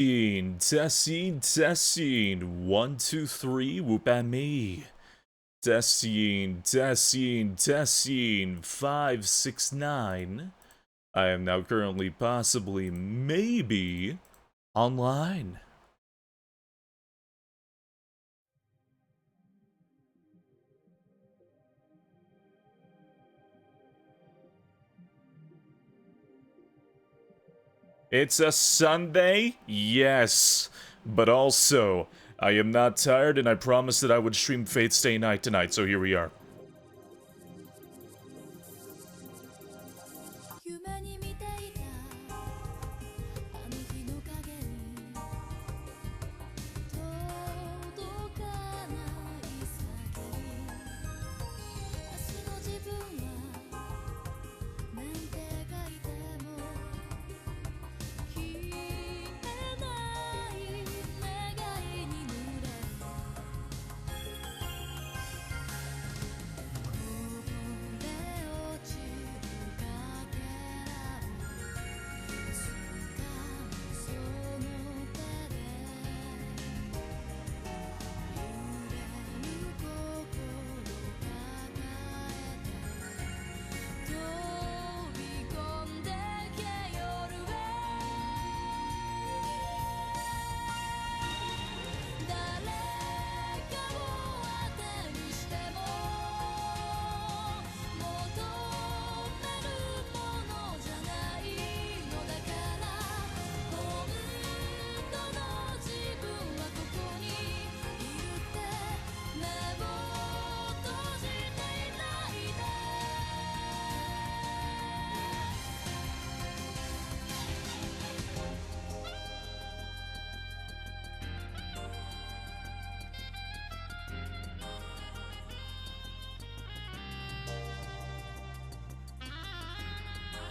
Testing, 1, 2, 3, whoop at me. Testing, 5, 6, 9. I am now currently possibly, maybe, online. It's a Sunday? Yes. But also, I am not tired and I promised that I would stream Fate Stay Night tonight, so here we are.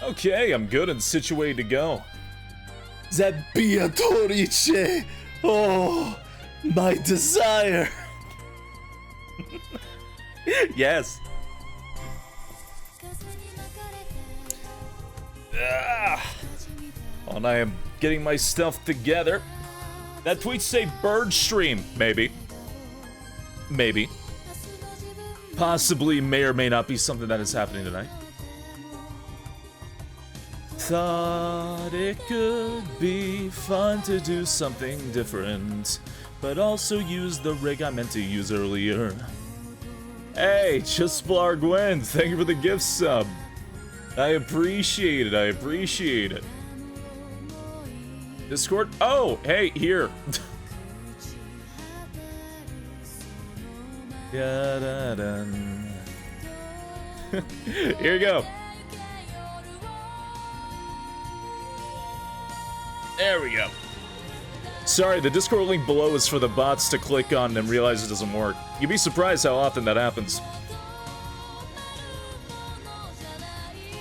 Okay, I'm good and situated to go. That Beatrice! Oh, my desire! Yes. And I am getting my stuff together. That tweet say bird stream. Maybe. Maybe. Possibly may or may not be something that is happening tonight. Thought it could be fun to do something different, but also use the rig I meant to use earlier. Hey, Chisplar Gwen, thank you for the gift sub. I appreciate it, I appreciate it. Discord? Oh, hey, here. Here you go. There we go. Sorry, the Discord link below is for the bots to click on and realize it doesn't work. You'd be surprised how often that happens.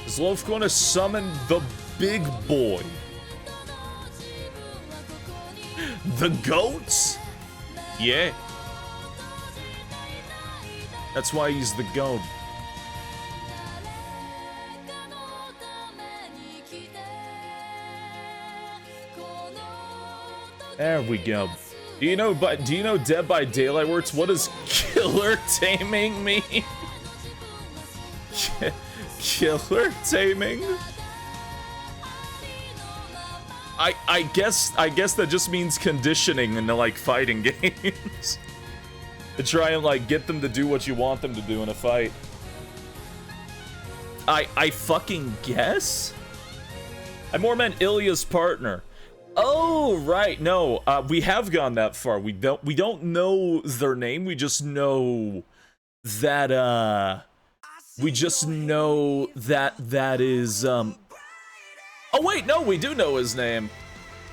Is Loaf going to summon the big boy? The goats? Yeah. That's why he's the goat. There we go. Do you know Dead by Daylight works? What does killer taming mean? Killer taming? I guess that just means conditioning in the like fighting games. To try and like get them to do what you want them to do in a fight. I fucking guess? I more meant Ilya's partner. Oh, right. No, we have gone that far. We don't know their name. We just know that, that is, Oh, wait, no, we do know his name.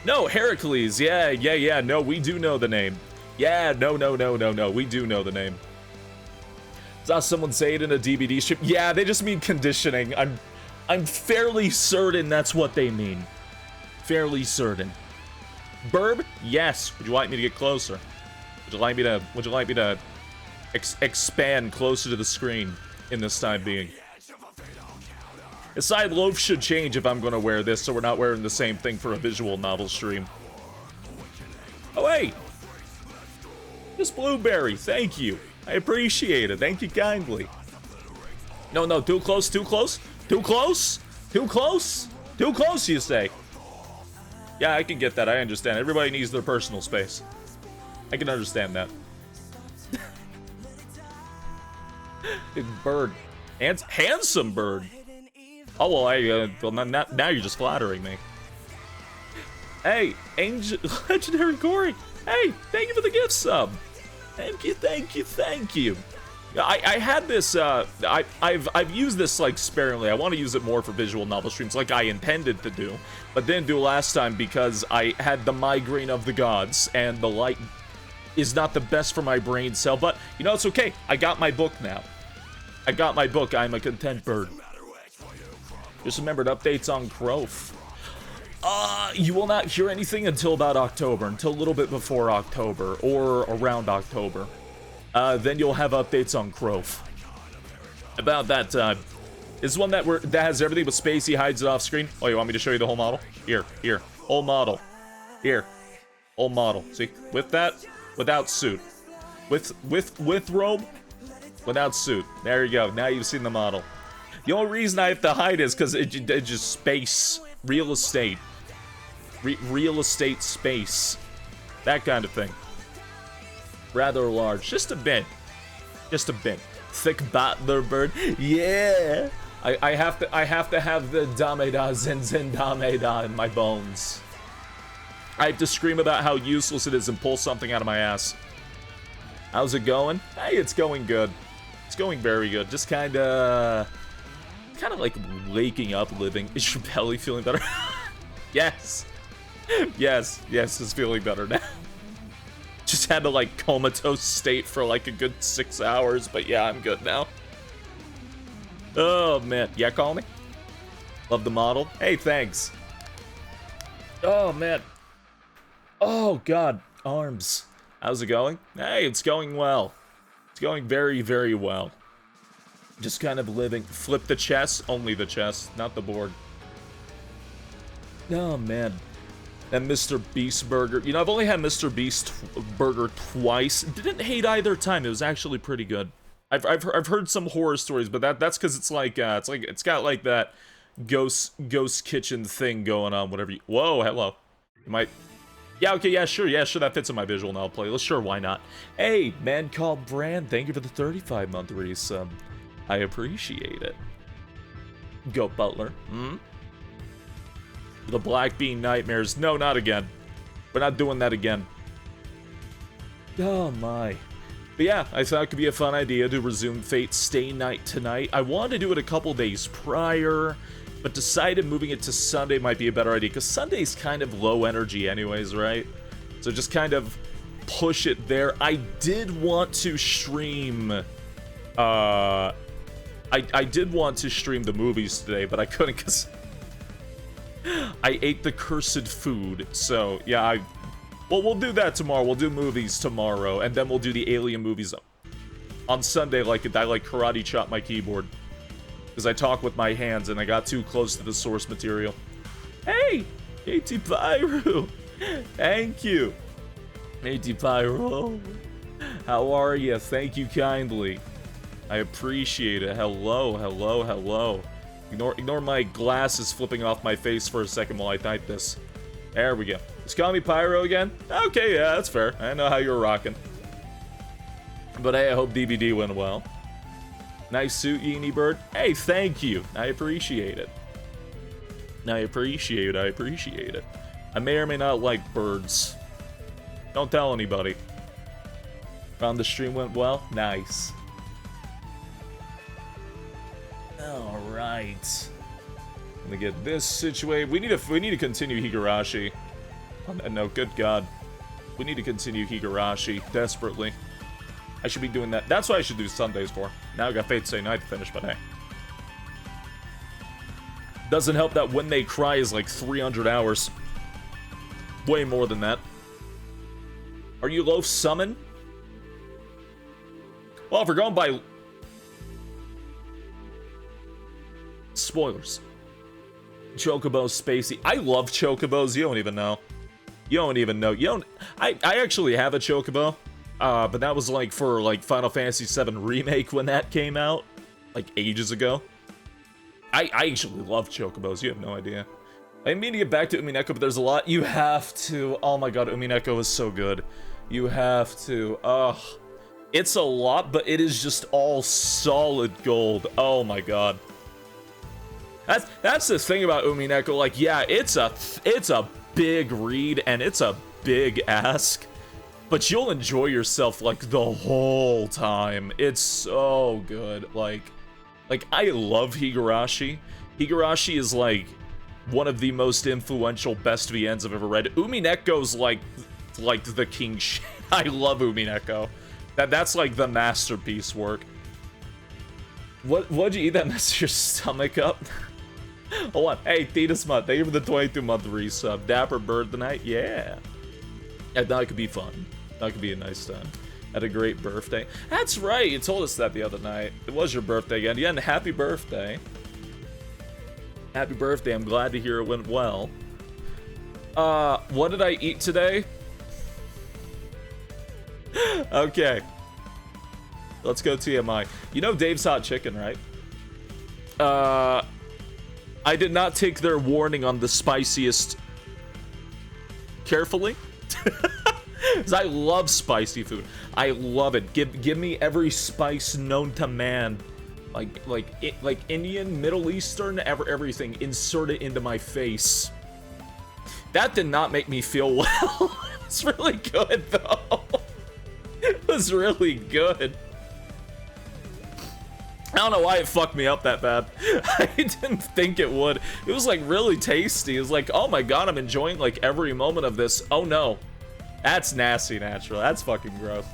No, Heracles. Yeah. No, we do know the name. Yeah, no. We do know the name. Saw someone say it in a DVD strip. Yeah, they just mean conditioning. I'm fairly certain that's what they mean. Fairly certain. Burb? Yes. Would you like me to get closer? Would you like me to expand closer to the screen in this time being? His side loaf should change if I'm gonna wear this, so we're not wearing the same thing for a visual novel stream. Oh, hey! Miss Blueberry, thank you. I appreciate it. Thank you kindly. No, no, too close, too close. Too close? Too close? Too close, you say? Yeah, I can get that. I understand. Everybody needs their personal space. I can understand that. Big bird. Handsome bird. Oh, well, well, now you're just flattering me. Hey, Angel, Legendary Corey. Hey, thank you for the gift sub. Thank you, thank you, thank you. I had this, I've used this, like, sparingly. I want to use it more for visual novel streams, like I intended to do, but didn't do last time because I had the migraine of the gods, and the light is not the best for my brain cell, but, you know, it's okay. I got my book now. I got my book. I'm a content bird. Just remembered updates on Crof. You will not hear anything until about October, until a little bit before October, or around October. Then you'll have updates on Crof. About that time. This is one that has everything but Spacey hides it off screen. Oh, you want me to show you the whole model? Here, whole model. Here, whole model. See, with that, without suit. With robe, without suit. There you go, now you've seen the model. The only reason I have to hide is because it's just space. Real estate. Real estate space. That kind of thing. Rather large. Just a bit. Just a bit. Thick battler bird. Yeah! I have to have the Dameda Zinzin Dameda in my bones. I have to scream about how useless it is and pull something out of my ass. How's it going? Hey, it's going good. It's going very good. Just kinda like waking up, living. Is your belly feeling better? Yes. Yes, it's feeling better now. Just had to, like, comatose state for, like, a good 6 hours, but yeah, I'm good now. Oh, man. Yeah, call me? Love the model. Hey, thanks. Oh, man. Oh, God. Arms. How's it going? Hey, it's going well. It's going very, very well. Just kind of living. Flip the chest. Only the chest, not the board. Oh, man. And Mr. Beast Burger. You know, I've only had Mr. Beast Burger twice. Didn't hate either time. It was actually pretty good. I've heard some horror stories, but that's because it's got like that ghost kitchen thing going on. Whatever. Whoa, hello. You might. Yeah, okay, yeah, sure, that fits in my visual novel playlist. Sure, why not? Hey, man called Brand, thank you for the 35-month resub. I appreciate it. Go Butler. The Black Bean Nightmares. No, not again. We're not doing that again. Oh my. But yeah, I thought it could be a fun idea to resume Fate Stay Night tonight. I wanted to do it a couple days prior, but decided moving it to Sunday might be a better idea, because Sunday's kind of low energy anyways, right? So just kind of push it there. I did want to stream, I did want to stream the movies today, but I couldn't because I ate the cursed food. So yeah, well, we'll do that tomorrow. We'll do movies tomorrow, and then we'll do the Alien movies on Sunday. I like karate chop my keyboard because I talk with my hands and I got too close to the source material. Hey, AT Pyro, thank you. AT Pyro, how are you? Thank you kindly. I appreciate it. Hello, hello, hello. Ignore my glasses flipping off my face for a second while I type this. There we go. Just call me Pyro again? Okay, yeah, that's fair. I know how you're rocking. But hey, I hope DVD went well. Nice suit, Yeenie Bird. Hey, thank you. I appreciate it. I appreciate it. I may or may not like birds. Don't tell anybody. Found the stream went well? Nice. Alright. Gonna get this situated. We need to continue Higurashi. No, good God. We need to continue Higurashi desperately. I should be doing that. That's what I should do Sundays for. Now I got Fate Stay Night to finish, but hey. Doesn't help that When They Cry is like 300 hours. Way more than that. Are you Loaf Summon? Well, if we're going by spoilers. Chocobo Spacey. I love Chocobos, you don't even know. You don't even know. You don't. I actually have a Chocobo, but that was like for like Final Fantasy VII Remake when that came out, like ages ago. I actually love Chocobos. You have no idea. I mean to get back to Umineko, but there's a lot you have to. Oh my god, Umineko is so good. You have to. It's a lot, but it is just all solid gold. Oh my god. That's the thing about Umineko. Like, yeah, it's a big read and it's a big ask, but you'll enjoy yourself like the whole time. It's so good. Like I love Higurashi. Higurashi is like one of the most influential best VNs I've ever read. Umineko's like the king shit. I love Umineko. That's like the masterpiece work. What'd you eat that messed your stomach up? Hold on. Hey, Thetis Mutt, thank you for the 22-month resub. Dapper Bird tonight? Yeah. That could be fun. That could be a nice time. Had a great birthday. That's right, you told us that the other night. It was your birthday again. Yeah, and happy birthday. Happy birthday, I'm glad to hear it went well. What did I eat today? Okay. Let's go TMI. You know Dave's Hot Chicken, right? I did not take their warning on the spiciest carefully. Because I love spicy food. I love it. Give me every spice known to man. Like Indian, Middle Eastern, everything. Insert it into my face. That did not make me feel well. It's really good though. It was really good. I don't know why it fucked me up that bad. I didn't think it would. It was like really tasty. It was like, oh my god, I'm enjoying like every moment of this. Oh no. That's nasty, natural. That's fucking gross.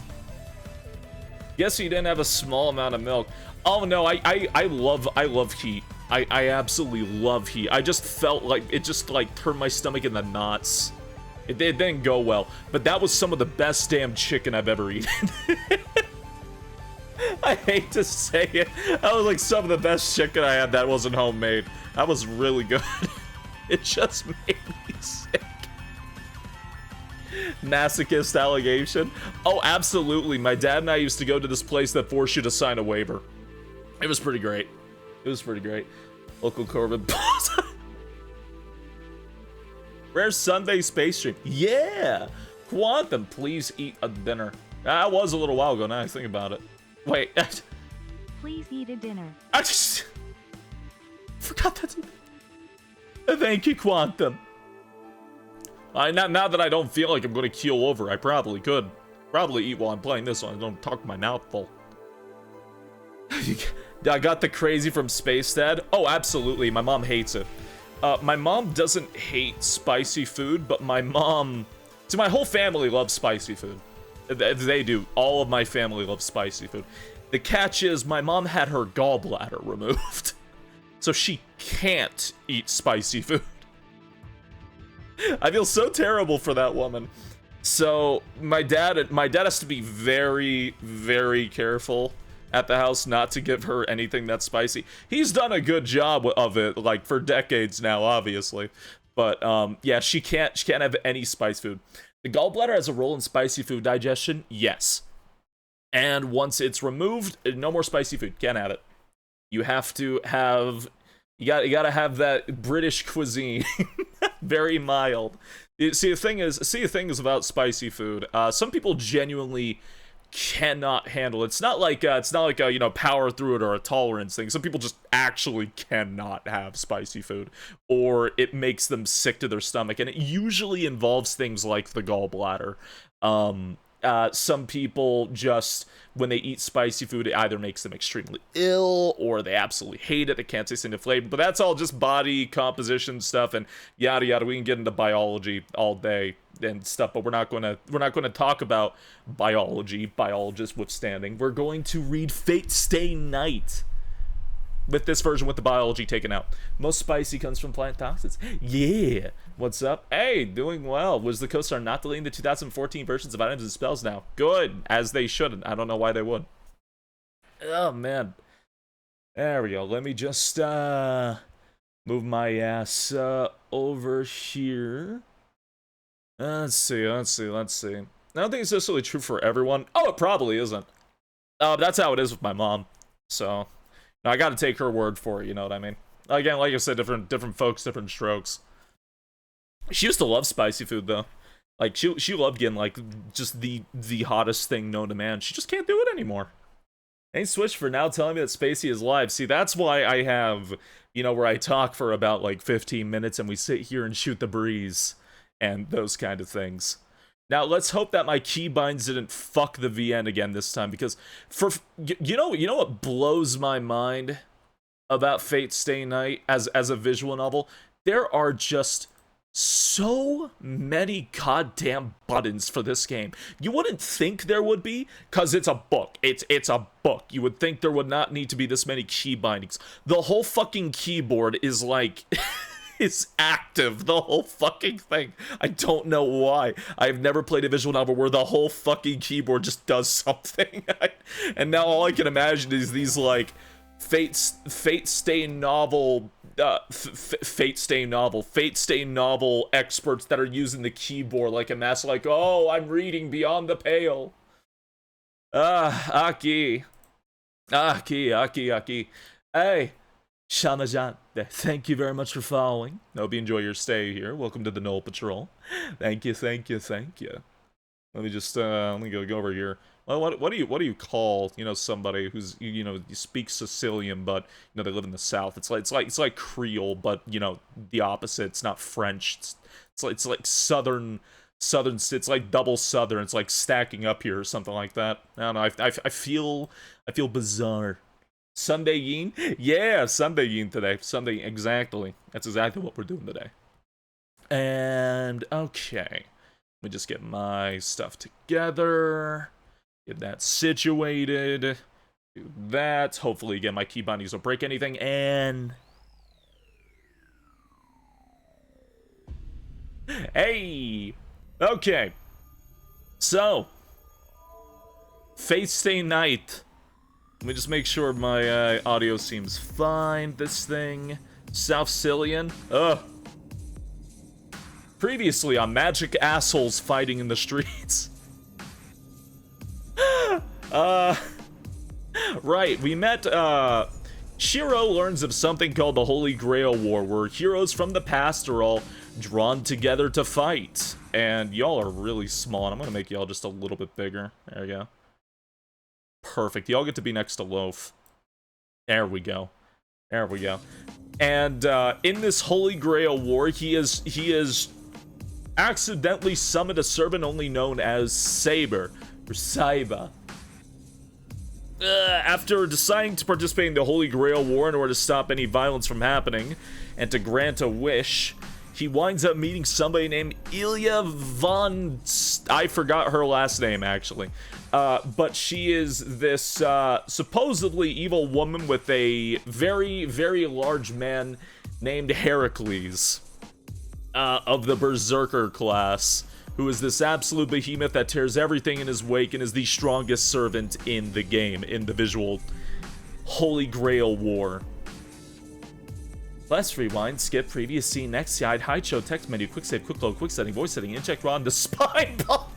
Guess you didn't have a small amount of milk. Oh no, I love heat. I absolutely love heat. I just felt like it just like turned my stomach in the knots. It didn't go well, but that was some of the best damn chicken I've ever eaten. I hate to say it. That was like some of the best chicken I had that wasn't homemade. That was really good. It just made me sick. Masochist allegation? Oh, absolutely. My dad and I used to go to this place that forced you to sign a waiver. It was pretty great. It was pretty great. Local Corbin. Rare Sunday space stream. Yeah! Quantum, please eat a dinner. That was a little while ago, now I think about it. Wait. Please eat a dinner. I just forgot that. Thank you, Quantum. Now that I don't feel like I'm going to keel over, I probably could. Probably eat while I'm playing this one. I don't talk my mouth full. I got the crazy from Space Dad. Oh, absolutely. My mom hates it. My mom doesn't hate spicy food, but my mom... So my whole family loves spicy food. They do. All of my family loves spicy food. The catch is my mom had her gallbladder removed. So she can't eat spicy food. I feel so terrible for that woman. So my dad has to be very, very careful at the house not to give her anything that's spicy. He's done a good job of it, like for decades now, obviously. But yeah, she can't have any spice food. The gallbladder has a role in spicy food digestion, yes. And once it's removed, no more spicy food. Can't have it. You have to have, you gotta have that British cuisine, very mild. See, the thing is about spicy food. Some people genuinely cannot handle it. It's not like a, you know, power through it or a tolerance thing. Some people just actually cannot have spicy food, or it makes them sick to their stomach, and it usually involves things like the gallbladder. Some people just, when they eat spicy food, it either makes them extremely ill, or they absolutely hate it, they can't taste any flavor, but that's all just body composition stuff, and yada yada. We can get into biology all day and stuff, but we're not gonna talk about biology, biologists withstanding. We're going to read Fate Stay Night with this version with the biology taken out. Most spicy comes from plant toxins. Yeah. What's up? Hey, doing well. Was the co-star not deleting the 2014 versions of items and spells now? Good, as they shouldn't. I don't know why they would. Oh man. There we go. Let me just move my ass over here. Let's see. I don't think it's necessarily true for everyone. Oh, it probably isn't. That's how it is with my mom. So, I gotta take her word for it, you know what I mean? Again, like I said, different folks, different strokes. She used to love spicy food, though. Like, she loved getting, like, just the hottest thing known to man. She just can't do it anymore. Ain't Switch for now telling me that Spacey is live. See, that's why I have, you know, where I talk for about, like, 15 minutes and we sit here and shoot the breeze and those kind of things. Now, let's hope that my keybinds didn't fuck the VN again this time, because you know what blows my mind about Fate Stay Night as a visual novel? There are just so many goddamn buttons for this game. You wouldn't think there would be, because it's a book. It's a book. You would think there would not need to be this many key bindings. The whole fucking keyboard is like... is active, the whole fucking thing. I don't know why. I've never played a visual novel where the whole fucking keyboard just does something. And now all I can imagine is these, like, Fate Stay novel experts that are using the keyboard like a master, like, oh, I'm reading Beyond the Pale. Aki. Hey, Shamajan, thank you very much for following. Hope you enjoy your stay here. Welcome to the Knoll Patrol. Thank you. Let me just let me go over here. Well, what do you call, you know, somebody who's, you know, you speak Sicilian but, you know, they live in the South? It's like Creole, but, you know, the opposite. It's not French. It's like Southern. It's like double Southern. It's like stacking up here or something like that. I don't know. I feel bizarre. SpaceYeen? Yeah, SpaceYeen today. Sunday, exactly. That's exactly what we're doing today. And, okay. Let me just get my stuff together. Get that situated. Do that. Hopefully, again, my key bindings don't break anything. And... hey! Okay. So. Fate Stay Night. Let me just make sure my audio seems fine. This thing. South Cillian. Ugh. Previously on Magic Assholes Fighting in the Streets. Right, we met, Shiro learns of something called the Holy Grail War, where heroes from the past are all drawn together to fight. And y'all are really small, and I'm gonna make y'all just a little bit bigger. There we go. Perfect. Y'all get to be next to Loaf. There we go. And in this Holy Grail War, he is accidentally summoned a servant only known as Saber, or Saiba. After deciding to participate in the Holy Grail War in order to stop any violence from happening, and to grant a wish, he winds up meeting somebody named Ilya von... I forgot her last name, actually. But she is this supposedly evil woman with a very, very large man named Heracles, of the Berserker class, who is this absolute behemoth that tears everything in his wake and is the strongest servant in the game, in the visual Holy Grail War. Let's rewind, skip, previous scene, next side, hide show, text menu, quick save, quick load, quick setting, voice setting, inject raw, and the spine bump.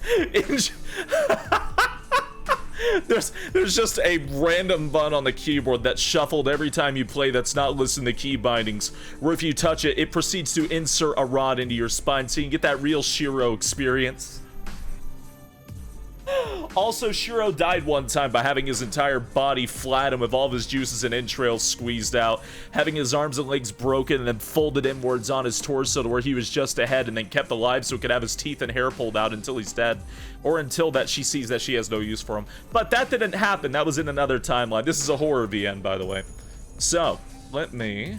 There's just a random button on the keyboard that's shuffled every time you play that's not listed in the key bindings, where if you touch it, it proceeds to insert a rod into your spine so you can get that real Shiro experience. Also, Shiro died one time by having his entire body flattened with all of his juices and entrails squeezed out, having his arms and legs broken and then folded inwards on his torso to where he was just a head and then kept alive so he could have his teeth and hair pulled out until he's dead, or until that she sees that she has no use for him. But that didn't happen. That was in another timeline. This is a horror VN, by the way. So, let me...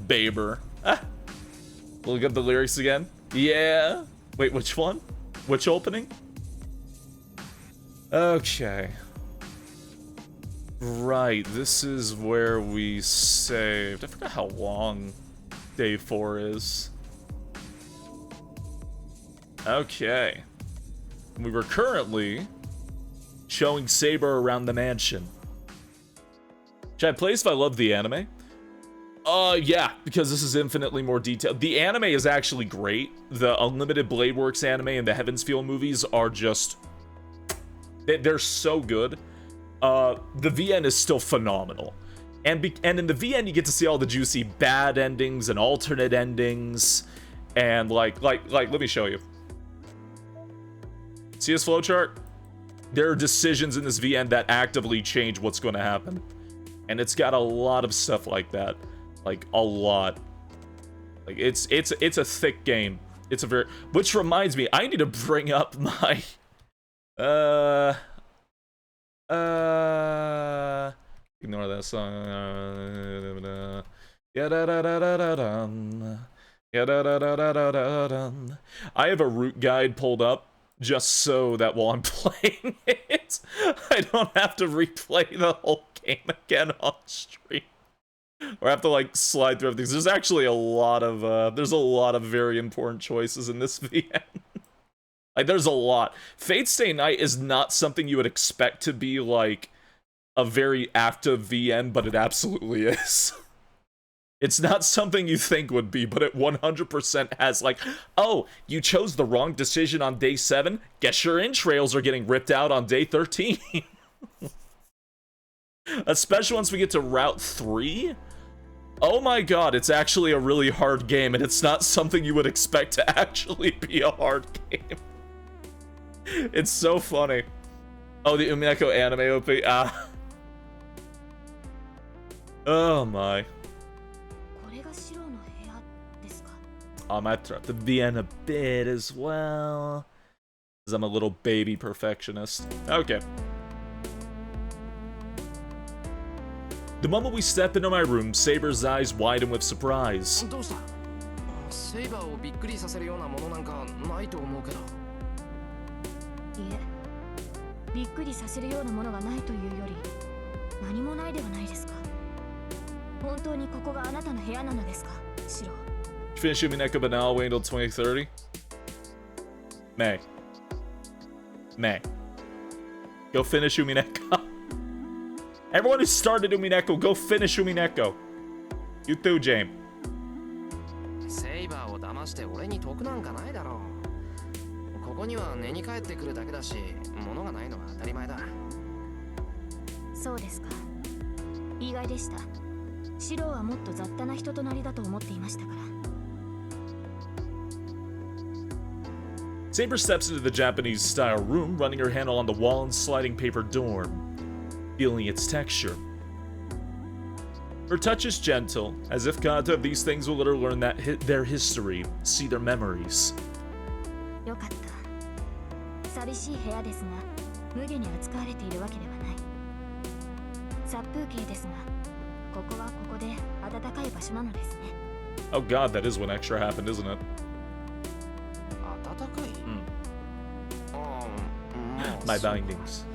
Baber. Look up the lyrics again. Yeah. Wait, which one? Which opening? Okay. Right, this is where we saved. I forgot how long day 4 is. Okay. We were currently showing Saber around the mansion. Should I play this if I love the anime? Yeah, because this is infinitely more detailed. The anime is actually great. The Unlimited Blade Works anime and the Heaven's Feel movies are just... they're so good. The VN is still phenomenal. And in the VN, you get to see all the juicy bad endings and alternate endings. And, like, let me show you. See this flowchart? There are decisions in this VN that actively change what's going to happen. And it's got a lot of stuff like that. Like, a lot. Like, it's a thick game. It's a very... Which reminds me, I need to bring up my... Ignore that song. I have a route guide pulled up just so that while I'm playing it, I don't have to replay the whole game again on stream. Or have to, like, slide through everything. There's actually a lot of, there's a lot of very important choices in this VN. Like, there's a lot. Fate's Stay Night is not something you would expect to be, like, a very active VN, but it absolutely is. It's not something you think would be, but it 100% has, like, oh, you chose the wrong decision on day 7? Guess your entrails are getting ripped out on day 13. Especially once we get to Route 3. Oh my god, it's actually a really hard game, and it's not something you would expect to actually be a hard game. It's so funny. Oh, the Umineko anime OP. Ah. Oh my. I might throw the VN a bit as well, because I'm a little baby perfectionist. Okay. The moment we step into my room, Saber's eyes widen with surprise. Finish Umineko but now wait until 2030? May. Go finish Umineko. Everyone who started Umineko, go finish Umineko. You too, James. Saber steps into the Japanese-style room, running her hand along the wall and sliding paper door, feeling its texture. Her touch is gentle, as if Kata of these things will let her learn their history, see their memories. Oh god, that is when extra happened, isn't it? My bindings.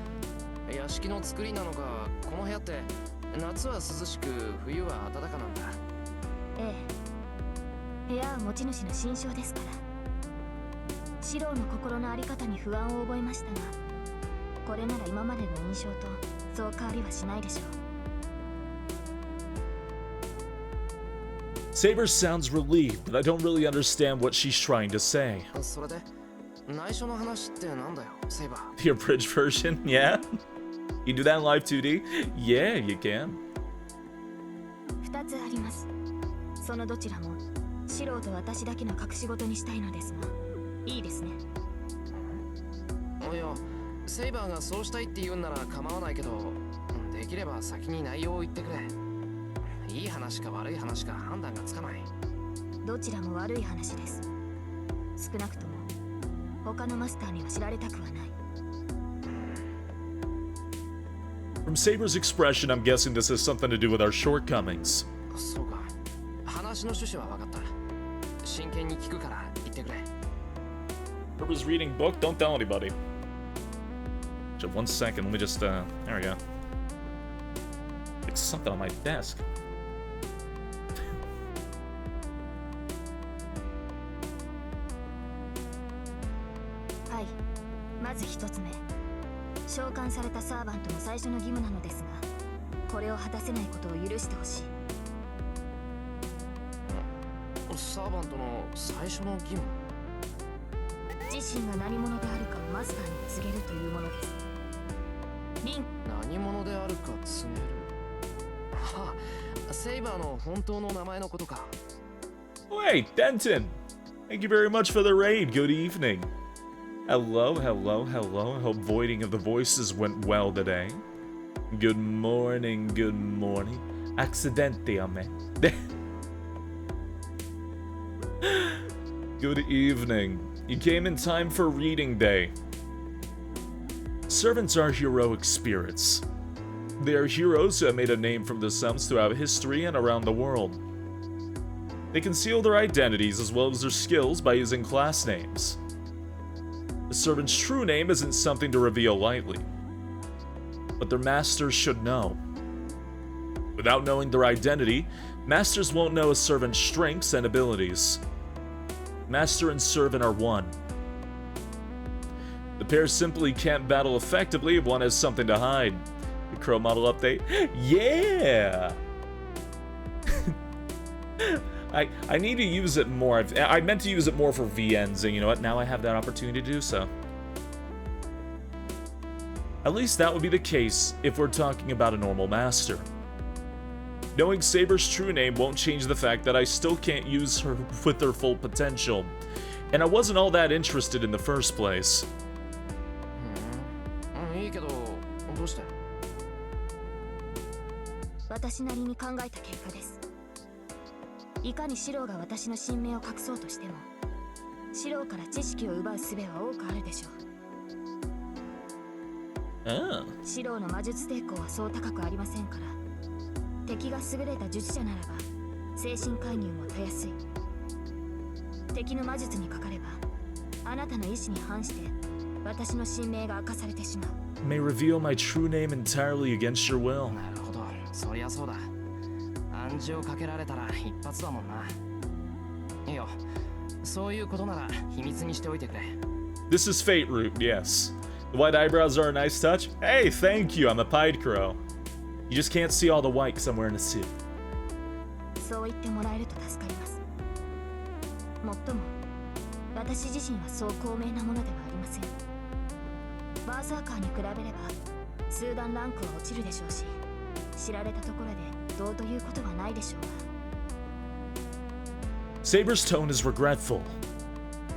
Saber sounds relieved, but I don't really understand what she's trying to say. The abridged version, yeah? You do that in live 2D? Yeah, you can. From Saber's expression, I'm guessing this has something to do with our shortcomings. Purpose reading book? Don't tell anybody. Just 1 second, let me just, there we go. It's something on my desk. サーバントの最初の義務。自身が何者であるかをマスターに告げるというものです。リン、何者であるか告げる。ああ、セイバーの本当の名前のことか。Wait, Denton! Thank you very much for the raid. Good evening. Hello, hello, hello. I hope voiding of the voices went well today. Good morning, good morning. Accidentally. Good evening. You came in time for reading day. Servants are heroic spirits. They are heroes who have made a name from themselves throughout history and around the world. They conceal their identities as well as their skills by using class names. A servant's true name isn't something to reveal lightly, but their masters should know. Without knowing their identity, masters won't know a servant's strengths and abilities. Master and servant are one. The pair simply can't battle effectively if one has something to hide. The Crow model update? Yeah! I need to use it more. I meant to use it more for VNs, and you know what? Now I have that opportunity to do so. At least that would be the case if we're talking about a normal master. Knowing Saber's true name won't change the fact that I still can't use her with her full potential, and I wasn't all that interested in the first place. いいけど、どうして？私なりに考えた結果です。いかにシローが私の神名を隠そうとしても、シローから知識を奪う術は多くあるでしょう。シローの魔術抵抗はそう高くありませんから、敵が優れた術者ならば精神介入もたやすい。敵の魔術にかかれば、あなたの意志に反して私の神名が明かされてしまう。May reveal my true name entirely against your will. なるほど、そりゃそうだ。暗示をかけられたら一発だもんな。いいよ、そういうことなら秘密にしておいてくれ。This is Fate Root, yes. The white eyebrows are a nice touch. Hey, thank you, I'm a pied crow. You just can't see all the white because I'm wearing a suit. そう言ってもらえると助かります。もっとも、私自身はそう高名なものではありません。バーサーカーに比べれば、数段ランクは落ちるでしょうし、知られたところでどうということはないでしょうが。Saber's tone is regretful.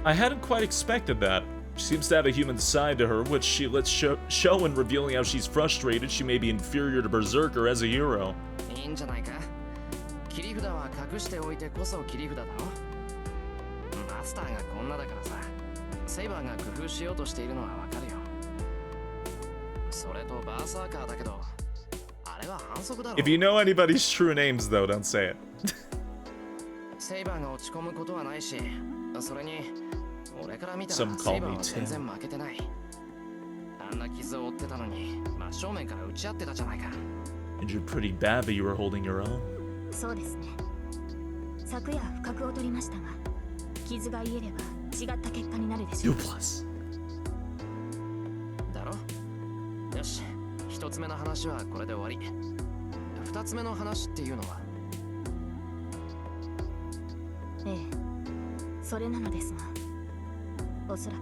I hadn't quite expected that. She seems to have a human side to her, which she lets show in revealing how she's frustrated she may be inferior to Berserker as a hero. いいんじゃないか。切り札は隠しておいてこそ切り札だろ。マスターがこんなだからさ、セイバーが工夫しようとしているのはわかるよ。それとバーサーカーだけど、あれは反則だろ。If you know anybody's true names, though, don't say it. セイバーが落ち込むことはないし、それに俺から見たら Some セ call イバー me は Tim. 全然負けてない。あんな傷を負ってたのに真正面から打ち合ってたじゃないか。And you're pretty bad, but you were holding your own. そうですね。昨夜不覚を取りましたが、傷が癒えれば違った結果になるでしょう。plus. だろ？よし、一つ目の話はこれで終わり。二つ目の話っていうのは？ええ、それなのですが、おそらく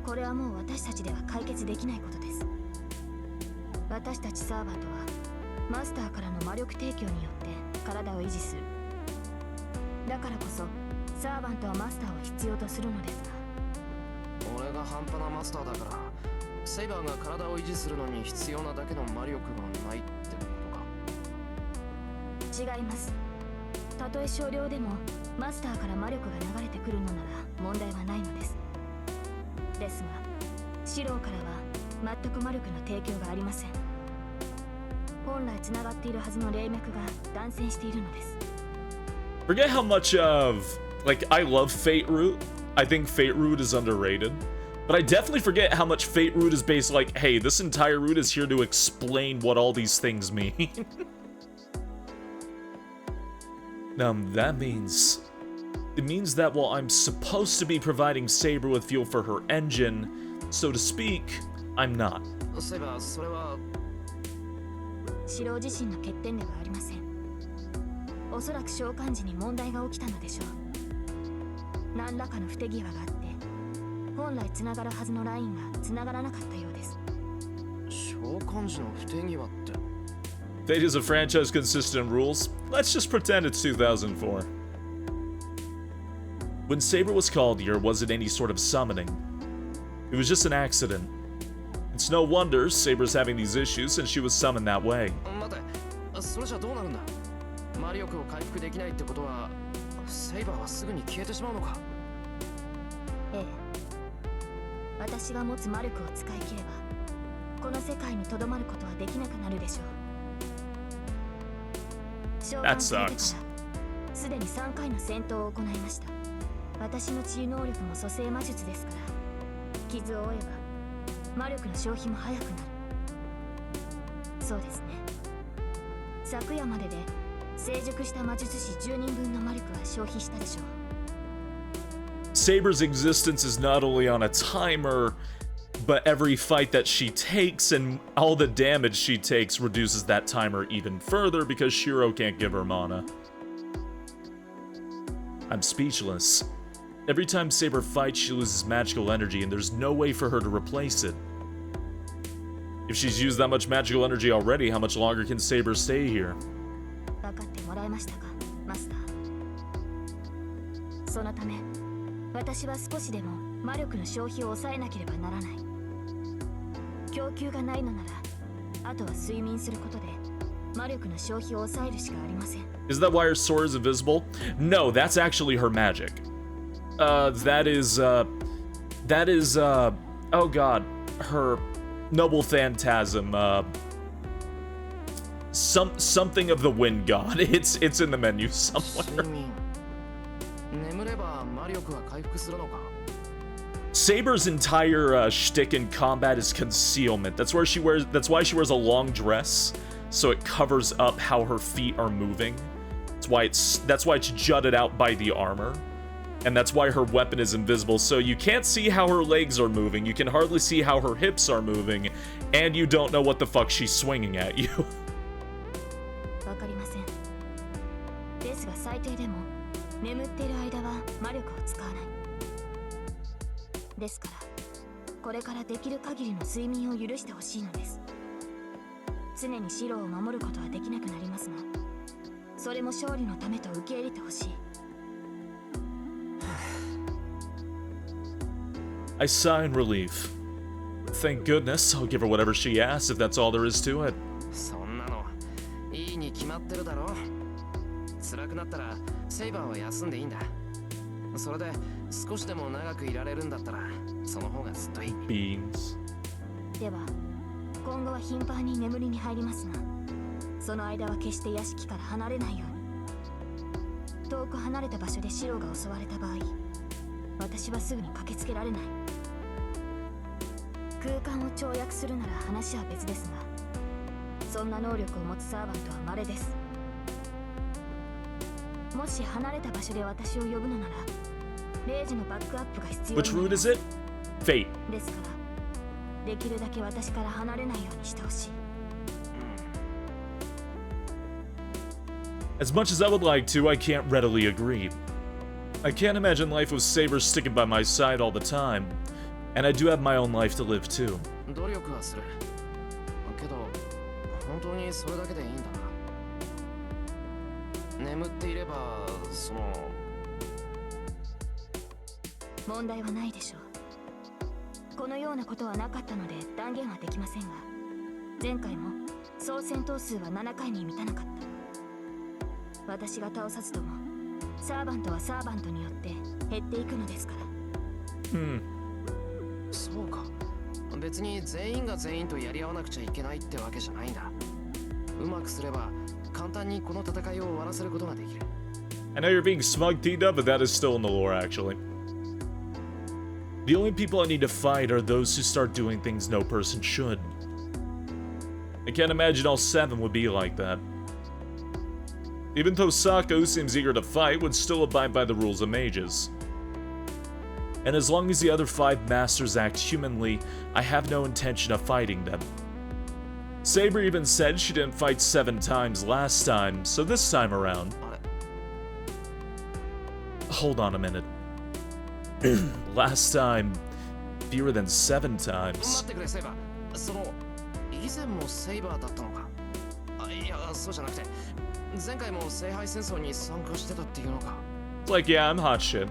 これはもう私たちでは解決できないことです。私たちサーバーとはマスターからの魔力提供によって体を維持する。だからこそサーバントはマスターを必要とするのですが、俺が半端なマスターだからセイバーが体を維持するのに必要なだけの魔力がないってことか。違います。たとえ少量でもマスターから魔力が流れてくるのなら問題はないのです。ですがシローからは全く魔力の提供がありません。本来つながっているはずの霊脈が断線しているのです。Forget how much of, like, I love Fate Root. I think Fate Root is underrated. But I definitely forget how much Fate Root is based, like, hey, this entire route is here to explain what all these things mean. That means... It means that while I'm supposed to be providing Saber with fuel for her engine, so to speak, I'm not. セイバー、それはシロー自身の欠点ではありません。おそらく召喚時に問題が起きたのでしょう。何らかの不手際があって本来つながるはずのラインがつながらなかったようです。召喚時の不手際って。 Fate is a franchise consistent in rules. Let's just pretend it's 2004. When Saber was called here, wasn't any sort of summoning. It was just an accident. It's no wonder Saber's having these issues since she was summoned that way. 待て、それじゃどうなるんだ。魔力を回復できないってことはセイバーはすぐに消えてしまうのか。ええ、私が持つ魔力を使い切ればこの世界にとどまることはできなくなるでしょう。召喚されてからすでに3回の戦闘を行いました。私の治癒能力も蘇生魔術ですから傷を負えば魔力の消費も早くなる。そうですね、昨夜までで成熟した魔術師10人分の魔力は消費したでしょう。 Saber's existence is not only on a timer, but every fight that she takes and all the damage she takes reduces that timer even further because Shiro can't give her mana. I'm speechless. Every time Saber fights, she loses magical energy, and there's no way for her to replace it. If she's used that much magical energy already, how much longer can Saber stay here? 分かってもらえましたか、マスター。そのため私は少しでも魔力の消費を抑えなければならない。供給がないのならあとは睡眠することで魔力の消費を抑えるしかありません。 Is that why her sword is invisible? No, that's actually her magic. That is, oh god, her noble phantasm, something of the wind god. It's in the menu somewhere. 眠れば魔力は回復するのか。 Saber's entire shtick in combat is concealment. That's why she wears a long dress, so it covers up how her feet are moving. That's why it's jutted out by the armor. And that's why her weapon is invisible, so you can't see how her legs are moving, you can hardly see how her hips are moving, and you don't know what the fuck she's swinging at you. わかりません。ですが最低でも眠っている間は魔力を使わない。ですからこれからできる限りの睡眠を許してほしいのです。常にシロを守ることはできなくなりますが、それも勝利のためと受け入れてほしい。I sigh in relief. Thank goodness, I'll give her whatever she asks if that's all there is to it. そんなのいいに決まってるだろ。辛くなったらセイバーは休んでいいんだ。それで少しでも長くいられるんだったらその方がずっといい。 Beans. では今後は頻繁に眠りに入りますが、その間は決して屋敷から離れないように。遠く離れた場所でシロが襲われた場合、私はすぐに駆けつけられない。空間を跳躍するなら話は別ですが、そんな能力を持つサーバントは稀です。もし離れた場所で私を呼ぶのなら0時のバックアップが必要に Which なり route ま is す。 it? Fate. ですからできるだけ私から離れないようにしてほしい。 As much as I would like to, I can't readily agree. I can't imagine life with Saber sticking by my side all the time. And I do have my own life to live too. 努力はする。けど本当にそれだけでいいんだな。眠っていればその問題はないでしょう。このようなことはなかったので断言はできませんが、前回も総戦闘数は7回に満たなかった。私が倒さずともサーバントはサーバントによって減っていくのですから。そうか。別に全員が全員とやり合わなくちゃいけないってわけじゃないんだ。うまくすれば簡単にこの戦いを終わらせることができる。 I know you're being smug, T-Dub, but that is still in the lore, actually. The only people I need to fight are those who start doing things no person should. I can't imagine all 7 would be like that. Even though Sako, who seems eager to fight, would still abide by the rules of mages. And as long as the other 5 masters act humanly, I have no intention of fighting them. Saber even said she didn't fight 7 times last time, so this time around, hold on a minute. Last time, fewer than 7 times. 待ってくれセイバー。その以前もセイバーだったのか。いやそうじゃなくて前回も聖杯戦争に参加してたっていうのか。 It's like, yeah, I'm hot shit.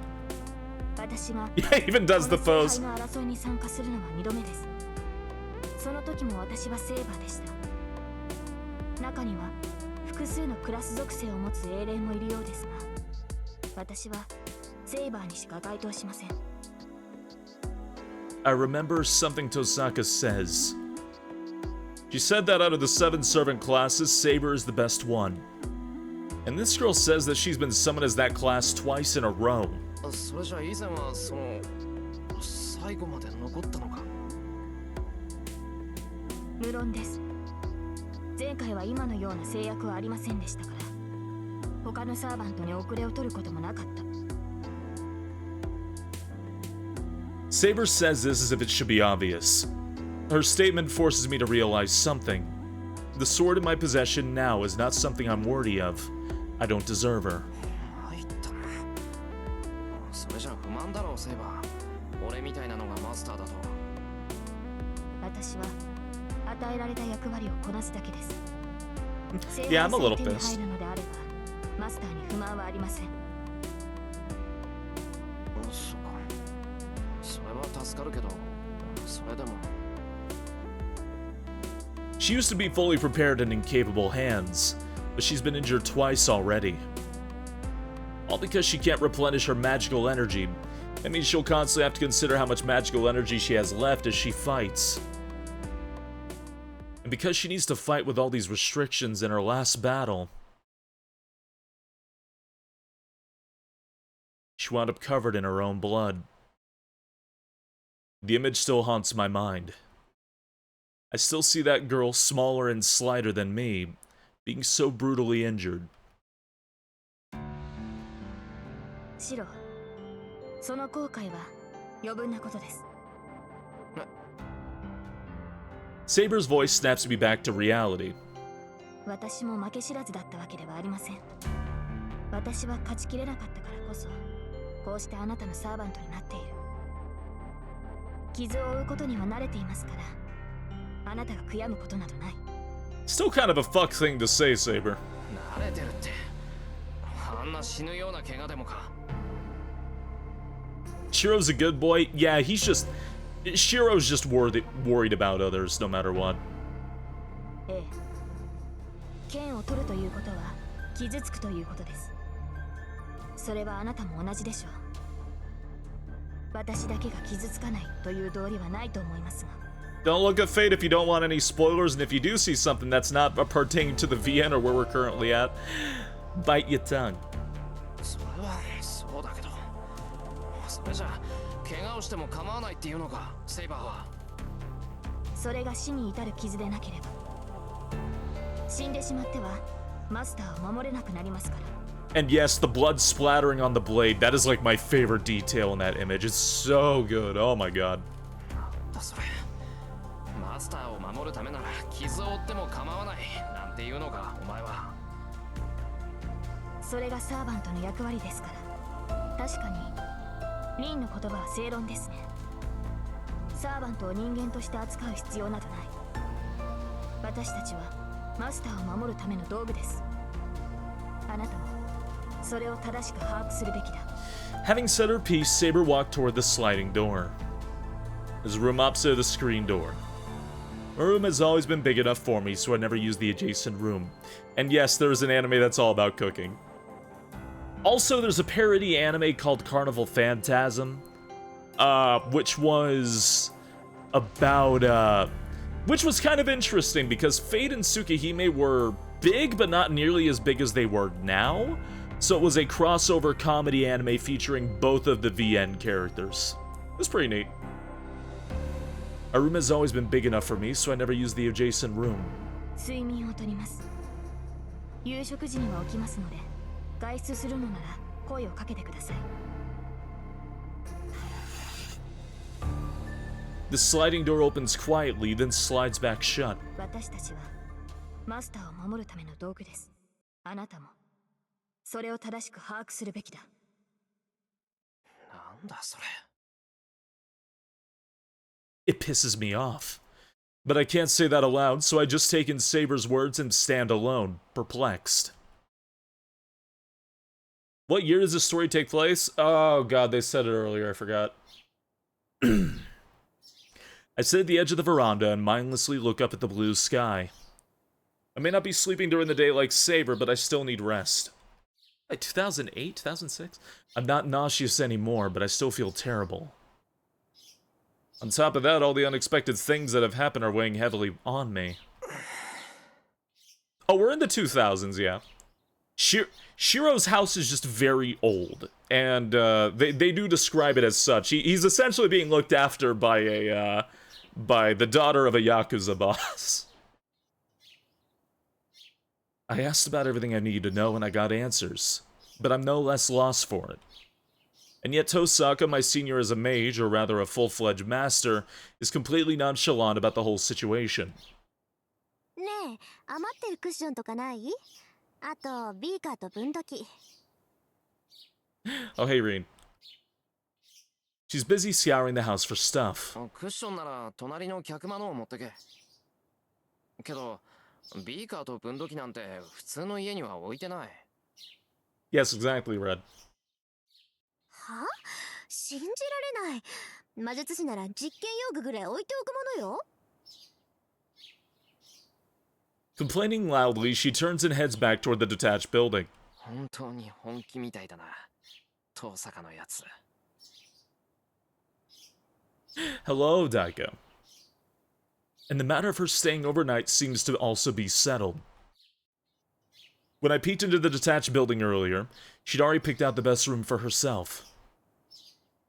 私が Yeah, he even does the この pose. 聖杯の争いに参加するのは2度目です。その時も私はセイバーでした。中には複数のクラス属性を持つ英霊もいるようですが、私はセイバーにしか該当しません。 I remember something Tosaka says. She said that out of the 7 servant classes, Saber is the best one. And this girl says that she's been summoned as that class twice in a row. それじゃあ以前はその最後まで残ったのか。無論です。前回は今のような制約はありませんでしたから、他のサーバントに遅れを取ることもなかった。 Saber says this as if it should be obvious. Her statement forces me to realize something. The sword in my possession now is not something I'm worthy of. I don't deserve her. 入ったな。それじゃ不満だろうセイバー。俺みたいなのがマスターだと。私は与えられた役割をこなすだけです。 Yeah, I'm a little 聖杯 pissed. 戦手に入るのであれば、マスターに不満はありません。そうか。それは助かるけど、それでも。 She used to be fully prepared and in capable hands, but she's been injured twice already. All because she can't replenish her magical energy. That means she'll constantly have to consider how much magical energy she has left as she fights. And because she needs to fight with all these restrictions in her last battle, she wound up covered in her own blood. The image still haunts my mind. I still see that girl, smaller and slighter than me, being so brutally injured. シロ、その後悔は余分なことです。 Saber's voice snaps me back to reality. 私も負け知らずだったわけではありません。私は勝ちきれなかったからこそ、こうしてあなたのサーバントになっている。傷を負うことには慣れていますから、あなたが悔やむことなどない。 Still kind of a fuck thing to say, Saber. 慣れてるって。あんな死ぬような怪我でもか。 Shiro's a good boy. Yeah, he's just... Shiro's just worried about others, no matter what. ええ。剣を取るということは傷つくということです。それはあなたも同じでしょう。私だけが傷つかないという道理はないと思いますが。 Don't look at fate if you don't want any spoilers, and if you do see something that's not pertaining to the VN or where we're currently at, bite your tongue. それはそうだけど、それじゃ怪我をしても構わないっていうのか、セイバーは。それが死に至る傷でなければ、死んでしまってはマスターを守れなくなりますから。 And yes, the blood splattering on the blade, that is like my favorite detail in that image. It's so good. Oh my god. なんだそれ。マスターを守るためなら傷を負っても構わないなんていうのか、お前は。それがサーバントの役割ですから。確かにリンの言葉は正論ですね。サーバントを人間として扱う必要などない。私たちはマスターを守るための道具です。あなたもそれを正しく把握するべきだ。 Having said her piece, Saber walked toward the sliding door. There's a room opposite the screen door. My room has always been big enough for me, so I never used the adjacent room. And yes, there is an anime that's all about cooking. Also, there's a parody anime called Carnival Phantasm, which was about, which was kind of interesting because Fate and Tsukihime were big, but not nearly as big as they were now. So it was a crossover comedy anime featuring both of the VN characters. It was pretty neat. Our room has always been big enough for me, so I never used the adjacent room. 睡眠をとります。夕食時には起きますので、外出するのなら声をかけてください。 The sliding door opens quietly, then slides back shut. 私たちはマスターを守るための道具です。あなたもそれを正しく把握するべきだ。なんだそれ。 It pisses me off. But I can't say that aloud, so I just take in Saber's words and stand alone, perplexed. What year does this story take place? Oh god, they said it earlier, I forgot. I sit at the edge of the veranda and mindlessly look up at the blue sky. I may not be sleeping during the day like Saber, but I still need rest. Like 2008, 2006? I'm not nauseous anymore, but I still feel terrible. On top of that, all the unexpected things that have happened are weighing heavily on me. Oh, we're in the 2000s, yeah. Shiro's house is just very old, and they do describe it as such. He's essentially being looked after by the daughter of a Yakuza boss. I asked about everything I needed to know, and I got answers, but I'm no less lost for it. And yet Tosaka, my senior as a mage, or rather a full-fledged master, is completely nonchalant about the whole situation. ねえ、余ってるクッションとかない？あとビーカーと分度器。 Oh, hey, Reen. She's busy scouring the house for stuff. クッションなら隣の客間のを持ってけ。けどビーカーと分度器なんて普通の家には置いてない。 Yes, exactly, Red. は？信じられない。魔術師なら実験用具ぐらい置いておくものよ。 Complaining loudly, she turns and heads back toward the detached building. 本当に本気みたいだな、遠坂のやつ。 Hello, Daika. And the matter of her staying overnight seems to also be settled. When I peeked into the detached building earlier, she'd already picked out the best room for herself.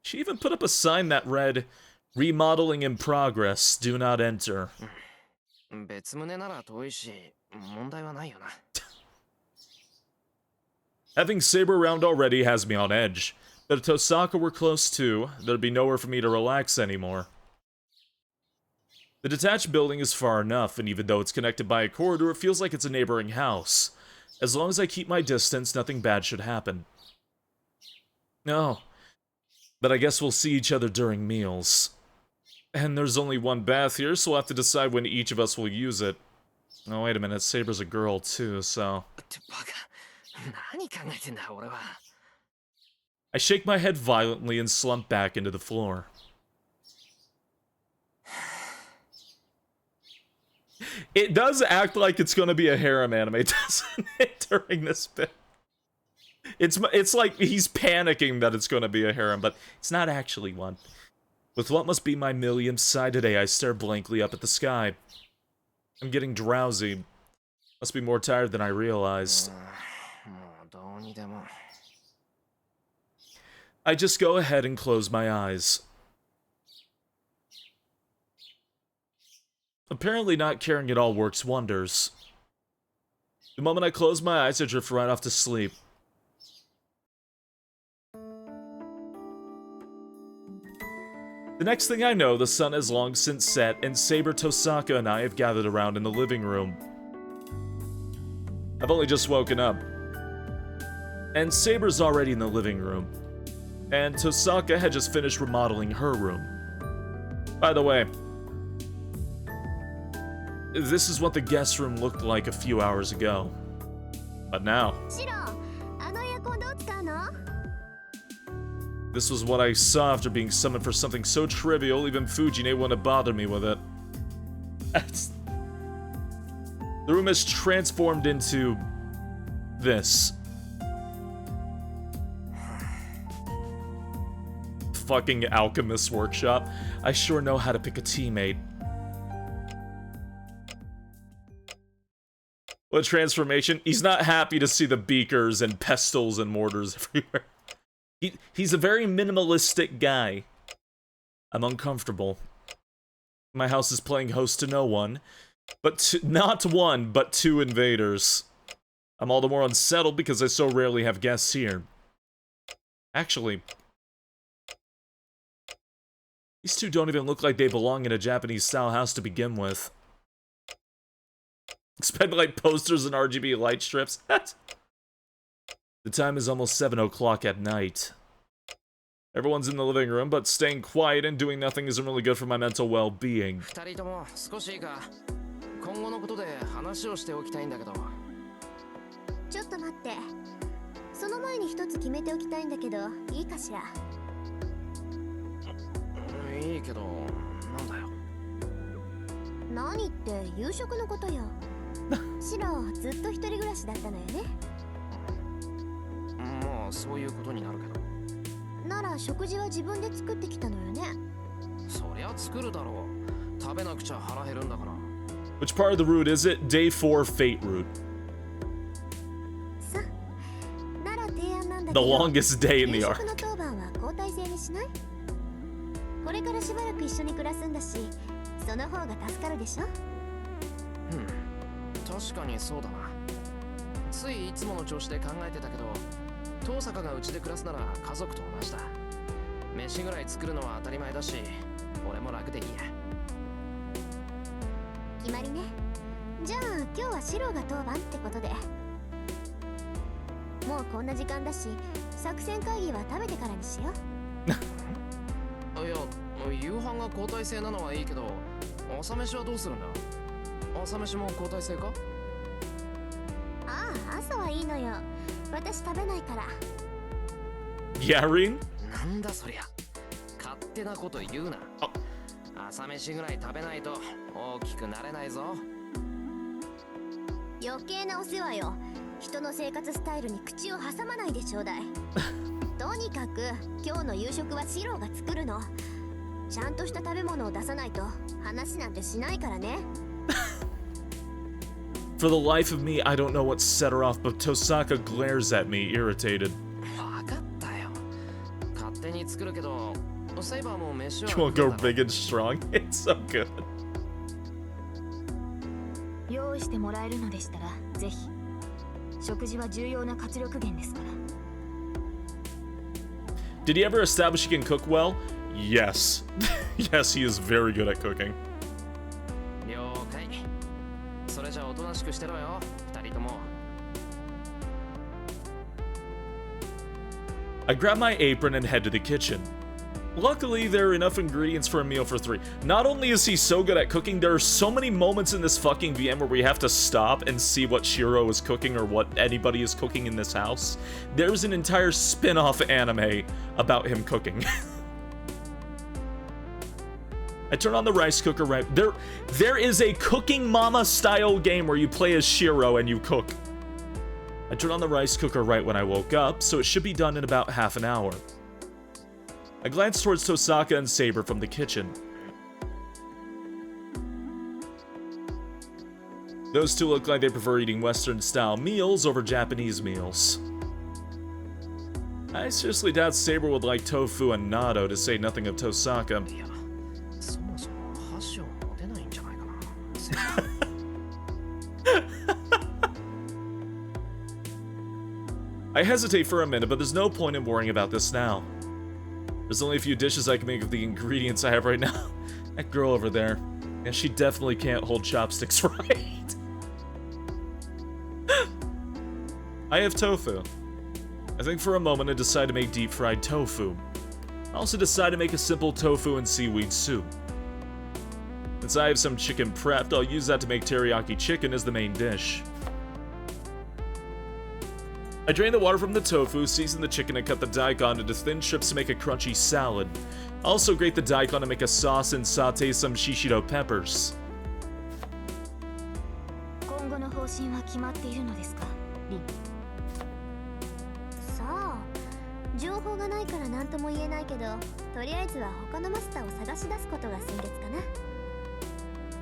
She even put up a sign that read, "Remodeling in progress, do not enter." 別棟なら遠いし問題はないよな。 Having Saber around already has me on edge, but if Tosaka were close too, there'd be nowhere for me to relax anymore. The detached building is far enough, and even though it's connected by a corridor, it feels like it's a neighboring house. As long as I keep my distance, nothing bad should happen. No. But I guess we'll see each other during meals. And there's only one bath here, so we'll have to decide when each of us will use it. Oh, wait a minute, Saber's a girl too, so... ってバカ、何考えてんだ俺は。 I shake my head violently and slump back into the floor. It does act like it's gonna be a harem anime, doesn't it, during this bit? It's like he's panicking that it's gonna be a harem, but it's not actually one. With what must be my millionth sigh today, I stare blankly up at the sky. I'm getting drowsy. Must be more tired than I realized. もうどうにでも。 I just go ahead and close my eyes. Apparently not caring at all works wonders. The moment I close my eyes, I drift right off to sleep. The next thing I know, the sun has long since set, and Saber, Tosaka, and I have gathered around in the living room. I've only just woken up. And Saber's already in the living room. And Tosaka had just finished remodeling her room. By the way, this is what the guest room looked like a few hours ago. But now... シロ、あのエアコンどう使うの？ This was what I saw after being summoned for something so trivial, even Fujine wouldn't bother me with it. The room has transformed into... this. Fucking alchemist workshop. I sure know how to pick a teammate. What a transformation. He's not happy to see the beakers and pestles and mortars everywhere. He's a very minimalistic guy. I'm uncomfortable. My house is playing host to no one. But not one, but two invaders. I'm all the more unsettled because I so rarely have guests here. Actually... these two don't even look like they belong in a Japanese-style house to begin with. Expect like posters and RGB light strips. The time is almost 7 o'clock at night. Everyone's in the living room, but staying quiet and doing nothing isn't really good for my mental well-being. 二人とも少しいいか。今後のことで話をしておきたいんだけど。ちょっと待って。その前に一つ決めておきたいんだけど、いいかしら。いいけど、なんだよ。何って夕食のことよ。シロずっと一人暮らしだったのよね。まあそういうことになるけど。なら食事は自分で作ってきたのよね。そりゃ作るだろう。食べなくちゃ腹減るんだから。Which part of the route is it? Day 4 Fate route. さ、なら提案なんだ The けど。longest day in the 夕 arc. 食の当番は交代制にしない？これからしばらく一緒に暮らすんだし、その方が助かるでしょ？確かにそうだな。ついいつもの調子で考えてたけど、遠坂がうちで暮らすなら家族と同じだ。飯ぐらい作るのは当たり前だし、俺も楽でいいや。決まりね。じゃあ今日はシロが当番ってことで。もうこんな時間だし、作戦会議は食べてからにしよう。いや、夕飯が交代制なのはいいけど、朝飯はどうするんだ？朝飯も交代制か？ああ、朝はいいのよ。私食べないから。Yeah, Rin? なんだそりゃ。勝手なこと言うな。朝飯ぐらい食べないと大きくなれないぞ。余計なお世話よ。人の生活スタイルに口を挟まないでちょうだい。とにかく今日の夕食はシロが作るの。ちゃんとした食べ物を出さないと話なんてしないからね。For the life of me, I don't know what set her off, but Tosaka glares at me, irritated. わかったよ。勝手に作るけど、セイバーも飯は You won't go big and strong? It's so good. 用意してもらえるのでしたらぜひ。食事は重要な活力源ですから。Did he ever establish he can cook well? Yes. Yes, he is very good at cooking. 了解。それじゃおとなしくしてろよ、二人とも。I grab my apron and head to the kitchen. Luckily, there are enough ingredients for a meal for 3. Not only is he so good at cooking, there are so many moments in this fucking VM where we have to stop and see what Shiro is cooking or what anybody is cooking in this house. There's an entire spin-off anime about him cooking. I turn on the rice cooker right there is a Cooking Mama style game where you play as Shiro and you cook. I turn on the rice cooker right when I woke up, so it should be done in about half an hour. I glance towards Tosaka and Saber from the kitchen. Those two look like they prefer eating Western-style meals over Japanese meals. I seriously doubt Saber would like tofu and natto, to say nothing of Tosaka. いや、そもそも箸を持てないんじゃないかな。I hesitate for a minute, but there's no point in worrying about this now. There's only a few dishes I can make with the ingredients I have right now. That girl over there, yeah, she definitely can't hold chopsticks right. I have tofu. I think for a moment and decide to make deep-fried tofu. I also decide to make a simple tofu and seaweed soup. Since I have some chicken prepped, I'll use that to make teriyaki chicken as the main dish. I drain the water from the tofu, season the chicken, and cut the daikon into thin strips to make a crunchy salad. I also grate the daikon to make a sauce and saute some shishito peppers. 今後の方針は決まっているのですか、リン。さあ、情報がないから何とも言えないけど、とりあえずは他のマスターを探し出すことが先決か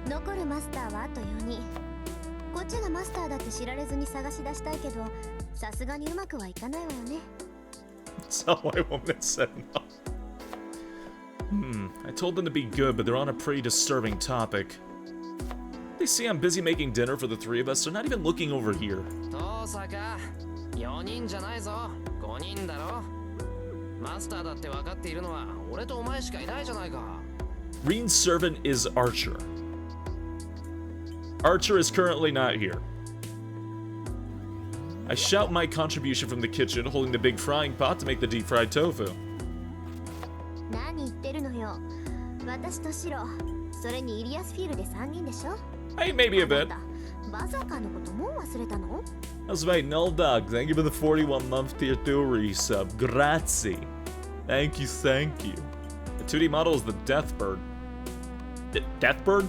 な。残るマスターはあと4人。こっちがマスターだって知られずに探し出したいけど、さすがにうまくはいかないわよね。So I won't said no. I told them to be good, but they're on a pretty disturbing topic. They see I'm busy making dinner for the three of us, they're not even looking over here. 遠坂、4人じゃないぞ、5人だろ。マスターだって分かっているのは俺とお前しかいないじゃないか。Reen's servant is Archer. Archer is currently not here. I shout my contribution from the kitchen, holding the big frying pot to make the deep-fried tofu. 何言ってるのよ。私とシロ、それにイリアスフィールで3人でしょ。 Hey, maybe a bit. バザーカーのこともう忘れたの？ That's right, Null Dog. Thank you for the 41-month tier 2 resub. Grazie. Thank you, thank you. The 2D model is the Deathbird. Deathbird?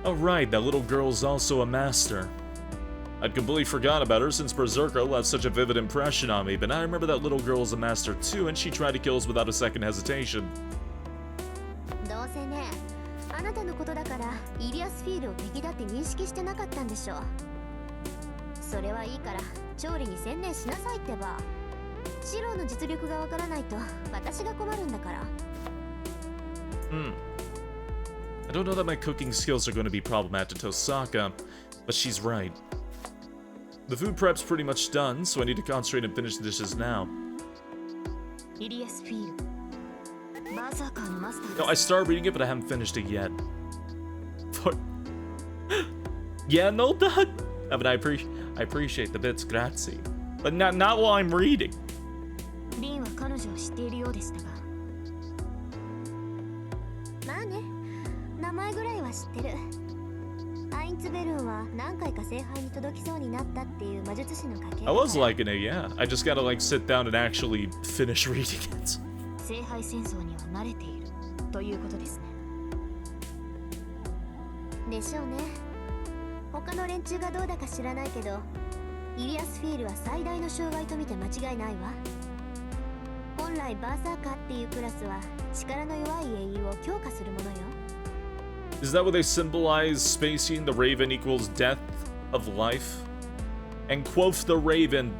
Oh right, that little girl's also a master. I'd completely forgot about her since Berserker left such a vivid impression on me, but I remember that little girl's a master too, and she tried to kill us without a second hesitation. どうせね、あなたのことだからイリアスフィールを敵だって認識してなかったんでしょ。それはいいから調理に専念しなさいってば。シロの実力がわからないと私が困るんだから。I don't know that my cooking skills are going to be problematic to Tosaka, but she's right. The food prep's pretty much done, so I need to concentrate and finish the dishes now. イリアスフィール、バーサーカーのマスターです。 No, I started reading it, but I haven't finished it yet. Yeah, no, Doug. But I appreciate the bits, grazie. But not while I'm reading. リンは彼女を知っているようでしたが。まあね、名前ぐらいは知ってる。アインツベルンは何回か聖杯に届きそうになったっていう魔術師の家系。I was liking it, yeah. I just gotta like sit down and actually finish reading it. 聖杯戦争には慣れているということですね。でしょうね。他の連中がどうだか知らないけど、イリアスフィールは最大の障害と見て間違いないわ。本来バーサーカーっていうクラスは力の弱い英雄を強化するものよ。Is that what they symbolize? SpaceYeen, the Raven equals death of life? And quoth the Raven,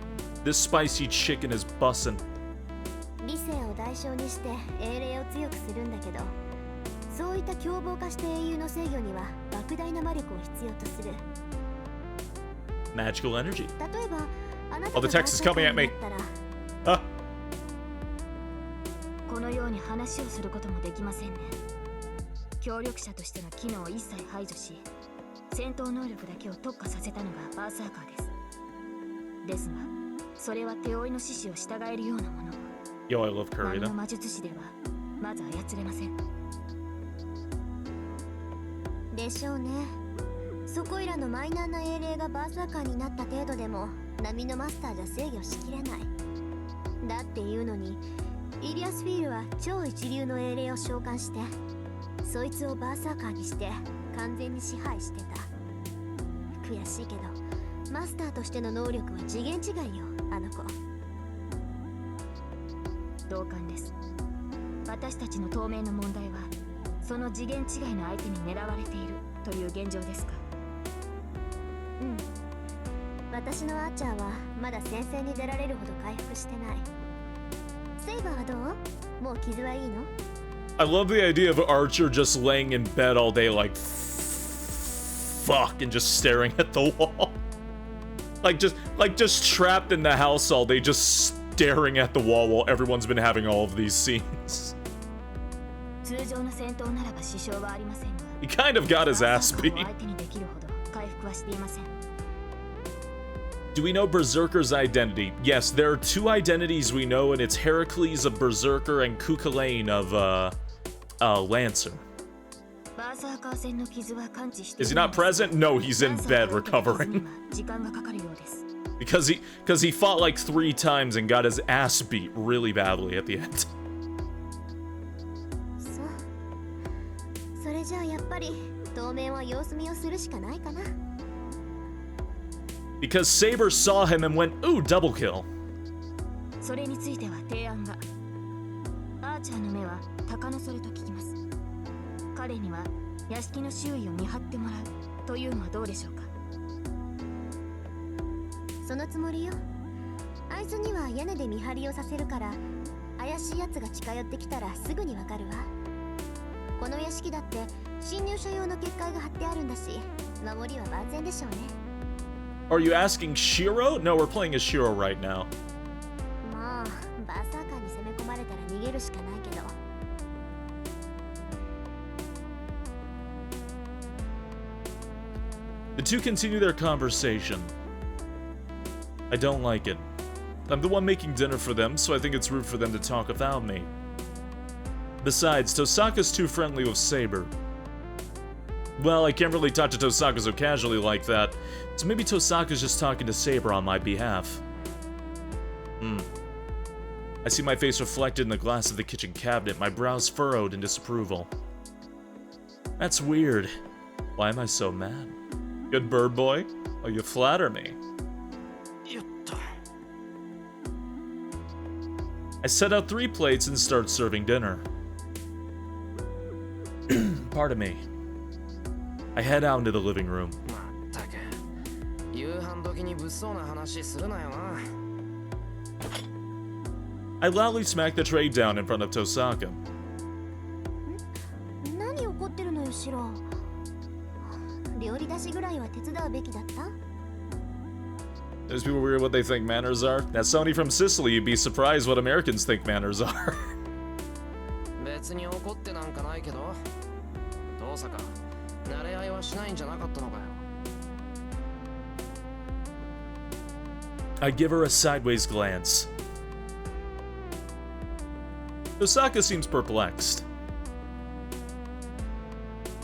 this spicy chicken is bussin'. 理性を代償にして英霊を強くするんだけど、そういった凶暴化した英雄の制御には莫大な魔力を必要とする。 Magical energy. 例えば、あなた Oh, が the text is coming at me. バーサーカーになったら Ah. このように話をすることもできませんね。協力者としての機能を一切排除し、戦闘能力だけを特化させたのがバーサーカーです。ですが、それは手負いの指示を従えるようなもの。Yo, I love curry 何の though. 魔術師ではまず操れません。でしょうね。そこいらのマイナーな英霊がバーサーカーになった程度でも波のマスターじゃ制御しきれない。だっていうのにイリアスフィールは超一流の英霊を召喚してそいつをバーサーカーにして完全に支配してた。悔しいけどマスターとしての能力は次元違いよ、あの子。同感です。私たちの当面の問題はその次元違いの相手に狙われているという現状ですか。うん、私のアーチャーはまだ戦線に出られるほど回復してない。セイバーはどう？もう傷はいいの？ I love the idea of Archer just laying in bed all day like fuck and just staring at the wall. like just trapped in the house all day just staring at the wall while everyone's been having all of these scenes. 通常の戦闘ならば支障はありませんが。 He kind of got his ass バーサー beat. カーを相手にできるほど回復はしていません。 Do we know Berserker's identity? Yes, there are two identities we know, and it's Heracles of Berserker and Cuchulainn of Lancer. バーサーカー戦の傷は完治して Is he not present? No, he's in bed recovering. 時間がかかるようです。 Because he fought like 3 times and got his ass beat really badly at the end. そう。それじゃあやっぱり当面は様子見をするしかないかな。 Because Saber saw him and went, ooh, double kill. それについては提案が。アーチャーの目は鷹のそれと聞きます。彼には屋敷の周囲を見張ってもらうというのはどうでしょうか。そのつもりよ。あいつには屋根で見張りをさせるから怪しい奴が近寄ってきたらすぐにわかるわ。この屋敷だって侵入者用の結界が張ってあるんだし守りは万全でしょうね。 Are you asking Shiro? No, we're playing as Shiro right now. まあバーサーカーに攻め込まれたら逃げるしかないけど。 The two continue their conversation. I don't like it. I'm the one making dinner for them, so I think it's rude for them to talk without me. Besides, Tosaka's too friendly with Saber. Well, I can't really talk to Tosaka so casually like that, so maybe Tosaka's just talking to Saber on my behalf. I see my face reflected in the glass of the kitchen cabinet, my brows furrowed in disapproval. That's weird. Why am I so mad? Good bird boy? Oh, you flatter me. I set out 3 plates and start serving dinner. Pardon me. I head out into the living room. I loudly smack the tray down in front of Tosaka. Those people weird what they think manners are? That's somebody from Sicily, you'd be surprised what Americans think manners are. I give her a sideways glance. Tosaka seems perplexed.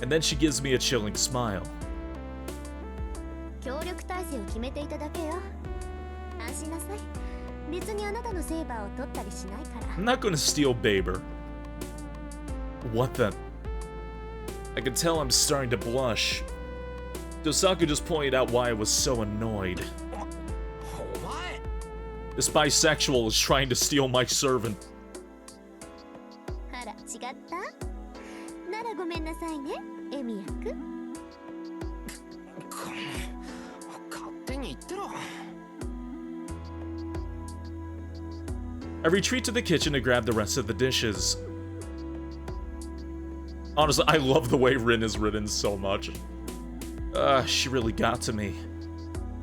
And then she gives me a chilling smile. I'm not gonna steal Baber. What the? I can tell I'm starting to blush. Tosaka just pointed out why I was so annoyed. This bisexual is trying to steal my servant. I retreat to the kitchen to grab the rest of the dishes. Honestly, I love the way Rin is written so much. She really got to me.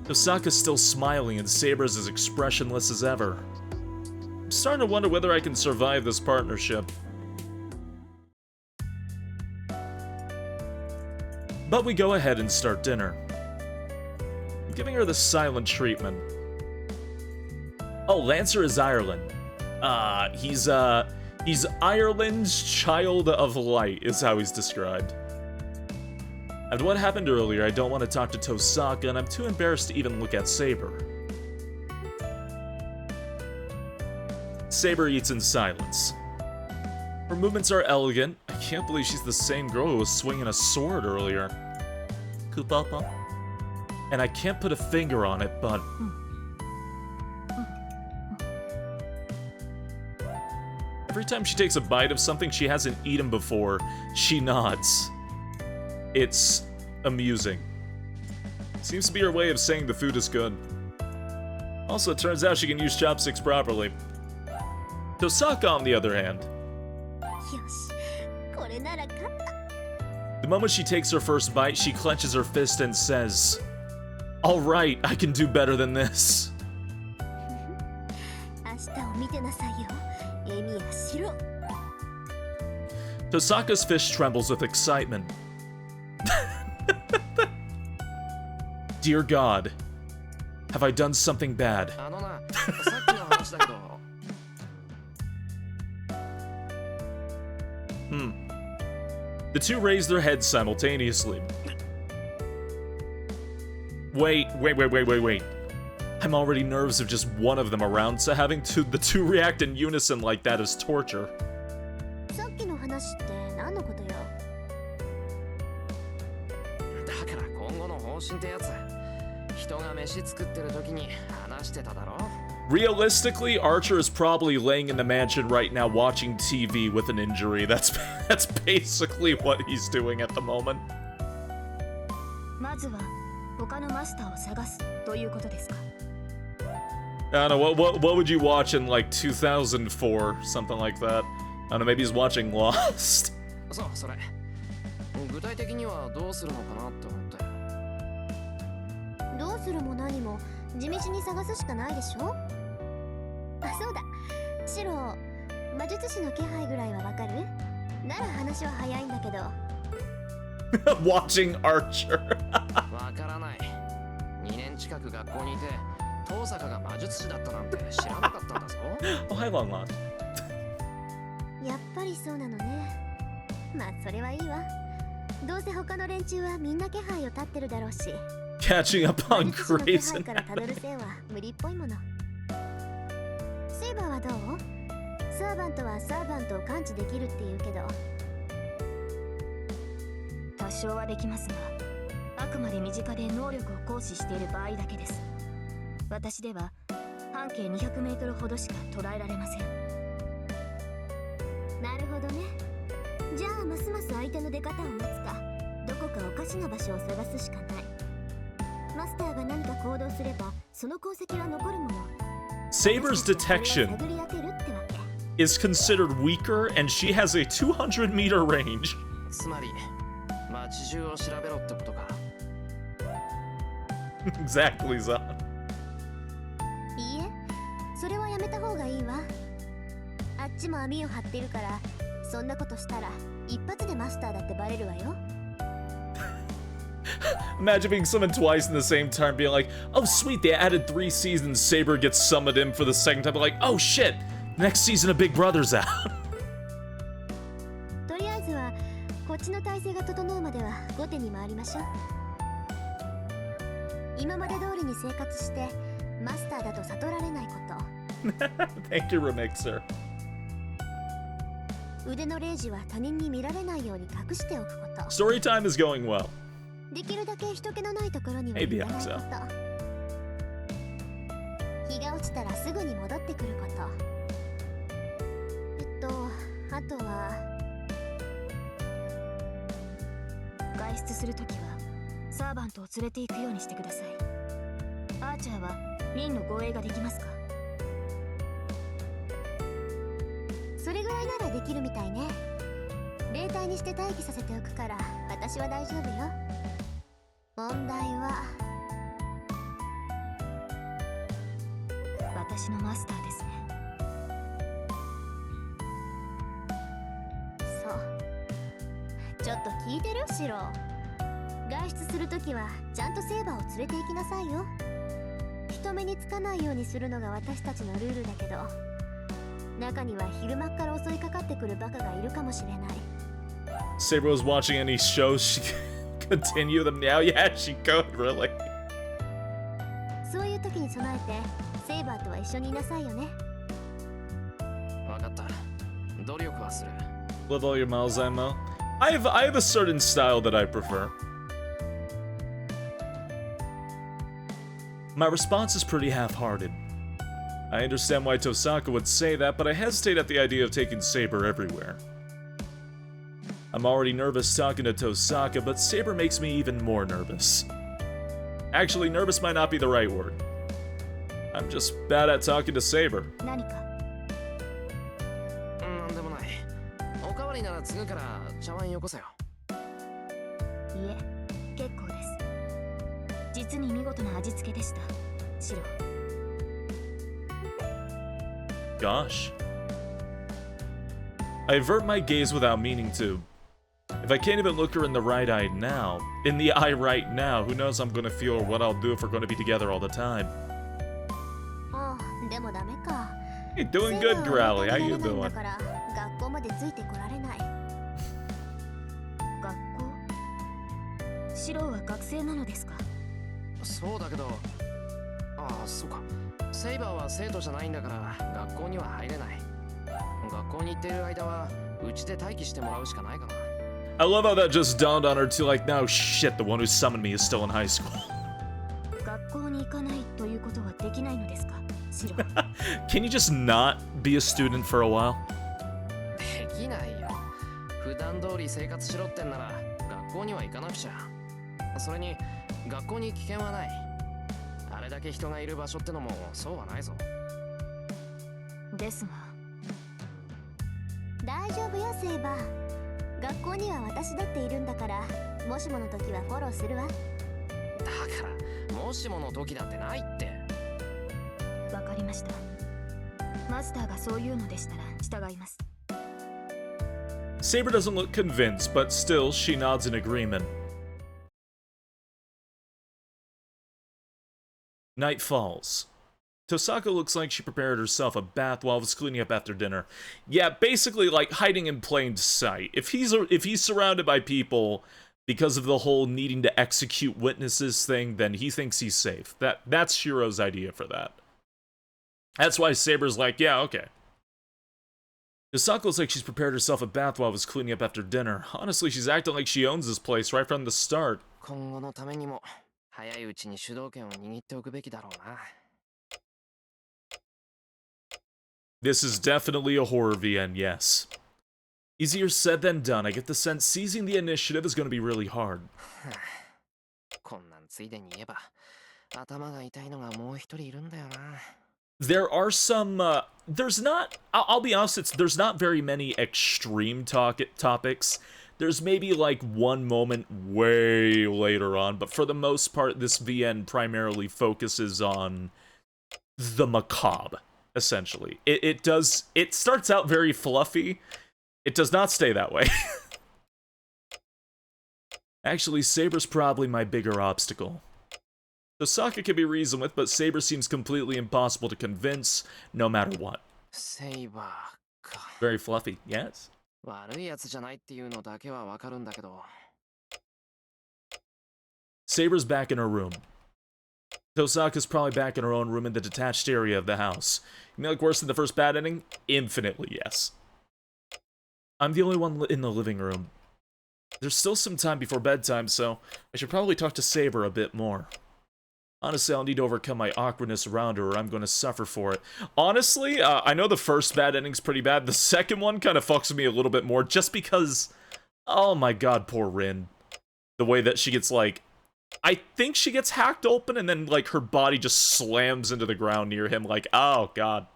Tosaka's still smiling and Saber's as expressionless as ever. I'm starting to wonder whether I can survive this partnership. But we go ahead and start dinner. I'm giving her the silent treatment. Oh, Lancer is Ireland. He's Ireland's child of light, is how he's described. After what happened earlier, I don't want to talk to Tosaka, and I'm too embarrassed to even look at Saber. Saber eats in silence. Her movements are elegant. I can't believe she's the same girl who was swinging a sword earlier. Kupapa. And I can't put a finger on it, but... every time she takes a bite of something she hasn't eaten before, she nods. It's amusing. Seems to be her way of saying the food is good. Also, it turns out she can use chopsticks properly. Tosaka, on the other hand. The moment she takes her first bite, she clenches her fist and says, "Alright, I can do better than this." Tosaka's fist trembles with excitement. Dear God, have I done something bad? The two raise their heads simultaneously. Wait. I'm already nervous of just one of them around, so having the two react in unison like that is torture. Realistically, Archer is probably laying in the mansion right now watching TV with an injury. That's basically what he's doing at the moment. I don't know, what would you watch in like 2004, something like that? I don't know, maybe he's watching Lost. Watching Archer. 高坂が魔術師だったなんて知らなかったんだぞ。Oh, hi, Long Lost. やっぱりそうなのね。まあそれはいいわ。どうせ他の連中はみんな気配を立ってるだろうし。Catching up 魔 on 術師の気 Grayson. 配からたどる線は無理っぽいもの。セイバーはどう？サーバントはサーバントを感知できるって言うけど。多少はできますが、あくまで身近で能力を行使している場合だけです。私では半径200メートルほどしか捉えられません。なるほどね。じゃあますます相手の出方を待つか、どこかおかしな場所を探すしかない。マスターが何か行動すればその痕跡は残るもの。 Saber's detection 探り当てるってわけ。 is considered weaker, and she has a 200-meter range. つまり街中を調べろってことか。Exactly, Zan. いいえ、それはやめた方がいいわ。あっちも網を張ってるから、そんなことしたら一発でマスターだってバレるわよ。 Imagine being summoned twice in the same turn, being like, oh sweet, they added 3 seasons, Saber gets summoned in for the second time, like, oh shit, next season of Big Brother's out. とりあえずはこっちの体制が整うまでは後手に回りましょう。今まで通りに生活してマスターだと悟られないこと。 Thank you, Remixer. 腕のレイジは他人に見られないように隠しておくこと。 Story time is going well. できるだけ人気のないところには行 Maybe かないこ so. と。日が落ちたらすぐに戻ってくること。あとは外出するときはサーバントを連れて行くようにしてください。アーチャーはリンの護衛ができますか？それぐらいならできるみたいね。霊体にして待機させておくから私は大丈夫よ。問題は私のマスターですね。そう、ちょっと聞いてる？シロ。外出するときはちゃんとセーバーを連れて行きなさいよ。人目につかないようにするのが私たちのルールだけど、中には昼間っから襲いかかってくるバカがいるかもしれない。 Saber was watching any shows, she could continue them now. Yeah, she could, really. そういう時に備えてセイバーとは一緒にいなさいよね。わかった。努力はする。 With all your miles, Ammo. I have a certain style that I prefer. My response is pretty half-hearted. I understand why Tosaka would say that, but I hesitate at the idea of taking Saber everywhere. I'm already nervous talking to Tosaka, but Saber makes me even more nervous. Actually, nervous might not be the right word. I'm just bad at talking to Saber. 何か？なんでもない。おかわりなら継ぐから茶碗よこせよ。いえ、結構です。実に見事な味付けでした。シロ。 Gosh. I avert my gaze without meaning to. If I can't even look her in the right eye right now, who knows how I'm gonna feel or what I'll do if we're gonna be together all the time. ああ、でもダメか。 Hey, doing good, Growly. How you doing? だから学校までついてこられない。学校？シロは学生なのですか？そうだけど、ああ、そうか。セイバーは生徒じゃないんだから学校には入れない。学校に行っている間はうちで待機してもらうしかないかな。 I love how that just dawned on her too, like, no shit, the one who summoned me is still in high school. 学校に行かないということはできないのですか？シロ。Can you just not be a student for a while? できないよ。普段通り生活しろってんなら学校には行かなくちゃ。それに学校に危険はない。あれだけ人がいる場所ってのもそうはないぞ。ですが大丈夫よ、セイバー。学校には私だっているんだから、もしもの時はフォローするわ。だからもしもの時だってないって。わかりました。マスターがそう言うのでしたら従います。 Saber doesn't look convinced, but still, she nods in agreement. Night falls. Tosaka looks like she prepared herself a bath while was cleaning up after dinner. Yeah, basically like hiding in plain sight. If he's surrounded by people because of the whole needing to execute witnesses thing, then he thinks he's safe. That's Shiro's idea for that. That's why Saber's like, yeah, okay. Tosaka looks like she's prepared herself a bath while was cleaning up after dinner. Honestly, she's acting like she owns this place right from the start. 今後のためにも早いうちに主導権を握っておくべきだろうな。This is definitely a horror VN, yes. Easier said than done. I get the sense seizing the initiative is going to be really hard. こんなんついでに言えば頭が痛いのがもう一人いるんだよな。There are some, there's not, I'll be honest, there's not very many extreme topics. There's maybe like one moment way later on, but for the most part, this VN primarily focuses on the macabre, essentially. It starts out very fluffy. It does not stay that way. Actually, Saber's probably my bigger obstacle. Tosaka can be reasoned with, but Saber seems completely impossible to convince, no matter what. Saberか。Very fluffy, yes. 悪いやつじゃないっていうのだけはわかるんだけど。Saber's back in her room. Tosaka's probably back in her own room in the detached area of the house. You mean like worse than the first bad ending? Infinitely, yes. I'm the only one in the living room. There's still some time before bedtime, so I should probably talk to Saber a bit more. Honestly, I'll need to overcome my awkwardness around her or I'm going to suffer for it. Honestly, I know the first bad ending's pretty bad. The second one kind of fucks with me a little bit more just because... Oh my god, poor Rin. The way that she gets, like... I think she gets hacked open and then, like, her body just slams into the ground near him. Like, oh god.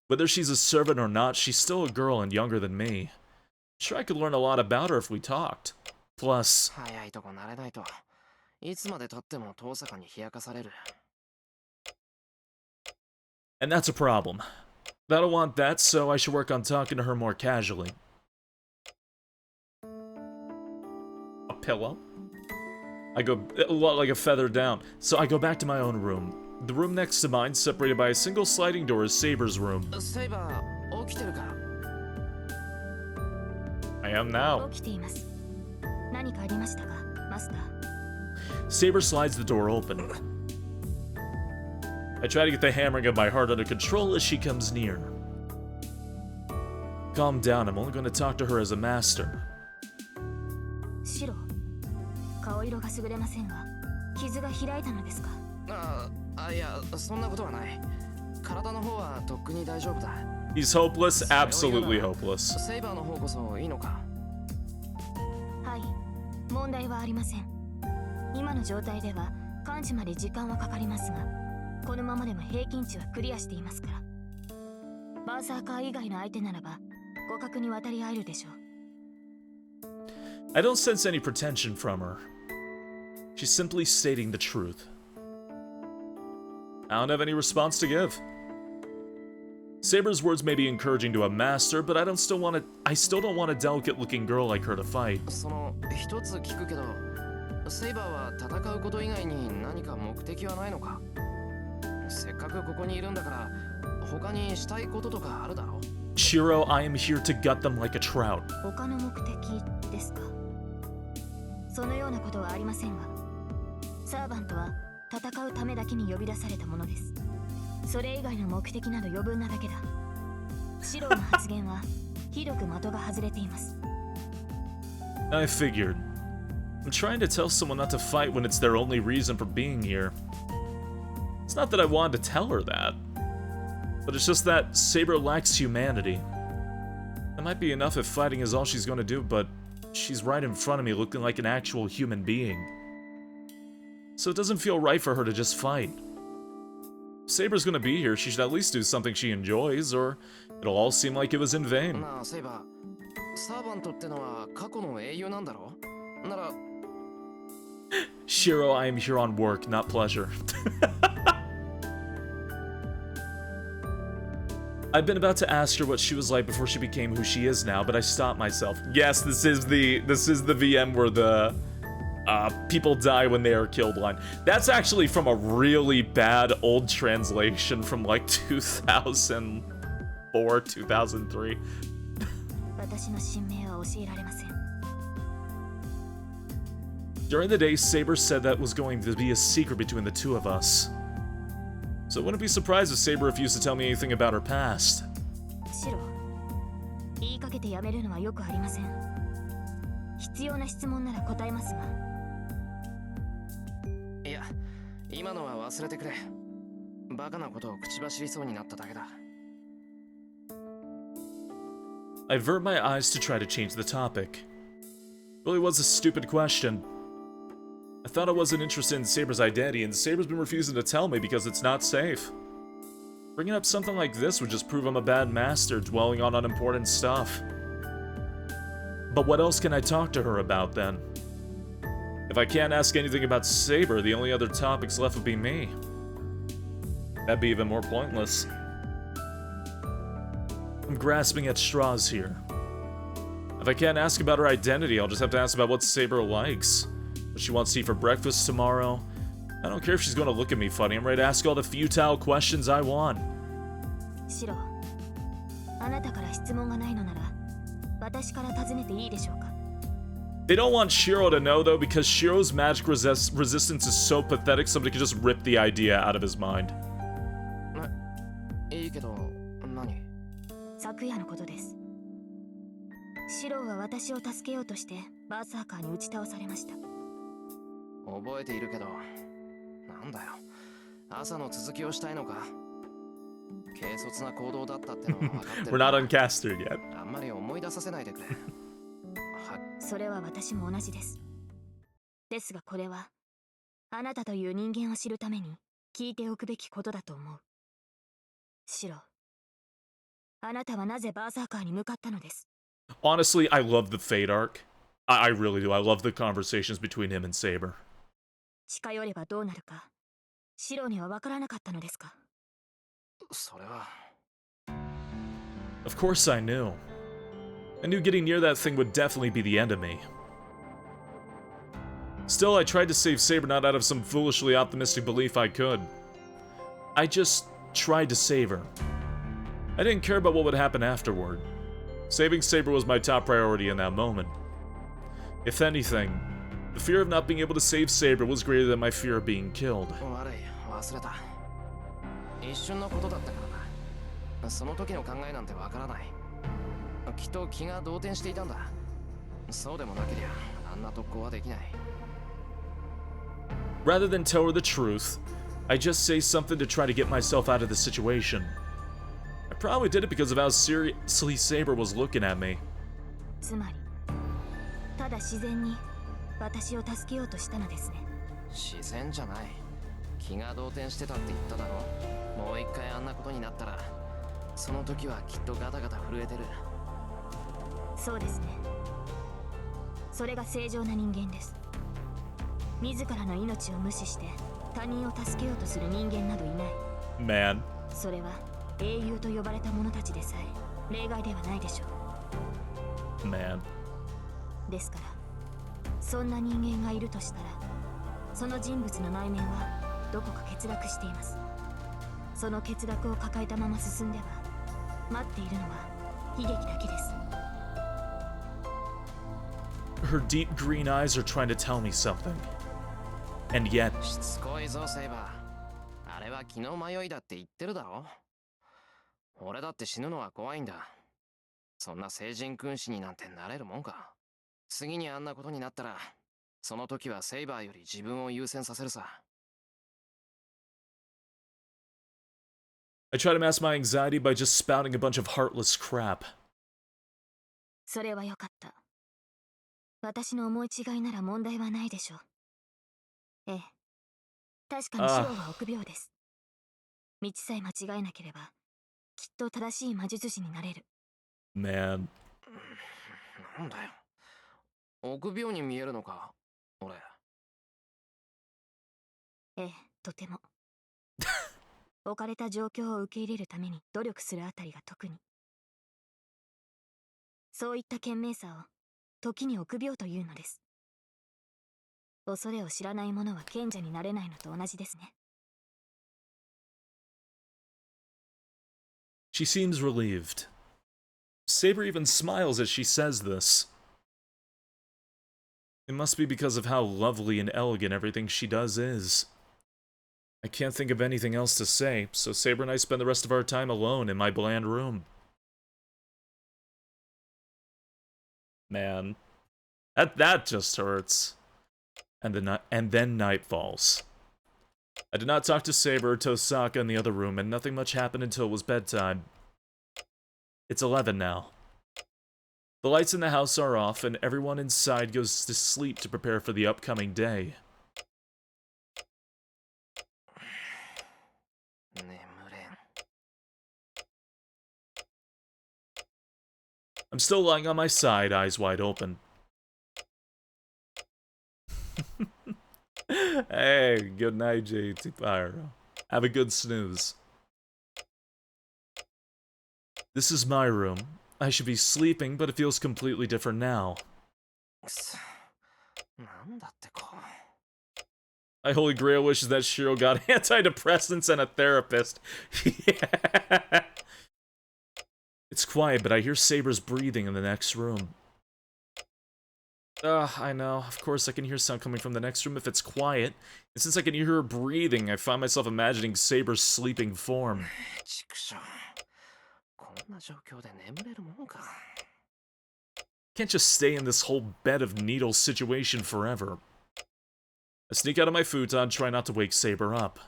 Whether she's a servant or not, she's still a girl and younger than me. I'm sure I could learn a lot about her if we talked. Plus... 早いとこ慣れないといつまで経っても遠坂に冷やかされる。And that's a problem. I don't want that, so I should work on talking to her more casually. A pillow? I go a lot like a feather down, so I go back to my own room. The room next to mine, separated by a single sliding door, is Saber's room. Saber, 起きてるか? I am now. 起きています。何かありましたか、マスター。Saber slides the door open. I try to get the hammering of my heart under control as she comes near. Calm down, I'm only going to talk to her as a master. 白、顔色が優れませんが、傷が開いたのですか？いや、そんなことはない。体の方はとっくに大丈夫だ。He's hopeless, absolutely hopeless. セイバーの方こそいいのか？はい、問題はありません。今の状態では完治まで時間はかかりますが、このままでも平均値はクリアしていますから。バーサーカー以外の相手ならば互角に渡り合えるでしょう。I don't sense any pretension from her. She's simply stating the truth. I don't have any response to give. Saber's words may be encouraging to a master, but I still don't want a delicate-looking girl like her to fight. その一つ聞くけど、セイバーは戦うこと以外に何か目的はないのか？せっかくここにいるんだから、他にしたいこととかあるだろう？ Shiro, I am here to gut them like a trout. 他の目的ですか？そのようなことはありませんが、サーバントは戦うためだけに呼び出されたものです。それ以外の目的など余分なだけだ。シロの発言はひどく的が外れています。I figured. I'm trying to tell someone not to fight when it's their only reason for being here. It's not that I wanted to tell her that, but it's just that Saber lacks humanity. That might be enough if fighting is all she's going to do, but she's right in front of me looking like an actual human being. So it doesn't feel right for her to just fight. If Saber's gonna be here, she should at least do something she enjoys, or it'll all seem like it was in vain. なあ、セイバー、サーバントってのは過去の英雄なんだろ？なら Shiro, I am here on work, not pleasure. I've been about to ask her what she was like before she became who she is now, but I stopped myself. Yes, this is the VM where people die when they are killed line. That's actually from a really bad old translation from like 2004, 2003. 私の新名は教えられません。 During the day, Saber said that was going to be a secret between the two of us. So I wouldn't be surprised if Saber refused to tell me anything about her past. シロ、言いかけてやめるのはよくありません。必要な質問なら答えますが。いや、今のは忘れてくれ。バカなことを口走りそうになっただけだ。I avert my eyes to try to change the topic. Really was a stupid question. I thought I wasn't interested in Saber's identity, and Saber's been refusing to tell me because it's not safe. Bringing up something like this would just prove I'm a bad master, dwelling on unimportant stuff. But what else can I talk to her about, then? If I can't ask anything about Saber, the only other topics left would be me. That'd be even more pointless. I'm grasping at straws here. If I can't ask about her identity, I'll just have to ask about what Saber likes. What she wants to eat for breakfast tomorrow. I don't care if she's going to look at me funny. I'm ready to ask all the futile questions I want. シロ、あなたから質問がないのなら、私から尋ねていいでしょうか。 They don't want Shiro to know, though, because Shiro's magic resistance is so pathetic, somebody could just rip the idea out of his mind. いいけど、何？昨夜のことです。シロは私を助けようとしてバーサーカーに打ち倒されました。覚えているけど、なんだよ。朝の続きをしたいのか？軽率な行動だったってのは分かってる。We're not uncastered yet. あんまり思い出させないでくれ。それは私も同じです。ですがこれは、あなたという人間を知るために聞いておくべきことだと思う。シロ、あなたはなぜバーサーカーに向かったのです？ Honestly, I love the Fate arc. I really do. I love the conversations between him and Saber. 近寄ればどうなるか、シロには分からなかったのですか？それは。Of course I knew. I knew getting near that thing would definitely be the end of me. Still, I tried to save Saber not out of some foolishly optimistic belief I could. I just tried to save her. I didn't care about what would happen afterward. Saving Saber was my top priority in that moment. If anything, the fear of not being able to save Saber was greater than my fear of being killed. 悪い、忘れた。一瞬のことだったからな。その時の考えなんてわからない。きっと気が動転していたんだ。そうでもなけりゃ、あんな特攻はできない。Rather than tell her the truth, I just say something to try to get myself out of the situation. I probably did it because of how seriously Saber was looking at me. つまり、ただ自然に私を助けようとしたのですね。自然じゃない。気が動転してたって言っただろ。もう一回あんなことになったら、その時はきっとガタガタ震えてる。そうですね。それが正常な人間です。自らの命を無視して他人を助けようとする人間などいない。Man. それは英雄と呼ばれた者たちでさえ例外ではないでしょう。Man. ですから、そんな人間がいるとしたら、その人物の内面はどこか欠落しています。その欠落を抱えたまま進んでは、待っているのは悲劇だけです。Her deep green eyes are trying to tell me something. And yet... しつこいぞ、セイバー。あれは気の迷いだって言ってるだろ。俺だって死ぬのは怖いんだ。そんな聖人君子になんてなれるもんか。次にあんなことになったら、その時はセイバーより自分を優先させるさ。I try to mask my anxiety by just spouting a bunch of heartless crap. それはよかった。私の思い違いなら問題はないでしょう。ええ。確かにシロは臆病です。道さえ間違えなければ、きっと正しい魔術師になれる。Man. なんだよ。臆病に見えるのか、俺。ええ、とても。置かれた状況を受け入れるために努力するあたりが特に。そういった賢明さを時に臆病というのです。恐れを知らない者は賢者になれないのと同じですね。She seems relieved. Saber even smiles as she says this. It must be because of how lovely and elegant everything she does is. I can't think of anything else to say, so Saber and I spend the rest of our time alone in my bland room. Man, that just hurts. And then night falls. I did not talk to Saber or Tosaka in the other room, and nothing much happened until it was bedtime. It's 11 now. The lights in the house are off, and everyone inside goes to sleep to prepare for the upcoming day. I'm still lying on my side, eyes wide open. Hey, good night, JT Pyro. Have a good snooze. This is my room. I should be sleeping, but it feels completely different now. My holy grail wish is that Shiro got antidepressants and a therapist. Yeah. It's quiet, but I hear Saber's breathing in the next room. I know. Of course, I can hear sound coming from the next room if it's quiet. And since I can hear her breathing, I find myself imagining Saber's sleeping form. Can't just stay in this whole bed of needles situation forever. I sneak out of my futon, try not to wake Saber up.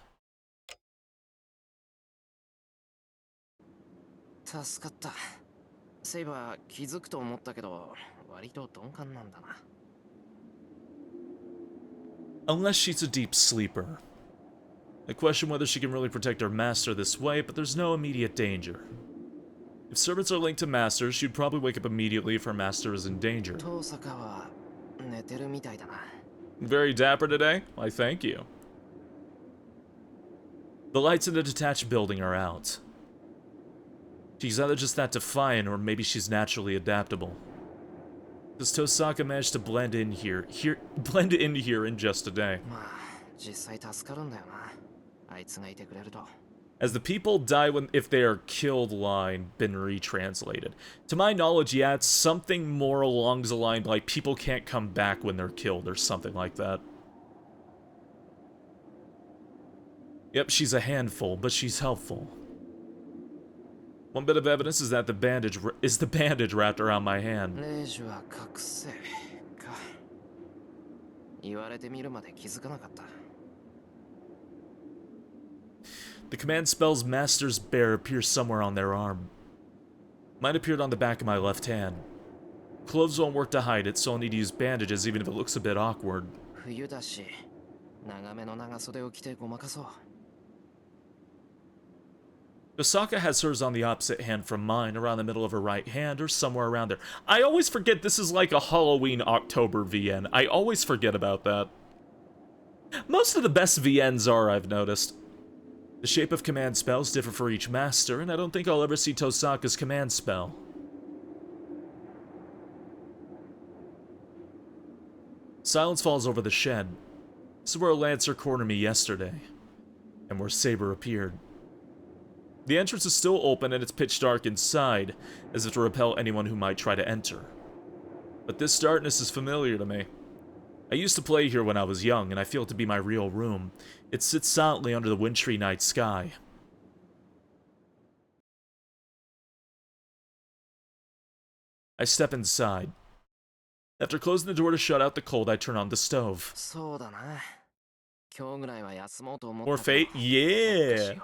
Unless she's a deep sleeper. I question whether she can really protect her master this way, but there's no immediate danger. If servants are linked to masters, she'd probably wake up immediately if her master is in danger. Very dapper today? Why, thank you. The lights in the detached building are out. She's either just that defiant, or maybe she's naturally adaptable. Does Tosaka manage to blend in here in just a day? As the people die if they are killed line been retranslated. To my knowledge, yeah, it's something more along the line like people can't come back when they're killed or something like that. Yep, she's a handful, but she's helpful. One bit of evidence is that the bandage wrapped around my hand. The command spell's Master's Bear appears somewhere on their arm. Mine appeared on the back of my left hand. Clothes won't work to hide it, so I'll need to use bandages even if it looks a bit awkward. Osaka has hers on the opposite hand from mine, around the middle of her right hand, or somewhere around there. I always forget this is like a Halloween October VN. I always forget about that. Most of the best VNs are, I've noticed. The shape of command spells differ for each master, and I don't think I'll ever see Tosaka's command spell. Silence falls over the shed. This is where a Lancer cornered me yesterday, and where Saber appeared. The entrance is still open and it's pitch dark inside, as if to repel anyone who might try to enter. But this darkness is familiar to me. I used to play here when I was young, and I feel it to be my real room. It sits silently under the wintry night sky. I step inside. After closing the door to shut out the cold, I turn on the stove. More fate? Yeah!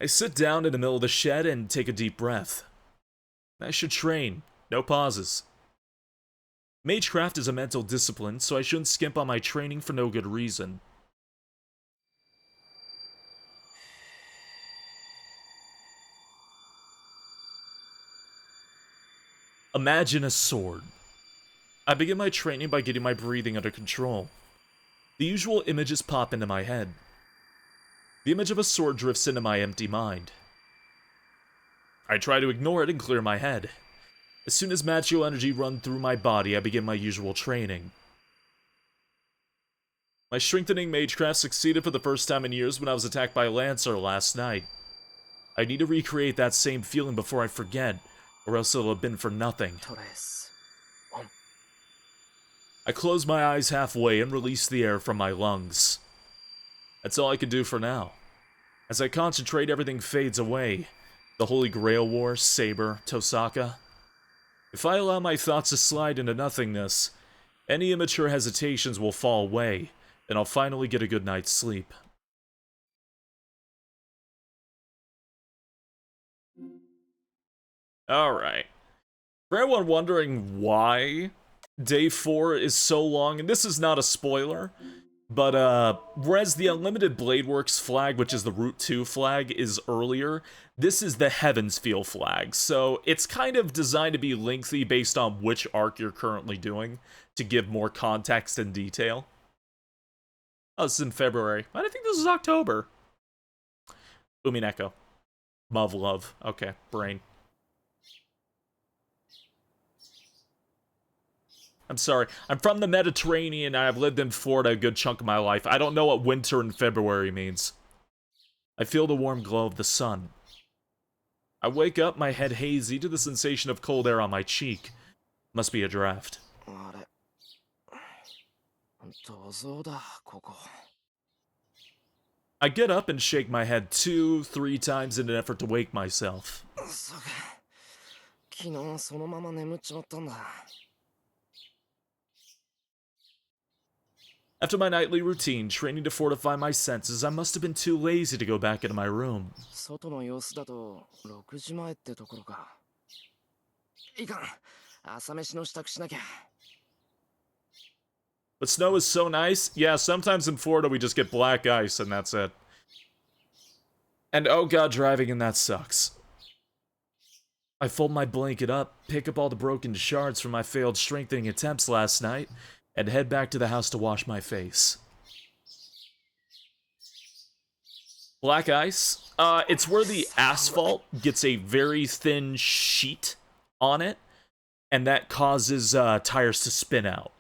I sit down in the middle of the shed and take a deep breath. I should train, no pauses. Magecraft is a mental discipline, so I shouldn't skimp on my training for no good reason. Imagine a sword. I begin my training by getting my breathing under control. The usual images pop into my head. The image of a sword drifts into my empty mind. I try to ignore it and clear my head. As soon as macho energy runs through my body, I begin my usual training. My strengthening magecraft succeeded for the first time in years when I was attacked by a Lancer last night. I need to recreate that same feeling before I forget, or else it'll have been for nothing. I close my eyes halfway and release the air from my lungs. That's all I can do for now. As I concentrate, everything fades away. The Holy Grail War, Saber, Tosaka. If I allow my thoughts to slide into nothingness, any immature hesitations will fall away, and I'll finally get a good night's sleep. Alright. For everyone wondering why Day 4 is so long, and this is not a spoiler, but whereas the Unlimited Bladeworks flag, which is the Route 2 flag, is earlier, this is the Heavensfield flag, so it's kind of designed to be lengthy based on which arc you're currently doing, to give more context and detail. Oh, this is in February. I think this is October. Umineko. Love. Okay, brain. I'm sorry. I'm from the Mediterranean, and I've lived in Florida a good chunk of my life. I don't know what winter in February means. I feel the warm glow of the sun. I wake up, my head hazy, to the sensation of cold air on my cheek. Must be a draft. I get up and shake my head 2-3 times in an effort to wake myself. After my nightly routine, training to fortify my senses, I must have been too lazy to go back into my room. But snow is so nice. Yeah, sometimes in Florida we just get black ice and that's it. And oh god, driving in that sucks. I fold my blanket up, pick up all the broken shards from my failed strengthening attempts last night, and head back to the house to wash my face. Black ice? It's where the asphalt gets a very thin sheet on it, and that causes tires to spin out.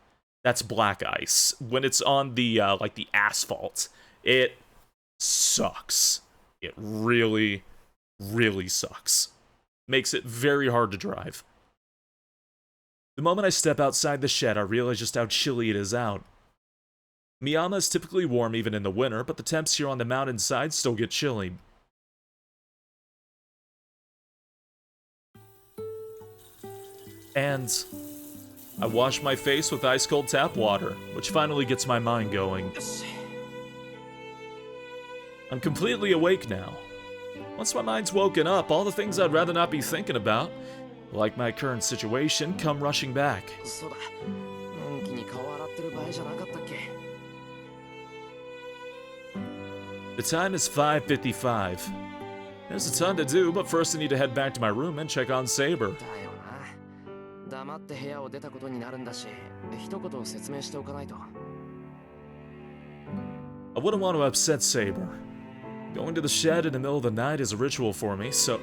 That's black ice. When it's on the, like the asphalt, it sucks. It really, really sucks. Makes it very hard to drive. The moment I step outside the shed, I realize just how chilly it is out. Miyama is typically warm even in the winter, but the temps here on the mountainside still get chilly. And I wash my face with ice-cold tap water, which finally gets my mind going. I'm completely awake now. Once my mind's woken up, all the things I'd rather not be thinking about, like my current situation, come rushing back. The time is 5:55. There's a ton to do, but first I need to head back to my room and check on Saber. I wouldn't want to upset Saber. Going to the shed in the middle of the night is a ritual for me, so...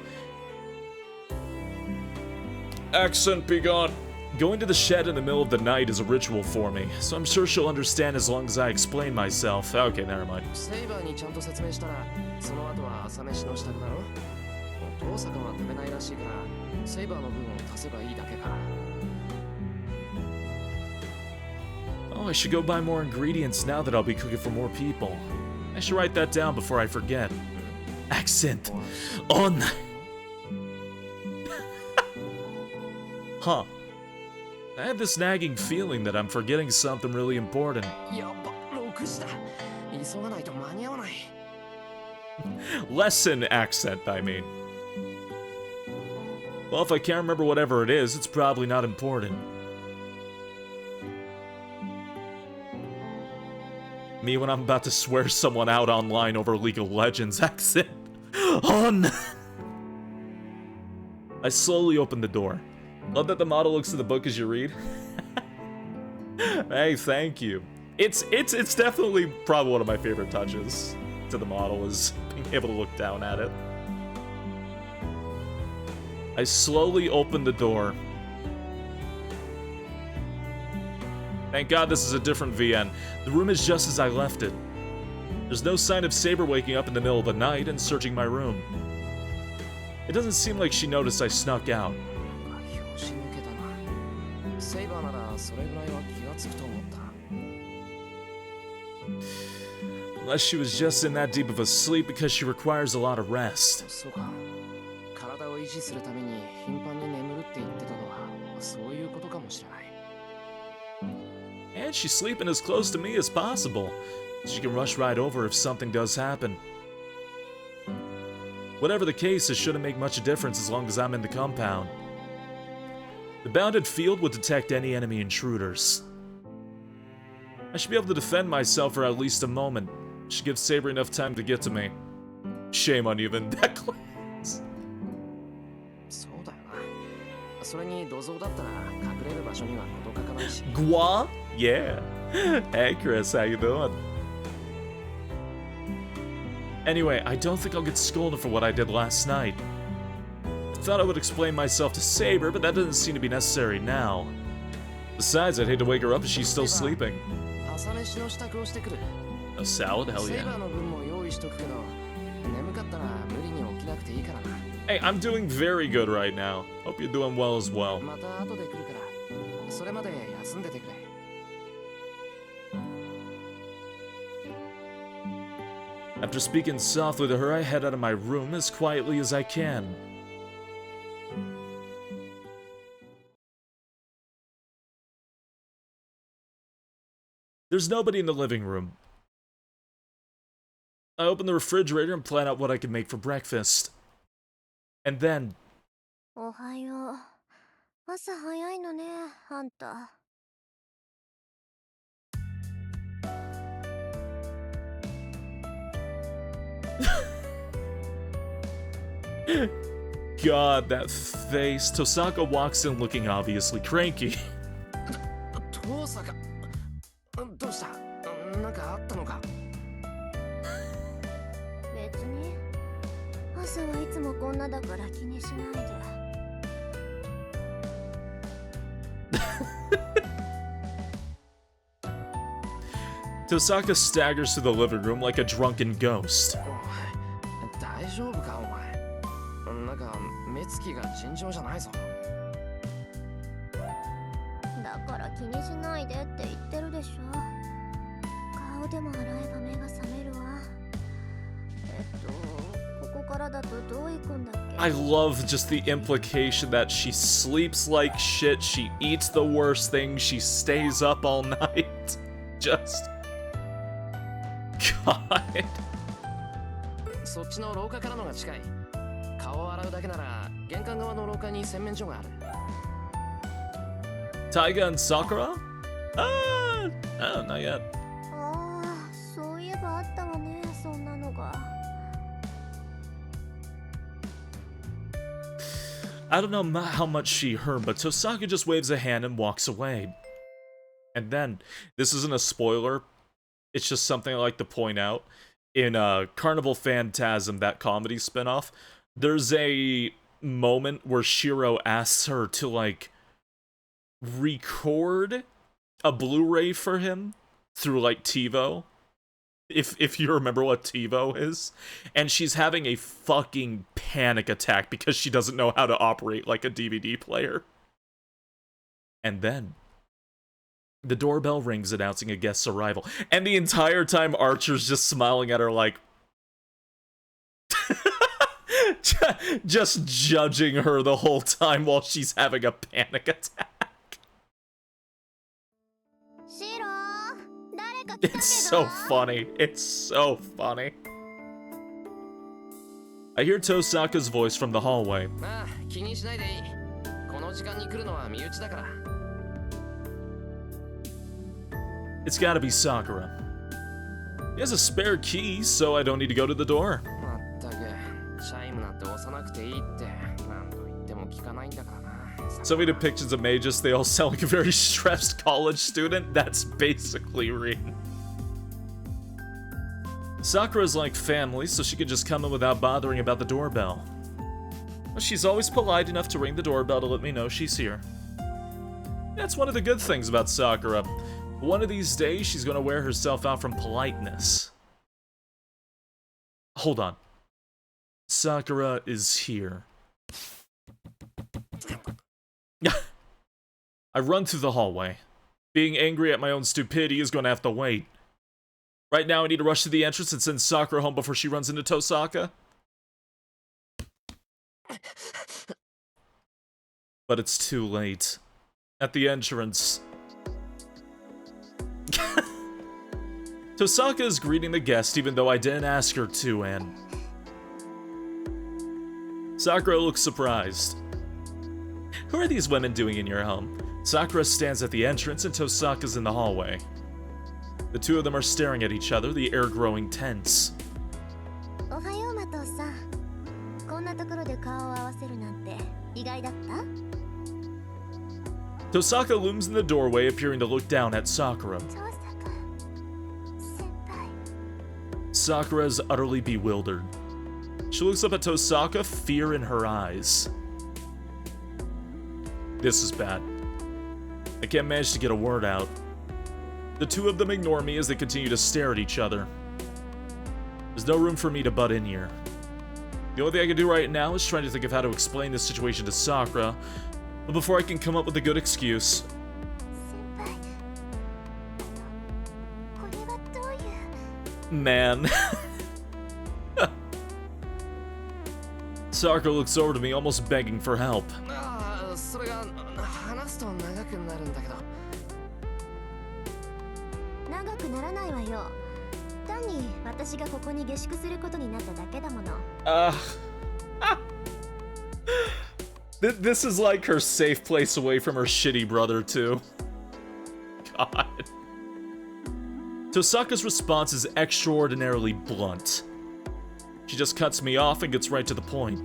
Accent be gone. Going to the shed in the middle of the night is a ritual for me, so I'm sure she'll understand as long as I explain myself. Okay, never mind. Oh, I should go buy more ingredients now that I'll be cooking for more people. I should write that down before I forget. Accent on. Huh. I have this nagging feeling that I'm forgetting something really important. Lesson accent, I mean. Well, if I can't remember whatever it is, it's probably not important. Me when I'm about to swear someone out online over League of Legends accent. On! I slowly open the door. Love that the model looks at the book as you read. Hey, thank you. It's definitely probably one of my favorite touches to the model is being able to look down at it. I slowly opened the door. Thank God this is a different VN. The room is just as I left it. There's no sign of Saber waking up in the middle of the night and searching my room. It doesn't seem like she noticed I snuck out. Unless she was just in that deep of a sleep because she requires a lot of rest. And she's sleeping as close to me as possible. She can rush right over if something does happen. Whatever the case, it shouldn't make much difference as long as I'm in the compound. The bounded field would detect any enemy intruders. I should be able to defend myself for at least a moment. Should give Saber enough time to get to me. Shame on you, Vindeclans. Gua? Yeah. Hey Chris, how you doing? Anyway, I don't think I'll get scolded for what I did last night. I thought I would explain myself to Saber, but that doesn't seem to be necessary now. Besides, I'd hate to wake her up if she's still sleeping. A salad? Hell yeah. Hey, I'm doing very good right now. Hope you're doing well as well. After speaking softly to her, I head out of my room as quietly as I can. There's nobody in the living room. I open the refrigerator and plan out what I can make for breakfast. And then... God, that face. Tosaka walks in looking obviously cranky. Tosaka staggers to the living room like a drunken ghost. I love just the implication that she sleeps like shit, she eats the worst things, she stays up all night. Just... God. Taiga and Sakura? Oh, not yet. I don't know how much she heard, but Tosaka just waves a hand and walks away. And then, this isn't a spoiler, it's just something I like to point out. In Carnival Phantasm, that comedy spinoff, there's a moment where Shiro asks her to, like, record a Blu-ray for him through, like, TiVo. If you remember what TiVo is. And she's having a fucking panic attack because she doesn't know how to operate like a DVD player. And then the doorbell rings announcing a guest's arrival. And the entire time Archer's just smiling at her like... just judging her the whole time while she's having a panic attack. It's so funny. It's so funny. I hear Tosaka's voice from the hallway. It's gotta be Sakura. He has a spare key, so I don't need to go to the door. So many depictions of Magus, they all sound like a very stressed college student. That's basically Rin. Sakura's like family, so she could just come in without bothering about the doorbell. She's always polite enough to ring the doorbell to let me know she's here. That's one of the good things about Sakura. One of these days, she's gonna wear herself out from politeness. Hold on. Sakura is here. I run through the hallway. Being angry at my own stupidity is gonna have to wait. Right now, I need to rush to the entrance and send Sakura home before she runs into Tosaka. But it's too late. At the entrance, Tosaka is greeting the guest even though I didn't ask her to, and Sakura looks surprised. Who are these women doing in your home? Sakura stands at the entrance and Tosaka's in the hallway. The two of them are staring at each other, the air growing tense. Tosaka looms in the doorway, appearing to look down at Sakura. Sakura is utterly bewildered. She looks up at Tosaka, fear in her eyes. This is bad. I can't manage to get a word out. The two of them ignore me as they continue to stare at each other. There's no room for me to butt in here. The only thing I can do right now is try to think of how to explain this situation to Sakura, but before I can come up with a good excuse. Man. Sakura looks over to me, almost begging for help. This is like her safe place away from her shitty brother, too. God. Tosaka's response is extraordinarily blunt. She just cuts me off and gets right to the point.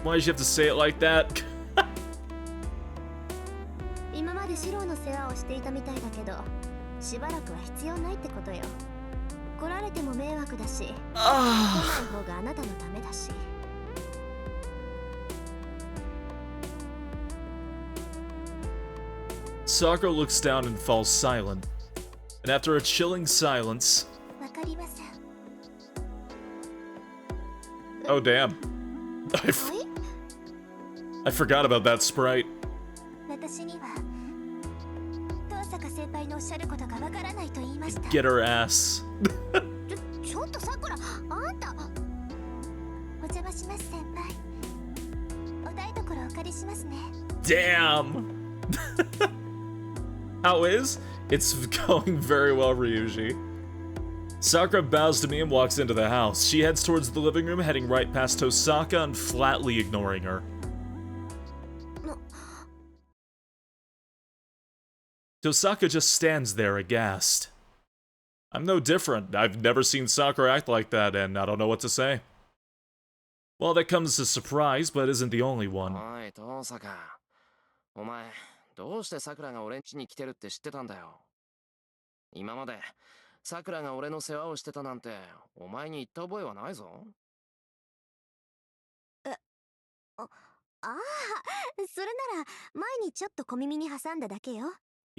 Why did you have to say it like that? Sakura looks down and falls silent. And after a chilling silence... Oh damn. I forgot about that sprite. Get her ass. Damn! How is? It's going very well, Ryuji. Sakura bows to me and walks into the house. She heads towards the living room, heading right past Tosaka and flatly ignoring her. Tosaka just stands there aghast. I'm no different. I've never seen Sakura act like that, and I don't know what to say. Well, that comes as a surprise, but isn't the only one.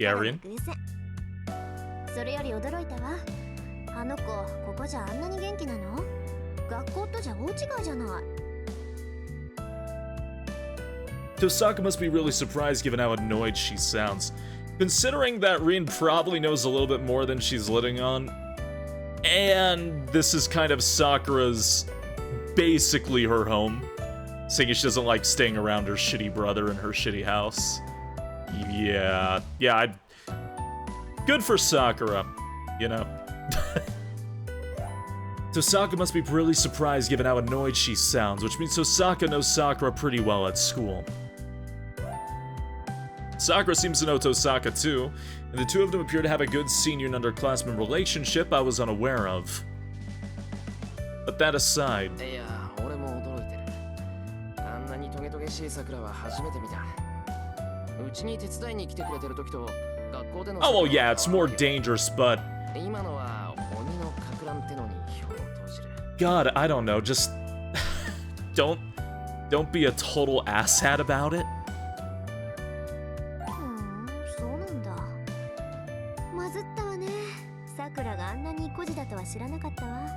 Yarian? Tosaka must be really surprised given how annoyed she sounds. Considering that Rin probably knows a little bit more than she's letting on, and this is kind of Sakura's basically her home, saying she doesn't like staying around her shitty brother in her shitty house. Yeah, good for Sakura, you know. Tosaka must be really surprised given how annoyed she sounds, which means Tosaka knows Sakura pretty well at school. Sakura seems to know Tosaka too, and the two of them appear to have a good senior and underclassman relationship I was unaware of. But that aside... Oh, well, yeah, it's more dangerous, but... God, I don't know, just... don't be a total asshat about it. そうなんだ。まずったわね。さくらがあんなに孤児だとは知らなかったわ。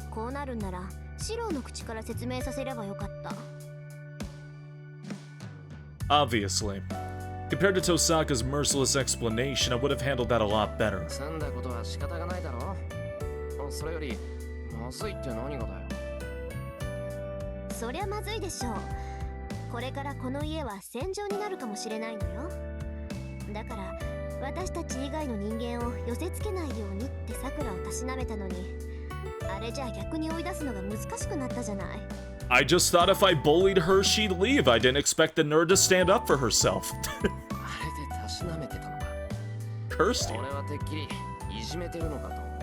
こうなるんなら、シロの口から説明させればよかった。Obviously. Compared to Tosaka's merciless explanation, I would have handled that a lot better. 済んだことは仕方がないだろ。それより、まずいって何がだよ。そりゃまずいでしょう。これからこの家は戦場になるかもしれないのよ。だから私たち以外の人間を寄せつけないようにってさくらをたしなめたのに、あれじゃあ逆に追い出すのが難しくなったじゃない。I just thought if I bullied her, she'd leave. I didn't expect the nerd to stand up for herself. あれでたしなめてたのか。Cursed you. 俺はてっきりいじめてるのかと思っ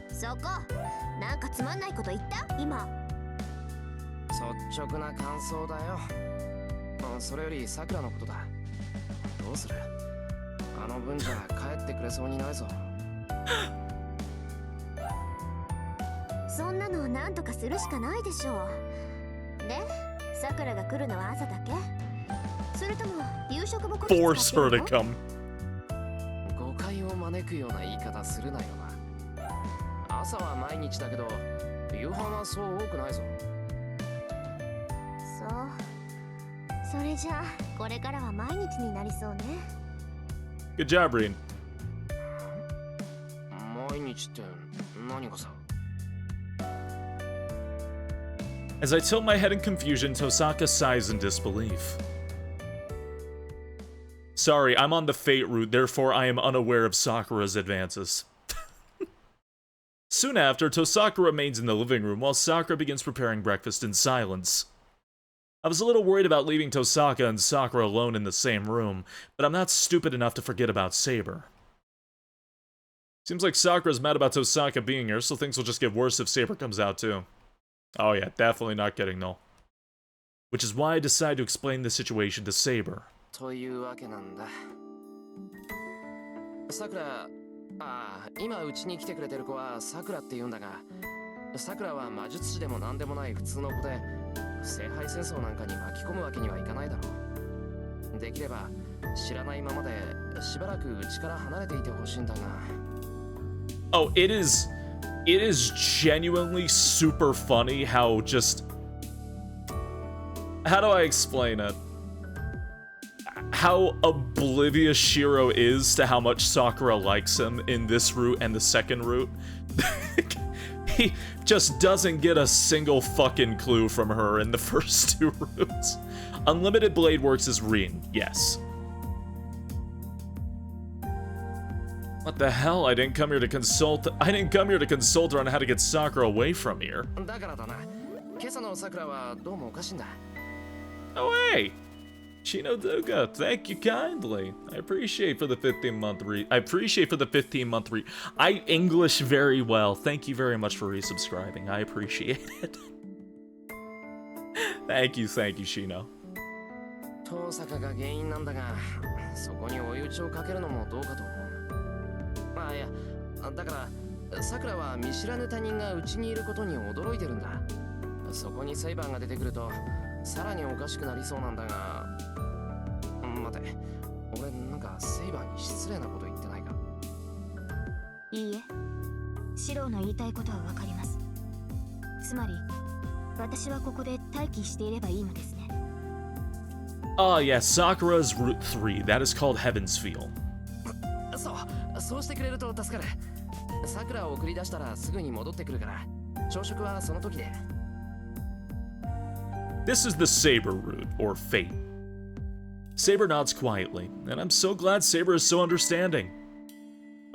た。そこ、なんかつまんないこと言った今。率直な感想だよ。それよりさくらのことだ。どうする？あの分じゃ帰ってくれそうにないぞ。そんなのなんとかするしかないでしょう。で、さくらが来るのは朝だけ？それとも夕食もこっち使 Force って her る to の？ come. 誤解を招くような言い方するなよな。朝は毎日だけど、夕飯はそう多くないぞ。そう。それじゃあ、これからは毎日になりそうね。Good job, Rin. 毎日って何かさ。As I tilt my head in confusion, Tosaka sighs in disbelief. Sorry, I'm on the Fate route, therefore I am unaware of Sakura's advances. Soon after, Tosaka remains in the living room while Sakura begins preparing breakfast in silence. I was a little worried about leaving Tosaka and Sakura alone in the same room, but I'm not stupid enough to forget about Saber. Seems like Sakura's mad about Tosaka being here, so things will just get worse if Saber comes out too. Oh yeah, definitely not getting null. Which is why I decided to explain the situation to Saber. というわけなんだ。さくら、今うちに来てくれてる子はさくらって言うんだが、さくらは魔術師でもなんでもない普通の子で、聖杯戦争なんかに巻き込むわけにはいかないだろう。できれば知らないままでしばらくうちから離れていてほしいんだが。Oh, it is genuinely super funny how just... How do I explain it? How oblivious Shiro is to how much Sakura likes him in this route and the second route. He just doesn't get a single fucking clue from her in the first two routes. Unlimited Blade works as Rin, yes. What the hell? I didn't come here to consult her on how to get Sakura away from here. だからだな。今朝のさくらはどうもおかしいんだ。 Oh hey! Shino Duga, thank you kindly. I appreciate for the 15-month I English very well. Thank you very much for resubscribing. I appreciate it. Thank you, Shino. 遠坂が原因なんだが、そこに追い打ちをかけるのもどうかと思う。まあいや、だからさくらは見知らぬ他人がうちにいることに驚いてるんだ。そこにセイバーが出てくるとさらにおかしくなりそうなんだが。待て、俺なんかセイバーに失礼なこと言ってないか？いいえ、シロの言いたいことはわかります。つまり私はここで待機していればいいのですね。Oh yeah, Sakura's Route 3. That is called Heaven's Feel. そうしてくれると助かる。さくらを送り出したらすぐに戻ってくるから、朝食はその時で。This is the Saber route, or Fate. Saber nods quietly, and I'm so glad Saber is so understanding.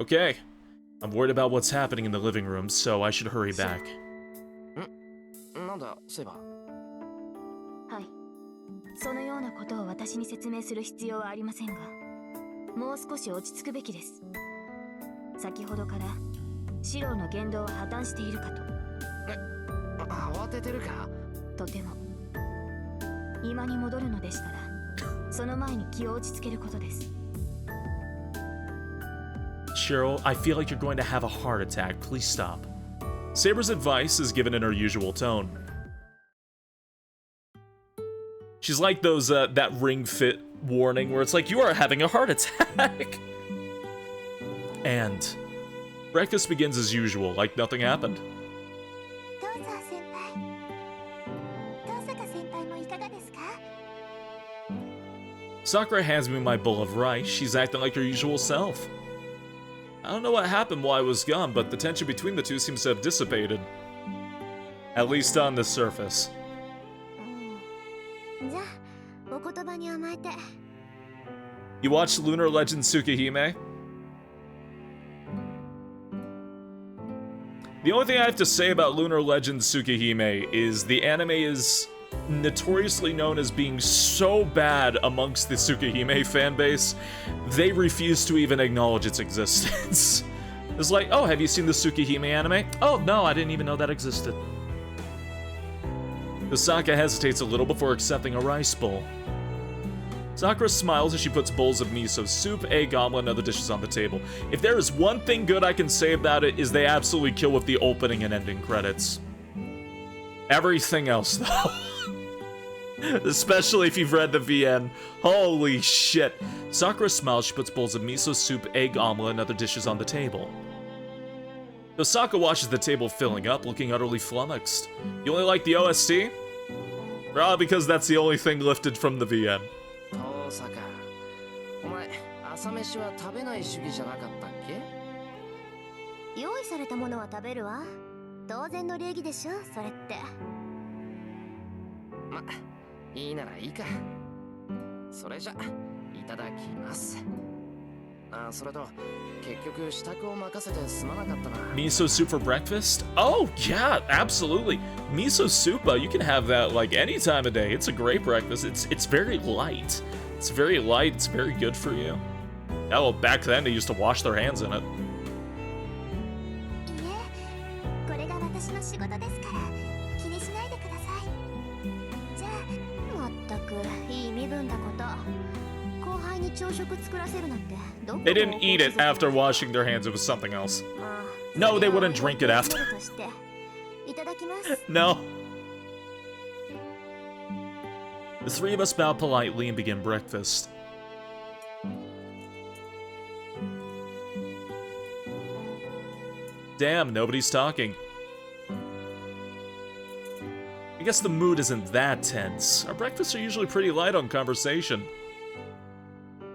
Okay, I'm worried about what's happening in the living room, so I should hurry back. なんだ、セイバー。はい。そのようなことを私に説明する必要はありませんが、もう少し落ち着くべきです。先ほどからシローの言動は破綻しているかと。慌ててるか？とても。今に戻るのでしたら、その前に気を落ち着けることです。Cheryl, I feel like you're going to have a heart attack. Please stop. Saber's advice is given in her usual tone. She's like those, that Ring Fit warning where it's like, you are having a heart attack. And breakfast begins as usual, like nothing happened. Sakura hands me my bowl of rice. She's acting like her usual self. I don't know what happened while I was gone, but the tension between the two seems to have dissipated. At least on the surface. You watched Lunar Legend Tsukihime? The only thing I have to say about Lunar Legend Tsukihime is the anime is notoriously known as being so bad amongst the Tsukihime fanbase, they refuse to even acknowledge its existence. It's like, oh, have you seen the Tsukihime anime? Oh, no, I didn't even know that existed. Osaka hesitates a little before accepting a rice bowl. Sakura smiles as she puts bowls of miso soup, egg omelet, and other dishes on the table. If there is one thing good I can say about it, is they absolutely kill with the opening and ending credits. Everything else, though. Especially if you've read the VN. Holy shit. Sakura smiles, she puts bowls of miso soup, egg omelet, and other dishes on the table. Osaka watches the table filling up, looking utterly flummoxed. You only like the OST? Probably because that's the only thing lifted from the VN. Osaka, お前、朝飯は食べない主義じゃなかったっけ？用意されたものは食べるわ。当然の礼儀でしょ、それって。ま、いいならいいか。それじゃ、いただきます。あ、それと、結局支度を任せてすまなかったな。Miso soup for breakfast? Oh, yeah, absolutely. Miso soup, you can have that like any time of day. It's a great breakfast. It's very light. It's very light. It's very good for you. Yeah, well, back then they used to wash their hands in it. They didn't eat it after washing their hands. It was something else. No, they wouldn't drink it after. No. The three of us bow politely and begin breakfast. Damn, nobody's talking. I guess the mood isn't that tense. Our breakfasts are usually pretty light on conversation.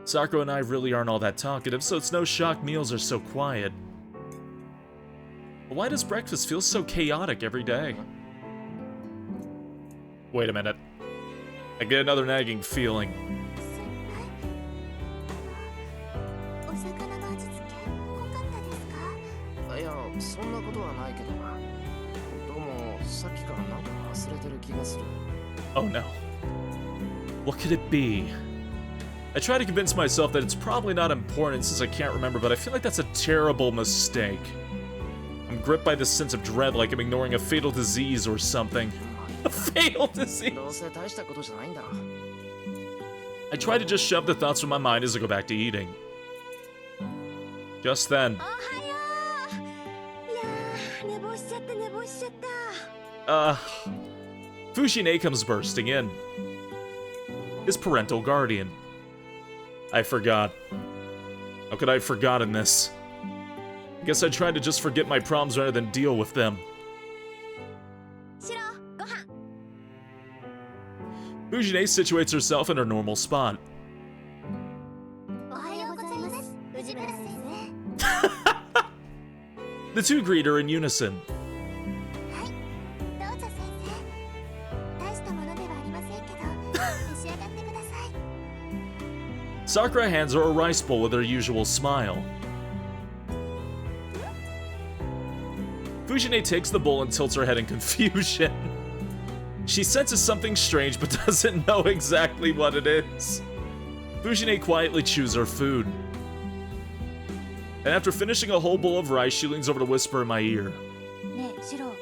Sakura and I really aren't all that talkative, so it's no shock meals are so quiet. But why does breakfast feel so chaotic every day? Wait a minute. I get another nagging feeling. Oh no. What could it be? I try to convince myself that it's probably not important since I can't remember, but I feel like that's a terrible mistake. I'm gripped by this sense of dread like I'm ignoring a fatal disease or something. A fatal disease! I try to just shove the thoughts from my mind as I go back to eating. Just then... Fushine comes bursting in. His parental guardian. I forgot. How could I have forgotten this? I guess I tried to just forget my problems rather than deal with them. Fujine situates herself in her normal spot. おはようございます藤村先生。 The two greet her in unison. はいどうぞ先生。大したものではありませんけど召し上がってください。 Sakura hands her a rice bowl with her usual smile. Fujine takes the bowl and tilts her head in confusion. She senses something strange but doesn't know exactly what it is. Fujine quietly chews her food. And after finishing a whole bowl of rice, she leans over to whisper in my ear. ねえシロ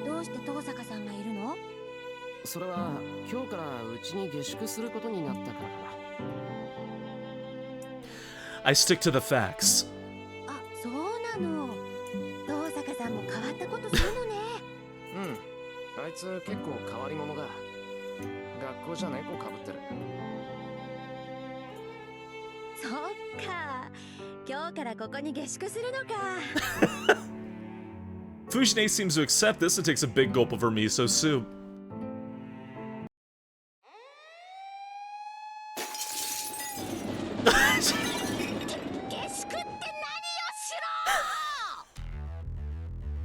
どうして遠坂さんがいるの？それは今日からうちに下宿することになったからかな。 I stick to the facts. あ、そうなの。遠坂さんも変わったことするのね。うん、あいつ結構変わり者だ。学校じゃ猫かぶってる。そっか。今日からここに下宿するのか。Fujine seems to accept this and takes a big gulp of her miso soup. 下宿って何よしろ。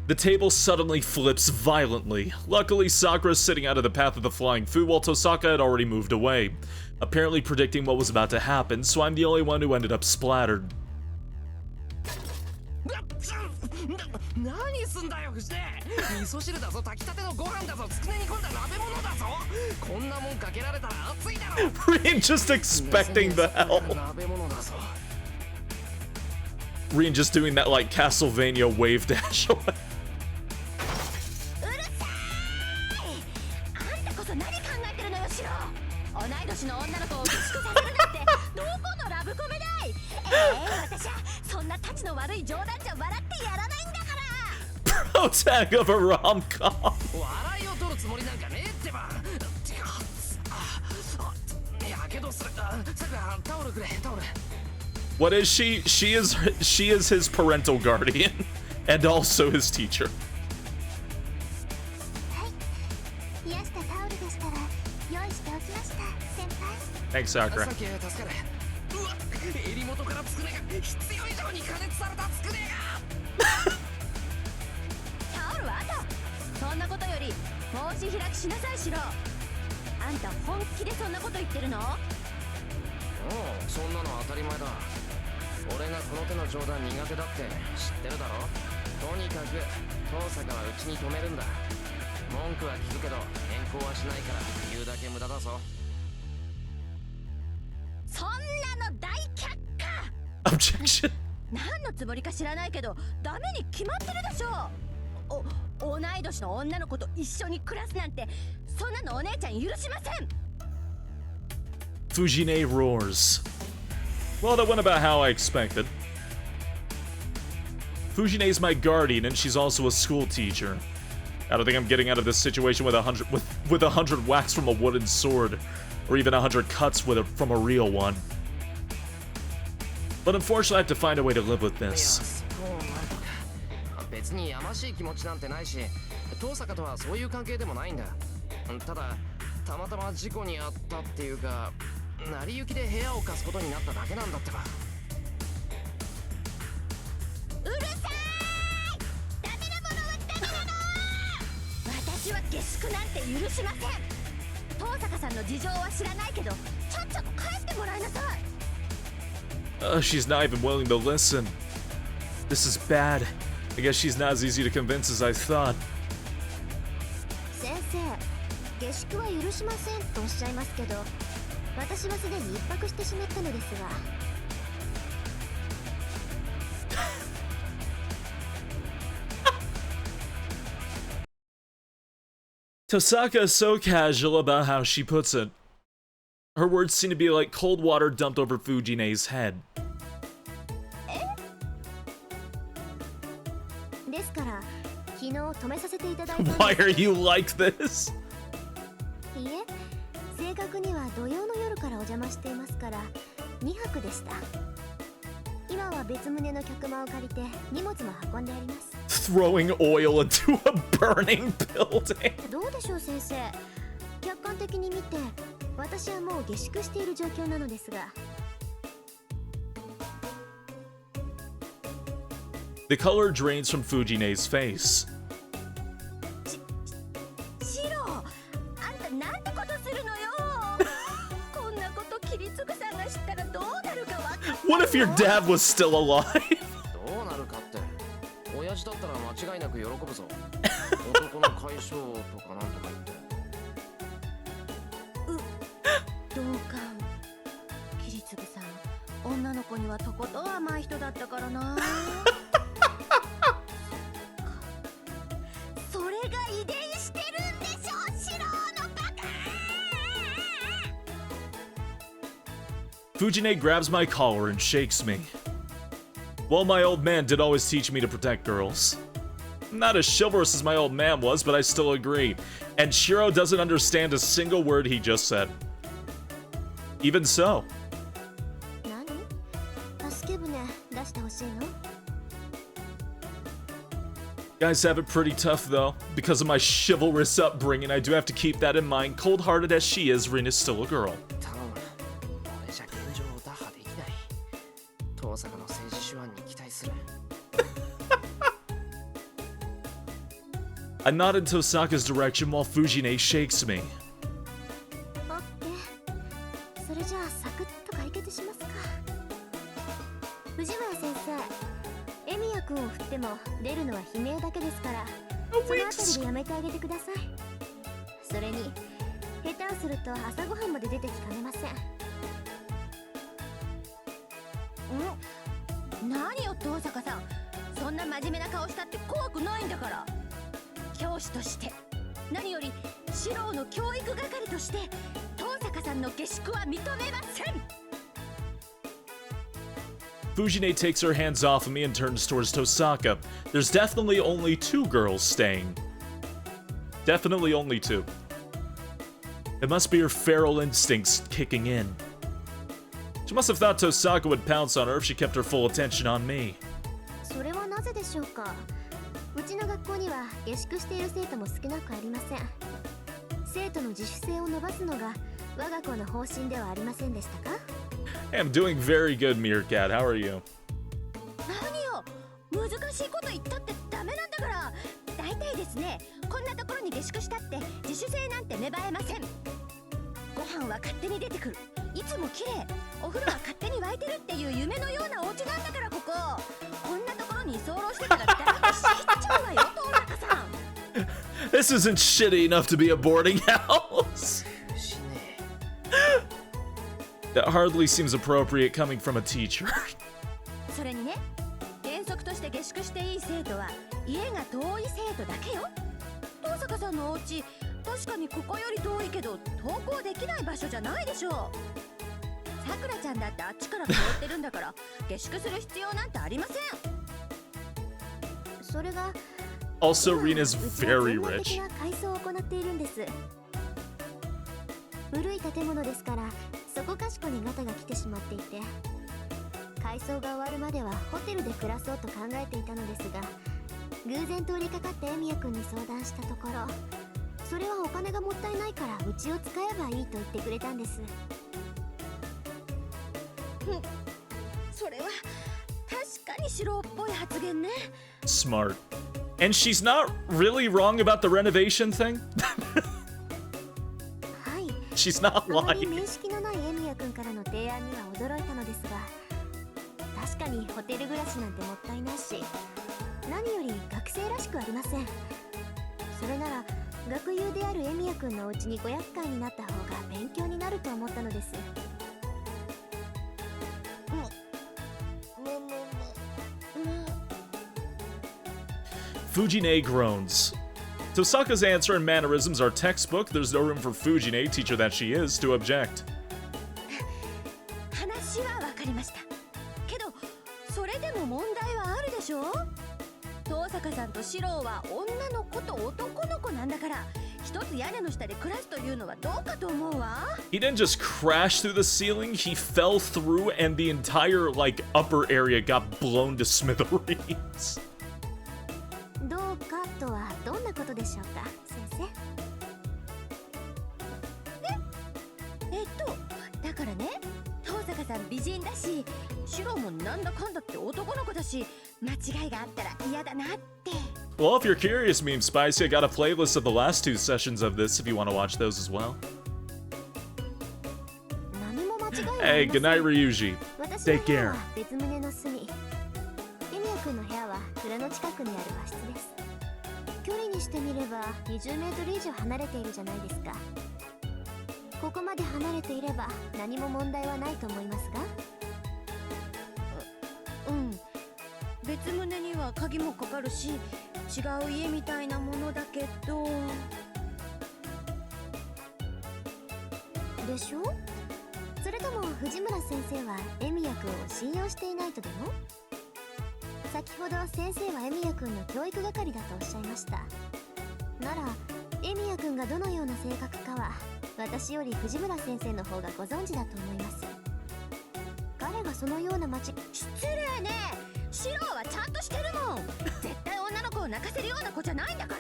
The table suddenly flips violently. Luckily, Sakura's sitting out of the path of the flying food while Tosaka had already moved away, apparently predicting what was about to happen, so I'm the only one who ended up splattered. 何すんだよ藤井。味噌汁だぞ、炊きたてのご飯だぞ、つくね煮込んだ鍋物だぞ。こんなもんかけられたら熱いだろ。 Rian just expecting the hell. 鍋物だぞ。 Rian just doing that like Castlevania wave dash away. うるさい。あんたこそ何考えてるのよシロ。同い年の女の子を下宿させるなんてどこのラブコメだい。私はそんなタチの悪い冗談じゃ笑ってやらないんだから。 Protag of a rom-com. 笑いを取るつもりなんかねえってば。やけどする。さくらタオルくれタオル。 What is she? She is his parental guardian and also his teacher. はい冷やしたタオルでしたら用意しておきました先輩。 Thanks, Sakura. さっき助かる。うわ、襟元からつくねが必要以上に加熱されたつくねが。タオルは後。そんなことより申し開きしなさいシロ。あんた本気でそんなこと言ってるの？おう、そんなの当たり前だ。俺がこの手の冗談苦手だって知ってるだろ。とにかく遠坂はうちに止めるんだ。文句は聞くけど変更はしないから言うだけ無駄だぞ。そんなの大却下。 Objection. 何のつもりか知らないけどダメに決まってるでしょ。同い年の女の子と一緒に暮らすなんてそんなのお姉ちゃん許しません。 Fujine roars. Well, that went about how I expected. Fujine's my guardian, and she's also a school teacher. I don't think I'm getting out of this situation with 100 whacks from a wooden sword, or even 100 cuts from a real one. But unfortunately, I have to find a way to live with いや、 this. そうなんとか。別にやましい気持ちなんてないし、遠坂とはそういう関係でもないんだ。ただ、たまたま事故に遭ったっていうか、成り行きで部屋を貸すことになっただけなんだってば。うるさーい。ダメなものはダメなの。私は下宿なんて許しません。遠坂さんの事情は知らないけどちゃっちゃと帰ってもらいなさい。She's not even willing to listen. This is bad. I guess she's not as easy to convince as I thought. 先生、下宿は許しませんとおっしゃいますけど、私はすでに一泊してしまったのですが。Tosaka is so casual about how she puts it. Her words seem to be like cold water dumped over Fujine's head. ですから昨日止めさせていただいたんです。 Why are you like this? いえ、正確には土曜の夜からお邪魔していますから2泊でした。今は別棟の客間を借りて荷物も運んであります。 Throwing oil into a burning building. どうでしょう先生、客観的に見て私はもう下宿している状況なのですが。 The color drains from Fujine's face. シロ、あんたなんてことするのよ。こんなことキリツグさんが知ったらどうなるかわかんないの。 What if your dad was still alive? どうなるかって親父だったら間違いなく喜ぶぞ。男の解消とかなんとか言って。同感。キリツグさん、女の子にはとことん甘い人だったからな。それが遺伝してるんでしょ、シロのバカ。 Fujine grabs my collar and shakes me. Well, my old man did always teach me to protect girls. Not as chivalrous as my old man was, but I still agree. And Shiro doesn't understand a single word he just said. Even so. 何？助け舟出してほしいの？ Guys have it pretty tough, though. Because of my chivalrous upbringing, I do have to keep that in mind. Cold-hearted as she is, Rin is still a girl. 頼む。俺じゃ現状を打破できない。遠坂の政治手腕に期待する。I nod in Tosaka's direction while Fujine shakes me. オッケー。それじゃあサクッと解決しますか。藤村先生、エミヤ君を振っても出るのは悲鳴だけですから、そのあたりでやめてあげてください。それに下手をすると朝ごはんまで出てきかねません。何よ遠坂さん、そんな真面目な顔したって怖くないんだから。教師として、何より四郎の教育係として遠坂さんの下宿は認めません。 Fujine takes her hands off of me and turns towards Tosaka. There's definitely only 2 girls staying. Definitely only 2. It must be her feral instincts kicking in. She must have thought Tosaka would pounce on her if she kept her full attention on me. それはなぜでしょうか。うちの学校には下宿している生徒も少なくありません。生徒の自主性を伸ばすのが我が校の方針ではありませんでしたか。 Hey, I'm doing very good, Meerkat. How are you? 何よ、難しいこと言ったってダメなんだから。大体ですね、こんなところに下宿したって自主性なんて芽生えません。ご飯は勝手に出てくる、いつも綺麗、お風呂は勝手に沸いてるっていう夢のようなお家なんだから。こここんなところに居候してたらダメって知っちゃうわよ、遠坂さん。 This isn't shitty enough to be a boarding house. That hardly seems appropriate coming from a teacher. それにね、原則として下宿していい生徒は家が遠い生徒だけよ。遠坂さんのお家、確かにここより遠いけど登校できない場所じゃないでしょう。さくらちゃんだってあっちから通ってるんだから下宿する必要なんてありません。それが Also, Rina's very うちは rich. 全面的な改装を行っているんです。古い建物ですからそこかしこにガタが来てしまっていて、改装が終わるまではホテルで暮らそうと考えていたのですが、偶然通りかかってエミヤ君に相談したところ、それはお金がもったいないからうちを使えばいいと言ってくれたんです。それは確かに素人っぽい発言ね。 Smart. And she's not really wrong about the renovation thing. はい、 She's not あまり lying. 面識のないエミヤ君からの提案には驚いたのですが、確かにホテル暮らしなんてもったいないし、何より学生らしくありません。それなら学友であるエミヤ君のお家にご厄介になった方が勉強になると思ったのです。Fujine groans. Tosaka's answer and mannerisms are textbook. There's no room for Fujine, teacher that she is, to object. 話はわかりました。けどそれでも問題はあるでしょ。遠坂さんと四郎は女の子と男の子なんだから、一つ屋根の下で暮らすというのはどうかと思うわ。 He didn't just crash through the ceiling, he fell through and the entire, like, upper area got blown to smithereens. どうかとはどんなことでしょうか、先生。からね、遠坂さん美人だし、シロもなんだかんだって男の子だし、間違いがあったら嫌だなって。 Well, if you're curious, Meme Spicy, I got a playlist of the last 2 sessions of this if you want to watch those as well. 何も間違いはあ Hey, りませ good ん。 night, Ryuji. 私の Take 部屋 care. は別棟の隅。エミヤ君の部屋は蔵の近くにある和室です。距離にしてみれば20メートル以上離れているじゃないですか。ここまで離れていれば何も問題はないと思いますが。うん。別棟には鍵もかかるし、違う家みたいなものだけど。でしょ？それとも藤村先生はエミヤ君を信用していないとでも？先ほど先生はエミヤ君の教育係だとおっしゃいました。ならエミヤ君がどのような性格かは私より藤村先生の方がご存知だと思います。彼がそのような失礼ね。シローはちゃんとしてるもん。絶対女の子を泣かせるような子じゃないんだか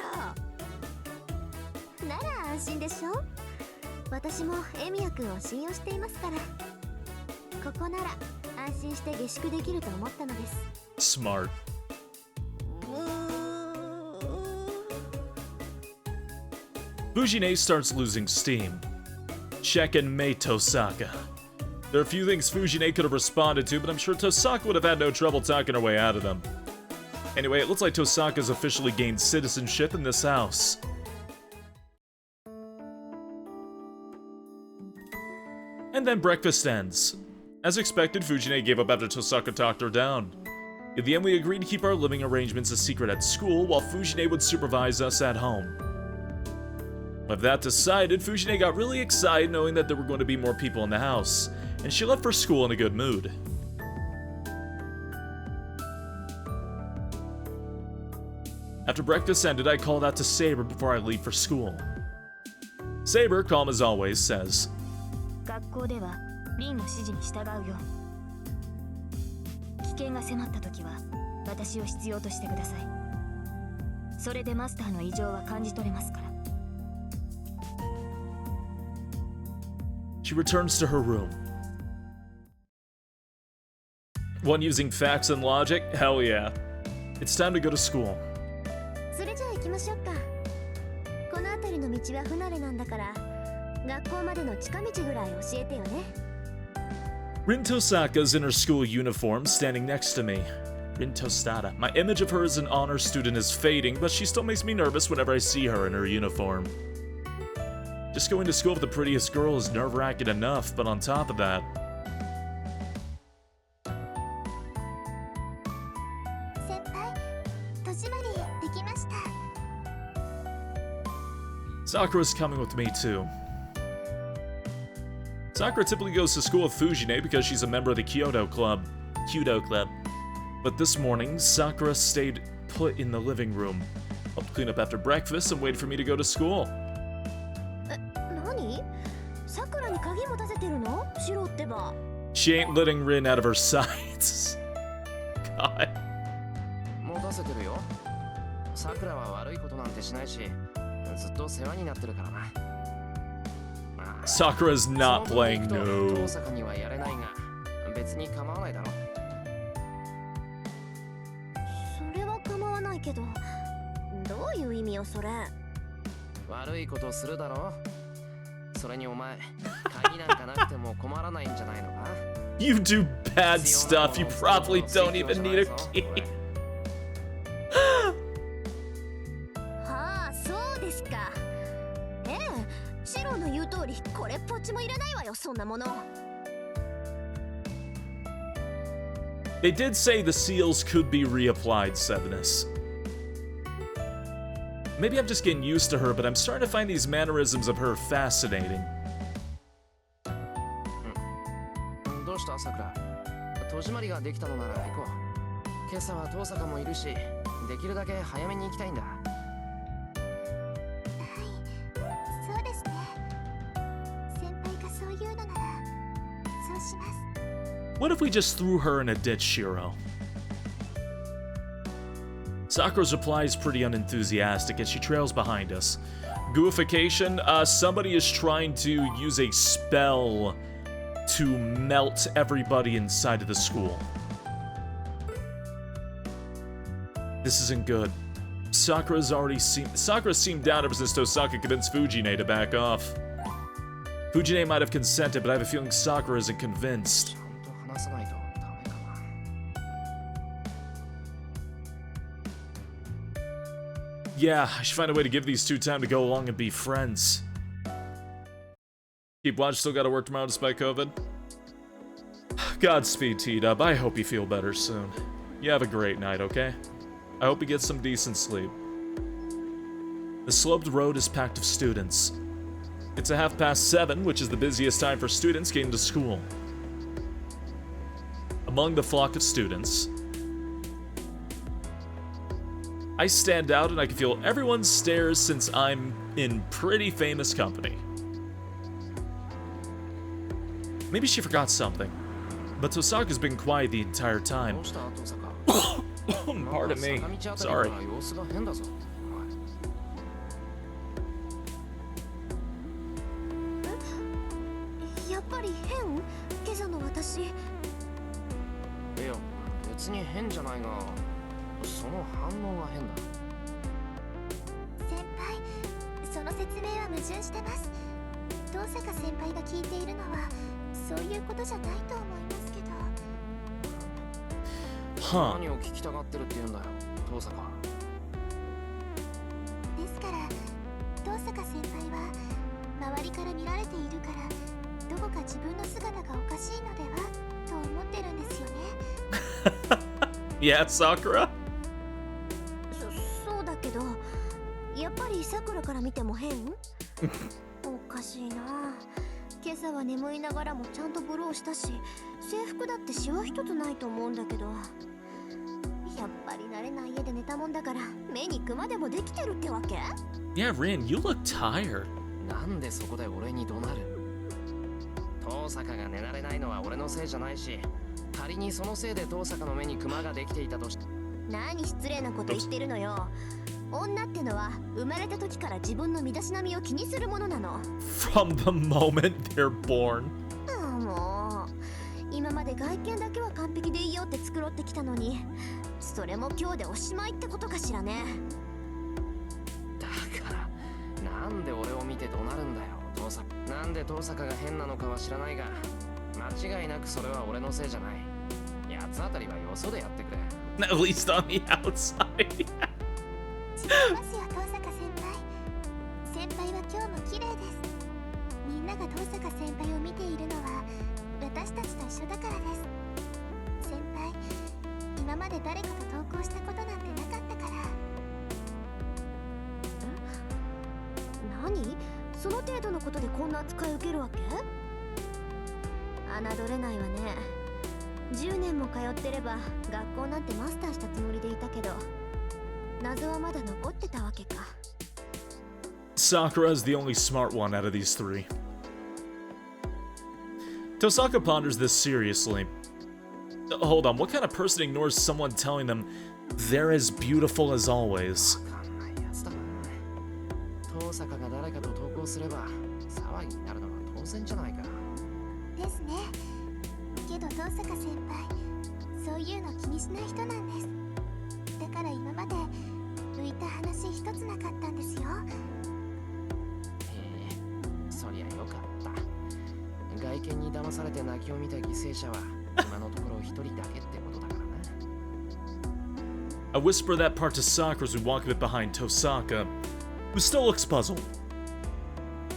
ら。なら安心でしょ。私もエミヤ君を信用していますから。ここなら安心して下宿できると思ったのです。 Smart. Fujine starts losing steam. Check and Mei Tosaka. There are a few things Fujine could have responded to, but I'm sure Tosaka would have had no trouble talking her way out of them. Anyway, it looks like Tosaka's officially gained citizenship in this house. And then breakfast ends. As expected, Fujine gave up after Tosaka talked her down. In the end, we agreed to keep our living arrangements a secret at school, while Fujine would supervise us at home. With that decided, Fujine got really excited knowing that there were going to be more people in the house, and she left for school in a good mood. After breakfast ended, I called out to Saber before I leave for school. Saber, calm as always, says, 学校ではリンの指示に従うよ。危険が迫った時は私を必要としてください。それでマスターの異常は感じ取れますから。 She returns to her room. One using facts and logic? Hell yeah. It's time to go to school. それじゃあ行きましょうか。この辺りの道は不慣れなんだから、学校までの近道ぐらい教えてよね。 Rin Tosaka's in her school uniform, standing next to me. Rin Tostada. My image of her as an honor student is fading, but she still makes me nervous whenever I see her in her uniform. Just going to school with the prettiest girl is nerve-wracking enough, but on top of that... Sakura's coming with me too. Sakura typically goes to school with Fujine because she's a member of the Kyoto Club. But this morning, Sakura stayed put in the living room, helped clean up after breakfast, and waited for me to go to school. She ain't letting Rin out of her sights. God. 持たせてるよ。さくらは悪いことなんてしないし、ずっと世話になってるからな。Sakura's not playing no. 遠坂にはやれないが、別に構わないだろ。それは構わないけど、どういう意味よそれ。悪いことするだろ。それにお前、鍵なんかなくても困らないんじゃないのか。You do bad stuff. You probably don't even need a key. はあ、そうですか。ええ、シロの言う通り、これっぽっちもいらないわよ、そんなもの。They did say the seals could be reapplied, Sevenus. Maybe I'm just getting used to her, but I'm starting to find these mannerisms of her fascinating. どうした、さくら。戸締まりができたのなら行こう。今朝は遠坂もいるし、できるだけ早めに行きたいんだ。そうですね。先輩がそう言うのなら、そうします。 What if we just threw her in a ditch, Shiro? Sakura's reply is pretty unenthusiastic as she trails behind us. Goofification, somebody is trying to use a spell to melt everybody inside of the school. This isn't good. Sakura seemed down ever since Tosaka convinced Fujine to back off. Fujine might have consented, but I have a feeling Sakura isn't convinced. ちゃんと話さないとダメかな。 Yeah, I should find a way to give these two time to go along and be friends. Keep watch, still gotta work tomorrow despite COVID. Godspeed, T-Dub. I hope you feel better soon. You have a great night, okay? I hope you get some decent sleep. The sloped road is packed with students. It's 7:30, which is the busiest time for students getting to school. Among the flock of students, I stand out and I can feel everyone's stares since I'm in pretty famous company. Maybe she forgot something, but Tosaka's been quiet the entire ど time. うした登坂？ Pardon me. 坂道あたり Sorry. から様子が変だぞ。やっぱり変？今朝の私。いや、別に変じゃないが、その反応が変だ。先輩、その説明は矛盾してます。登坂先輩が聞いているのはそういうことじゃないと思いますけど。Huh. 何を聞きたがってるって言うんだよ、登坂。ですから登坂先輩は周りから見られているからどこか自分の姿がおかしいのではと思ってるんですよね。Yeah, Sakura? そうだけどやっぱりさくらから見ても変？おかしいな。今朝は眠いながらもちゃんとブローしたし制服だってシワ一つないと思うんだけど、やっぱり慣れない家で寝たもんだから目にクマでもできてるってわけ？ Yeah, Rin, you look tired. なんでそこで俺に怒鳴る？登坂が寝られないのは俺のせいじゃないし、仮にそのせいで登坂の目にクマができていたとして、何失礼なこと言ってるのよ。女ってのは生まれた時から自分の身だしなみを気にするものなの。 From the moment they're born. もう今まで外見だけは完璧でいいよって繕ってきたのに、それも今日でおしまいってことかしらね。だからなんで俺を見て怒鳴るんだよ、登坂。なんで登坂が変なのかは知らないが、間違いなくそれは俺のせいじゃない。八つあたりはよそでやってくれ。 At least on the outside. 違いますよ登坂先輩。先輩は今日も綺麗です。みんなが登坂先輩を見ているのは私たちと一緒だからです。先輩、今まで誰かと投稿したことなんてなかったから。何？その程度のことでこんな扱い受けるわけ？侮れないわね。10年も通ってれば学校なんてマスターしたつもりでいたけど、謎はまだ残ってたわけか。 Sakura is the only smart one out of these three. Tosaka ponders this seriously. Hold on, what kind of person ignores someone telling them they're as beautiful as always? わかんないやつだな。登坂が誰かと投稿すれば騒ぎになるのは当然じゃないか。ですね。けど登坂先輩、そういうの気にしない人なんです。だから今まで浮いた話一つなかったんですよ。へえ、そりゃよかった。外見に騙されて泣きを見た犠牲者は今のところ一人だけってことだからな。I whisper that part to Sakura as we walk a bit behind Tosaka, who still looks puzzled.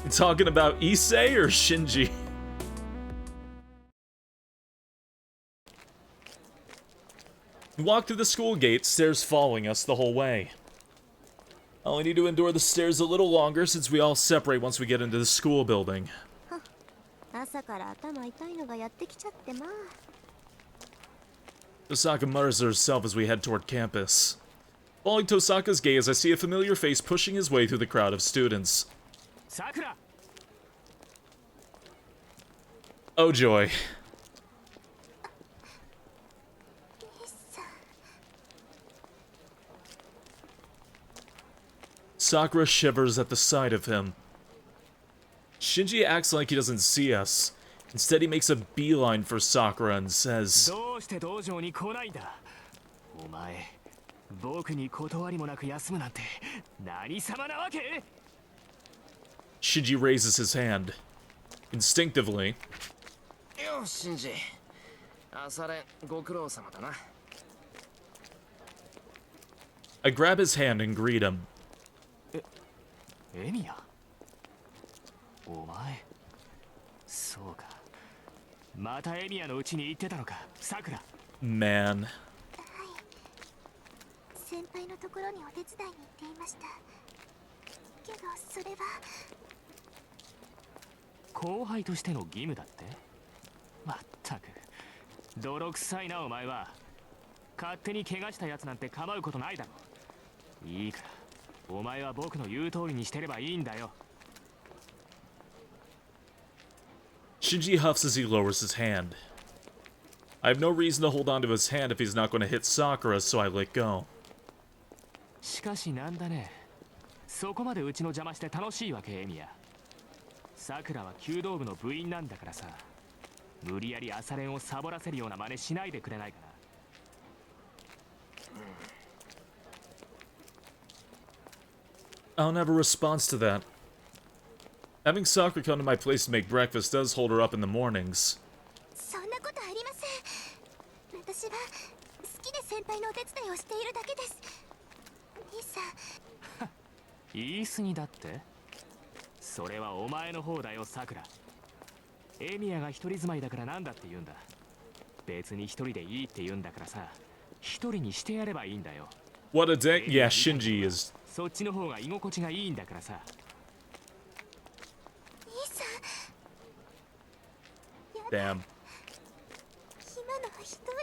You talking about Issei or Shinji? We walk through the school gate, stairs following us the whole way. I only need to endure the stairs a little longer since we all separate once we get into the school building. 朝から頭痛いのがやってきちゃってまあ。 Tosaka mutters to herself as we head toward campus. Following Tosaka's gaze, I see a familiar face pushing his way through the crowd of students. Sakura! Oh joy. Sakura shivers at the sight of him. Shinji acts like he doesn't see us. Instead, he makes a beeline for Sakura and says, どうして道場に来ないんだ。お前、僕に断りもなく休むなんて何様なわけ。 Shinji raises his hand. Instinctively, よし、シンジ。朝練ご苦労様だな。I grab his hand and greet him. エミヤ。お前。そうか。またエミヤのうちに行ってたのか、さくら。Man. 先輩のところにお手伝いに行っていました。けどそれは後輩としての義務だって。まったく泥臭いなお前は。勝手に怪我したやつなんて構うことないだろ。いいからお前は僕の言う通りにしてればいいんだよ。 Shinji huffs as he lowers his hand. I have no reason to hold on to his hand if he's not going to hit Sakura, so I let go. しかしなんだね。そこまでうちの邪魔して楽しいわけエミヤ。さくらは弓道部の部員なんだからさ。無理やり朝練をサボらせるような真似しないでくれないかな。I'll have a response to that. Having Sakura come to my place to make breakfast does hold her up in the mornings. そんなことありません。私は好きで先輩のお手伝いをしているだけです。兄さん。言い過ぎだって。それはお前の方だよさくら。エミヤが一人住まいだからなんだって言うんだ。別に一人でいいって言うんだからさ、一人にしてやればいいんだよ。 What a day. Yeah, Shinji is. そっちの方が居心地がいいんだからさ。兄さん。 Damn. 今のはひどい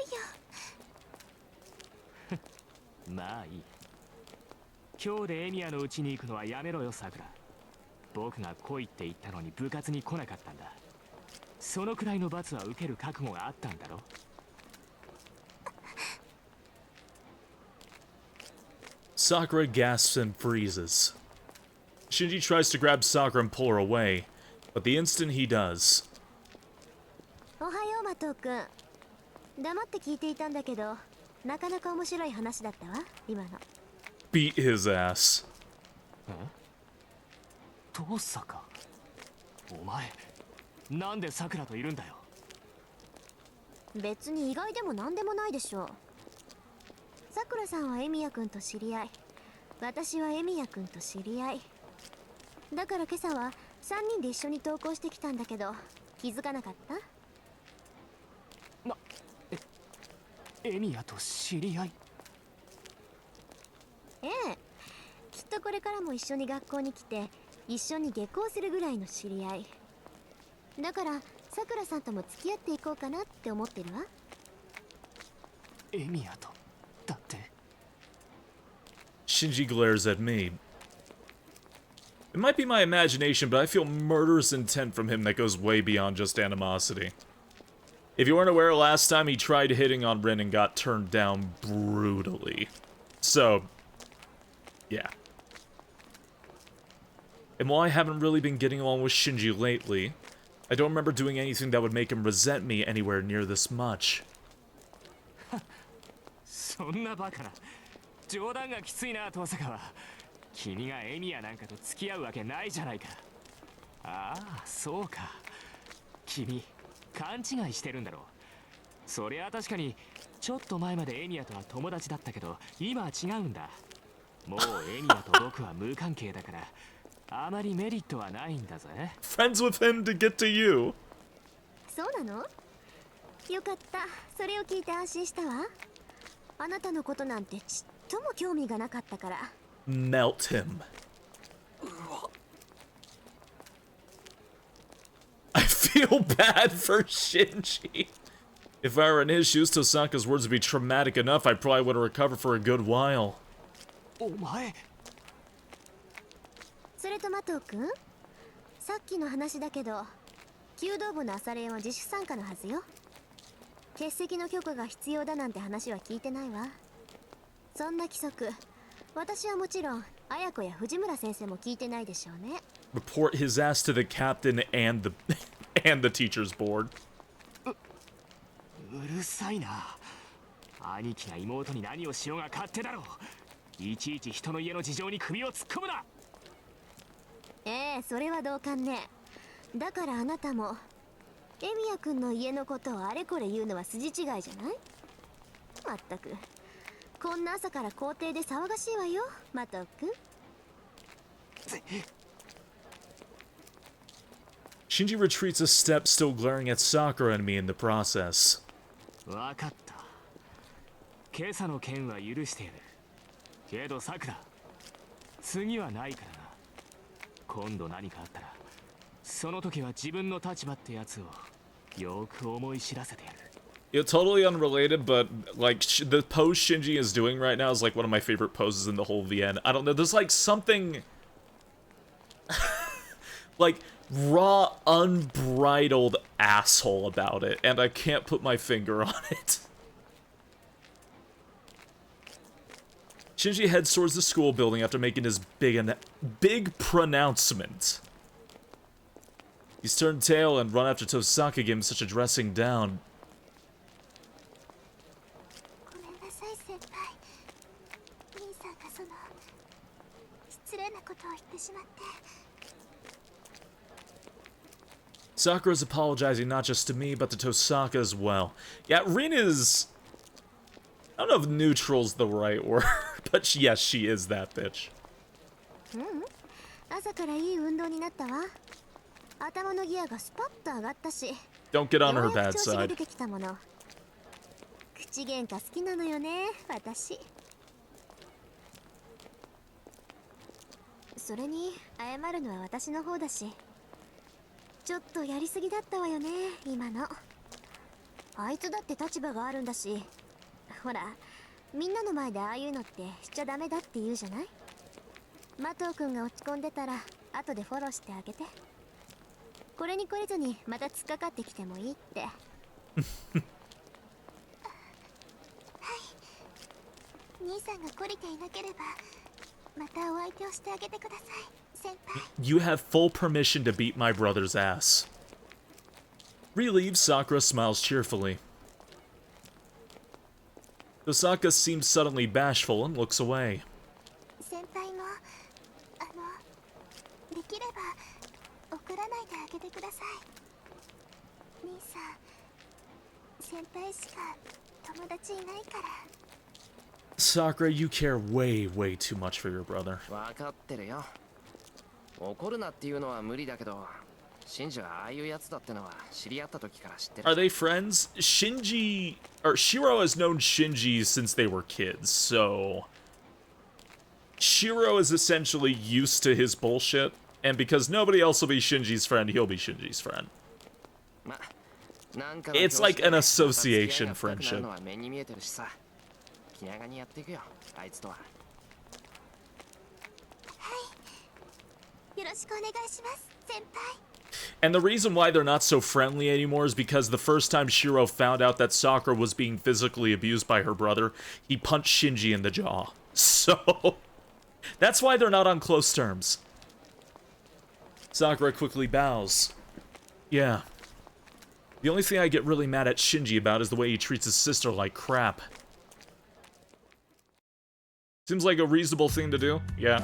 よ。まあいい。今日でエミヤの家に行くのはやめろよさくら。僕が来いって言ったのに部活に来なかったんだ。そのくらいの罰は受ける覚悟があったんだろ。 Sakura gasps and freezes. Shinji tries to grab Sakura and pull her away, but the instant he does, おはようマトウ君。黙って聞いていたんだけど、なかなか面白い話だったわ今の。 beat his ass. 父さか。お前なんでさくらといるんだよ。別に意外でも何でもないでしょう。さくらさんはエミヤ君と知り合い、私はエミヤ君と知り合いだから今朝は3人で一緒に登校してきたんだけど、気づかなかった？エミヤと知り合い。ええ、きっとこれからも一緒に学校に来て一緒に下校するぐらいの知り合いだから、さくらさんとも付き合っていこうかなって思ってるわ。エミヤとだって。 Shinji glares at me. It might be my imagination, but I feel murderous intent from him that goes way beyond just animosity. If you weren't aware, last time he tried hitting on Rin and got turned down brutally. So, yeah. And while I haven't really been getting along with Shinji lately, I don't remember doing anything that would make him resent me anywhere near this much. そんなバカな。冗談がきついな遠坂は。君がエミヤなんかと付き合うわけないじゃないか。ああ、そうか。君勘違いしてるんだろう。そりゃ確かにちょっと前までエミヤとは友達だったけど、今は違うんだ。もうエミヤと僕は無関係だから、あまりメリットはないんだぜ。 Friends with him to get to you. そうなの？よかった、それを聞いて安心したわ。あなたのことなんてちっとも興味がなかったから。 Melt him. I feel bad for Shinji. If I were in his shoes, Tosaka's words would be traumatic enough. I probably would have recovered for a good while. お前。それとマトウ君、さっきの話だけど、弓道部の朝練は自主参加のはずよ。欠席の許可が必要だなんて話は聞いてないわ。そんな規則、私はもちろん綾子や藤村先生も聞いてないでしょうね。 Report his ass to the captain and the And the teacher's board. うるさいな。兄貴が妹に何をしようが勝手だろう。いちいち人の家の事情に首を突っ込むな。それは同感ね。だからあなたもエミヤ君の家のことをあれこれ言うのは筋違いじゃない？まったくこんな朝から校庭で騒がしいわよ、マト君。Shinji retreats a step, still glaring at Sakura and me in the process. わかった。今朝の件は許してやる。けどさくら、次はないからな。今度何かあったら、その時は自分の立場ってやつをよく思い知らせてやる。Yeah, totally unrelated, but like the pose Shinji is doing right now is like one of my favorite poses in the whole VN. I don't know, there's like something like raw, unbridled asshole about it, and I can't put my finger on it. Shinji heads towards the school building after making his big pronouncement. He's turned tail and run after Tosaka gave him such a dressing down. Sakura's apologizing not just to me, but to Tosaka as well. Yeah, Rin is... I don't know if neutral's the right word, but yes, she is that bitch. Don't get on her bad side. 口喧嘩好きなのよね、私。それに謝るのは私の方だし、ちょっとやりすぎだったわよね、今の。あいつだって立場があるんだし、ほら、みんなの前でああいうのってしちゃダメだって言うじゃない？マトウ君が落ち込んでたら後でフォローしてあげて。これに懲りずにまた突っかかってきてもいいって。はい、兄さんが懲りていなければまたお相手をしてあげてください、先輩。You have full permission to beat my brother's ass. Relieved, Sakura smiles cheerfully. Tosaka seems suddenly bashful and looks away. 先輩もできれば怒らないであげてください。兄さん、先輩しか友達いないから。Sakura, you care way, way too much for your brother. わかってるよ。怒るなっていうのは無理だけど、シンジはああいうやつだってのは知り合った時から知ってる。Are they friends? Shinji... or Shiro has known Shinji since they were kids, so... Shiro is essentially used to his bullshit, and because nobody else will be Shinji's friend, he'll be Shinji's friend. It's like an association friendship. And the reason why they're not so friendly anymore is because the first time Shiro found out that Sakura was being physically abused by her brother, he punched Shinji in the jaw. So, that's why they're not on close terms. Sakura quickly bows. Yeah. The only thing I get really mad at Shinji about is the way he treats his sister like crap. Seems like a reasonable thing to do. Yeah.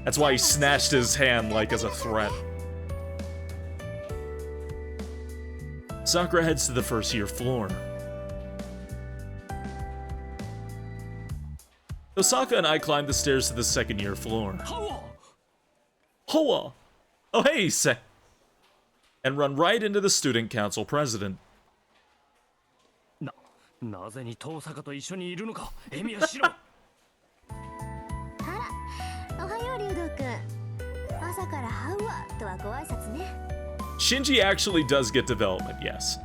That's why he snatched his hand, like, as a threat. Sakura heads to the first-year floor. Osaka and I climb the stairs to the second-year floor. Hoa! Oh, hey, and run right into the student council president. なぜに遠坂と一緒にいるのか、エミヤしろ。Shinji actually does get development, yes.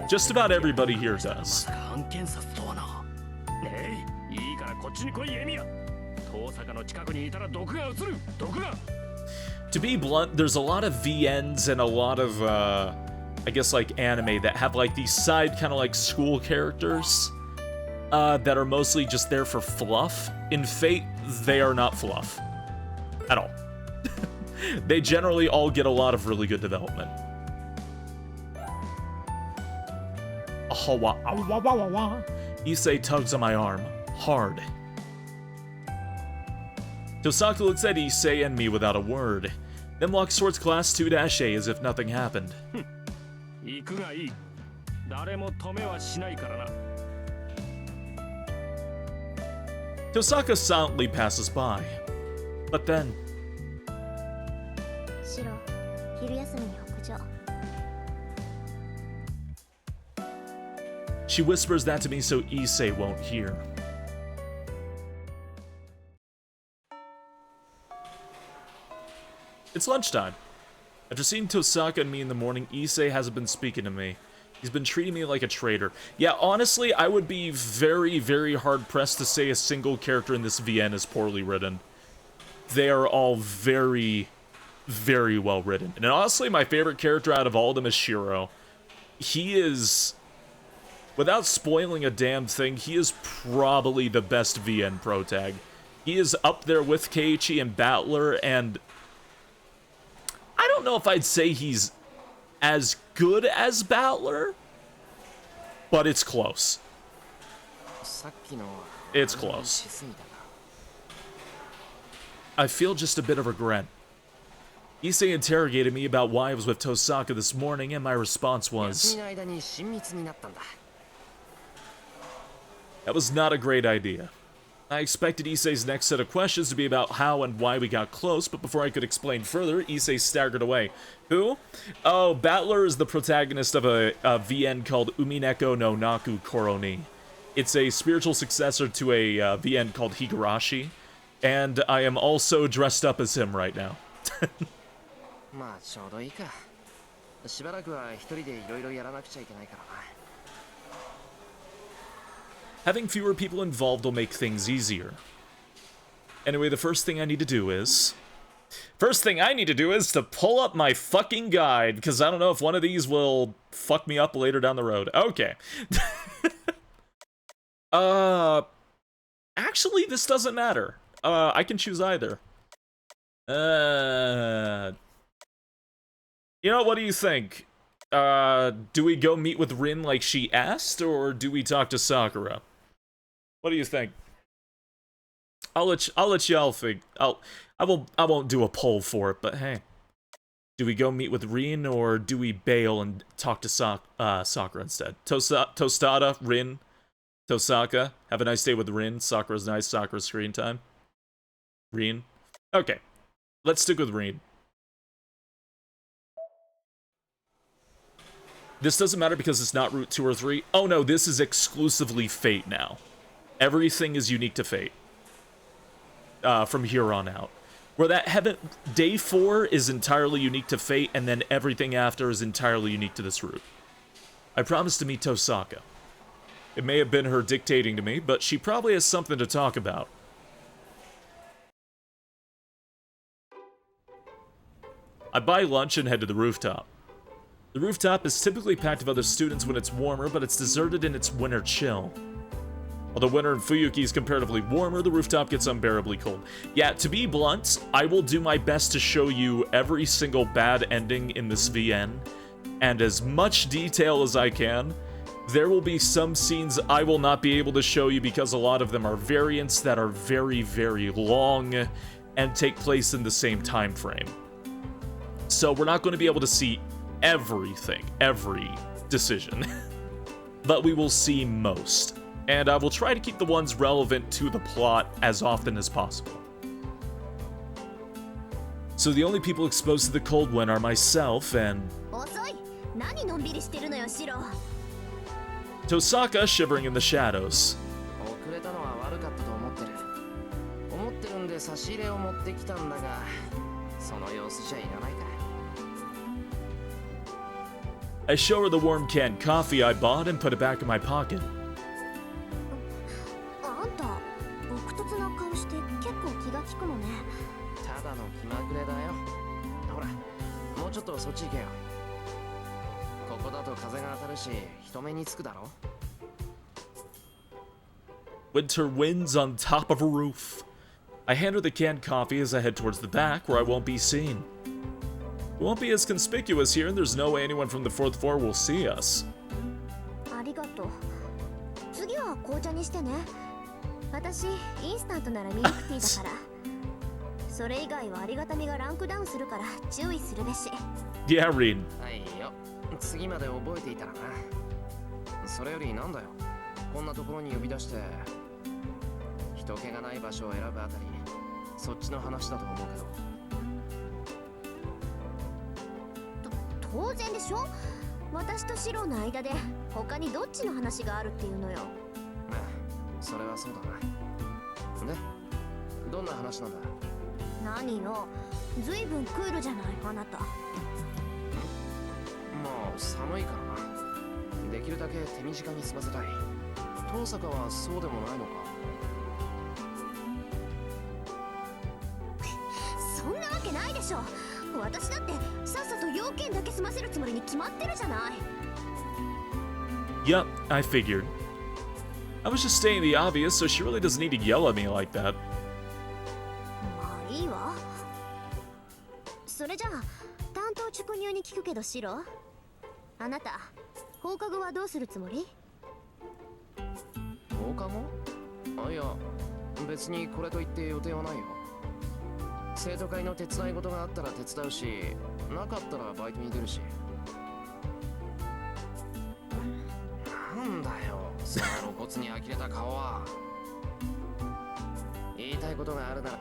Just about everybody here does. To be blunt, there's a lot of VNs and a lot of, I guess, like, anime that have, like, these side kind of, like, school characters that are mostly just there for fluff. In Fate, they are not fluff. At all. They generally all get a lot of really good development. Issei tugs on my arm, hard. Tosaka looks at Issei and me without a word, then walks towards class 2-A as if nothing happened. 行くがいい。誰も止めはしないからな。Tosaka silently passes by, but then シロ、昼休みに北上。 she whispers that to me so Issei won't hear. It's lunchtime. After seeing Tosaka and me in the morning, Issei hasn't been speaking to me. He's been treating me like a traitor. Yeah, honestly, I would be very, very hard-pressed to say a single character in this VN is poorly written. They are all very, very well written. And honestly, my favorite character out of all of them is Shiro. He is, without spoiling a damn thing, he is probably the best VN protag. He is up there with Keiichi and Battler, and I don't know if I'd say he's as good as Battler, but it's close. It's close. I feel just a bit of regret. Issei interrogated me about why I was with Tosaka this morning, and my response was, that was not a great idea. I expected Issei's next set of questions to be about how and why we got close, but before I could explain further, Issei staggered away. Who? Oh, Battler is the protagonist of a VN called Umineko no Naku Koroni. It's a spiritual successor to a VN called Higurashi, and I am also dressed up as him right now. Having fewer people involved will make things easier. Anyway, the first thing I need to do is to pull up my fucking guide, because I don't know if one of these will fuck me up later down the road. Okay. Actually, this doesn't matter. I can choose either. You know, what do you think? Do we go meet with Rin like she asked, or do we talk to Sakura? What do you think? I'll let y'all think. I won't do a poll for it, but hey. Do we go meet with Rin, or do we bail and talk to Sakura instead? Tostada, Rin, Tosaka. Have a nice day with Rin. Sakura's nice. Sakura's screen time. Rin. Okay. Let's stick with Rin. This doesn't matter because it's not Route 2 or 3. Oh no, this is exclusively Fate now. Everything is unique to Fate. From here on out. Where that Day 4 is entirely unique to Fate, and then everything after is entirely unique to this route. I promised to meet Tosaka. It may have been her dictating to me, but she probably has something to talk about. I buy lunch and head to the rooftop. The rooftop is typically packed with other students when it's warmer, but it's deserted in its winter chill. Although winter in Fuyuki is comparatively warmer, the rooftop gets unbearably cold. Yeah, to be blunt, I will do my best to show you every single bad ending in this VN, and as much detail as I can. There will be some scenes I will not be able to show you because a lot of them are variants that are very, very long and take place in the same time frame. So we're not going to be able to see everything, every decision, but we will see most. And I will try to keep the ones relevant to the plot as often as possible. So the only people exposed to the cold wind are myself and Tosaka shivering in the shadows. I show her the warm canned coffee I bought and put it back in my pocket. Winter winds on top of a roof. I hand her the canned coffee as I head towards the back, where I won't be seen. We won't be as conspicuous here, and there's no way anyone from the 4th floor will see us. ありがとう。次は紅茶にしてね。私インスタントならミルクティーだから。それ以外はありがたみがランクダウンするから注意するべし。Yeah, Reed. はいよ、次まで覚えていたらな。それよりなんだよ、こんなところに呼び出して人気がない場所を選ぶあたり、そっちの話だと思うけど。当然でしょ。私とシロの間で他にどっちの話があるっていうのよ。まあ、それはそうだな。で、どんな話なんだ。何よ、ずいぶんクールじゃないあなた。まあ寒いからな。できるだけ手短に済ませたい。遠坂はそうでもないのか。そんなわけないでしょ。私だってさっさと要件だけ済ませるつもりに決まってるじゃない。 Yup, I figured. I was just stating the obvious, so she really doesn't need to yell at me like that. まあいいわ。それじゃあ担当直入に聞くけどシロ、あなた放課後はどうするつもり？放課後？あ、いや、別にこれといって予定はないよ。生徒会の手伝い事があったら手伝うし、なかったらバイトに出るし。なんだよ、その露骨に呆れた顔は。言いたいことがあるなら。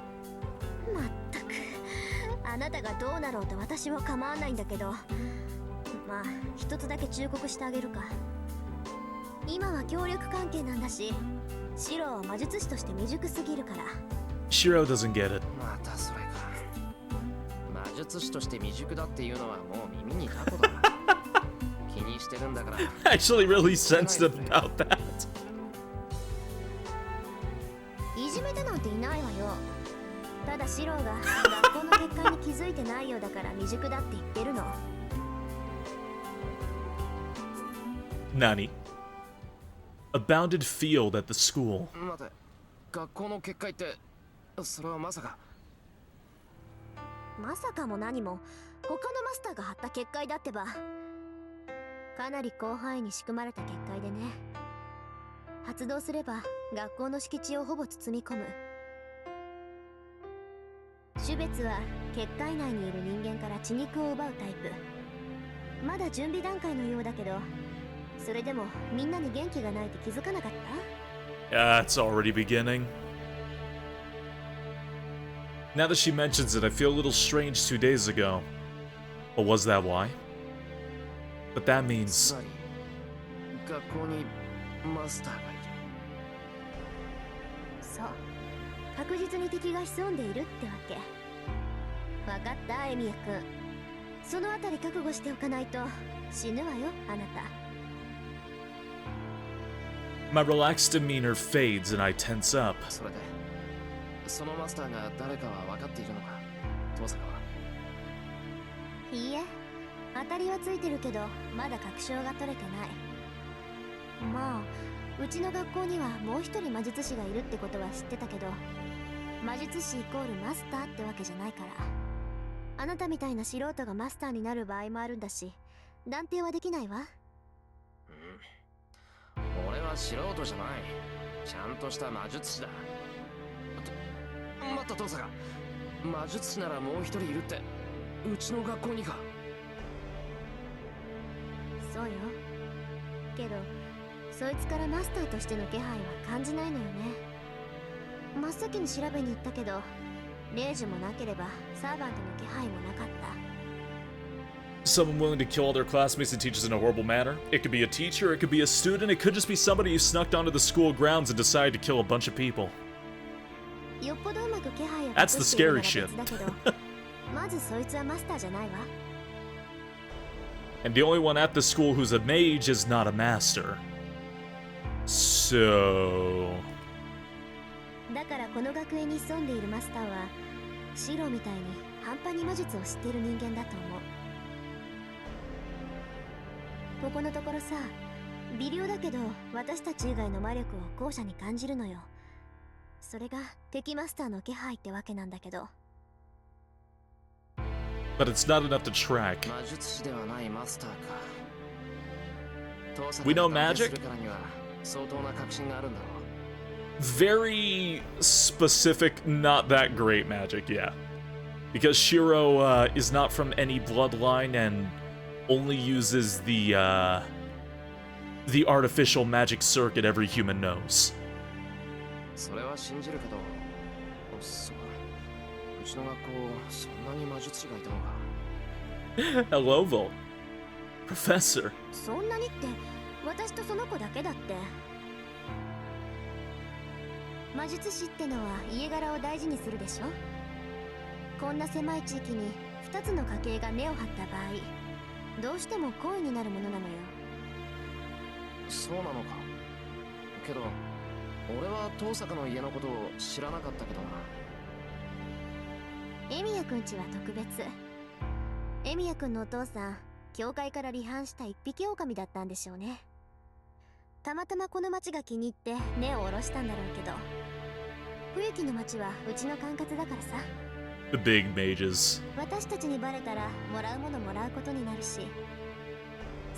まったく、あなたがどうなろうと私は構わないんだけど、まあ一つだけ忠告してあげるか。今は協力関係なんだし、シロは魔術師として未熟すぎるから。Shiro doesn't get it. またそれか。魔術師として未熟だっていうのはもう耳にタコだ。気にしてるんだから。Actually, really sensitive about that. いじめてなんていないわよ。ただシロが学校の結果に気づいてないようだから未熟だって言ってるの。Nani? A bounded field at the school. 待て、学校の結界ってそれはまさか。まさかも何も他のマスターが貼った結界だってば。かなり広範囲に仕組まれた結界でね。発動すれば学校の敷地をほぼ包み込む。種別は結界内にいる人間から血肉を奪うタイプ。まだ準備段階のようだけど、それでもみんなに元気がないって気づかなかった？ It's already beginning. Now that she mentions it, I feel a little strange 2 days ago. But was that why? But that means... つまり学校にマスターがいる。そう、確実に敵が潜んでいるってわけ。わかったエミヤ君、そのあたり覚悟しておかないと死ぬわよあなた。My relaxed demeanor fades and I tense up. それで、そのマスターが誰かは分かっているのか、遠坂は。いいえ、当たりはついてるけどまだ確証が取れてない。まあうちの学校にはもう一人魔術師がいるってことは知ってたけど、魔術師イコールマスターってわけじゃないから。あなたみたいな素人がマスターになる場合もあるんだし、断定はできないわ。俺は素人じゃない。ちゃんとした魔術師だ。待った遠坂、魔術師ならもう一人いるって、うちの学校にか。そうよ。けどそいつからマスターとしての気配は感じないのよね。真っ先に調べに行ったけど、令状もなければサーバントの気配もなかった。 Someone willing to kill all their classmates and teachers in a horrible manner? It could be a teacher, it could be a student, it could just be somebody who snuck onto the school grounds and decided to kill a bunch of people. よっぽどうまく気配を隠 That's the しているな scary ら shit. 別だけど、まずそいつはマスターじゃないわ。 And the only one at the school who's a mage is not a master. So... だからこの学園に潜んでいるマスターはシロみたいに半端に魔術を知っている人間だと思う。ここのところさ、微量だけど私たち以外の魔力を後者に感じるのよ。それが敵マスターの気配ってわけなんだけど。 But it's not enough to track. 魔術師ではないマスターか。 We know magic? からには相当な確信があるんだろう。 Very specific, not that great magic, yeah. Because Shiro is not from any bloodline and only uses the artificial magic circuit every human knows. それは信じるけど、そうか。うちの学校そんなに魔術師がいたのか。 Hello, Volt. Professor. そんなにって私とその子だけだって。魔術師ってのは家柄を大事にするでしょ。こんな狭い地域に2つの家系が根を張った場合、どうしても恋になるものなのよ。そうなのか。けど俺は遠坂の家のことを知らなかったけどな。エミヤくんちは特別。エミヤくんのお父さん、教会から離反した一匹狼だったんでしょうね。たまたまこの町が気に入って根を下ろしたんだろうけど、冬木の町はうちの管轄だからさ。 The big mages. 私たちにバレたらもらうものもらうことになるし、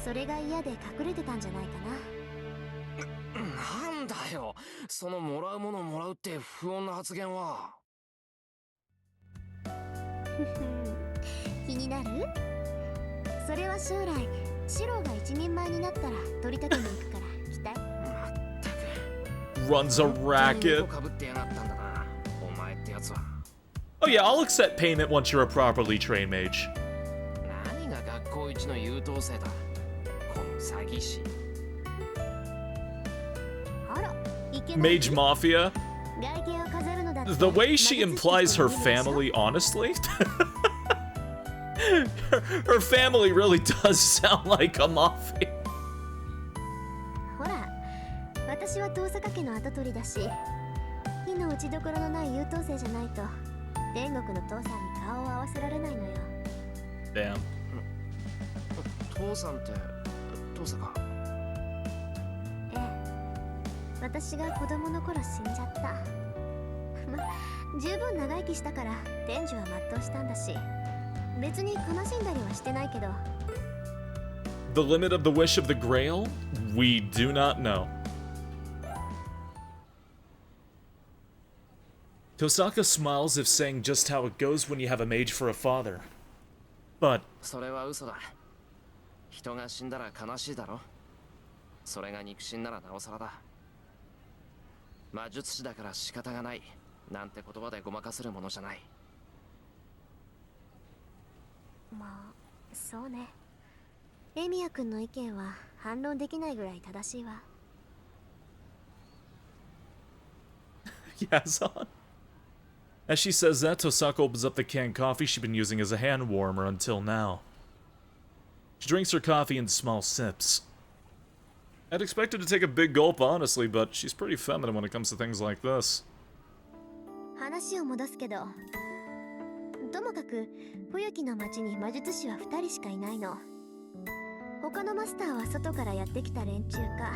それが嫌で隠れてたんじゃないかな。なんだよ、そのもらうものもらうって不穏な発言は。気になる？それは将来シロが一人前になったら取り立てに行くから期待。 Runs a racket. Oh yeah, I'll accept payment once you're a properly trained mage. Mage Mafia? The way she implies her family, honestly? her family really does sound like a mafia. ほら、私は遠坂家の跡取りだし、火の打ちどころのない優等生じゃないと天国の父さんに顔を合わせられないのよ。 Damn. 父さんって遠坂？ええ、私が子供の頃死んじゃった。ま、十分長生きしたから天寿は全うしたんだし、別に悲しんだりはしてないけど。 The limit of the wish of the Grail? We do not know. Tosaka smiles if saying just how it goes when you have a mage for a father. But それは嘘だ。人が死んだら悲しいだろ。それが肉親ならなおさらだ。魔術師だから仕方がないなんて言葉でごまかせるものじゃない。まあ、そうね。エミヤ君の意見は反論できないぐらい正しいわ。Yazan. As she says that, Tosaka opens up the canned coffee she'd been using as a hand warmer until now. She drinks her coffee in small sips. I'd expect her to take a big gulp, honestly, but she's pretty feminine when it comes to things like this. 話を戻すけど、ともかく冬木の町に魔術師は2人しかいないの。他のマスターは外からやってきた連中か、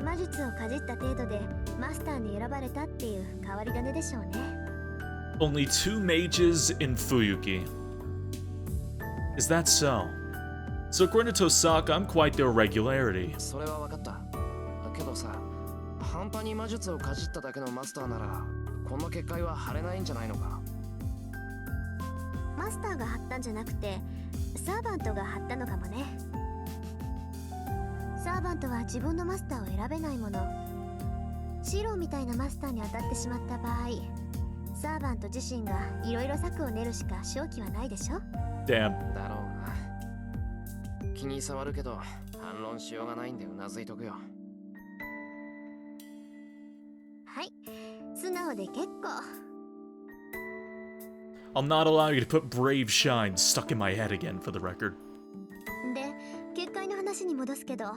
魔術をかじった程度でマスターに選ばれたっていう変わり種でしょうね。 Only 2 mages in Fuyuki. Is that so? So according to Tosaka, I'm quite the irregularity. それは分かった。けどさ、半端に魔術をかじっただけのマスターならこの結界は張れないんじゃないのか。マスターが張ったんじゃなくてサーバントが張ったのかもね。サーバントは自分のマスターを選べないもの。シローみたいなマスターに当たってしまった場合、サーバント自身がいろいろ策を練るしか勝機はないでしょ。 Damn. だろうな。気に障るけど反論しようがないんでうなずいとくよ。はい、素直で結構。 I'll not allow you to put brave shine stuck in my head again, for the record. で、結界の話に戻すけど、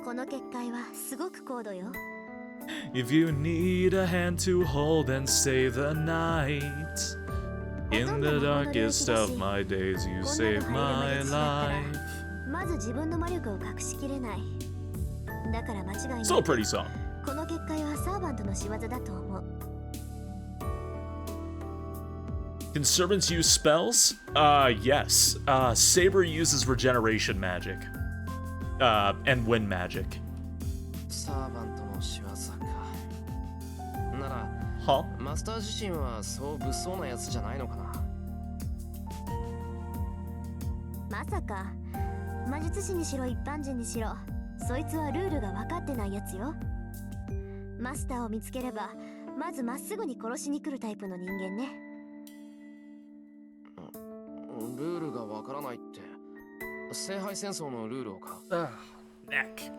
この結界はすごく高度よ。 If you need a hand to hold and stay the night, in the darkest of my days, you saved my life. まず自分の魔力を隠しきれない。だから間違いない。 Still a pretty song. この結界はサーバントの仕業だと思う。 Can servants use spells? Yes. Saber uses regeneration magic. And wind magic. サーバントの仕業か。なら Huh? マスター自身はそう物騒なやつじゃないのかな。まさか魔術師にしろ一般人にしろ、そいつはルールが分かってないやつよ。マスターを見つければまずまっすぐに殺しに来るタイプの人間ね。ルールがわからないって聖杯戦争のルールをか。Neck.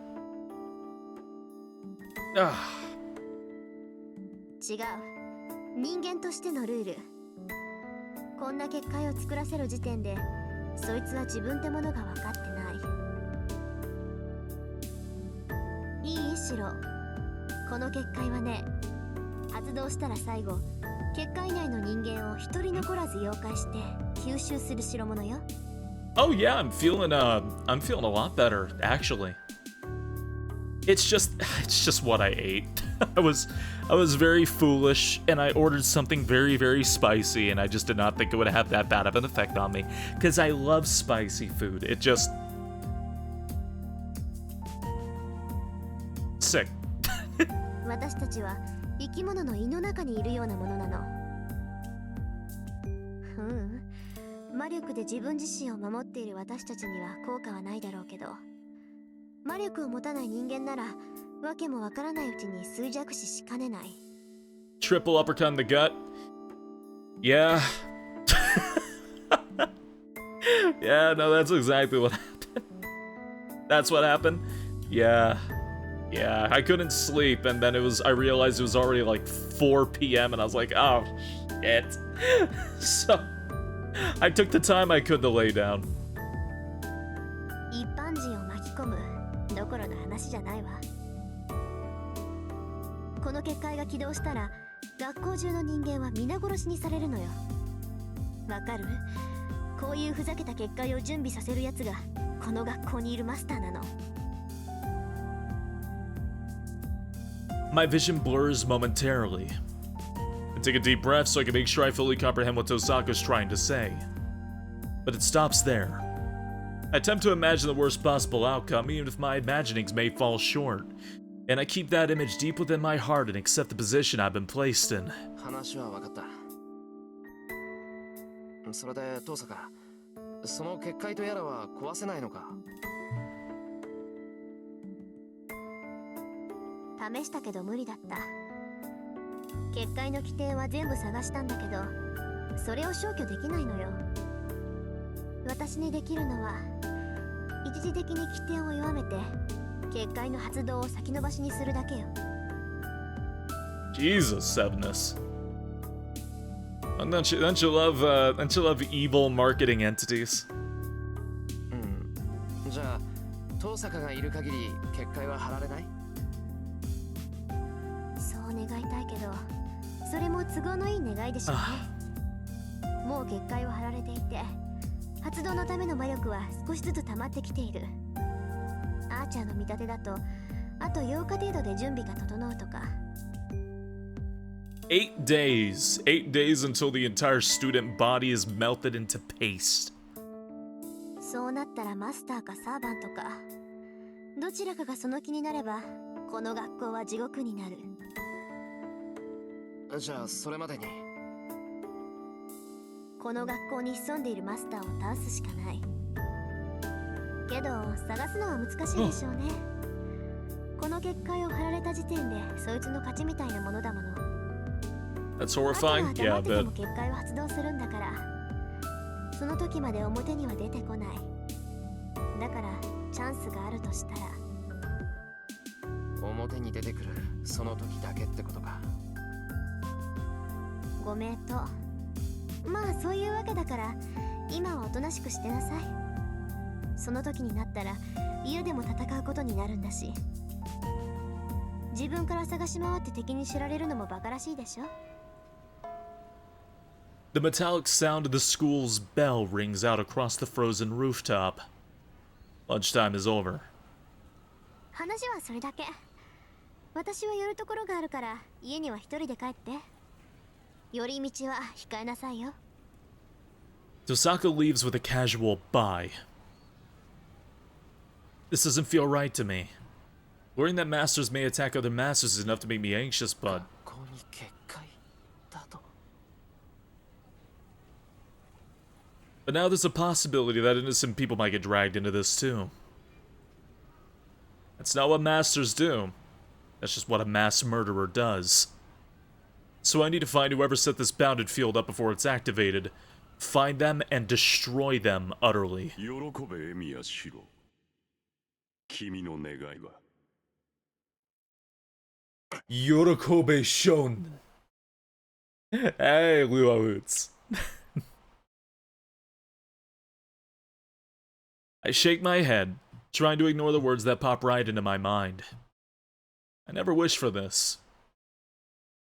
違う、人間としてのルール。こんな結界を作らせる時点でそいつは自分ってものが分かってない。いいシロ、この結界はね、発動したら最後結界内の人間を一人残らず妖怪して吸収する代物よ。 Oh yeah, I'm feeling a lot better, actually. It's just what I ate. I was very foolish and I ordered something very, very spicy and I just did not think it would have that bad of an effect on me. Because I love spicy food. It just... sick. 私たちは生き物の胃の中にいるようなものなの。魔力で自分自身を守っている私たちには効果はないだろうけど、魔力を持たない人間ならわけもわからないうちに衰弱死しかねない。 Triple uppercut in the gut. Yeah. Yeah, no, that's exactly what happened. That's what happened? Yeah. Yeah, I couldn't sleep, and then I realized it was already like 4 p.m. and I was like, oh, shit. So, I took the time I could to lay down. 一般人を巻き込むどころの話じゃないわ。この結界が起動したら学校中の人間は皆殺しにされるのよ。わかる？こういうふざけた結界を準備させるやつがこの学校にいるマスターなの。 My vision blurs momentarily. I take a deep breath so I can make sure I fully comprehend what Tosaka's trying to say. But it stops there. I attempt to imagine the worst possible outcome, even if my imaginings may fall short. And I keep that image deep within my heart and accept the position I've been placed in. 話は分かった。それでトーサカ、その結界とやらは壊せないのか。試したけど無理だった。結界の規定は全部探したんだけど、それを消去できないのよ。私にできるのは一時的に規定を弱めて結界の発動を先延ばしにするだけよ。 Jesus, Sevness. Don't you love evil marketing entities? じゃあトーサカがいる限り結界は張られない？そう願いたいけど、それも都合のいい願いでしょうね。もう結界は張られていて、発動のための魔力は少しずつ溜まってきている。アーチャーの見立てだとあと8日程度で準備が整うとか。 8 days. 8 days until the entire student body is melted into paste. そうなったらマスターかサーバントかどちらかがその気になればこの学校は地獄になる。じゃあそれまでにこの学校に潜んでいるマスターを倒すしかない。けど探すのは難しいでしょうね。この結界を張られた時点でそいつの勝ちみたいなものだもの。 That's horrifying. あと Yeah, は黙ってて but も結界は発動するんだから、その時まで表には出てこない。だからチャンスがあるとしたら表に出てくるその時だけってことか。ご名答。まあそういうわけだから今はおとなしくしてなさい。その時になったら家でも戦うことになるんだし、自分から探し回って敵に知られるのもバカらしいでしょ。 the metallic sound of the school's bell rings out across the frozen rooftop. Lunchtime is over. 話はそれだけ。私は寄るところがあるから家には一人で帰って。寄り道は控えなさいよ。 Tosaka leaves with a casual bye. This doesn't feel right to me. Worrying that masters may attack other masters is enough to make me anxious, but... 学校に結界だと。 But now there's a possibility that innocent people might get dragged into this too. That's not what masters do. That's just what a mass murderer does. So I need to find whoever set this bounded field up before it's activated, find them, and destroy them utterly. 喜べエミヤシロ。君の願いは。Yorokobe Shon. Hey, Luo Hoots. I shake my head, trying to ignore the words that pop right into my mind. I never wished for this.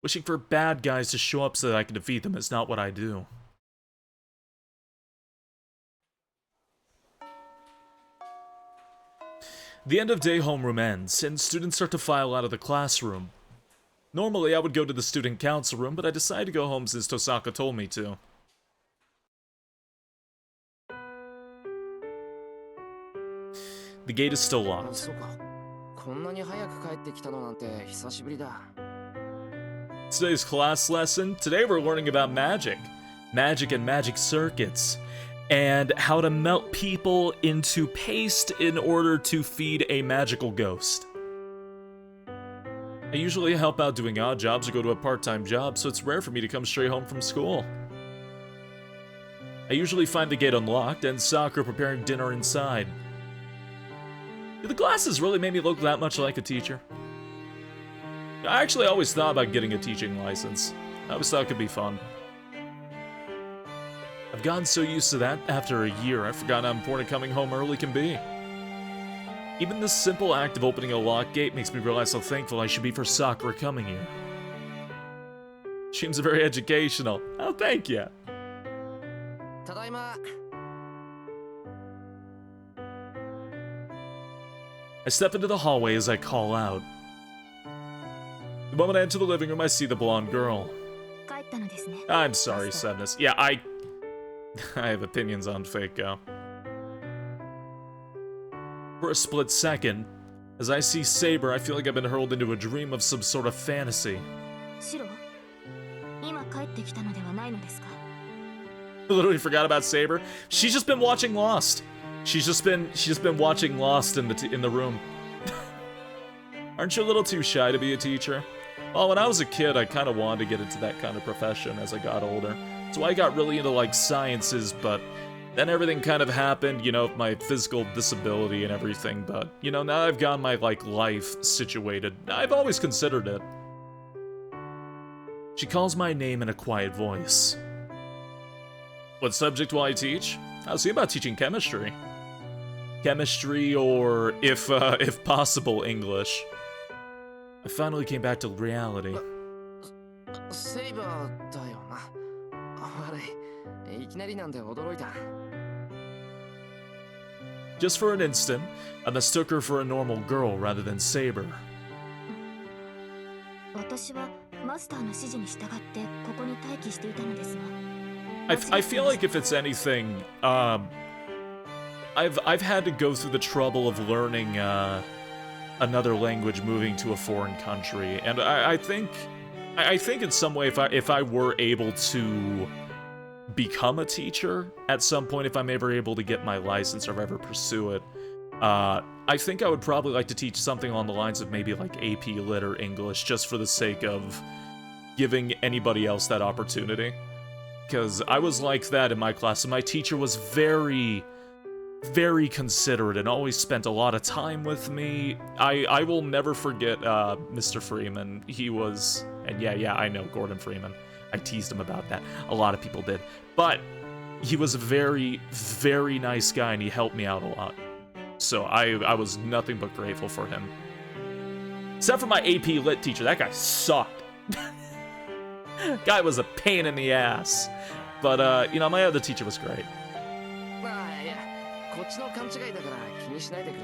Wishing for bad guys to show up so that I can defeat them is not what I do. The end of day homeroom ends, and students start to file out of the classroom. Normally, I would go to the student council room, but I decided to go home since Tosaka told me to. The gate is still あ、 locked. そうか。こんなに早く帰ってきたのなんて久しぶりだ。 Today's class lesson, today we're learning about magic. Magic and magic circuits. And how to melt people into paste in order to feed a magical ghost. I usually help out doing odd jobs or go to a part-time job, so it's rare for me to come straight home from school. I usually find the gate unlocked and Sakura preparing dinner inside. Do the glasses really made me look that much like a teacher? I actually always thought about getting a teaching license. I always thought it could be fun. I've gotten so used to that after a year, I've forgotten how important coming home early can be. Even the simple act of opening a locked gate makes me realize how thankful I should be for Sakura coming here. Seems very educational. Oh, thank you. ただいま。 I step into the hallway as I call out. The moment I enter the living room, I see the blonde girl. 帰ったのですね。 I'm sorry, Sadness. Yeah, I have opinions on Fako. For a split second, as I see Saber, I feel like I've been hurled into a dream of some sort of fantasy. シロ、今帰ってきたのではないのですか？ I literally forgot about Saber. She's just been watching Lost. She's just been watching Lost in the room. Aren't you a little too shy to be a teacher? Well, when I was a kid, I kind of wanted to get into that kind of profession as I got older. So I got really into, like, sciences, but then everything kind of happened, you know, my physical disability and everything, but, you know, now I've got my, like, life situated. I've always considered it. She calls my name in a quiet voice. What subject will I teach? I'll see about teaching chemistry. Chemistry, or, if possible, English. I finally came back to reality. セイバーだよな。悪い。いきなりなんで驚いた。 Just for an instant, I mistook her for a normal girl rather than Saber. 私はマスターの指示に従ってここに待機していたのですが。 I feel like if it's anything, I've had to go through the trouble of learning another language moving to a foreign country, and I think in some way if I were able to become a teacher at some point, if I'm ever able to get my license or ever pursue it, I think I would probably like to teach something along the lines of maybe like AP Lit or English, just for the sake of giving anybody else that opportunity. Because I was like that in my class, and my teacher was very, very considerate and always spent a lot of time with me. I will never forget Mr. Freeman. He was, and yeah, I know Gordon Freeman. I teased him about that. A lot of people did. But he was a very, very nice guy, and he helped me out a lot. So I was nothing but grateful for him. Except for my AP Lit teacher. That guy sucked. Guy was a pain in the ass. But, you know, my other teacher was great. まあいや、こっちの勘違いだから気にしないでくれ。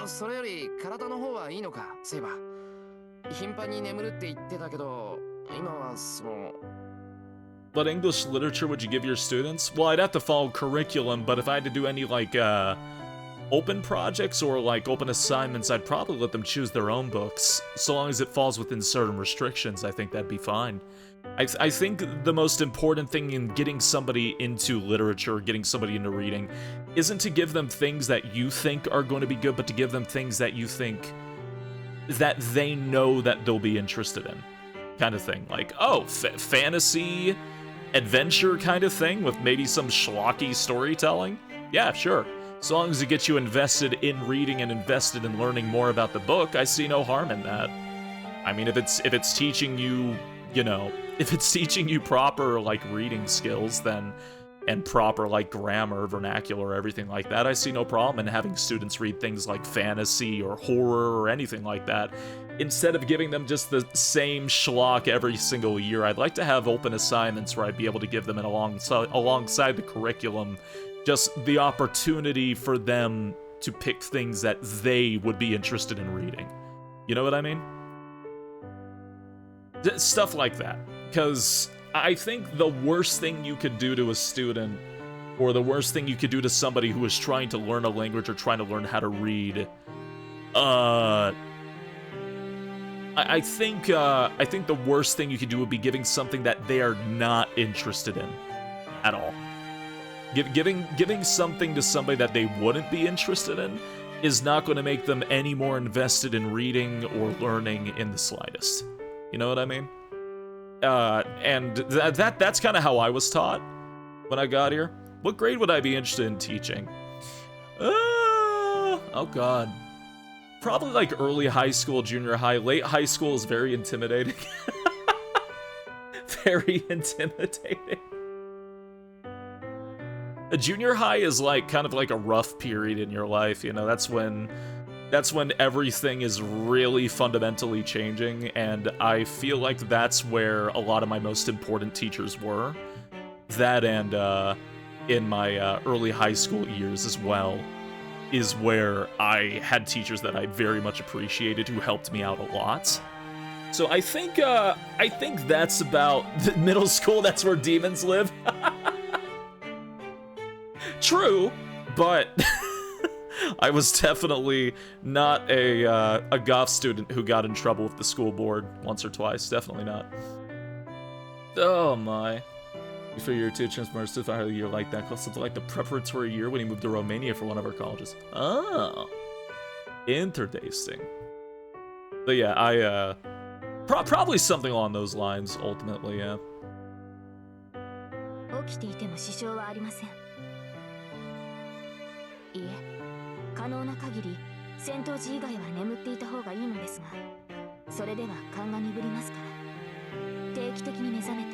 それより体の方はいいのか、セイバー。頻繁に眠るって言ってたけど、今はその。 What English literature would you give your students? Well, I'd have to follow curriculum, but if I had to do any, like, open projects or, like, open assignments, I'd probably let them choose their own books. So long as it falls within certain restrictions, I think that'd be fine. I think the most important thing in getting somebody into literature, getting somebody into reading, isn't to give them things that you think are going to be good, but to give them things that you think that they know that they'll be interested in. Kind of thing. Like, oh, fantasy, adventure kind of thing with maybe some schlocky storytelling? Yeah, sure. As long as it gets you invested in reading and invested in learning more about the book, I see no harm in that. I mean, if it's teaching you, you know, if it's teaching you proper, like, reading skills, then, and proper, like, grammar, vernacular, everything like that, I see no problem in having students read things like fantasy or horror or anything like that. Instead of giving them just the same schlock every single year, I'd like to have open assignments where I'd be able to give them an alongside the curriculum, just the opportunity for them to pick things that they would be interested in reading. You know what I mean? Stuff like that. Because I think the worst thing you could do to a student, or the worst thing you could do to somebody who is trying to learn a language or trying to learn how to read, I think the worst thing you could do would be giving something that they are not interested in at all. Giving something to somebody that they wouldn't be interested in is not going to make them any more invested in reading or learning in the slightest. You know what I mean? And that's kind of how I was taught when I got here. What grade would I be interested in teaching? Oh god. Probably like early high school, junior high. Late high school is very intimidating. Very intimidating. A junior high is like kind of like a rough period in your life, you know, that's when everything is really fundamentally changing, and I feel like that's where a lot of my most important teachers were. That and in my early high school years as well is where I had teachers that I very much appreciated who helped me out a lot. So I think that's about middle school. That's where demons live. True, but I was definitely not a goth student who got in trouble with the school board once or twice. Definitely not. Oh my. You figure your two transformers if I had a year like that, close to like the preparatory year when he moved to Romania for one of our colleges. Oh. Interesting. But yeah, I probably something along those lines ultimately, yeah. 起きていても支障はありません。いえ、可能な限り戦闘時以外は眠っていた方がいいのですが、それでは勘が鈍りますから、定期的に目覚めて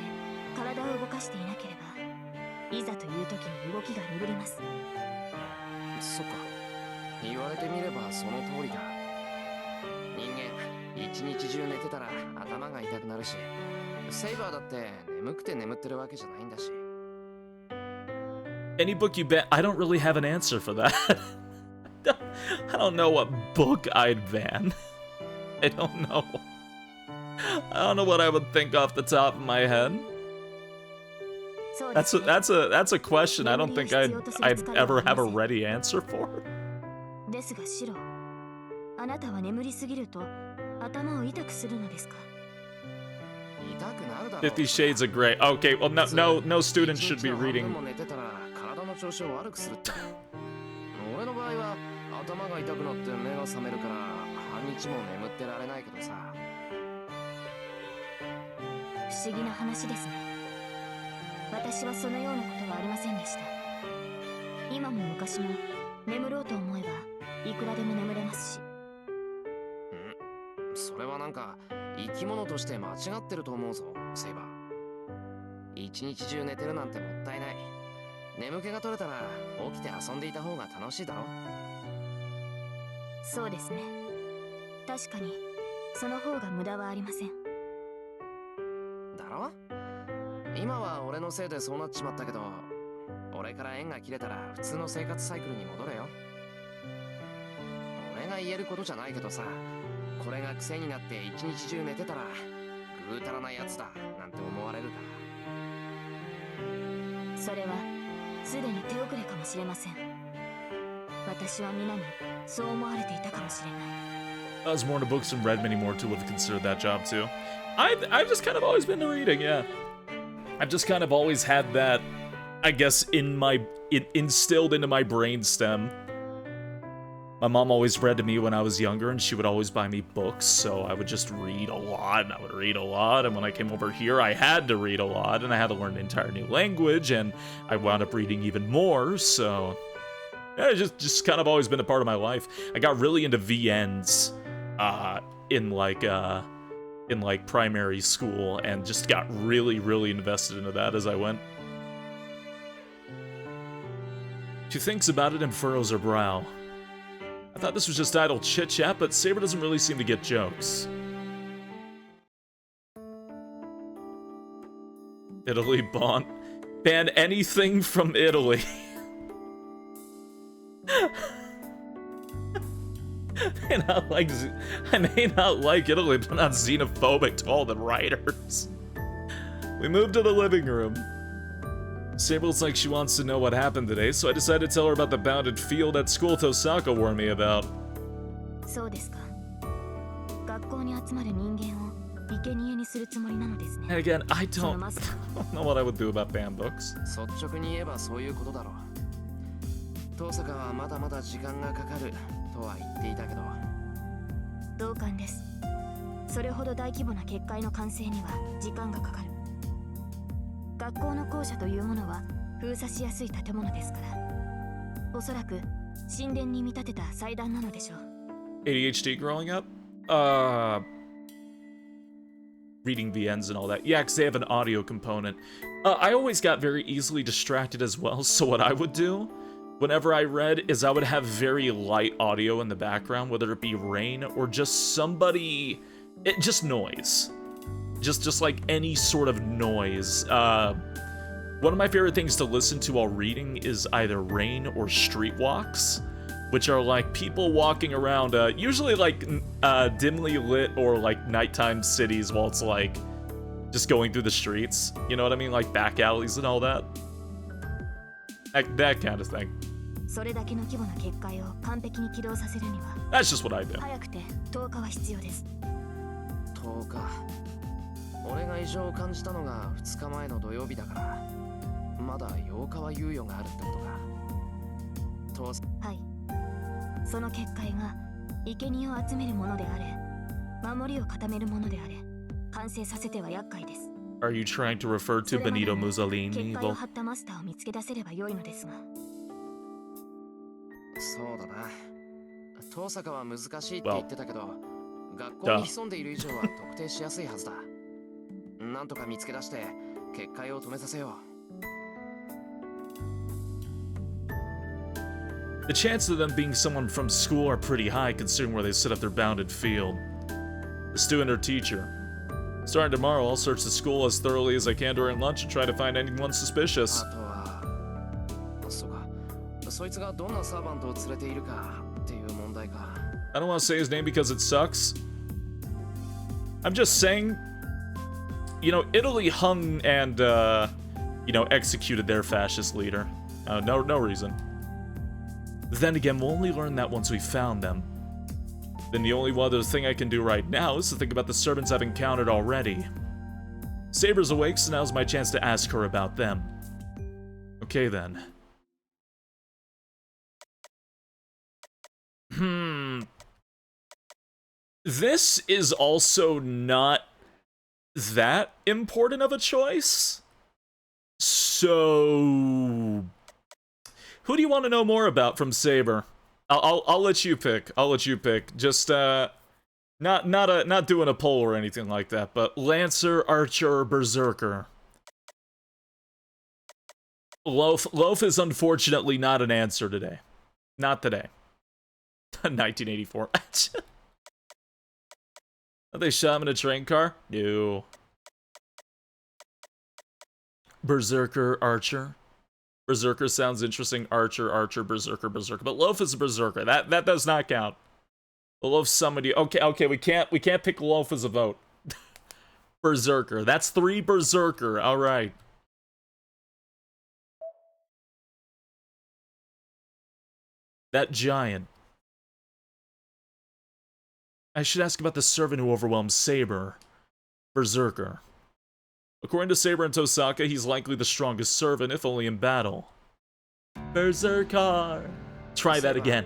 体を動かしていなければ、いざという時に動きが鈍ります。そっか、言われてみればその通りだ。人間一日中寝てたら頭が痛くなるし、セイバーだって眠くて眠ってるわけじゃないんだし。Any book you ban? I don't really have an answer for that. I don't know what book I'd ban. I don't know. I don't know what I would think off the top of my head. That's a question I don't think I'd ever have a ready answer for. ですがシロ、あなたは眠りすぎると頭を痛くするのですか？50 Shades of Grey. Okay, well, no student should be reading. 調子を悪くするって。俺の場合は頭が痛くなって目が覚めるから半日も眠ってられないけどさ。不思議な話ですね。私はそのようなことはありませんでした。今も昔も眠ろうと思えばいくらでも眠れますし。それはなんか生き物として間違ってると思うぞ、セイバー。一日中寝てるなんてもったいない。眠気が取れたら起きて遊んでいた方が楽しいだろ。そうですね。確かにその方が無駄はありません。だろ？今は俺のせいでそうなっちまったけど、俺から縁が切れたら普通の生活サイクルに戻れよ。俺俺が言えることじゃないけどさ、これが癖になって一日中寝てたらぐうたらなやつだなんて思われるから。それはすでに手遅れかもしれません。私は皆にそう思われていたかもしれない。I was more into books and read many more too. Would have considered that job too. I've just kind of always been into reading, yeah. I've just kind of always had that, I guess, instilled into my brainstem. My mom always read to me when I was younger, and she would always buy me books, so I would just read a lot, and I would read a lot, and when I came over here, I had to read a lot, and I had to learn an entire new language, and I wound up reading even more, so... Yeah, it's just kind of always been a part of my life. I got really into VNs, in primary school, and just got really, really invested into that as I went. She thinks about it and furrows her brow. I thought this was just idle chit-chat, but Saber doesn't really seem to get jokes. Italy ban anything from Italy. I may not like Italy, but I'm not xenophobic to all the writers. We moved to the living room. Saber looks like she wants to know what happened today, so I decided to tell her about the bounded field at school Tosaka warned me about. そうですか。学校に集まる人間を生贄にするつもりなのですね。 And again, I その don't マスター know what I would do about banned books. 率直に言えばそういうことだろう。遠坂はまだまだ時間がかかるとは言っていたけど。同感です。それほど大規模な結界の完成には時間がかかる。学校の校舎というものは封鎖しやすい建物ですから、おそらく神殿に見立てた祭壇なのでしょう。 ADHD growing up? Reading VNs and all that. Yeah, because they have an audio component. I always got very easily distracted as well, so what I would do whenever I read is I would have very light audio in the background, whether it be rain or just somebody... just noise. Just like any sort of noise. One of my favorite things to listen to while reading is either rain or street walks, which are like people walking around, usually like dimly lit or like nighttime cities while it's like just going through the streets. You know what I mean? Like back alleys and all that. That kind of thing. それだけの規模な結界を完璧に起動させるには That's just what I do. 早くて10日は必要です。10日。俺が異常を感じたのが2日前の土曜日だから、まだ8日は猶予があるってことか。はい。その結界が生贄を集めるものであれ、守りを固めるものであれ、完成させては厄介です。Are you trying to refer to Benito Mussolini? 結界を張ったマスターを見つけ出せれば良いのですが。そうだな。遠坂は難しいって言ってたけど、学校に潜んでいる以上は特定しやすいはずだ。なんとか見つけ出して結界を止めさせよう。The chances of them being someone from school are pretty high considering where they set up their bounded field. The student or teacher. Starting tomorrow, I'll search the school as thoroughly as I can during lunch and try to find anyone suspicious. あとは、そうか。そいつがどんなサーバントを連れているかっていう問題か。I don't want to say his name because it sucks. I'm just saying, you know, Italy hung and, you know, executed their fascist leader. No reason. Then again, we'll only learn that once we found them. Then the only other thing I can do right now is to think about the servants I've encountered already. Saber's awake, so now's my chance to ask her about them. Okay then. This is also not that important of a choice. So... who do you want to know more about from Saber? I'll let you pick. I'll let you pick. Just not doing a poll or anything like that, but Lancer, Archer, or Berserker. Loaf is unfortunately not an answer today. Not today. 1984. Are they shot him in a train car? No. Berserker, Archer. Berserker sounds interesting. Archer, Berserker. But Loaf is a Berserker. That does not count. Loaf somebody. Okay, we can't pick Loaf as a vote. Berserker. That's 3 Berserker. All right. That giant. I should ask about the servant who overwhelmed Saber. Berserker. According to Saber and Tosaka, he's likely the strongest servant, if only in battle. Berserker. Try that again.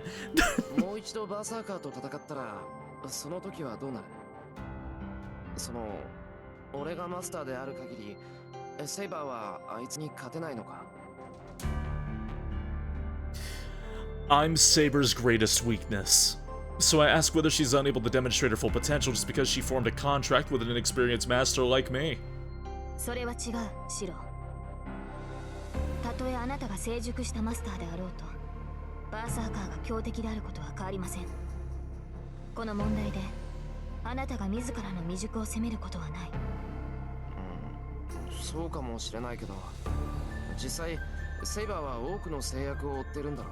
もう一度バーサーカーと戦ったらその時はどうなる？その俺がマスターである限りセイバーはあいつに勝てないのか？ I'm Saber's greatest weakness. So I ask whether she's unable to demonstrate her full potential just because she formed a contract with an inexperienced master like me. それは違う、シロ。たとえあなたが成熟したマスターであろうと、バーサーカーが強敵であることは変わりません。この問題で、あなたが自らの未熟を責めることはない。そうかもしれないけど、実際セイバーは多くの制約を負ってるんだろ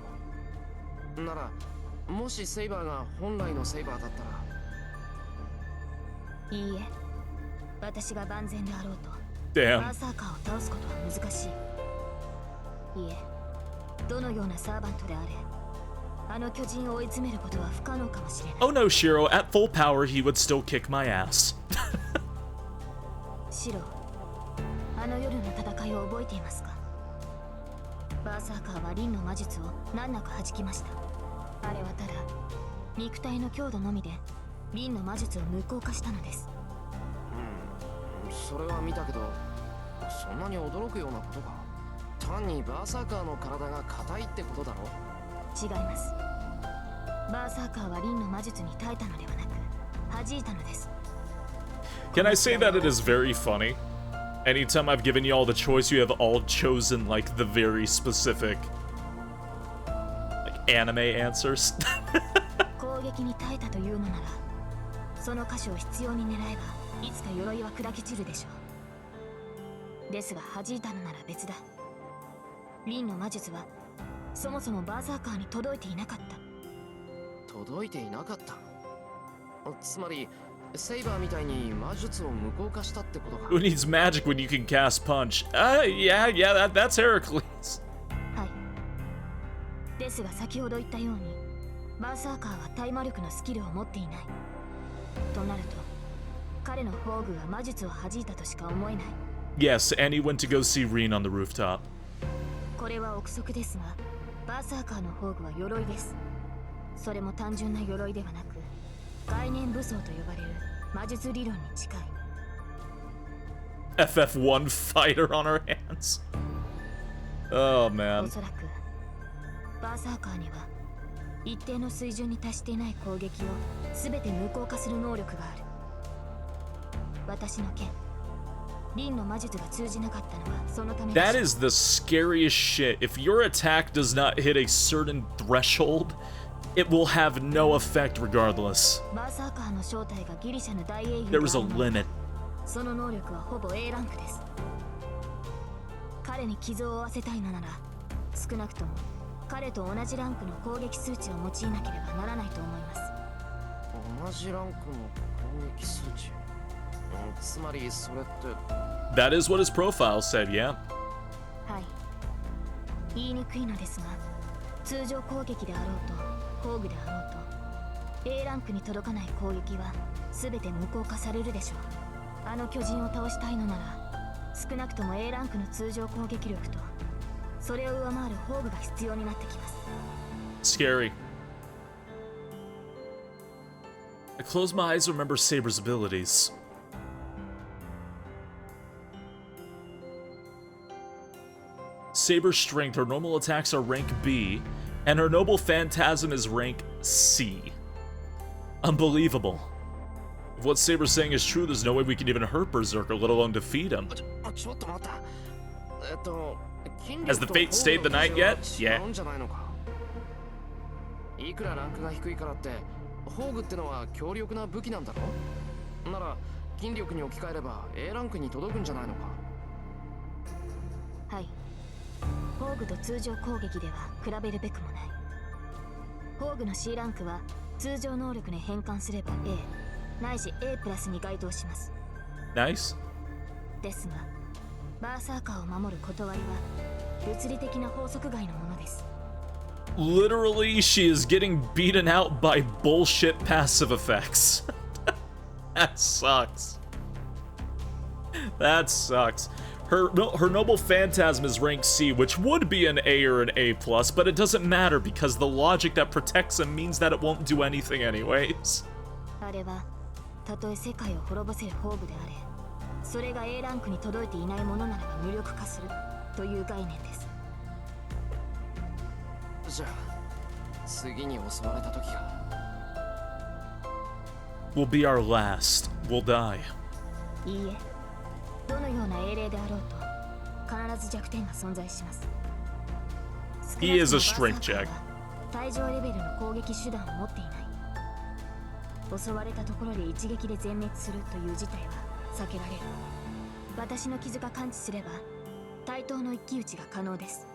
う。なら、もしセイバーが本来のセイバーだったら。いいえ、私が万全であろうと。 Damn. バーサーカーを倒すことは難しい。いえ、どのようなサーバントであれ、あの巨人を追い詰めることは不可能かもしれない。Oh no, Shiro. At full power, he would still kick my ass. シロ、あの夜の戦いを覚えていますか？バーサーカーはリンの魔術を難なく弾きました。あれはただ肉体の強度のみでリンの魔術を無効化したのです。それは見たけど、そんなに驚くようなことか。単にバーサーカーの体が硬いってことだろ。違います。バーサーカーはリンの魔術に耐えたのではなく弾いたのです。 Can I say that it is very funny? Anytime I've given you all the choice, you have all chosen like the very specific like anime answers. 攻撃に耐えたというのなら、その箇所を必要に狙えばいつか鎧は砕け散るでしょう。ですが弾いたのなら別だ。リンの魔術はそもそもバーサーカーに届いていなかった。届いていなかった。つまりセイバーみたいに魔術を無効化したってことか。 Who needs magic when you can cast punch? Yeah, that's Heracles. はい。ですが先ほど言ったように、バーサーカーは対魔力のスキルを持っていない。となると、彼の宝具が魔術を弾いたとしか思えない。 Yes, and he went to go see Reen on the rooftop. これは憶測ですが、バーサーカーの宝具は鎧です。それも単純な鎧ではなく、概念武装と呼ばれる魔術理論に近い。 FF1 fighter on our hands. Oh お man. そらくバーサーカーには一定の水準に達していない攻撃を全て無効化する能力がある。私の剣、リンの魔術が通じなかったのはそのためでしょう。 That is the scariest shit. If your attack does not hit a certain threshold, it will have no effect regardless. バーサーカーの正体がギリシャの大英雄 There was a であるのに limit. その能力はほぼ A ランクです。彼に傷を負わせたいのなら、少なくとも彼と同じランクの攻撃数値を用いなければならないと思います。同じランクの攻撃数値。つまりそれって。 That is what his profile said, yeah. はい。言いにくいのですが、通常攻撃であろうと宝具であろうと A ランクに届かない攻撃は全て無効化されるでしょう。あの巨人を倒したいのなら、少なくとも A ランクの通常攻撃力とそれを上回る宝具が必要になってきます。 Scary. I close my eyes to remember Saber's abilities. Saber's strength, her normal attacks are rank B, and her noble phantasm is rank C. Unbelievable. If what Saber's saying is true, there's no way we can even hurt Berserker, let alone defeat him. ちょっと待った。Has the fate stayed the night yet? Yeah. いくらランクが低いからって宝具ってのは強力な武器なんだろ。なら筋力に置き換えれば A ランクに届くんじゃないのか。はい。宝具と通常攻撃では比べるべくもない。宝具の C ランクは通常能力に変換すれば A ないし A プラスに該当します。 Nice. ですがバーサーカーを守る断りは物理的な法則外のものです。 Literally, she is getting beaten out by bullshit passive effects. That sucks. That sucks. Her Noble Phantasm is rank C, which would be an A or an A+, but it doesn't matter because the logic that protects him means that it won't do anything anyways. あれはたとえ世界を滅ぼせる宝具であれ、それが A ランクに届いていないものならば無力化するという概念です。じゃあ次に襲われた時が Will be our last. We'll die. いいえ、どのような英霊であろうと必ず弱点が存在します。 He is a strength check. 対上レベルの攻撃手段を持っていない。襲われたところで一撃で全滅するという事態は避けられる。私の傷が感知すれば対等の一騎打ちが可能です。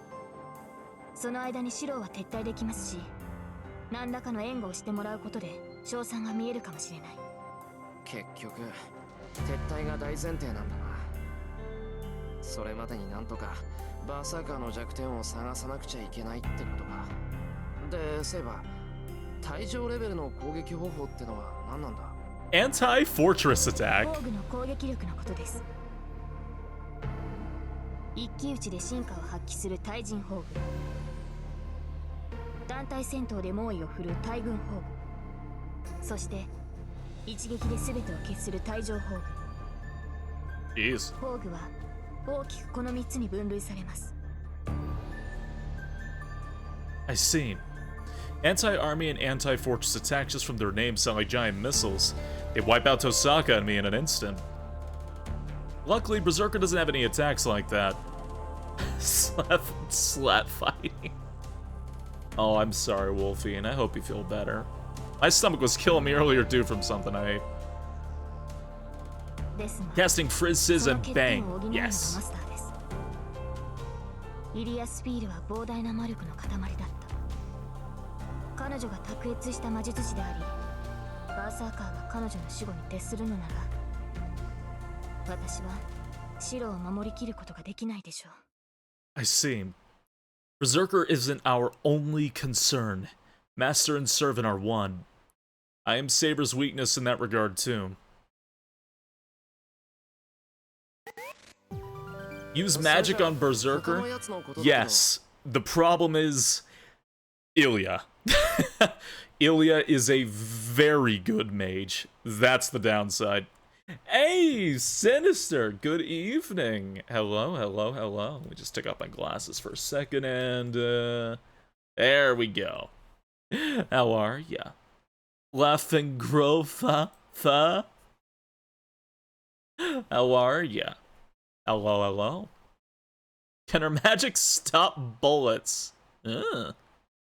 その間に白は撤退できますし、何らかの援護をしてもらうことで勝算が見えるかもしれない。結局撤退が大前提なんだな。それまでになんとかバーサーカーの弱点を探さなくちゃいけないってことか。で、そういえば対上レベルの攻撃方法ってのは何なんだ？ Anti-fortress attack. 防具の攻撃力のことです。一騎打ちで進化を発揮する対人砲具、団体戦闘で猛威を振るう対軍砲具、そして一撃で全てを決する対上砲具。 Jeez. 砲具は大きくこの3つに分類されます。 I see. Anti-army and anti-fortress attack just from their names sound like giant missiles. They wipe out Tosaka and me in an instant. Luckily, Berserker doesn't have any attacks like that. Slap fighting. Oh, I'm sorry, Wolfie, and I hope you feel better. My stomach was killing me earlier, too, from something I ate. ですが Casting Frizzes and その欠 Bang. 点を補うのがマ Yes. スターです。イリアスピールは膨大な魔力の塊だった。彼女が卓越した魔術師であり、バーサーカーが彼女の死後に徹するのなら、私は白を守りきることができないでしょう。 I see. Berserker isn't our only concern. Master and servant are one. I am Saber's weakness in that regard, too. Use magic on Berserker? Yes. The problem is Ilya. Ilya is a very good mage. That's the downside. Hey, Sinister! Good evening! Hello, hello, hello. Let me just take off my glasses for a second and, there we go. How are ya? Laughing Grova? How are ya? Hello, hello. Can her magic stop bullets?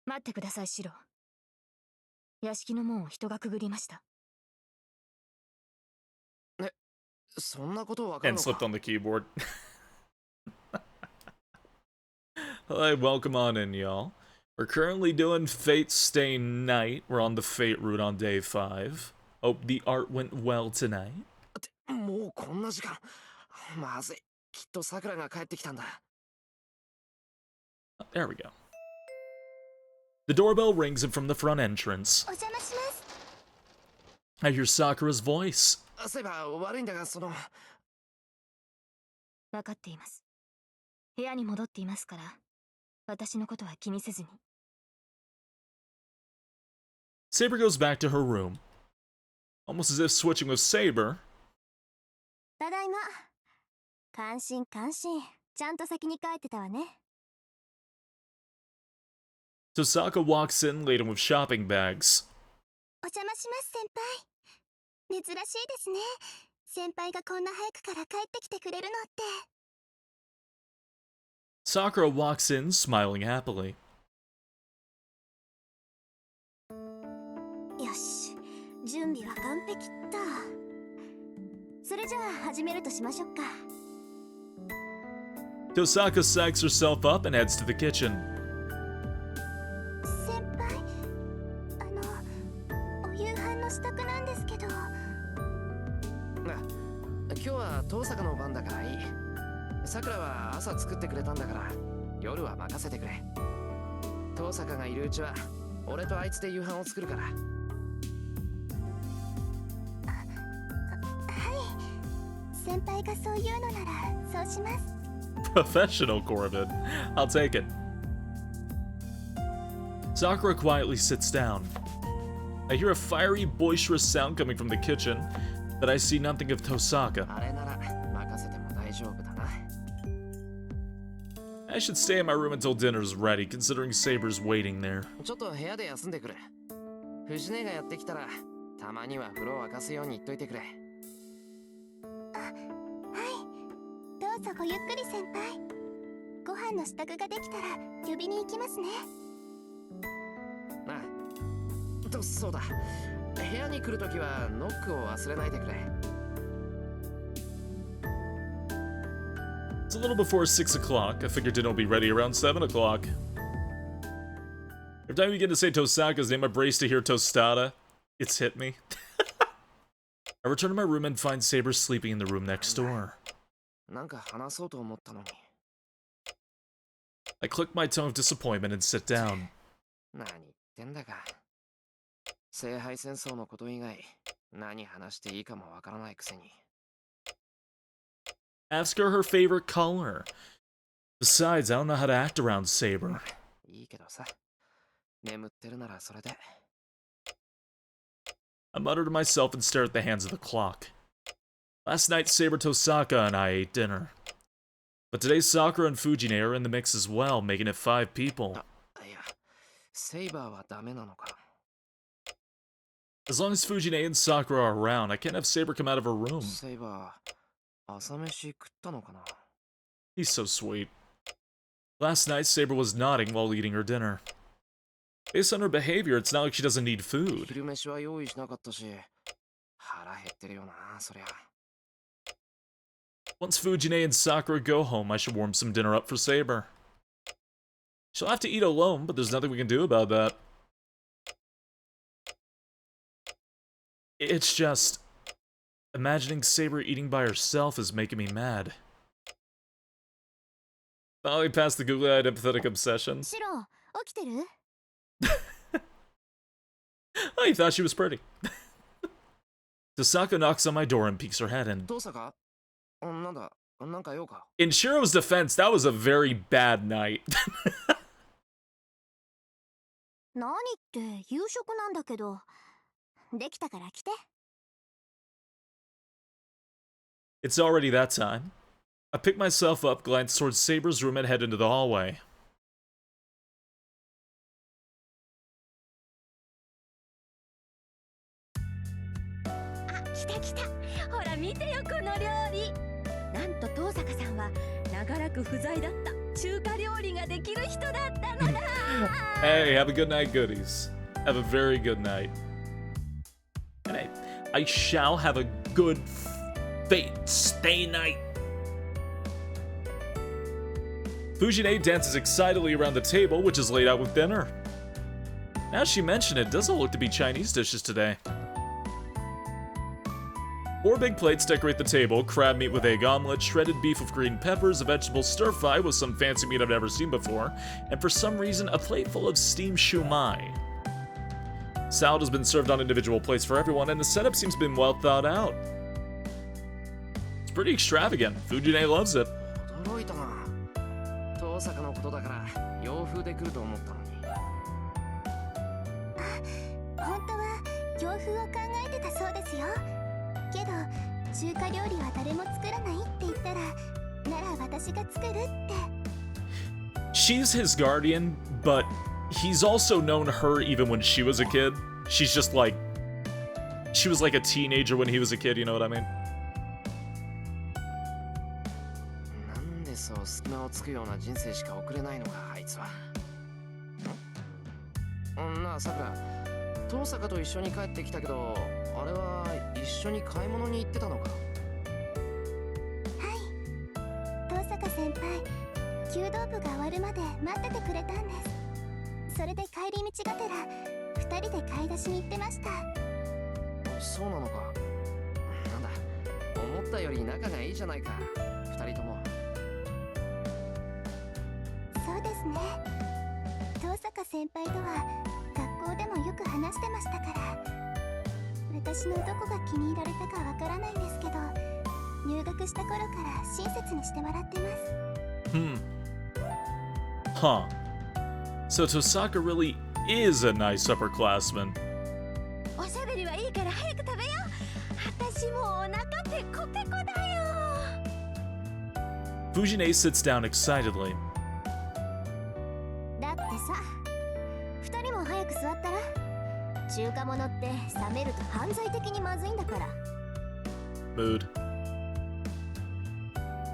待ってください、シロ。屋敷の門を人がくぐりました。そんなことわかる And の slipped か？ on the keyboard. Hey, welcome on in, y'all. We're currently doing Fate Stay Night. We're on the Fate route on day 5. Hope the art went well tonight. もうこんな時間。まずい。きっとさくらが帰ってきたんだ。There we go. The doorbell rings in from the front entrance. お邪魔します。 I hear Sakura's voice. そういえば悪いんだが、その。分かっています。部屋に戻っていますから、私のことは気にせずに。Saber goes back to her room. Almost as if switching with Saber. ただいま。感心感心。ちゃんと先に帰ってたわね。Tosaka walks in laden with shopping bags. お邪魔します、先輩。珍しいですね。先輩がこんな早くから帰ってきてくれるのって。Sakura walks in, smiling happily. よし、準備は完璧だ。それじゃあ始めるとしましょうか。 Tosaka psychs herself up and heads to the kitchen. 先輩、支度なんですけど。今日は遠坂の番だからいい。さくらは朝作ってくれたんだから夜は任せてくれ。遠坂がいるうちは俺とあいつで夕飯を作るから。はい、先輩がそう言うのならそうします。 Professional, Corbin. I'll take it. Sakura quietly sits down. I hear a fiery, boisterous sound coming from the kitchen, but I see nothing of Tosaka. あれなら任せても大丈夫だな。 I should stay in my room until dinner's ready, considering Saber's waiting there. ちょっと部屋で休んでくれ。藤根がやってきたらたまには風呂を沸かすように言っといてくれ。はい、どうぞごゆっくり先輩。ご飯の支度ができたら呼びに行きますね。ああ、そうだ。部屋に来るときはノックを忘れないでくれ。 It's a little before 6 o'clock. I figured dinner will be ready around 7 o'clock. Every time you begin to say Tosaka's name, I brace to hear Tostada. It's hit me. I return to my room and find Saber sleeping in the room next door. なんか話そうと思ったのに。 I click my tongue of disappointment and sit down. 何言ってんだか。聖杯戦争のこと以外何話していいかもわからないくせに。 Ask her her favorite color. Besides, I don't know how to act around Saber. いいけどさ。眠ってるならそれで。 I mutter to myself and stare at the hands of the clock. Last night, Saber, Tosaka, and I ate dinner. But today, Sakura and Fujine are in the mix as well, making it 5 people. いや、セイバーはダメなのか。 As long as Fujine and Sakura are around, I can't have Saber come out of her room. セイバー、朝飯食ったのかな。 He's so sweet. Last night, Saber was nodding while eating her dinner. Based on her behavior, it's not like she doesn't need food. 昼飯は用意しなかったし、腹減ってるよな、そりゃ。 Once Fujine and Sakura go home, I should warm some dinner up for Saber. She'll have to eat alone, but there's nothing we can do about that. It's just... imagining Saber eating by herself is making me mad. Finally past the googly-eyed empathetic obsession. シロ、起きてる？ Oh, you thought she was pretty. Tosaka knocks on my door and peeks her head in. どうさか？なんだ、なんか用か。 In Shiro's defense, that was a very bad night. 何って夕食なんだけど。できたから来て。 It's already that time. I pick myself up, glance towards Saber's room, and head into the hallway. あ、来た来た。ほら見てよこの料理。なんと遠坂さんは長らく不在だった中華料理ができる人だったのだ。 Hey, have a good night, goodies. Have a very good night. And I shall have a good fate stay night. Fujine dances excitedly around the table, which is laid out with dinner. Now she mentioned it, doesn't look to be Chinese dishes today. 4 big plates decorate the table: crab meat with egg omelet, shredded beef with green peppers, a vegetable stir-fry with some fancy meat I've never seen before, and for some reason, a plate full of steamed shumai. Salad has been served on individual plates for everyone, and the setup seems to have been well thought out. It's pretty extravagant. Fujine loves it. 驚いたな。遠坂のことだから洋風で来ると思ったのに。本当は洋風を考えてたそうですよ。けど中華料理は誰も作らないって言ったら、なら私が作るって。 She's his guardian, but he's also known her even when she was a kid. She's just like... she was like a teenager when he was a kid, you know what I mean? なんでそう隙間をつくような人生しか送れないのか、あいつは。なあさくら、遠坂と一緒に帰ってきたけど、あれは一緒に買い物に行ってたのか。はい、遠坂先輩、弓道部が終わるまで待っててくれたんです。それで帰り道がてら2人で買い出しに行ってました。そうなのか。なんだ、思ったより仲がいいじゃないか、二人とも。そうですね。遠坂先輩とは学校でもよく話してましたから、私のどこが気に入られたかわからないんですけど、入学した頃から親切にしてもらってます。Huh. So Tosaka really is a nice upperclassman. おしゃべりはいいから早く食べよう。私もうお腹ペコペコだよ。 Fujine sits down excitedly. だってさ、二人も早く座ったら。中華物って冷めると犯罪的にまずいんだから。 Mood.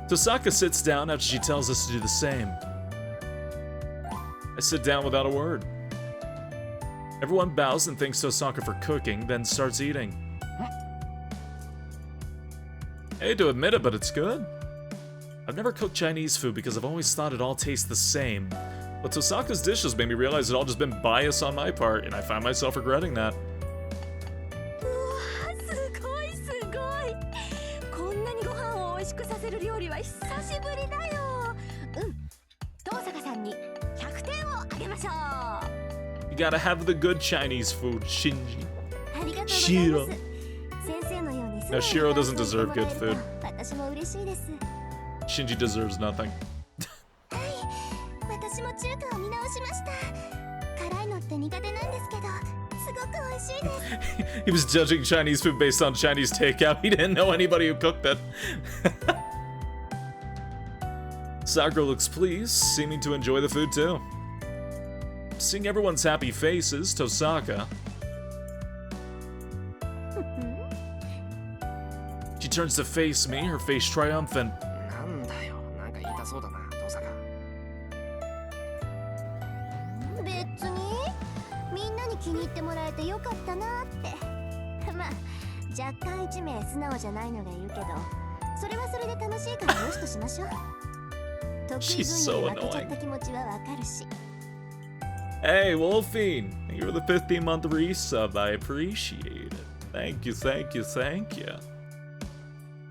Tosaka sits down after she tells us to do the same. I sit down without a word. Everyone bows and thanks Tosaka for cooking, then starts eating. I hate to admit it, but it's good. I've never cooked Chinese food because I've always thought it all tastes the same. But Tosaka's dishes made me realize it all just been bias on my part, and I find myself regretting that. うわー、すごいすごい。こんなにご飯を美味しくさせる料理は久しぶりだよ。遠坂さんに100点をあげましょう。 You gotta have the good Chinese food, Shinji. ありがとうございます。Shiro. 先生のように No, Shiro doesn't deserve good food. 私も嬉しいです。 Shinji deserves nothing. はい、私も中華を見直しました。辛いのって苦手なんですけど、すごく美味しいです。 He was judging Chinese food based on Chinese takeout. He didn't know anybody who cooked it. Sakura looks pleased, seeming to enjoy the food too. Seeing everyone's happy faces, Tosaka... She turns to face me, her face triumphant. なんだよ、なんか言いたそうだな、遠坂。別にみんなに気に入ってもらえてよかったなって。まあ若干一名素直じゃないのがいるけど、それはそれで楽しいからよしとしましょう。得意 She's 分 so 野で負けちゃ annoying. った気持ちはわかるし。 Hey, Wolfine! You're the 15-month resub. I appreciate it. Thank you, thank you, thank you.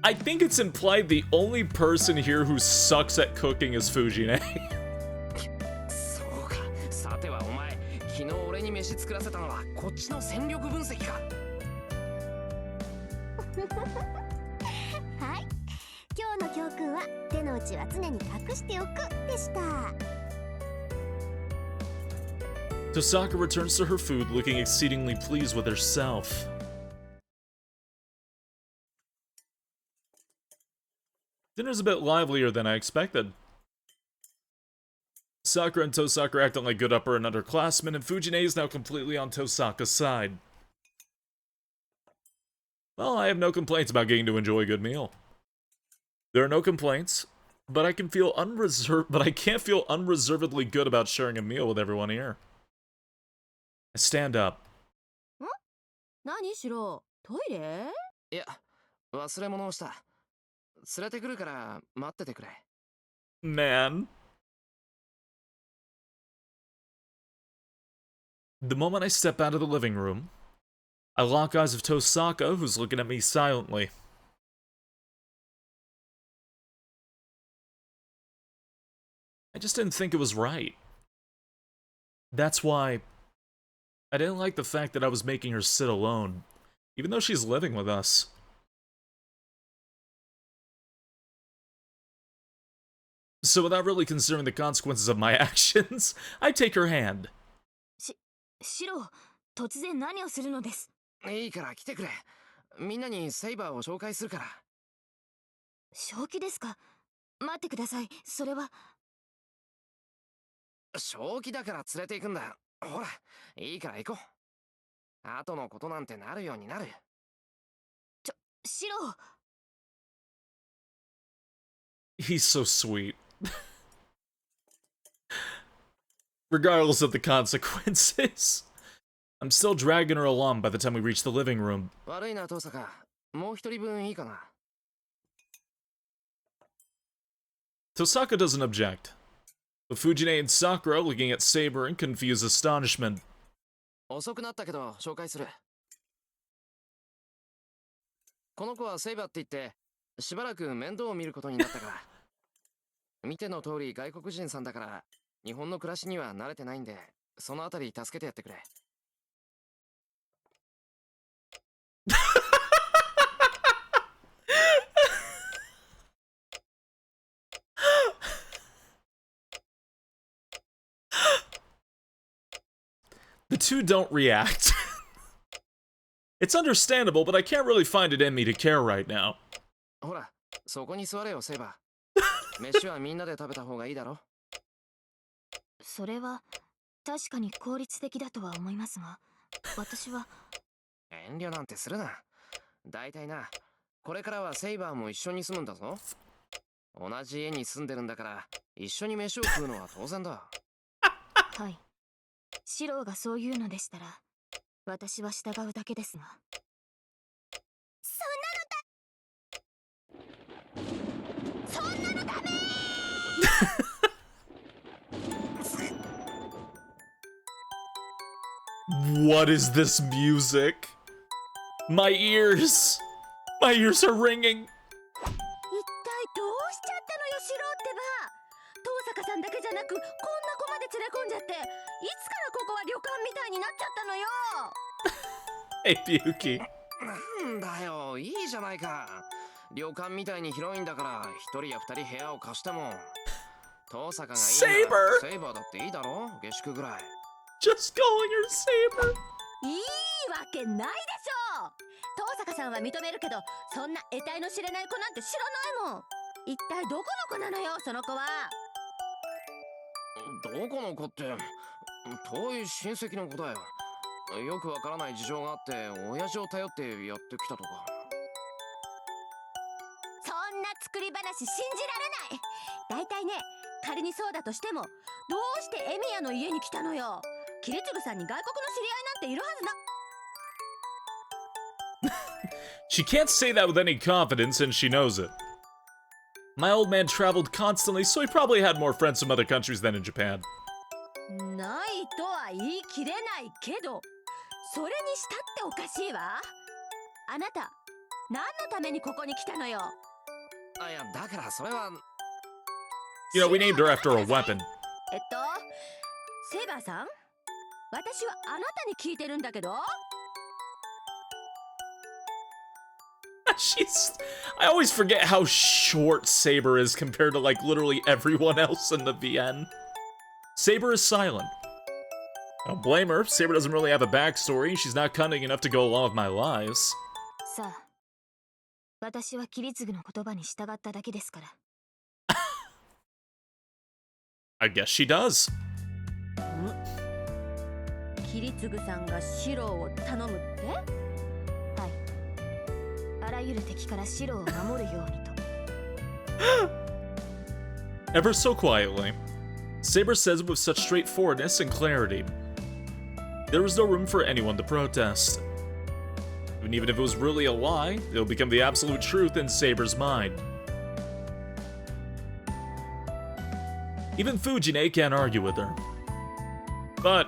I think it's implied the only person here who sucks at cooking is Fujine. そうか、さてはお前、昨日俺に飯作らせたのはこっちの戦力分析か。はい、今日の教訓は手の内は常に隠しておくでした。 Tosaka returns to her food looking exceedingly pleased with herself. Dinner's a bit livelier than I expected. Sakura and Tosaka are acting like good upper and underclassmen, and Fujine is now completely on Tosaka's side. Well, I have no complaints about getting to enjoy a good meal. There are no complaints, but I can't feel unreservedly good about sharing a meal with everyone here. I stand up. 何しろ、トイレ？いや、忘れ物をした。連れてくるから待っててくれ。Man. The moment I step out of the living room, I lock eyes with Tosaka, who's looking at me silently. I just didn't think it was right. That's why I didn't like the fact that I was making her sit alone, even though she's living with us. So without really considering the consequences of my actions, I take her hand. シロ、突然何をするのです？いいから来てくれ。みんなにセイバーを紹介するから。正気ですか？待ってください。それは。正気だから連れて行くんだ。ほら、いいから行こう。後のことなんてなるようになる。シロ。He's so sweet. Regardless of the consequences. I'm still dragging her along by the time we reach the living room. 悪いな、遠坂。もう一人分いいかな。Tosaka doesn't object, but Fujine and Sakura looking at Saber in confused astonishment. 遅くなったけど紹介する。この子はセイバーって言ってしばらく面倒を見ることになったから。見ての通り外国人さんだから日本の暮らしには慣れてないんで、そのあたり助けてやってくれ。The two don't react. It's understandable, but I can't really find it in me to care right now. ほら、そこに座れよ、セイバー。飯はみんなで食べた方がいいだろ。それは確かに効率的だとは思いますが、私は。遠慮なんてするな。だいたいな、これからはセイバーも一緒に住むんだぞ。同じ家に住んでるんだから一緒に飯を食うのは当然だ。はい。シローがそう言うのでしたら私は従うだけですが。そんなのダメ。 What is this music? My ears are ringing. 一体どうしちゃったのよ、シローってば。遠坂さんだけじゃなくこんな子まで連れ込んじゃって、いつからここは旅館みたいになっちゃったのよ。Hey, Byuki. なんだよ、いいじゃないか。旅館みたいに広いんだから一人や二人部屋を貸しても。遠坂がいいならセイバーだっていいだろ、下宿ぐらい。 Just calling her Saber. いいわけないでしょ。遠坂さんは認めるけど、そんな得体の知れない子なんて知らないもん。一体どこの子なのよ、その子は。どこの子って遠い親戚の子だよ。よくわからない事情があって親父を頼ってやってきたとか。そんな作り話信じられない。だいたいね、仮にそうだとしてもどうしてエミヤの家に来たのよ。キリツグさんに外国の知り合いなんているはずだ。 She can't say that with any confidence, and she knows it. My old man traveled constantly, so he probably had more friends from other countries than in Japan. ないとは言い切れないけど、それにしたっておかしいわ。あなた何のためにここに来たのよ。あ、いやだからそれは。 You know, we named her after a weapon. セイバーさん、私はあなたに聞いてるんだけど。I always forget how short Saber is compared to, like, literally everyone else in the VN. Saber is silent. I don't blame her. Saber doesn't really have a backstory. She's not cunning enough to go along with my lies. さあ、私はキリツグの言葉に従っただけですから。I guess she does. キリツグさんがシローを頼むって？はい。あらゆる敵からシローを守るようにと。Ever so quietly, Saber says it with such straightforwardness and clarity. There was no room for anyone to protest. And even if it was really a lie, it'll become the absolute truth in Saber's mind. Even Fujine can't argue with her. But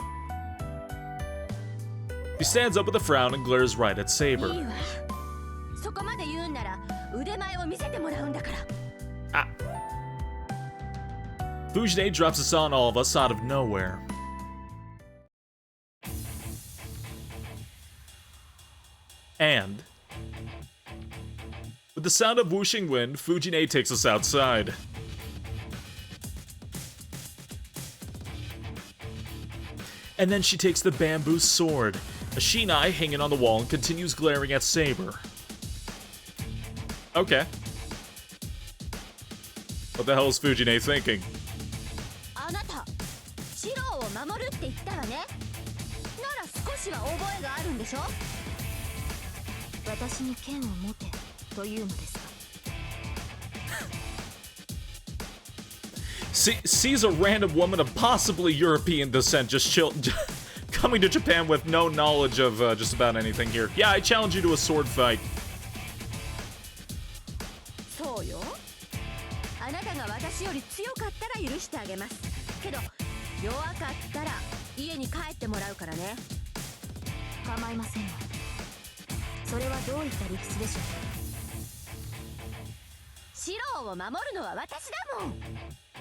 he stands up with a frown and glares right at Saber. いいわ。そこまで言うんなら腕前を見せてもらうんだから。Ah. Fujine drops this on all of us out of nowhere. And with the sound of whooshing wind, Fujine takes us outside. And then she takes the bamboo sword, a shinai hanging on the wall, and continues glaring at Saber. Okay. What the hell is Fujine thinking? あなた、シローを守るって言ったわね。なら少しは覚えがあるんでしょ。私に剣を持てというのですか。Sees a random woman of possibly European descent just coming to Japan with no knowledge of just about anything here. Yeah, I challenge you to a sword fight. そうよ。あなたが私より強かったら許してあげます。けど弱かったら家に帰ってもらうからね。構いませんわ。それはどういった理屈でしょう。シローを守るのは私だもん。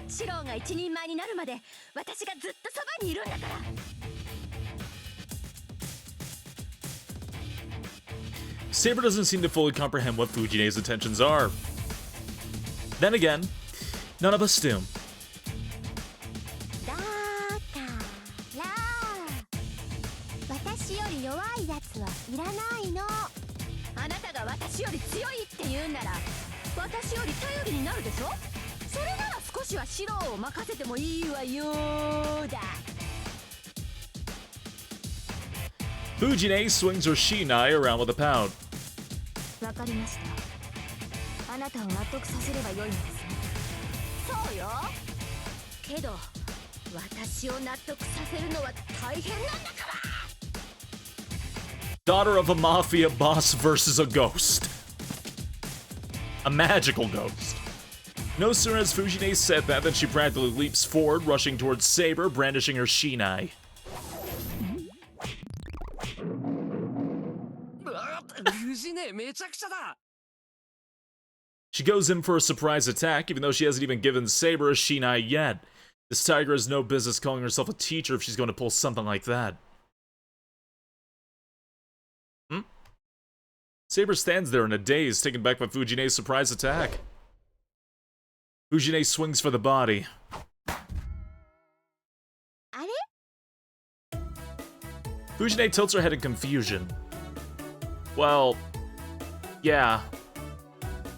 シローが一人前になるまで私がずっとそばにいるんだから。Saber doesn't seem to fully comprehend what Fujine's intentions are. Then again, none of us do. だから私より弱いやつはいらないの。あなたが私より強いって言うなら私より頼りになるでしょ。それなら少しはシローを任せてもいいわよだ。Fujine swings her Shinai around with a pout. わかりました。あなたを納得させればよいのですね。そうよ。けど私を納得させるのは大変なんだから。Daughter of a mafia boss versus a ghost. A magical ghost. No sooner has Fujine said that than she practically leaps forward, rushing towards Saber, brandishing her Shinai. 藤ねめちゃくちゃだ。 She goes in for a surprise attack, even though she hasn't even given Saber a Shinai yet. This tiger has no business calling herself a teacher if she's going to pull something like that. Saber stands there in a daze, taken back by Fujine's surprise attack. Fujine swings for the body. あれ Fujine tilts her head in confusion. Well, yeah.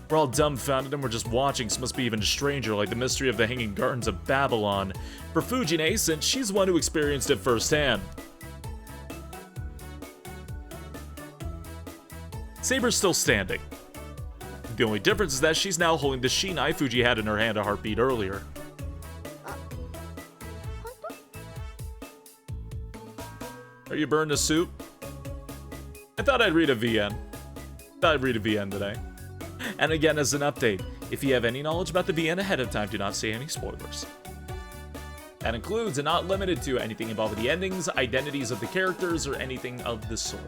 We're all dumbfounded and we're just watching, so it must be even stranger, like the mystery of the Hanging Gardens of Babylon. For Fujine, since she's the one who experienced it firsthand. Saber's still standing. The only difference is that she's now holding the Shinai Fuji had in her hand a heartbeat earlier. Are you burned a soup? I thought I'd read a VN. Today. And again, as an update, if you have any knowledge about the VN ahead of time, do not say any spoilers. That includes and not limited to anything involving the endings, identities of the characters, or anything of the sort.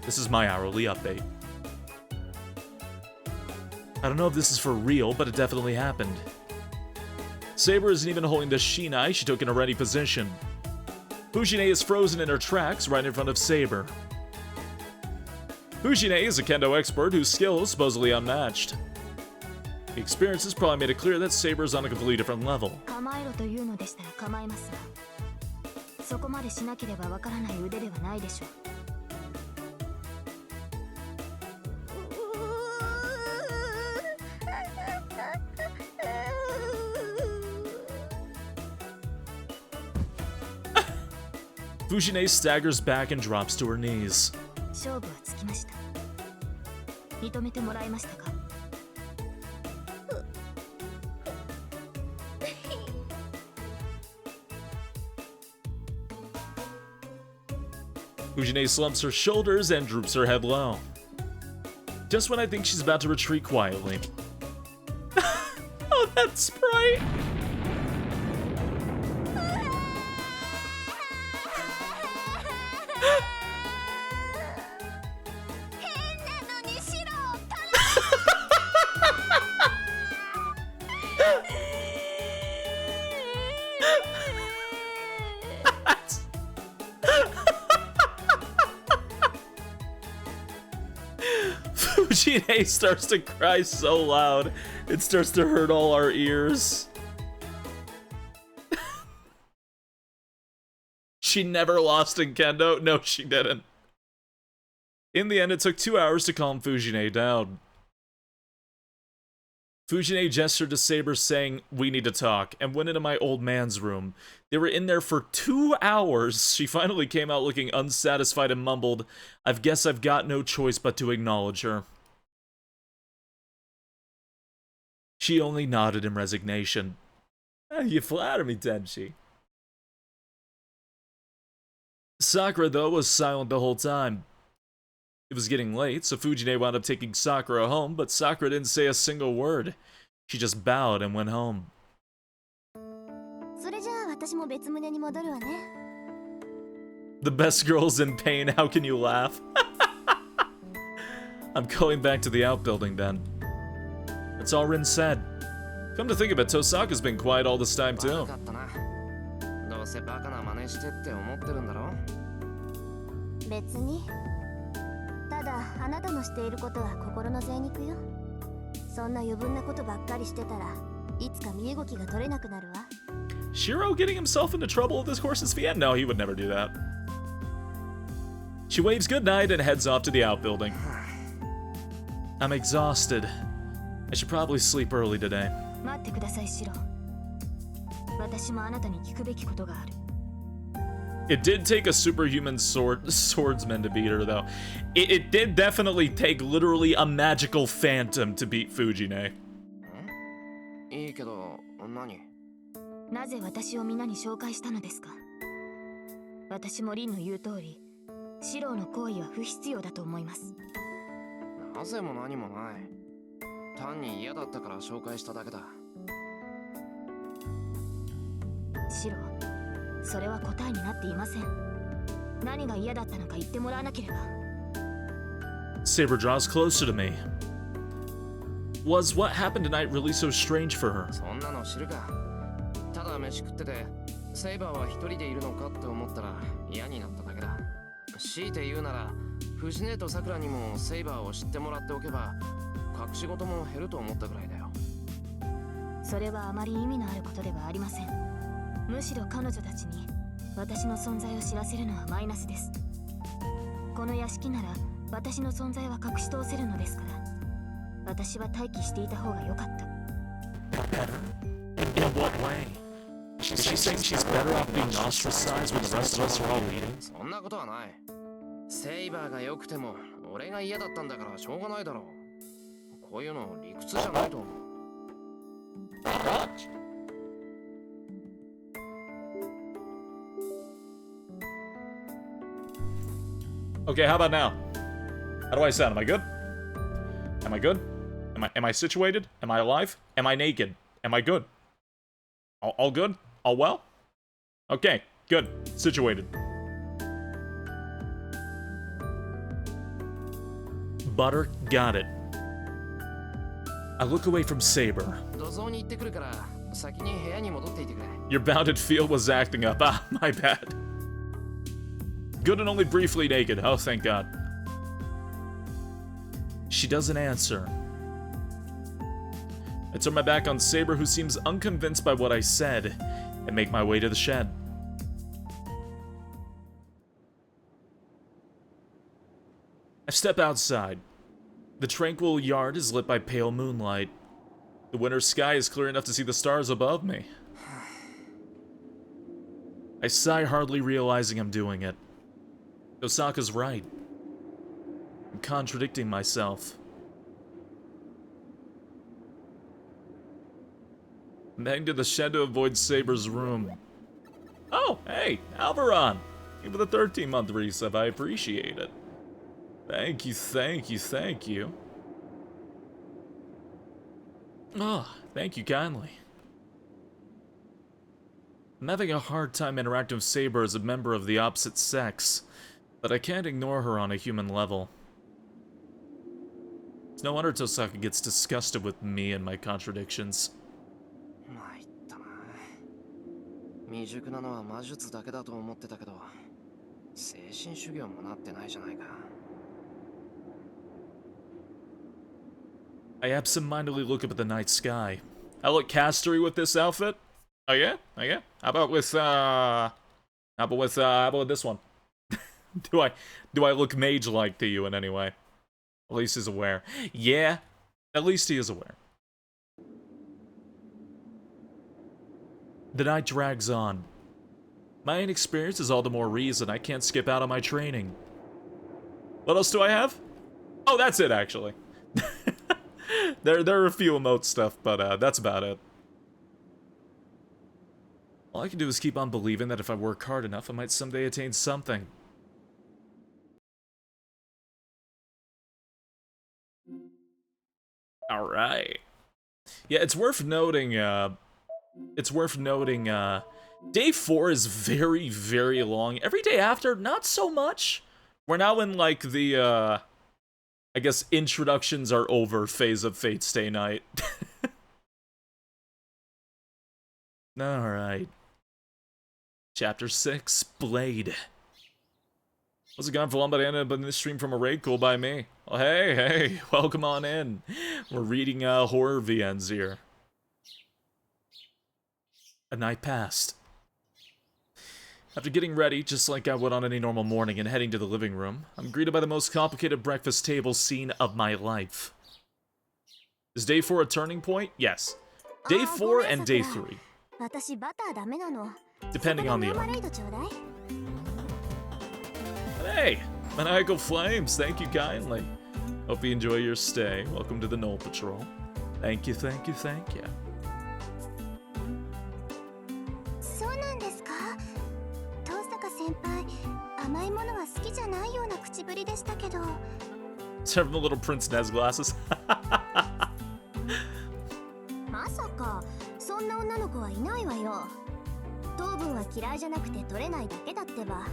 This is my hourly update. I don't know if this is for real, but it definitely happened. Saber isn't even holding the Shinai she took in a ready position. Fujine is frozen in her tracks right in front of Saber. Fujine is a kendo expert whose skill is supposedly unmatched. The experience has probably made it clear that Saber is on a completely different level. 構えろというのでしたら構いますが、そこまでしなければわからない腕ではないでしょう。Fujine staggers back and drops to her knees. 勝負はつきました。認めてもらえましたか？ Fujine slumps her shoulders and droops her head low. Just when I think she's about to retreat quietly. Oh, that sprite! Fujine starts to cry so loud, it starts to hurt all our ears. She never lost in Kendo? No, she didn't. In the end, it took 2 hours to calm Fujine down. Fujine gestured to Saber saying, "We need to talk," and went into my old man's room. They were in there for 2 hours. She finally came out looking unsatisfied and mumbled, "I guess I've got no choice but to acknowledge her." She only nodded in resignation. You flatter me, Tenchi. Sakura, though, was silent the whole time. It was getting late, so Fujine wound up taking Sakura home, but Sakura didn't say a single word. She just bowed and went home. それじゃあ私も別棟に戻るわね。 The best girl's in pain, how can you laugh? I'm going back to the outbuilding then. That's all Rin said. Come to think of it, Tosaka's been quiet all this time バ too. カったな。どうせバカな真似してって思ってるんだろ。別に。ただあなたのしていることは心の贅肉よ。そんな余分なことばっかりしてたらいつか身動きが取れなくなるわ。 Shiro getting himself into trouble with his horse's feet? No, he would never do that. She waves goodnight and heads off to the outbuilding. I'm exhausted. I should probably sleep early today. 待ってください、シロ。私もあなたに聞くべきことがある。 It did take a superhuman swordsman to beat her, though. It did definitely take literally a magical phantom to beat Fujine. いいけど、何？なぜ私を皆に紹介したのですか？私もリンの言う通り、シロの行為は不必要だと思います。なぜも何もない。単に嫌だったから紹介しただけだ。シロ、それは答えになっていません。何が嫌だったのか言ってもらわなければ。Saber draws closer to me. Was what happened tonight really so strange for her? そんなの知るか。ただ飯食ってて、セイバーは一人でいるのかって思ったら嫌になっただけだ。強いて言うなら、藤根と桜にもセイバーを知ってもらっておけば、隠し事も減ると思ったぐらいだよ。それはあまり意味のあることではありません。むしろ彼女たちに私の存在を知らせるのはマイナスです。この屋敷なら私の存在は隠し通せるのですから、私は待機していた方が良かった。In what way? Is she saying she's better off being ostracized when the rest of us are all leaving? そんなことはない。セイバーが良くても、俺が嫌だったんだからしょうがないだろう。こういうの理屈じゃないと思う。Okay, how about now? How do I sound? Am I good? Am I good? Am I situated? Am I alive? Am I naked? Am I good? All good? All well? Okay, good. Situated. Butter, got it. I look away from Saber. 土蔵に行ってくるから、先に部屋に戻っていてくれ。Your bounded field was acting up. Ah, my bad. Good and only briefly naked. Oh, thank God. She doesn't answer. I turn my back on Saber, who seems unconvinced by what I said, and make my way to the shed. I step outside. The tranquil yard is lit by pale moonlight. The winter sky is clear enough to see the stars above me. I sigh, hardly realizing I'm doing it. Osaka's right. I'm contradicting myself. I'm heading to the shed to avoid Saber's room. Oh, hey, Alvaron! Even the 13-month resub, I appreciate it. Thank you, thank you, thank you. Oh, thank you kindly. I'm having a hard time interacting with Saber as a member of the opposite sex, but I can't ignore her on a human level. It's no wonder Tosaka gets disgusted with me and my contradictions. 参ったな。未熟なのは魔術だけだと思ってたけど、精神修行もなってないじゃないか。I absentmindedly look up at the night sky. I look castery with this outfit. Oh yeah? Oh yeah? How about with this one? Do I look mage-like to you in any way? At least he's aware. Yeah, at least he is aware. The night drags on. My inexperience is all the more reason I can't skip out on my training. What else do I have? Oh, that's it, actually. There are a few emote stuff, but that's about it. All I can do is keep on believing that if I work hard enough, I might someday attain something. Alright. Yeah, it's worth noting, day 4 is very, very long. Every day after, not so much. We're now in, like, the I guess introductions are over phase of Fate Stay Night. Alright. Chapter 6, Blade. How's it going, Falambariana? But in this stream from a raid, cool by me. Oh, hey, welcome on in. We're reading horror VNs here. A night passed. After getting ready, just like I would on any normal morning, and heading to the living room, I'm greeted by the most complicated breakfast table scene of my life. Is day 4 a turning point? Yes. Day 4 and day 3. Depending on the arc. Hey, Maniacal Flames, thank you kindly. Hope you enjoy your stay. Welcome to the Knoll Patrol. Thank you, thank you, thank you. Serve the little Prince Nez glasses. まさかそんな女の子はいないわよ。糖分は嫌いじゃなくて取れないだけだってば。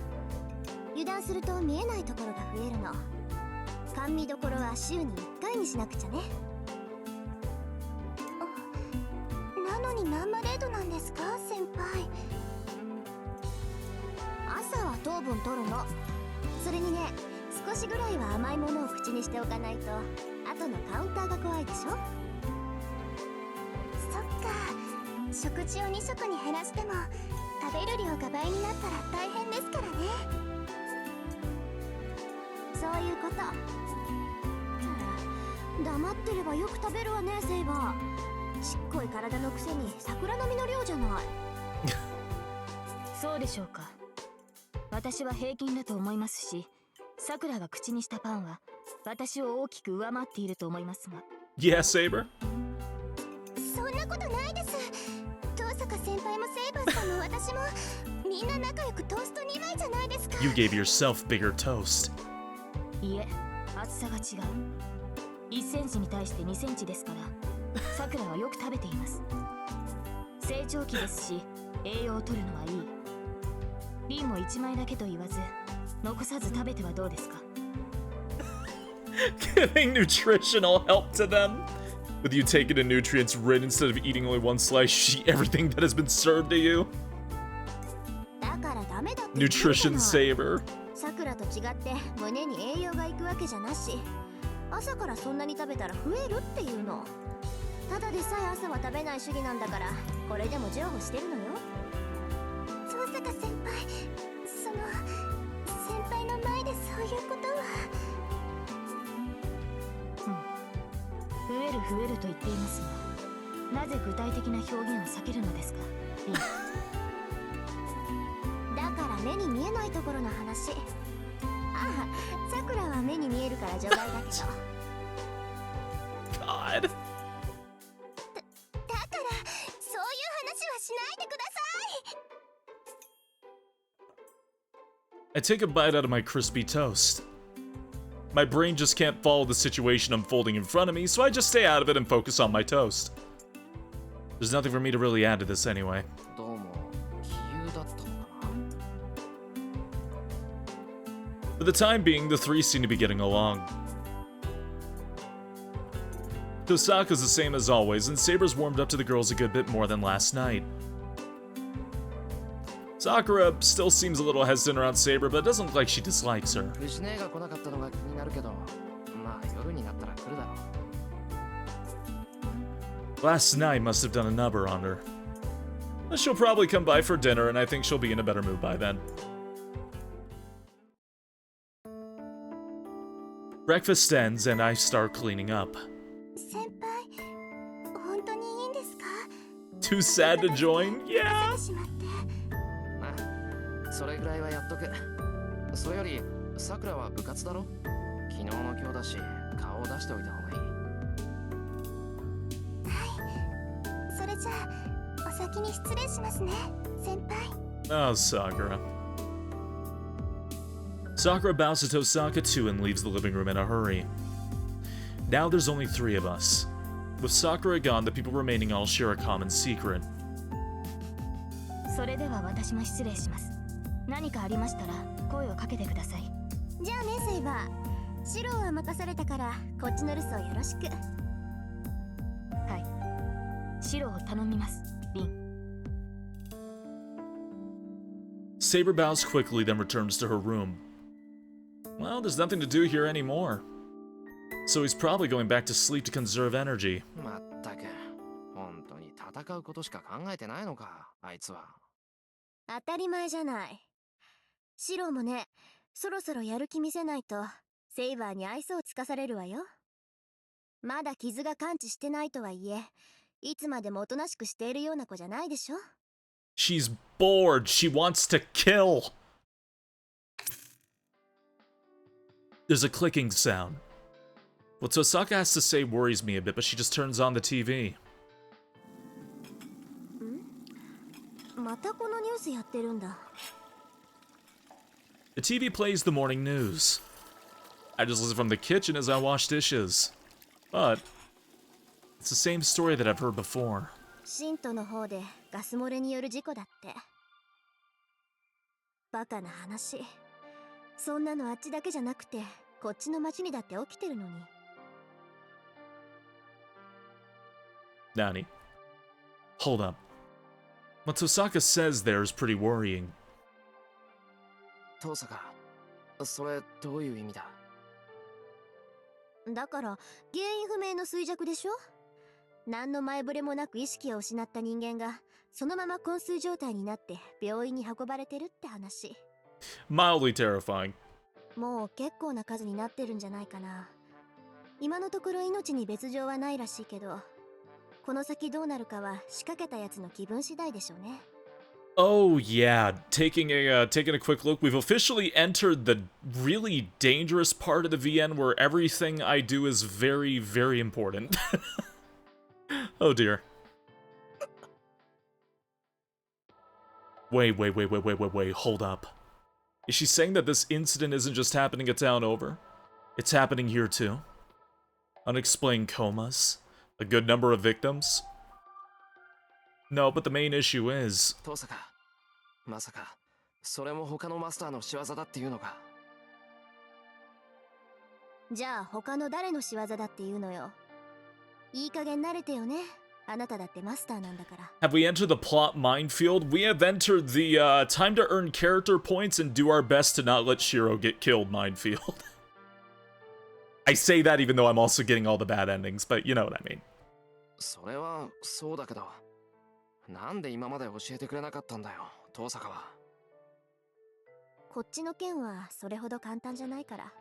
油断すると見えないところが増えるの。甘味どころは週に1回にしなくちゃね。なのにマーマレードなんですか、先輩。朝は糖分取るの。それにね、少しぐらいは甘いものを口にしておかないと後のカウンターが怖いでしょ。そっか、食事を2食に減らしても食べる量が倍になったら大変ですからね。そういうこと。黙ってればよく食べるわね、セイバー。ちっこい体のくせに桜の実の量じゃない。そうでしょうか。私は平均だと思いますし、さくらが口にしたパンは私を大きく上回っていると思いますが。Yeah, Saber? そんなことないです。遠坂先輩もセイバーさんも私もみんな仲良くトースト2枚じゃないですか。You gave yourself bigger toast. いえ、厚さが違う。1センチに対して2センチですから、さくらはよく食べています。成長期ですし、栄養を取るのはいい。リンも1枚だけと言わず、残さず食べてはどうですか。Giving nutritional help to them? With you taking the nutrients written instead of eating only one slice, you eat everything that has been served to you? だからダメだって。 Nutrition Saver. さくらと違って胸に栄養がいくわけじゃなし、朝からそんなに食べたら増えるっていうの。ただでさえ朝は食べない主義なんだから、これでも譲歩してるのよ。遠坂先輩、先輩の前でそういうことは。増えると言っていますが、なぜ具体的な表現を避けるのですか。だから目に見えないところの話。ああ、さくらは目に見えるから除外だけど。God. だからそういう話はしないでください。I take a bite out of my crispy toast. My brain just can't follow the situation unfolding in front of me, so I just stay out of it and focus on my toast. There's nothing for me to really add to this anyway. どうも杞憂だったのかな。 For the time being, the three seem to be getting along. Tosaka's the same as always, and Saber's warmed up to the girls a good bit more than last night. Sakura still seems a little hesitant around Saber, but it doesn't look like she dislikes her. 藤姉が来なかったのが気になるけど、まあ夜になったら来るだろう。 Last night must have done a number on her. She'll probably come by for dinner, and I think she'll be in a better mood by then. Breakfast ends, and I start cleaning up. 先輩、本当にいいんですか。 Too sad to join? Yeah! しまって。まあ、それぐらいはやっとく。それより、さくらは部活だろ。昨日の今日だし、顔を出しておいた方がいい。はい。それじゃあ、お先に失礼しますね、先輩。 Oh, Sakura. Sakura bows to Tosaka too and leaves the living room in a hurry. Now there's only 3 of us. With Sakura gone, the people remaining all share a common secret. それでは私も失礼します。何かありましたら声をかけてください。じゃあね、セイバー。白は任されたからこっちの留守をよろしく。はい。白を頼みます、リン。Saber bows quickly, then returns to her room. Well, there's nothing to do here anymore. So he's probably going back to sleep to conserve energy. まったく、本当に戦うことしか考えてないのか、あいつは。当たり前じゃない。白もね、そろそろやる気見せないとセイバーに愛想をつかされるわよ。まだ傷が完治してないとはいえ、いつまでもおとなしくしているような子じゃないでしょ。She's bored. She wants to kill. There's a clicking sound. What Tosaka has to say worries me a bit, but she just turns on the TV. またこのニュースやってるんだ。The TV plays the morning news. I just listen from the kitchen as I wash dishes. But it's the same story that I've heard before. シントの方でガス漏れによる事故だって。バカな話。そんなのあっちだけじゃなくて、こっちの町にだって起きてるのに。Nani. Hold up. What Tosaka says there is pretty worrying. 遠坂、それどういう意味だ？だから原因不明の衰弱でしょ。何の前触れもなく意識を失った人間がそのまま昏睡状態になって病院に運ばれてるって話。Mildly terrifying. もう結構な数になってるんじゃないかな。今のところ命に別状はないらしいけど、この先どうなるかは仕掛けたやつの気分次第でしょうね。Oh yeah, taking a quick look, we've officially entered the really dangerous part of the VN where everything I do is very, very important. Oh dear. Wait, hold up. Is she saying that this incident isn't just happening a town over? It's happening here too? Unexplained comas? A good number of victims? No, but the main issue is... 遠坂、まさかそれも他のマスターの仕業だっていうのか？じゃあ他の誰の仕業だっていうのよ。いい加減慣れてよね。あなただってマスターなんだから。Have we entered the plot minefield? We have entered the time to earn character points and do our best to not let Shiro get killed minefield. I say that even though I'm also getting all the bad endings, but you know what I mean. それはそうだけど、なんで今まで教えてくれなかったんだよ、遠坂は。こっちの件はそれほど簡単じゃないから。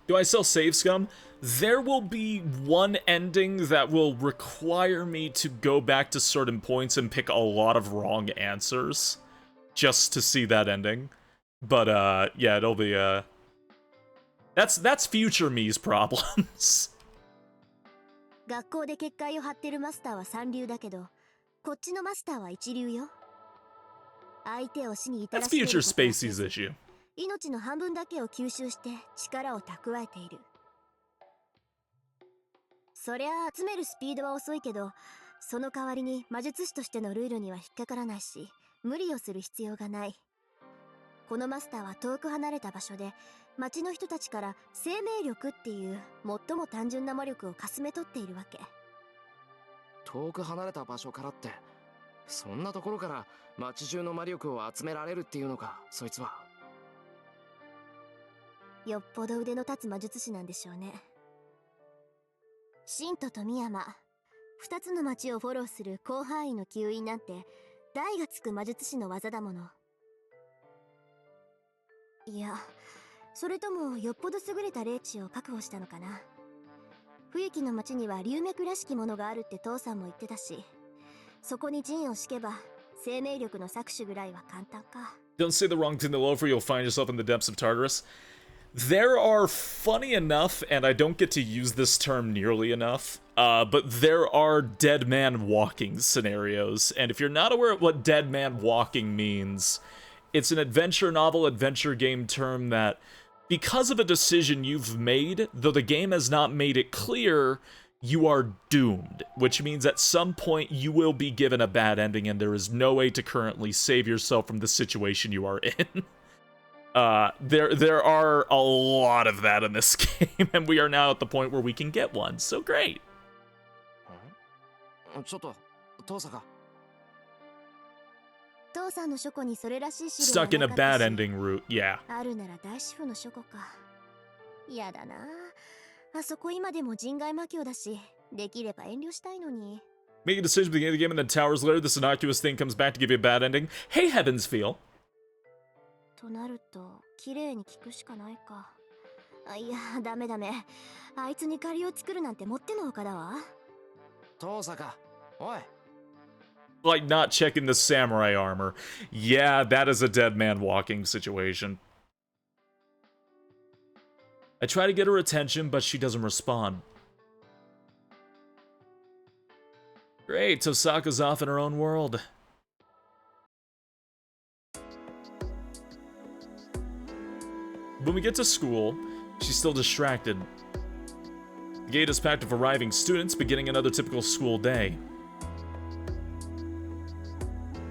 Do I sell save scum? There will be one ending that will require me to go back to certain points and pick a lot of wrong answers just to see that ending. But yeah, it'll be that's future me's problems. 学校で結界を張ってるマスターは三流だけど、こっちのマスターは一流よ。相手を死に至ら That's しめる future ことは Spacey's issue. 命の半分だけを吸収して力を蓄えている。そりゃ集めるスピードは遅いけど、その代わりに魔術師としてのルールには引っかからないし、無理をする必要がない。このマスターは遠く離れた場所で町の人たちから生命力っていう最も単純な魔力をかすめ取っているわけ。遠く離れた場所からって、そんなところから町中の魔力を集められるっていうのか、そいつは。よっぽど腕の立つ魔術師なんでしょうね。シと富山、二つの町をフォローする広範囲の吸引なんて大がつく魔術師の技だもの。いや、それともよっぽど優れた霊地を確保したのかな。冬木の町には龍脈らしきものがあるって父さんも言ってたし、そこに陣を敷けば生命力の搾取ぐらいは簡単か。 Don't say the wrong thing to Loafer, you'll find yourself in the depths of Tartarus. There are, funny enough, and I don't get to use this term nearly enough, but there are dead man walking scenarios, and if you're not aware of what dead man walking means, it's an adventure novel, adventure game term that, because of a decision you've made, though the game has not made it clear, you are doomed, which means at some point you will be given a bad ending and there is no way to currently save yourself from the situation you are in. There are a lot of that in this game, and we are now at the point where we can get one, so great. ちょっと父さんが父さんの書庫にそれらしい資料 Stuck in a がなかった bad し ending route, yeah. あるなら大師傅の書庫か。やだな。あそこ今でも人外魔境だし、できれば遠慮したいのに。 Make a decision at the beginning of the game and then towers later, this innocuous thing comes back to give you a bad ending. Hey, Heavens Feel. となると、綺麗に聞くしかないか。あ、いや、ダメダメ。あいつに借りを作るなんてもってのほかだわ。父さんがおい Like not checking the samurai armor. Yeah, that is a dead man walking situation. I try to get her attention, but she doesn't respond. Great, Tosaka's off in her own world. When we get to school, she's still distracted. The gate is packed with arriving students, beginning another typical school day.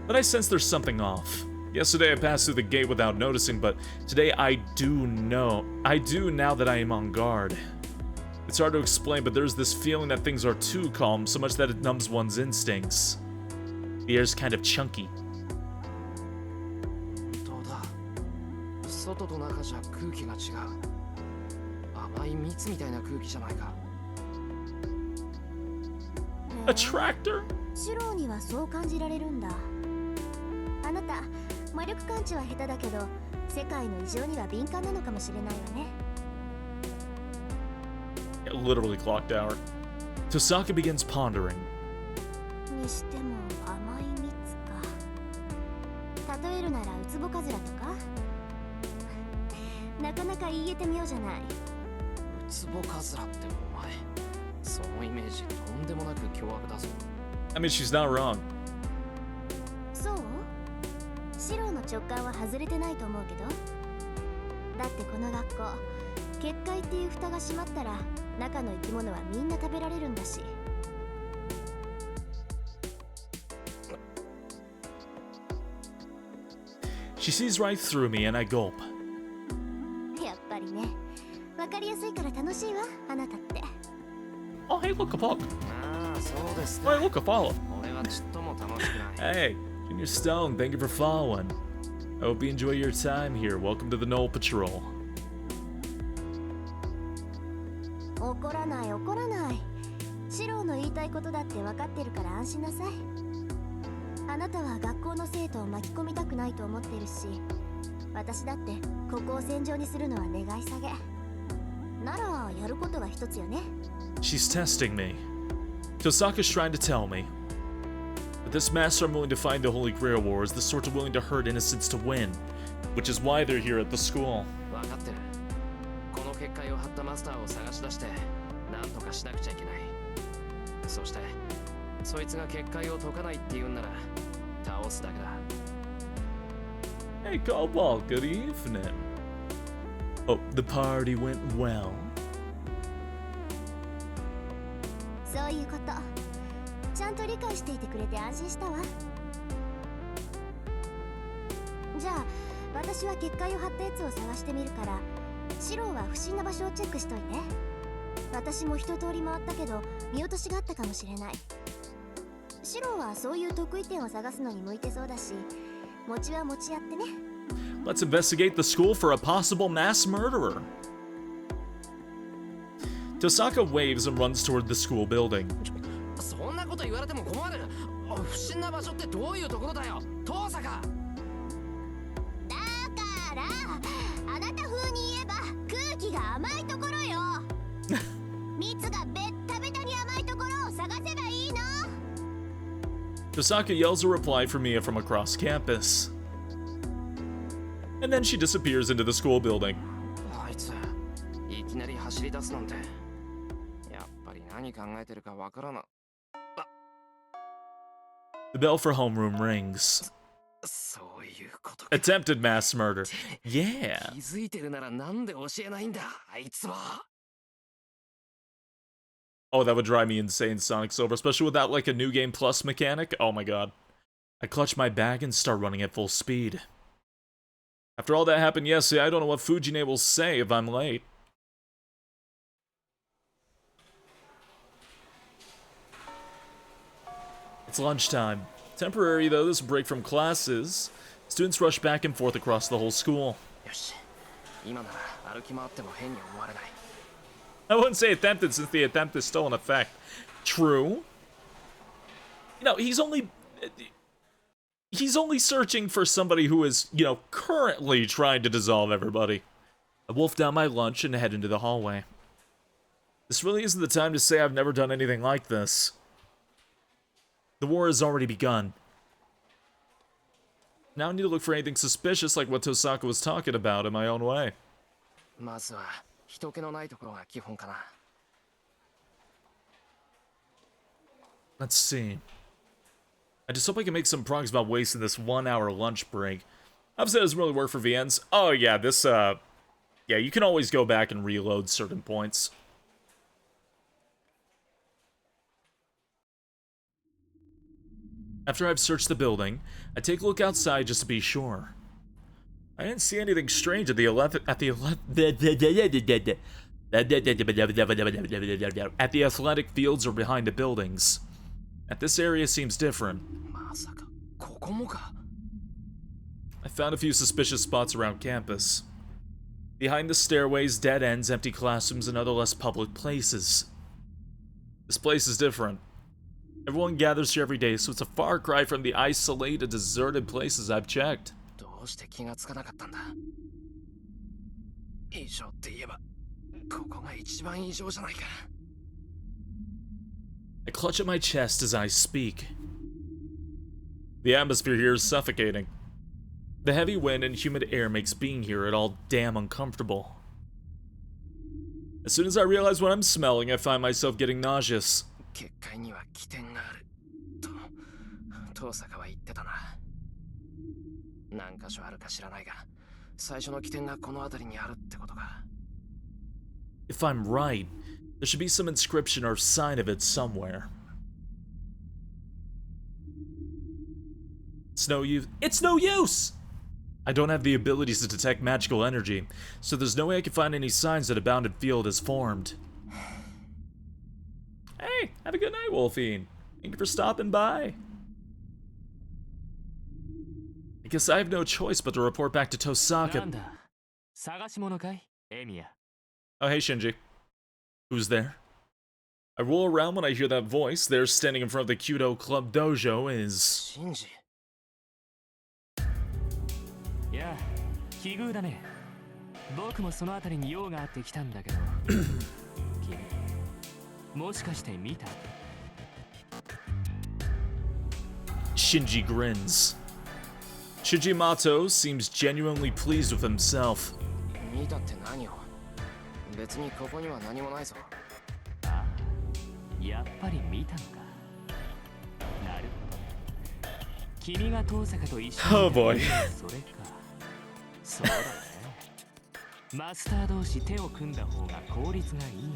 But I sense there's something off. Yesterday I passed through the gate without noticing, but today I do know. I do now that I am on guard. It's hard to explain, but there's this feeling that things are too calm, so much that it numbs one's instincts. The air's kind of chunky. どうだ外と中じゃ空気が違う甘い蜜みたいな空気じゃないか A tractor? シローにはそう感じられるんだ。あなた、魔力感知は下手だけど、世界の異常には敏感なのかもしれないわね。Yeah, literally clock tower. Tosaka begins pondering. にしても甘い蜜か。例えるならウツボカズラとかなかなか言えてみようじゃない。ウツボカズラってお前そのイメージとんでもなく凶悪だぞ I mean, she's not wrong. そう？シローの直感は外れてないと思うけど。だってこの学校、結界っていう蓋が閉まったら中の生き物はみんな食べられるんだし。She sees right through me and I gulp. やっぱりね。わかりやすいから楽しいわ、あなたって。 Oh, hey, look, a pug. ああそうです Oh, hey, look, a follow. 俺はちっとも楽しくない Hey, Junior Stone, thank you for following. I hope you enjoy your time here. Welcome to the Knoll Patrol. 怒らない怒らない。シローの言いたいことだって分かってるから安心なさい。あなたは学校の生徒を巻き込みたくないと思ってるし、私だってここを戦場にするのは願い下げ。ならやることは一つよね。 She's testing me. Tosaka's trying to tell me. But this master I'm willing to find the Holy Grail War is the sort of willing to hurt innocents to win, which is why they're here at the school. 分かってるこの結界を張ったマスターを探し出して何とかしなくちゃいけないそしてそいつが結界を解かないって言うんなら倒すだけだ Hey, Cobalt, good evening. Oh, the party went well. そういうこと。ちゃんと理解していてくれて安心したわ。じゃあ、私は結界を張ったやつを探してみるから、シローは不審な場所をチェックしといて。私も一通り回ったけど、見落としがあったかもしれない。シローはそういう得意点を探すのに向いてそうだし、餅は餅やってね。Let's investigate the school for a possible mass murderer. Tosaka waves and runs toward the school building. そんなこと言われても困る不審な場所ってどういうところだよ遠坂だからあなた風に言えば空気が甘いところよ蜜がベッタベタに甘いところを探せばいいの Tosaka yells a reply for Mia from across campus. And then she disappears into the school building. あいついきなり走り出すなんてやっぱり何考えてるかわからな The bell for homeroom rings. そういうことか Attempted mass murder. Yeah. 気づいてるならなんで教えないんだあいつは Oh, that would drive me insane, Sonic Silver, especially without like a new game plus mechanic. Oh my god. I clutch my bag and start running at full speed. After all that happened yesterday, I don't know what Fujine will say if I'm late. It's lunchtime. Temporary though, this break from classes. Students rush back and forth across the whole school. よし今なら歩き回っても変に思われない I wouldn't say attempted since the attempt is still in effect. True. You know, he's only searching for somebody who is, you know, currently trying to dissolve everybody. I wolf down my lunch and head into the hallway. This really isn't the time to say I've never done anything like this. The war has already begun. Now I need to look for anything suspicious like what Tosaka was talking about in my own way. まずは人気のないところが基本かな Let's see. I just hope I can make some progress about wasting this 1 hour lunch break. Obviously, it doesn't really work for VNs. Oh, yeah, this, yeah, you can always go back and reload certain points. After I've searched the building, I take a look outside just to be sure. I didn't see anything strange at the athletic fields or behind the buildings. At this area seems different. まさかここもか I found a few suspicious spots around campus. Behind the stairways, dead ends, empty classrooms, and other less public places. This place is different. Everyone gathers here every day, so it's a far cry from the isolated, deserted places I've checked. どうして気がつかなかったんだ異常って言えばここが一番異常じゃないか I clutch at my chest as I speak. The atmosphere here is suffocating. The heavy wind and humid air makes being here at all damn uncomfortable. As soon as I realize what I'm smelling, I find myself getting nauseous. 結界には起点があると遠坂は言ってたな何箇所あるか知らないが最初の起点がこの辺りにあるってことか If I'm right, there should be some inscription or sign of it somewhere. It's no use. It's no use! I don't have the abilities to detect magical energy, so there's no way I can find any signs that a bounded field has formed. Hey, have a good night, Wolfine. Thank you for stopping by. I guess I have no choice but to report back to Tosaka. なんだ探し物かいエミヤ Oh, hey, Shinji. Who's there? I roll around when I hear that voice. There, standing in front of the Kyudo Club Dojo, is... シンジいや奇遇だね僕もその辺りに用があって来たんだけど君もしかして見た Shinji grins. Shijimato seems genuinely pleased with himself. 見たって何を別にここには何もないぞああやっぱり見たのかなるほど君が遠坂と一緒に Oh boy. それかそうだねマスター同士手を組んだ方が効率がいいもの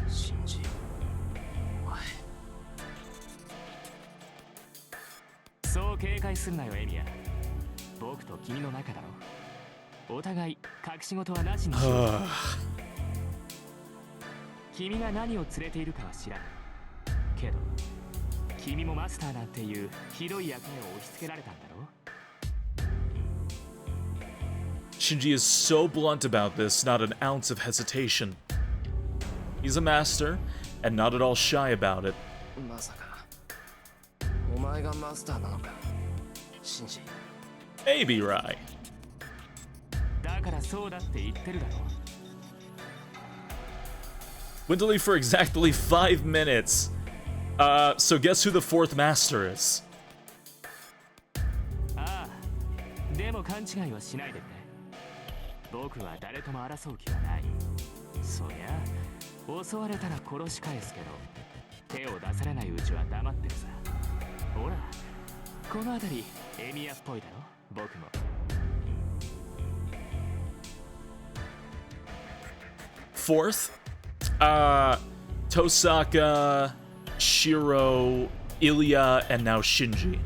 シンジお前そう警戒するなよエミヤ僕と君の仲だろお互い隠し事はなしにしよう君が何を連れているかは知らないけど君もマスターなんていうひどい役目を押し付けられたんだろ Shinji is so blunt about this, not an ounce of hesitation. He's a master, and not at all shy about it. まさかお前がマスターなのかシンジ Maybe right. だからそうだって言ってるだろ Went to leave for exactly 5 minutes. So guess who the 4th master is? ああでも勘違いはしないでね僕は誰とも争う気はないそりゃ襲われたら殺し返すけど手を出されないうちは黙ってるさほらこの辺りエミヤっぽいだろ僕も 4th? Tosaka, Shiro, Ilya, and now Shinji.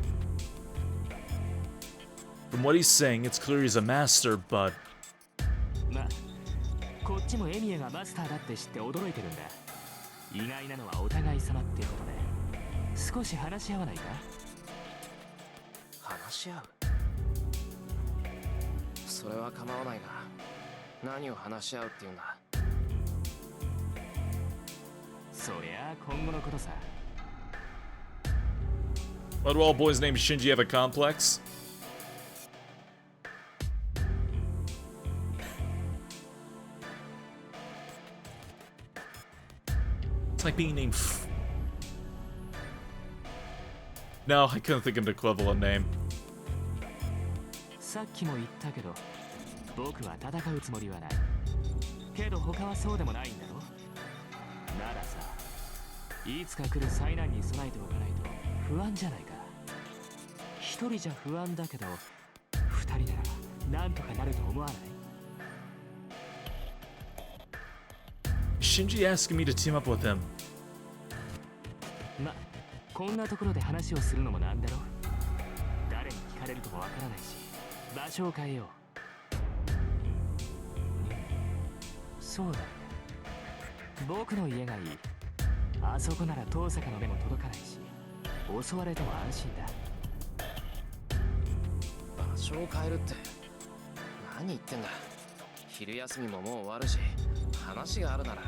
From what he's saying, it's clear he's a master, but... まあこっちもエミヤがマスターだって知って驚いてるんだ。意外なのはお互い様っていうことで少し話し合わないか。話し合う。それは構わないが、何を話し合うっていうんだ。そりゃあ今後のことさ。 Why do all boys named Shinji have a complex? It's like being named No, I couldn't think of an equivalent name. さっきも言ったけど、僕は戦うつもりはない。けど他はそうでもないんだろ。ならさ、いつか来る災難に備えておかないと不安じゃないか。一人じゃ不安だけど、二人ならなんとかなると思わない？ Shinji asking me to team up with him. ま、こんなところで話をするのもなんだろ。誰に聞かれるともわからないし、場所を変えよう。そうだ。僕の家がいい。あそこなら遠坂の目も届かないし、襲われても安心だ。場所を変えるって何言ってんだ。昼休みももう終わるし、話があるなら。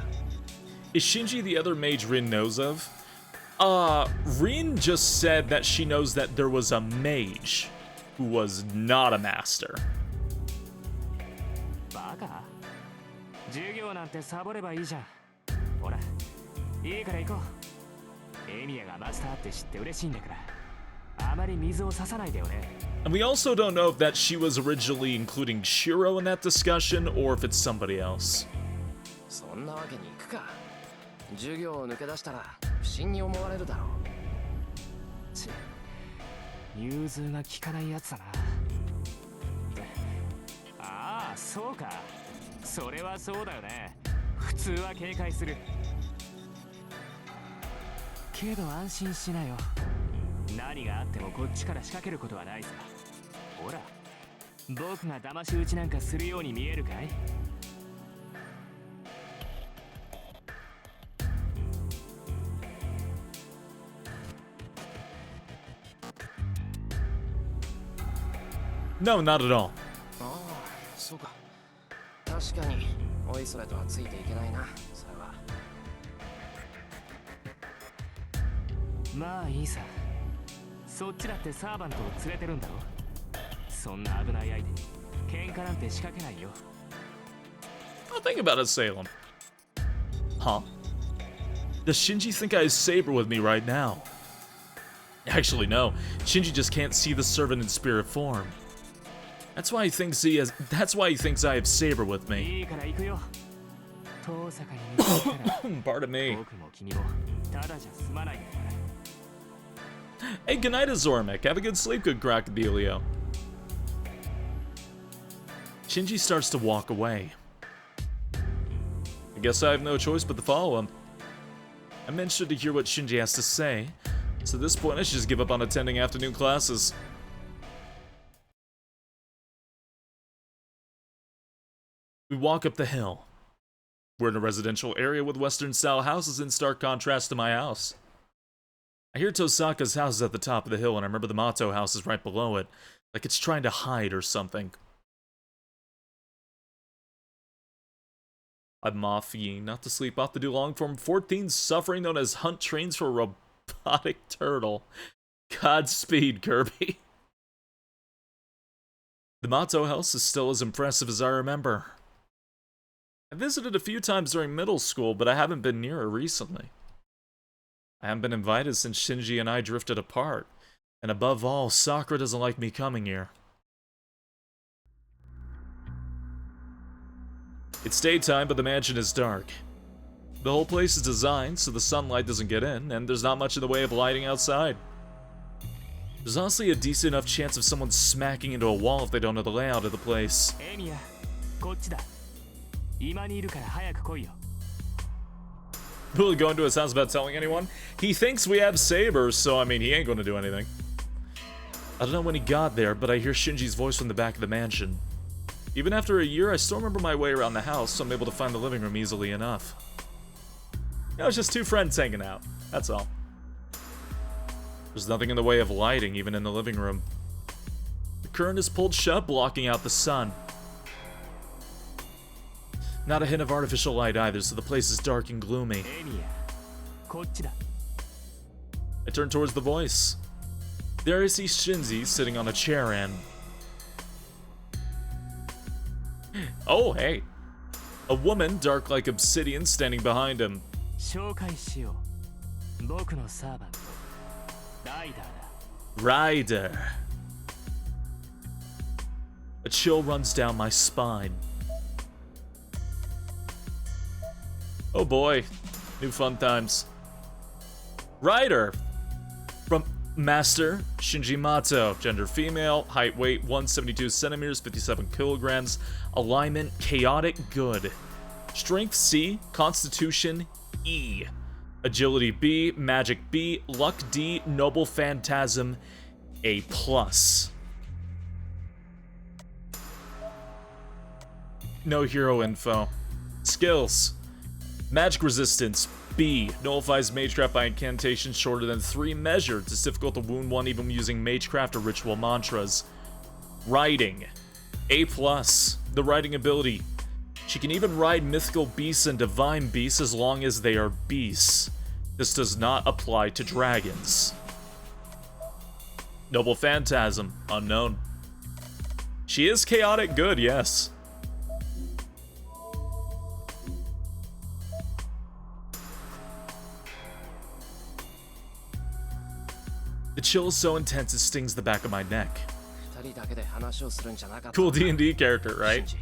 Is Shinji the other mage Rin knows of? Rin just said that she knows that there was a mage who was not a master. バカ？授業なんてサボればいいじゃん。ほら、いいから行こう。エミヤがマスターって知って嬉しいんだから、あまり水を差さないでよね。And we also don't know if that she was originally including Shiro in that discussion or if it's somebody else. そんなわけにいくか。授業を抜け出したら不審に思われるだろう。ち、融通が利かないやつだな。ああ、そうか。それはそうだよね。普通は警戒する。けど安心しなよ。何があってもこっちから仕掛けることはないさ。ほら、僕が騙し討ちなんかするように見えるかい？ No, not at all. ああ、そうか。確かにおいそれとはついていけないな。それは。まあいいさ。そっちだってサーバントを連れてるんだろ。そんな危ない相手に喧嘩なんて仕掛けないよ。 I'll think about it, Salem. Huh? Does Shinji think I have Saber with me right now? Actually, no. Shinji just can't see the servant in spirit form. That's why he thinks I have Saber with me. いいから行くよ。遠坂に見つけたら Pardon me. 僕も君もただじゃ済まないんだから。 Hey, good night, Azormic. Have a good sleep, good Crocodilio. Shinji starts to walk away. I guess I have no choice but to follow him. I'm interested to hear what Shinji has to say, so at this point I should just give up on attending afternoon classes. We walk up the hill. We're in a residential area with Western-style houses in stark contrast to my house. I hear Tosaka's house is at the top of the hill, and I remember the Mato house is right below it, like it's trying to hide or something. I'm Mafia, not to sleep off to do long-form 14 suffering known as hunt trains for a robotic turtle. Godspeed, Kirby. The Mato house is still as impressive as I remember. I visited a few times during middle school, but I haven't been near her recently. I haven't been invited since Shinji and I drifted apart, and above all, Sakura doesn't like me coming here. It's daytime, but the mansion is dark. The whole place is designed so the sunlight doesn't get in, and there's not much in the way of lighting outside. There's honestly a decent enough chance of someone smacking into a wall if they don't know the layout of the place. エミヤ、こっちだ。今にいるから早く来いよ。 Really going to his house without telling anyone? He thinks we have sabers, so I mean, he ain't going to do anything. I don't know when he got there, but I hear Shinji's voice from the back of the mansion. Even after a year, I still remember my way around the house, so I'm able to find the living room easily enough. You know, it's just two friends hanging out, that's all. There's nothing in the way of lighting, even in the living room. The curtain is pulled shut, blocking out the sun. Not a hint of artificial light either, so the place is dark and gloomy. I turn towards the voice. There I see Shinji sitting on a chair and... Oh, hey. A woman, dark like obsidian, standing behind him. Rider. A chill runs down my spine. Oh boy, new fun times. Rider. From Master Shinji Mato, gender female, height weight 172 centimeters, 57 kilograms, alignment chaotic good, strength C, constitution E, agility B, magic B, luck D, noble phantasm A+. No hero info. Skills: magic resistance B, nullifies magecraft by incantation shorter than 3 measures. It's difficult to wound one even using magecraft or ritual mantras. Riding A+, the riding ability. She can even ride mythical beasts and divine beasts as long as they are beasts. This does not apply to dragons. Noble phantasm, unknown. She is chaotic good, yes. The chill is so intense it stings the back of my neck. Cool D&D character, right?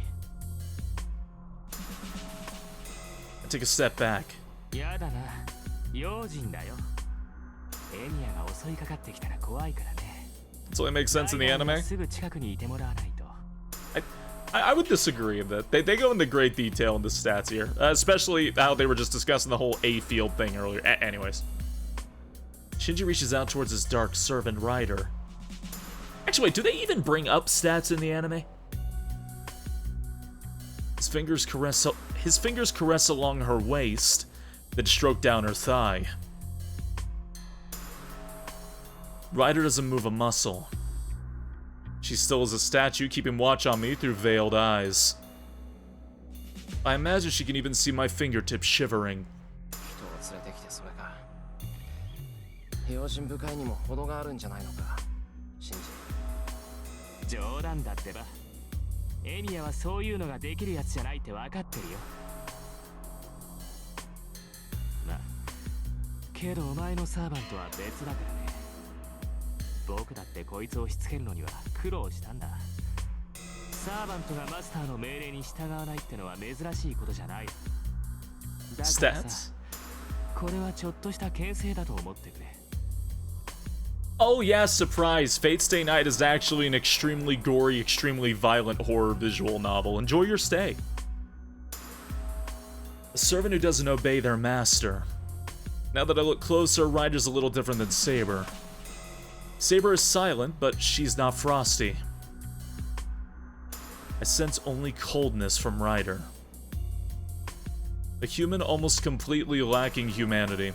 I take a step back. This only makes sense in the anime. I would disagree with that. They go into great detail in the stats here, especially how they were just discussing the whole A field thing earlier. Anyways. Shinji reaches out towards his dark servant Rider. Actually, wait, do they even bring up stats in the anime? His fingers caress along her waist, then stroke down her thigh. Rider doesn't move a muscle. She still is a statue, keeping watch on me through veiled eyes. I imagine she can even see my fingertips shivering. 用心深いにも程があるんじゃないのか、シンジ。冗談だってば。エミヤはそういうのができるやつじゃないって分かってるよ。まあ、けどお前のサーバントは別だからね。僕だってこいつをしつけるのには苦労したんだ。サーバントがマスターの命令に従わないってのは珍しいことじゃない。だからさ、これはちょっとした牽制だと思ってくれ。Oh yeah, surprise! Fate Stay Night is actually an extremely gory, extremely violent horror visual novel. Enjoy your stay. A servant who doesn't obey their master. Now that I look closer, Rider's a little different than Saber. Saber is silent, but she's not frosty. I sense only coldness from Rider. A human almost completely lacking humanity.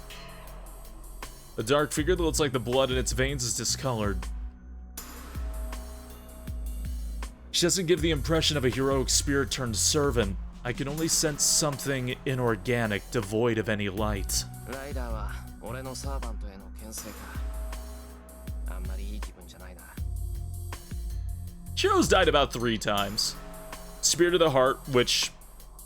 A dark figure that looks like the blood in its veins is discolored. She doesn't give the impression of a heroic spirit turned servant. I can only sense something inorganic, devoid of any light. Shiro's died about 3 times. Spirit of the Heart, which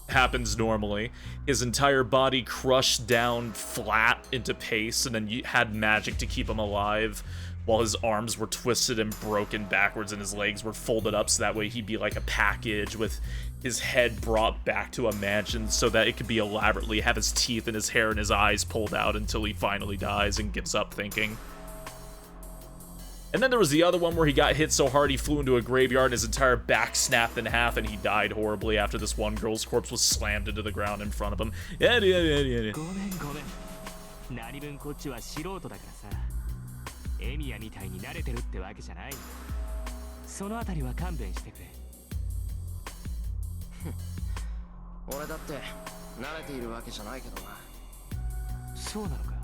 happens normally. His entire body crushed down flat into paste, and then you had magic to keep him alive, while his arms were twisted and broken backwards and his legs were folded up so that way he'd be like a package with his head brought back to a mansion so that it could be elaborately have his teeth and his hair and his eyes pulled out until he finally dies and gives up thinking. And then there was the other one where he got hit so hard he flew into a graveyard and his entire back snapped in half and he died horribly after this one girl's corpse was slammed into the ground in front of him. エミヤみたいに慣れてるってわけじゃない。そのあたりは勘弁してくれ。俺だって慣れているわけじゃないけどな。そうなのか。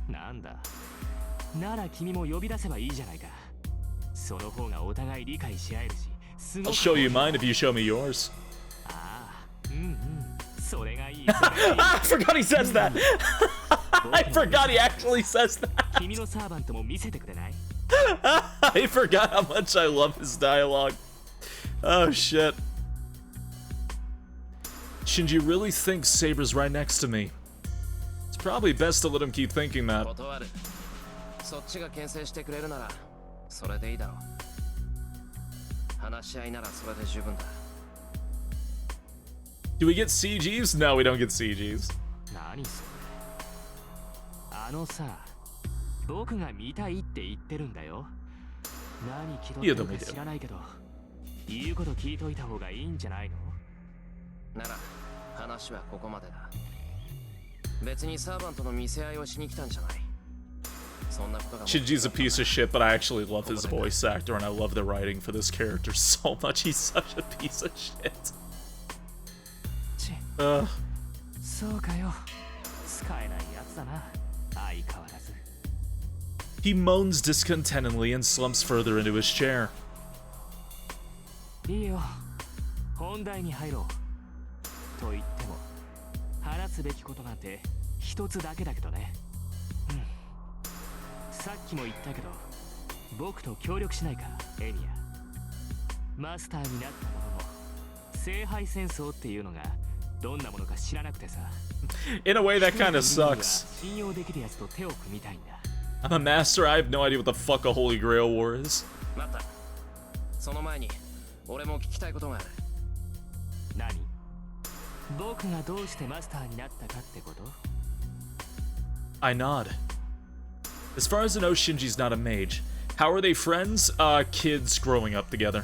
なんだ、なら君も呼び出せばいいじゃないか。その方がお互い理解し合えるし、すご I'll く show you mine if you show me yours. ああ、うんうん、それがいい。I forgot he says that. I forgot he actually says that. 君のサーバントも見せてくれない？ I forgot how much I love his dialogue. Oh shit. Shinji really thinks Saber's right next to me. It's probably best to let him keep thinking that. 断る。そっちが牽制してくれるならそれでいいだろう。話し合いならそれで十分だ。Do we get CGs? No, we don't get CGs. 何それ。あのさ、僕が見たいって言ってるんだよ。何気取ってるか知らないけど、言うこと聞いといた方がいいんじゃないの？なら話はここまでだ。別にサーバントの見せ合いをしに来たんじゃない。そんなことが。Shinji's a piece of shit, but I actually love his voice actor and I love the writing for this character so much. He's such a piece of shit. そうかよ。使えないやつだな。相変わらず。He moans discontentedly and slumps further into his chair. いいよ。本題に入ろう。と言っても、話すべきことなんて一つだけだけどね。うん。さっきも言ったけど、僕と協力しないか、エミヤ。マスターになったものの、聖杯戦争っていうのがどんなものか知らなくてさ。In a way, that kind of sucks. 信用できるやつと手を組みたいんだ。I'm a master, I have no idea what the fuck a Holy Grail War is. 待った。その前に俺も聞きたいことがある。何？僕がどうしてマスターになったかってこと？ I nod. As far as I know, Shinji's not a mage. How are they friends? Kids growing up together.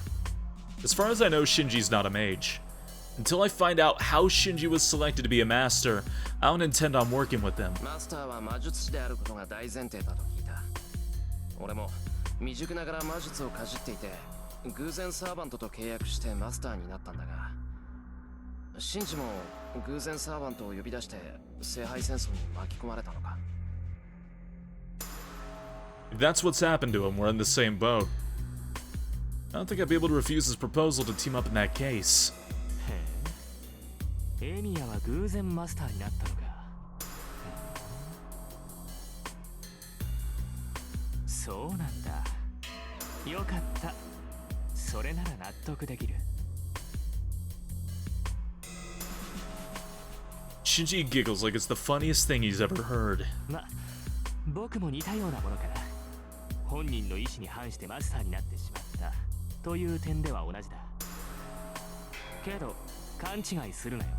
As far as I know, Shinji's not a mage. Until I find out how Shinji was selected to be a master, I don't intend on working with them. マスターは魔術師であることが大前提だと聞いた。俺も未熟ながら魔術をかじっていて、偶然サーバントと契約してマスターになったんだが、シンジも偶然サーバントを呼び出して聖杯戦争に巻き込まれたのか。If that's what's happened to him, we're in the same boat. I don't think I'd be able to refuse his proposal to team up in that case. へえ、エミヤは偶然マスターになったのか。そうなんだ。よかった。それなら納得できる。Shinji giggles like it's the funniest thing he's ever heard. ま、僕も似たようなものかな。本人の意思に反してマスターになってしまったという点では同じだ。けど勘違いするなよ。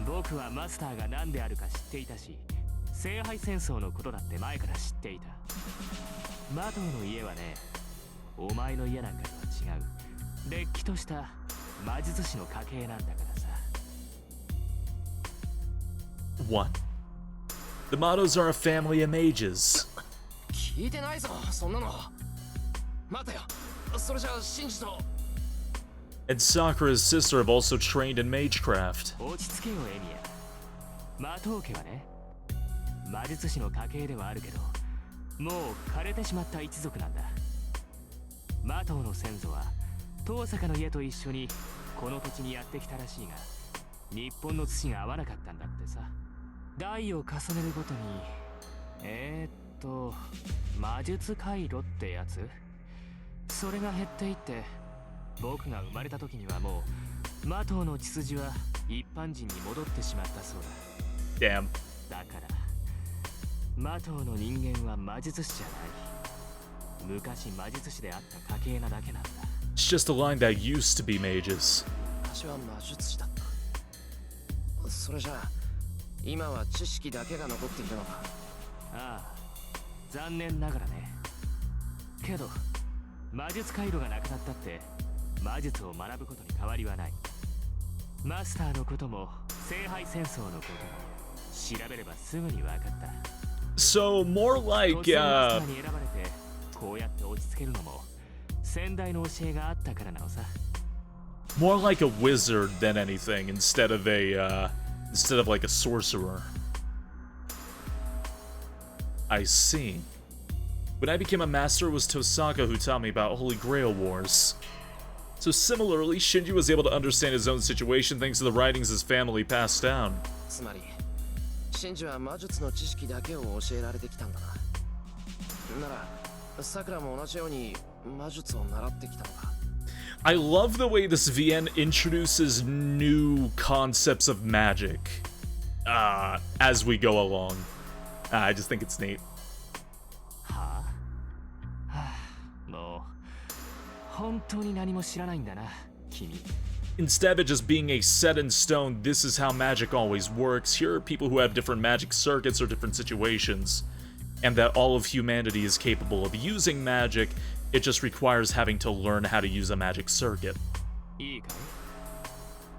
僕はマスターが何であるか知っていたし、聖杯戦争のことだって前から知っていた。マトウの家はね、お前の家なんかとは違う、れっきとした魔術師の家系なんだからさ。What? The Matos are a family of mages. 聞いてないぞ、そんなの。待てよ、それじゃあシンジと。And Sakura's sister have also trained in magecraft. 落ち着けよエミヤ。マトウ家はね、魔術師の家系ではあるけど、もう枯れてしまった一族なんだ。マトウの先祖は遠坂の家と一緒にこの土地にやってきたらしいが、日本の土が合わなかったんだってさ。代を重ねるごとに魔術回路ってやつ、それが減っていって、僕が生まれた時にはもうマトウの血筋は一般人に戻ってしまったそうだ。 Damn. だからマトウの人間は魔術師じゃない。昔魔術師であった家系なだけなんだ。 It's just a line that used to be mages. 昔は魔術師だった。それじゃあ今は知識だけが残っているのか。ああ、残念ながらね。けど魔術回路がなくなったって魔術を学ぶことに変わりはない。マスターのことも聖杯戦争のことも調べればすぐに分かった。So more like 突然マスターに選ばれてこうやって落ち着けるのも先代の教えがあったからなのさ。 more like a wizard than anything instead of like a sorcerer. I see. When I became a master, it was Tosaka who taught me about Holy Grail Wars. So similarly, Shinji was able to understand his own situation thanks to the writings his family passed down. つまり真珠は魔術の知識だけを教えられてきたんだな。ならさくらも同じように魔術を習ってきたのか。 I love the way this VN introduces new concepts of magic as we go along. I just think it's neat. はあ、はあ、もう本当に何も知らないんだな、君。 Instead of it just being a set in stone, this is how magic always works. Here are people who have different magic circuits or different situations, and that all of humanity is capable of using magic. It just requires having to learn how to use a magic circuit. いいかい？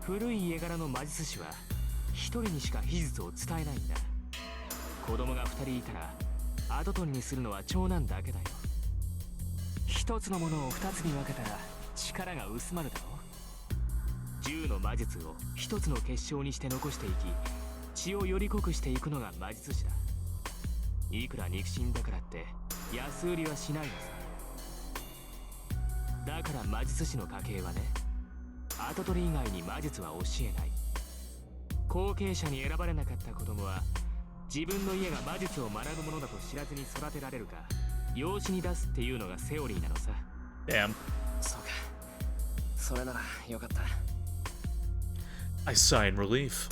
古い家柄の魔術師は一人にしか秘術を伝えないんだ。子供が二人いたら跡取りにするのは長男だけだよ。一つのものを二つに分けたら力が薄まるだろ。10の魔術を一つの結晶にして残していき、血をより濃くしていくのが魔術師だ。いくら肉親だからって安売りはしないのさ。だから魔術師の家系はね、跡取り以外に魔術は教えない。後継者に選ばれなかった子供は自分の家が魔術を学ぶものだと知らずに育てられるか養子に出すっていうのがセオリーなのさ。 Damn. そうか。それならよかった。 I sigh in relief.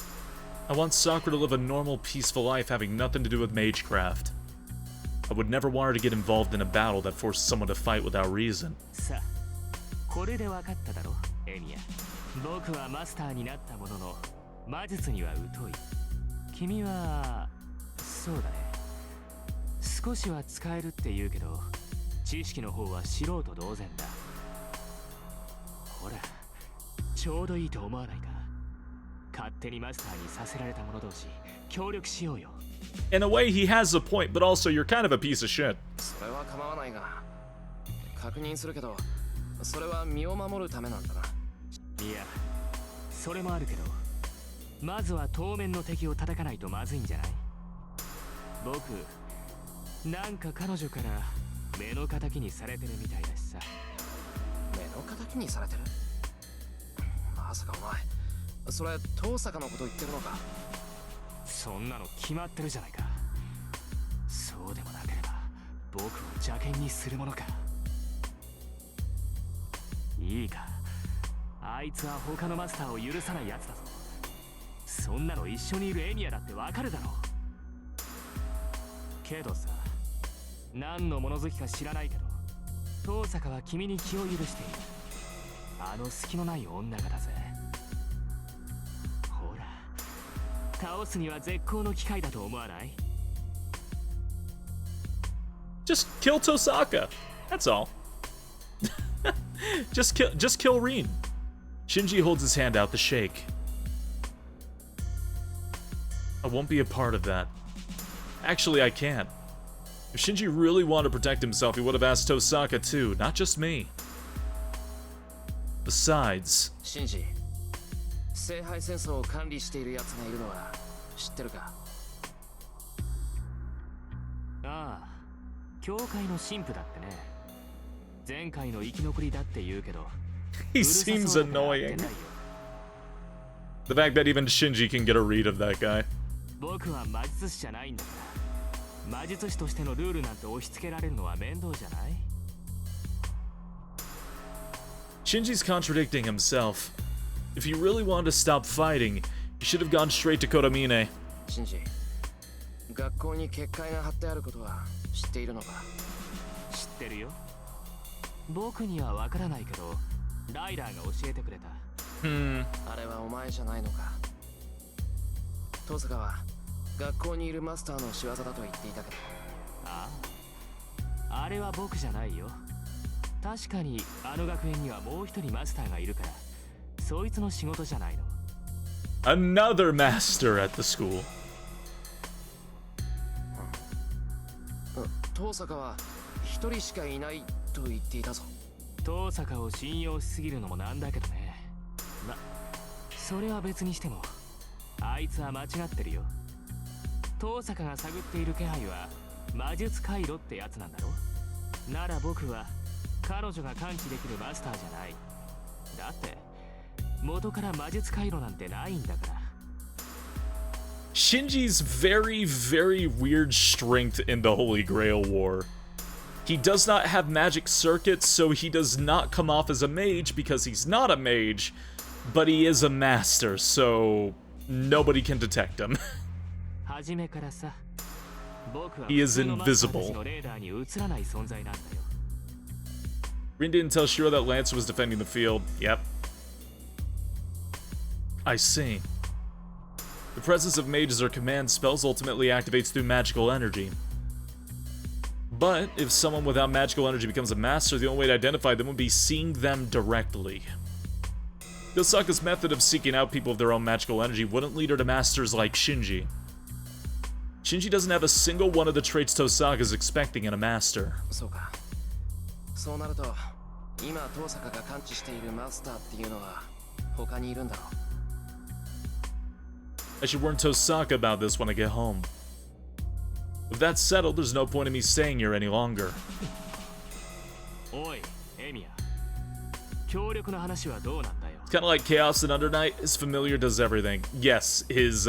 I want Sakura to live a normal, peaceful life having nothing to do with magecraft. I would never want her to get involved in a battle that forces someone to fight without reason. さあ、これで分かっただろ、エミヤ。僕はマスターになったものの魔術には疎い。君はそうだね。少しは使えるって言うけど、知識の方は素人同然だ。ほら、ちょうどいいと思わないか。勝手にマスターにさせられた者同士、協力しようよ。In a way, he has a point, but also you're kind of a piece of shit. それは構わないが、確認するけど、それは身を守るためなんだな。いや、それもあるけど、まずは当面の敵を叩かないとまずいんじゃない？僕、なんか彼女から目の敵にされてるみたいだしさ。目の敵にされてる？まさかお前、それ遠坂のこと言ってるのか？そんなの決まってるじゃないか。そうでもなければ僕を邪険にするものか。いいか、あいつは他のマスターを許さないやつだぞ。そんなの一緒にいるエミヤだってわかるだろう。けどさ、何の物好きか知らないけど、遠坂は君に気を許している。あの隙のない女がだぜ。ほら、倒すには絶好の機会だと思わない？ Just kill Tosaka. That's all. Just kill Rin. Shinji holds his hand out to shake. I won't be a part of that. Actually, I can't. If Shinji really wanted to protect himself, he would have asked Tosaka too, not just me. Besides... シンジ、聖杯戦争を管理している奴がいるのは知ってるか？ああ、教会の神父だってね。前回の生き残りだって言うけど、 He seems annoying. The fact that even Shinji can get a read of that guy. 僕は魔術師じゃないんだから、魔術師としてのルールなんて押し付けられるのは面倒じゃない？ Shinji's contradicting himself. If he really wanted to stop fighting, he should have gone straight to Kodamine. シンジ、学校に結界が貼ってあることは知っているのか？知ってるよ。僕にはわからないけど、ライダーが教えてくれた。あれはお前じゃないのか？遠坂は学校にいるマスターの仕業だと言っていたけど。ああ、あれは僕じゃないよ。確かにあの学園にはもう一人マスターがいるから、そいつの仕事じゃないの。Another master at the school. 遠坂は一人しかいないと言っていたぞ。遠坂を信用しすぎるのもなんだけどね。ま、それは別にしてもあいつは間違ってるよ。遠坂が探っている気配は魔術回路ってやつなんだろ。なら僕は彼女が感知できるマスターじゃない。だって元から魔術回路なんてないんだから。 Shinji's very, very weird strength in the Holy Grail War. He does not have magic circuits, so he does not come off as a mage because he's not a mage, but he is a master, so nobody can detect him. 初めからさ、僕は He is 普通のマスターたち invisible. のレーダーに映らない存在なんだよ。 Rin didn't tell Shiro that Lancer was defending the field. Yep. I see. The presence of mages or command spells ultimately activates through magical energy. But if someone without magical energy becomes a master, the only way to identify them would be seeing them directly. Yosaka's method of seeking out people of their own magical energy wouldn't lead her to masters like Shinji. Shinji doesn't have a single one of the traits Tosaka's expecting in a master. そうか。そうなると今遠坂が感知しているマスターっていうのは他にいるんだろう。 I should warn Tosaka about this when I get home. If that's settled, there's no point in me staying here any longer. おい、エミヤ。協力の話はどうなんだよ。 It's kind of like Chaos and Under Night. His familiar does everything. Yes, his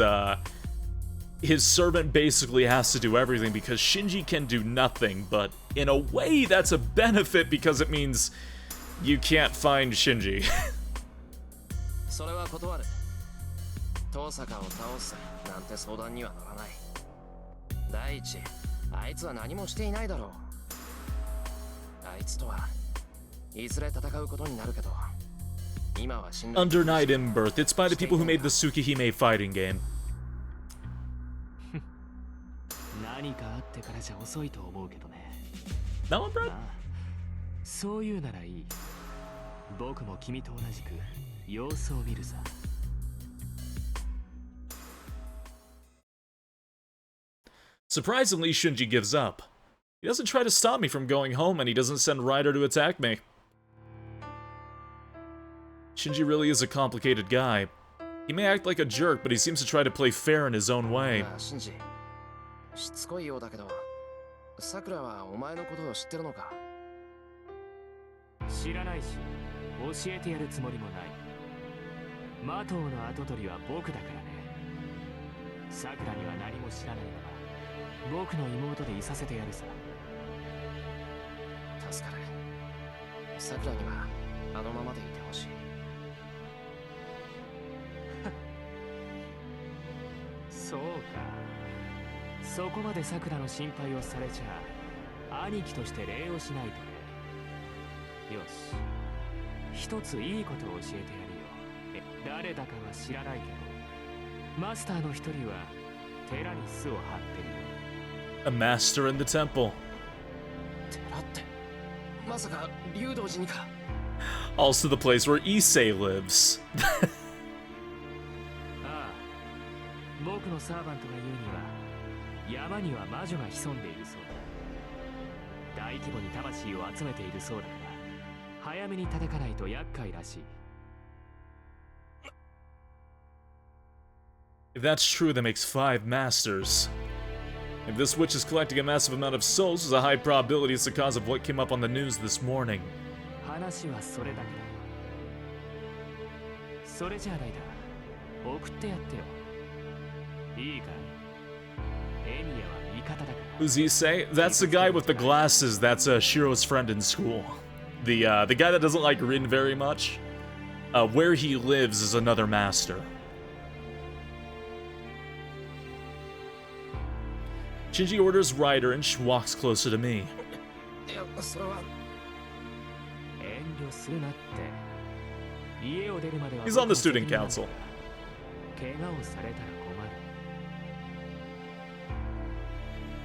servant basically has to do everything because Shinji can do nothing, but in a way that's a benefit because it means you can't find Shinji. それは断る。遠坂を倒すなんて相談には乗らない。第一、あいつは何もしていないだろう。あいつとはいずれ戦うことになるけど、今は死んだ。 Under Night in Birth. It's by the people who made the Tsukihime fighting game. 何かあってからじゃ遅いと思うけどね。 That one, bro? ああ、そういうならいい。僕も君と同じく様子を見るさ。 Surprisingly, Shinji gives up. He doesn't try to stop me from going home, and he doesn't send Ryder to attack me. Shinji really is a complicated guy. He may act like a jerk, but he seems to try to play fair in his own way. シンジ、しつこいようだけど、さくらはお前のことを知ってるのか？知らないし、教えてやるつもりもない。マトウの跡取りは僕だからね。さくらには何も知らないまま、僕の妹でいさせてやるさ。助かる。さくらにはあのままでいてほしい。そうか。そこまでさくらの心配をされちゃ、兄貴として礼をしないとね。よし。一ついいことを教えてやるよ。誰だかは知らないけど、マスターの一人は寺に巣を張ってるよ。A master in the temple. 寺って、まさか竜道寺にか。Also the place where Issei lives. ああ、僕のサーバントが言うには、山には魔女が潜んでいるそうだ。大規模に魂を集めているそうだから、早めに叩かないと厄介らしい。If that's true, that makes 5 masters. If this witch is collecting a massive amount of souls, there's a high probability it's the cause of what came up on the news this morning. 話はそれだけだ。それじゃあライダー、送ってやってよ。いいかい？エミヤは味方だから。 Who's Issei? That's the guy with the glasses. That's Shiro's friend in school. The guy that doesn't like Rin very much. Where he lives is another master. Shinji orders Ryder and walks closer to me. いや、それは。遠慮するなって。家を出るまでは He's on the student council. 怪我をされたら困る。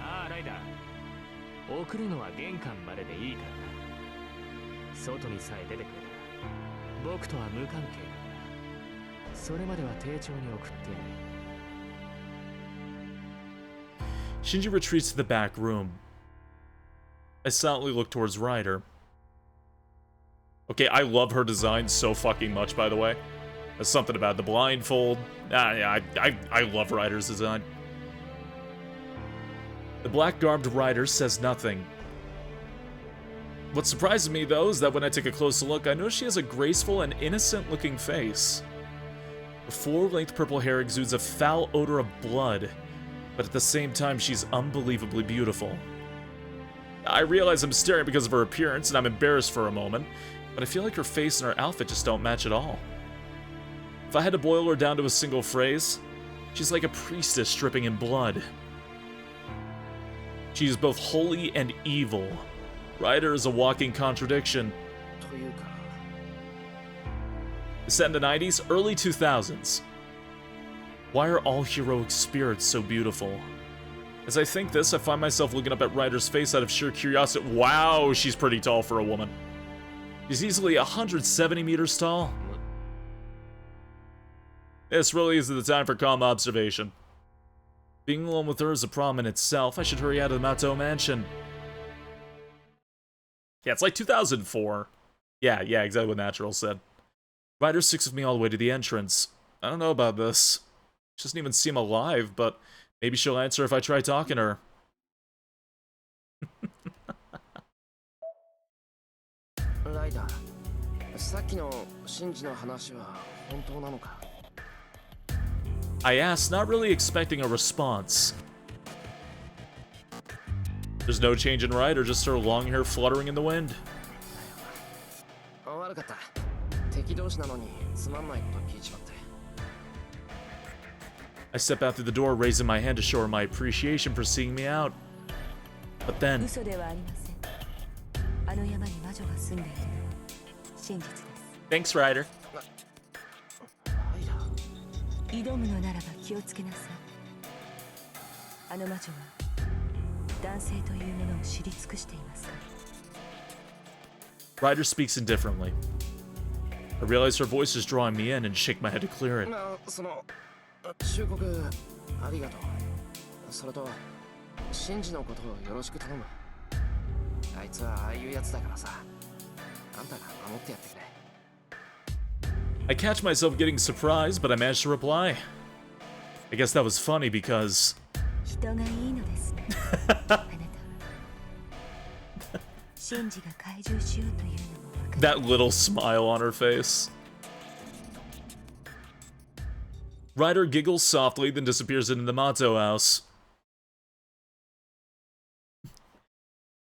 ああ、ライダー。送るのは玄関まででいいからな。外にさえ出てくれたら、僕とは無関係だから。それまでは丁重に送ってやる。 Shinji retreats to the back room. I silently look towards Ryder. Okay, I love her design so fucking much, by the way. There's something about the blindfold. Yeah, I love Ryder's design. The black-garbed Ryder says nothing. What surprises me, though, is that when I take a closer look, I notice she has a graceful and innocent-looking face. Her full-length purple hair exudes a foul odor of blood, but at the same time, she's unbelievably beautiful. I realize I'm staring because of her appearance, and I'm embarrassed for a moment, but I feel like her face and her outfit just don't match at all. If I had to boil her down to a single phrase, she's like a priestess dripping in blood. She is both holy and evil. Ryder is a walking contradiction. Set in the 90s, early 2000s. Why are all heroic spirits so beautiful? As I think this, I find myself looking up at Ryder's face out of sheer curiosity. Wow, she's pretty tall for a woman. She's easily 170 meters tall. This really isn't the time for calm observation. Being alone with her is a problem in itself. I should hurry out of the Mato Mansion. Yeah, it's like 2004. Yeah, exactly what Natural said. Ryder sticks with me all the way to the entrance. I don't know about this. She doesn't even seem alive, but maybe she'll answer if I try talking to her. Ryder, さっきのシンジの話は本当なのか? I asked, not really expecting a response. There's no change in Ryder, just her long hair fluttering in the wind. 悪かった。敵同士なのにつまんないこと聞いちまって。I step out through the door, raising my hand to show her my appreciation for seeing me out. But then... 嘘ではありません。あの山に魔女が住んでいるのは真実です。 Thanks, Ryder. 挑むのならば気をつけなさい。あの魔女は男性というものを知り尽くしていますから。 Ryder speaks indifferently. I realize her voice is drawing me in and shake my head to clear it. その忠告ありがとう。それとシンジのことをよろしく頼む。あいつはああいうやつだからさ。あんたが守ってやってくれ。 I catch myself getting surprised, but I manage to reply. I guess that was funny because... 人がいいのですね。あなたはシンジが懐柔しようというのも分かる。 That little smile on her face. Ryder giggles softly, then disappears into the Mato house.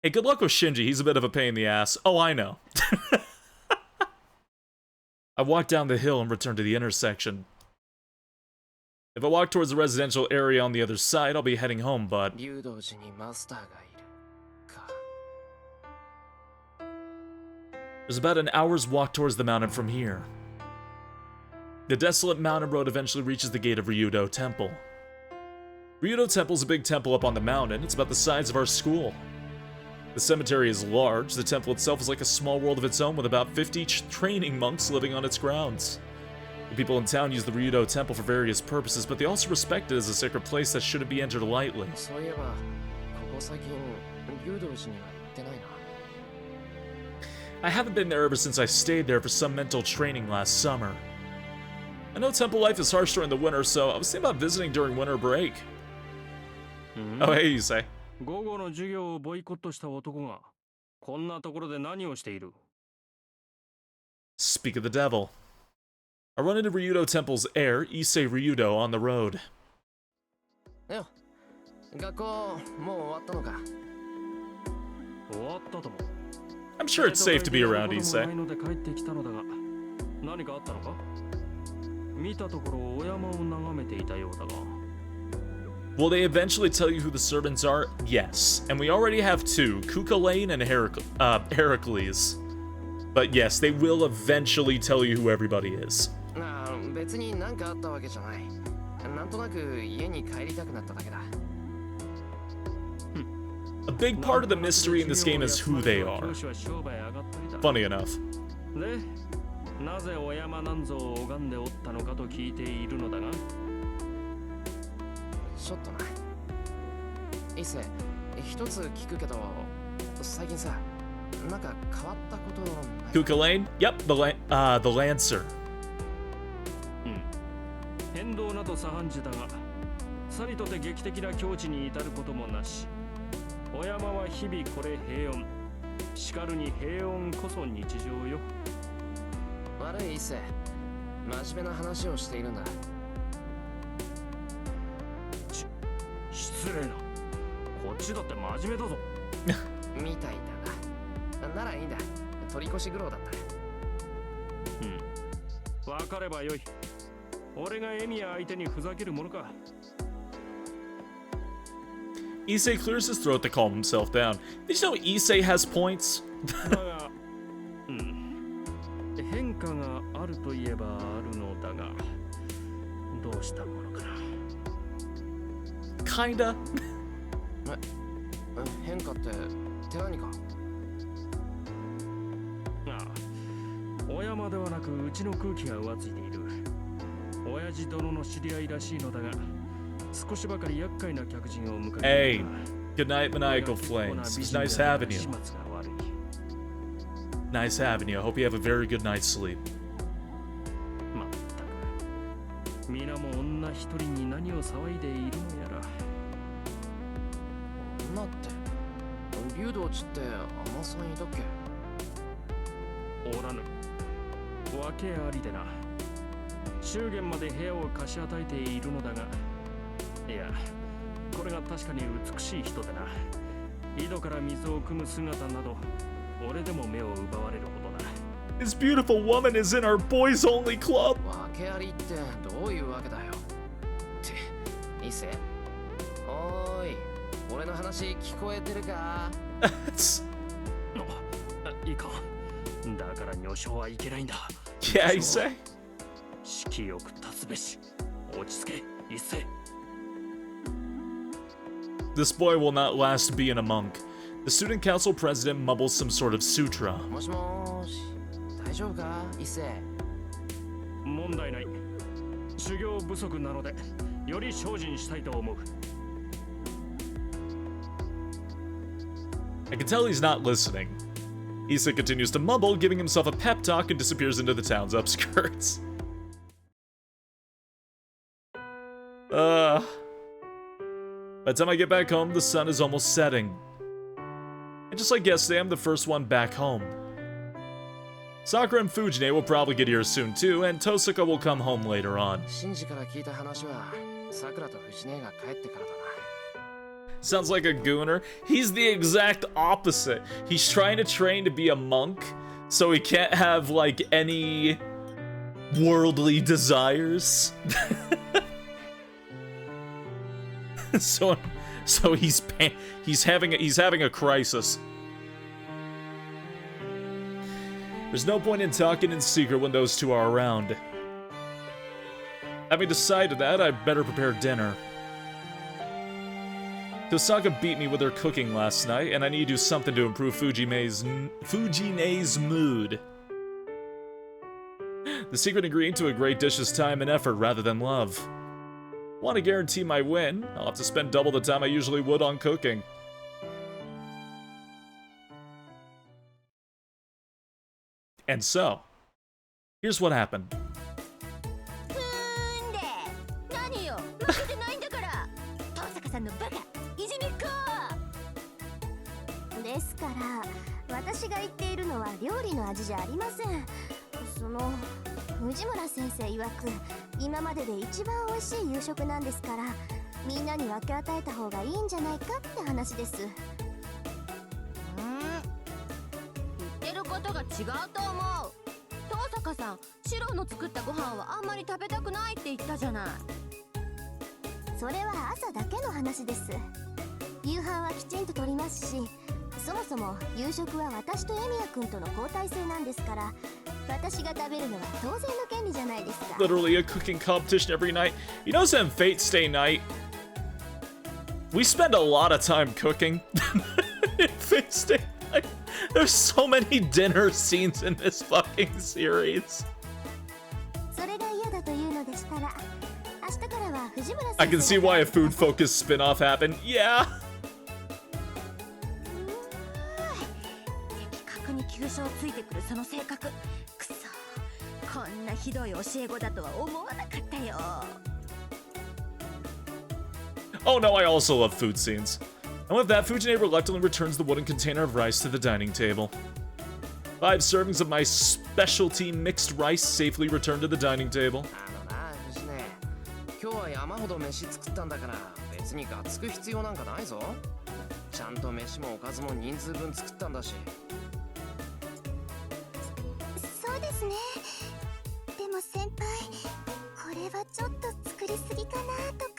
Hey, good luck with Shinji. He's a bit of a pain in the ass. Oh, I know. I walk down the hill and return to the intersection. If I walk towards the residential area on the other side, I'll be heading home, but... There's about an hour's walk towards the mountain from here. The desolate mountain road eventually reaches the gate of Ryudo Temple. Ryudo Temple's a big temple up on the mountain. It's about the size of our school. The cemetery is large. The temple itself is like a small world of its own with about 50 training monks living on its grounds. The people in town use the Ryudo Temple for various purposes, but they also respect it as a sacred place that shouldn't be entered lightly. I haven't been there ever since I stayed there for some mental training last summer. I know temple life is harsh during the winter, so I was thinking about visiting during winter break. Oh, hey, you say. 午後の授業をボイコットした男がこんなところで何をしている? Speak of the devil. I run into Ryudo Temple's heir, Issei Ryudo, on the road. よ、学校もう終わったのか? 終わったとも。 I'm sure it's safe to be around, Issei. ないので帰ってきたのだが、何かあったのか? 見たところお山を眺めていたようだが。 Will they eventually tell you who the servants are? Yes. And we already have two, Kuka Lane and Heracles. But yes, they will eventually tell you who everybody is. 別に何かあったわけじゃない。なんとなく家に帰りたくなっただけだ。A big part of the mystery in this game is who they are. Funny enough. で、なぜお山なんぞを拝んでおったのかと聞いているのだが。 ちょっとな。一星、一つ聞くけど、最近さ、なんか変わったことない？ Kuka Lane? Yep, the Lancer. 変動など左半時だが、さりとて劇的な境地に至ることもなし。お山は日々これ平穏。しかるに平穏こそ日常よ。悪い伊勢、真面目な話をしているんだ。失礼な。こっちだって真面目だぞ。みたいだな。ならいいんだ。取り越し苦労だった。わかればよい。俺がエミヤ相手にふざけるものか。Issei clears his throat to calm himself down. Did you know Issei has points? だが、変化があるといえばあるのだが、どうしたものかな。Kinda. 変化って何か？ああ、お山ではなくうちの空気が浮ついている。親父殿の知り合いらしいのだが、少しばかり厄介な客人を迎える。Hey, good night, Maniacal Flames. It's nice having you. Nice having you. I hope you have a very good night's sleep. まったく、皆も女一人に何を騒いでいるのやら。女って竜道地って甘さんいたっけ？おらぬ。訳ありでな。祝言まで部屋を貸し与えているのだが、いや、これが確かに美しい人でな。井戸から水を汲む姿など、俺でも目を奪われるほどだ。This beautiful woman is in our boys only club. 訳ありってどういうわけだよ。って伊勢、おーい、俺の話聞こえてるか？いいか。だから女性はいけないんだ。Yeah, Issei. 式よく立つべし。落ち着け、一斉。This boy will not last being a monk. The student council president mumbles some sort of sutra. もしもーし、大丈夫か、伊勢？問題ない。修行不足なので、より精進したいと思う。I can tell he's not listening. Issei continues to mumble, giving himself a pep talk, and disappears into the town's upskirts. By the time I get back home, the sun is almost setting. And just like yesterday, I'm the first one back home. Sakura and Fujine will probably get here soon too, and Tosaka will come home later on. シンジから聞いた話は、さくらと藤姉が帰ってからだな。 Sounds like a gooner. He's the exact opposite. He's trying to train to be a monk, so he can't have, like, any worldly desires. So he's having a crisis. There's no point in talking in secret when those two are around. Having decided that, I'd better prepare dinner. Tosaka beat me with her cooking last night, and I need to do something to improve Fujine's mood. The secret ingredient to a great dish is time and effort rather than love. Want to guarantee my win, I'll have to spend double the time I usually would on cooking. And so, here's what happened. 何よ、負けてないんだから。登坂さんのバカ、いじめっ子。ですから、私が言っているのは料理の味じゃありません。その藤村先生曰く、今までで一番美味しい夕食なんですから、みんなに分け与えた方がいいんじゃないかって話です。言ってることが違うと思う。登坂さん、シロの作ったご飯はあんまり食べたくないって言ったじゃない。それは朝だけの話です。夕飯はきちんととりますし、そもそも夕食は私とエミヤ君との交代制なんですから、私が食べるのは当然の権利じゃないですか。Literally a cooking competition every night. You know, in Fate Stay Night, we spend a lot of time cooking. In Fate Stay Night, there's so many dinner scenes in this fucking series. それが嫌だというのでしたら、明日からは藤村先生。I can see why a food-focused spin-off happened. Yeah. に急所をついてくるその性格、くそ、こんなひどい教え子だとは思わなかったよ。 Oh no, I also love food scenes. And with that, Fujine reluctantly returns the wooden container of rice to the dining table. 5 servings of my specialty mixed rice safely returned to the dining table. 藤ね、今日は山ほど飯作ったんだから別にがっつく必要なんかないぞ。ちゃんと飯もおかずも人数分作ったんだし。そうですね。でも先輩、これはちょっと作りすぎかなとか。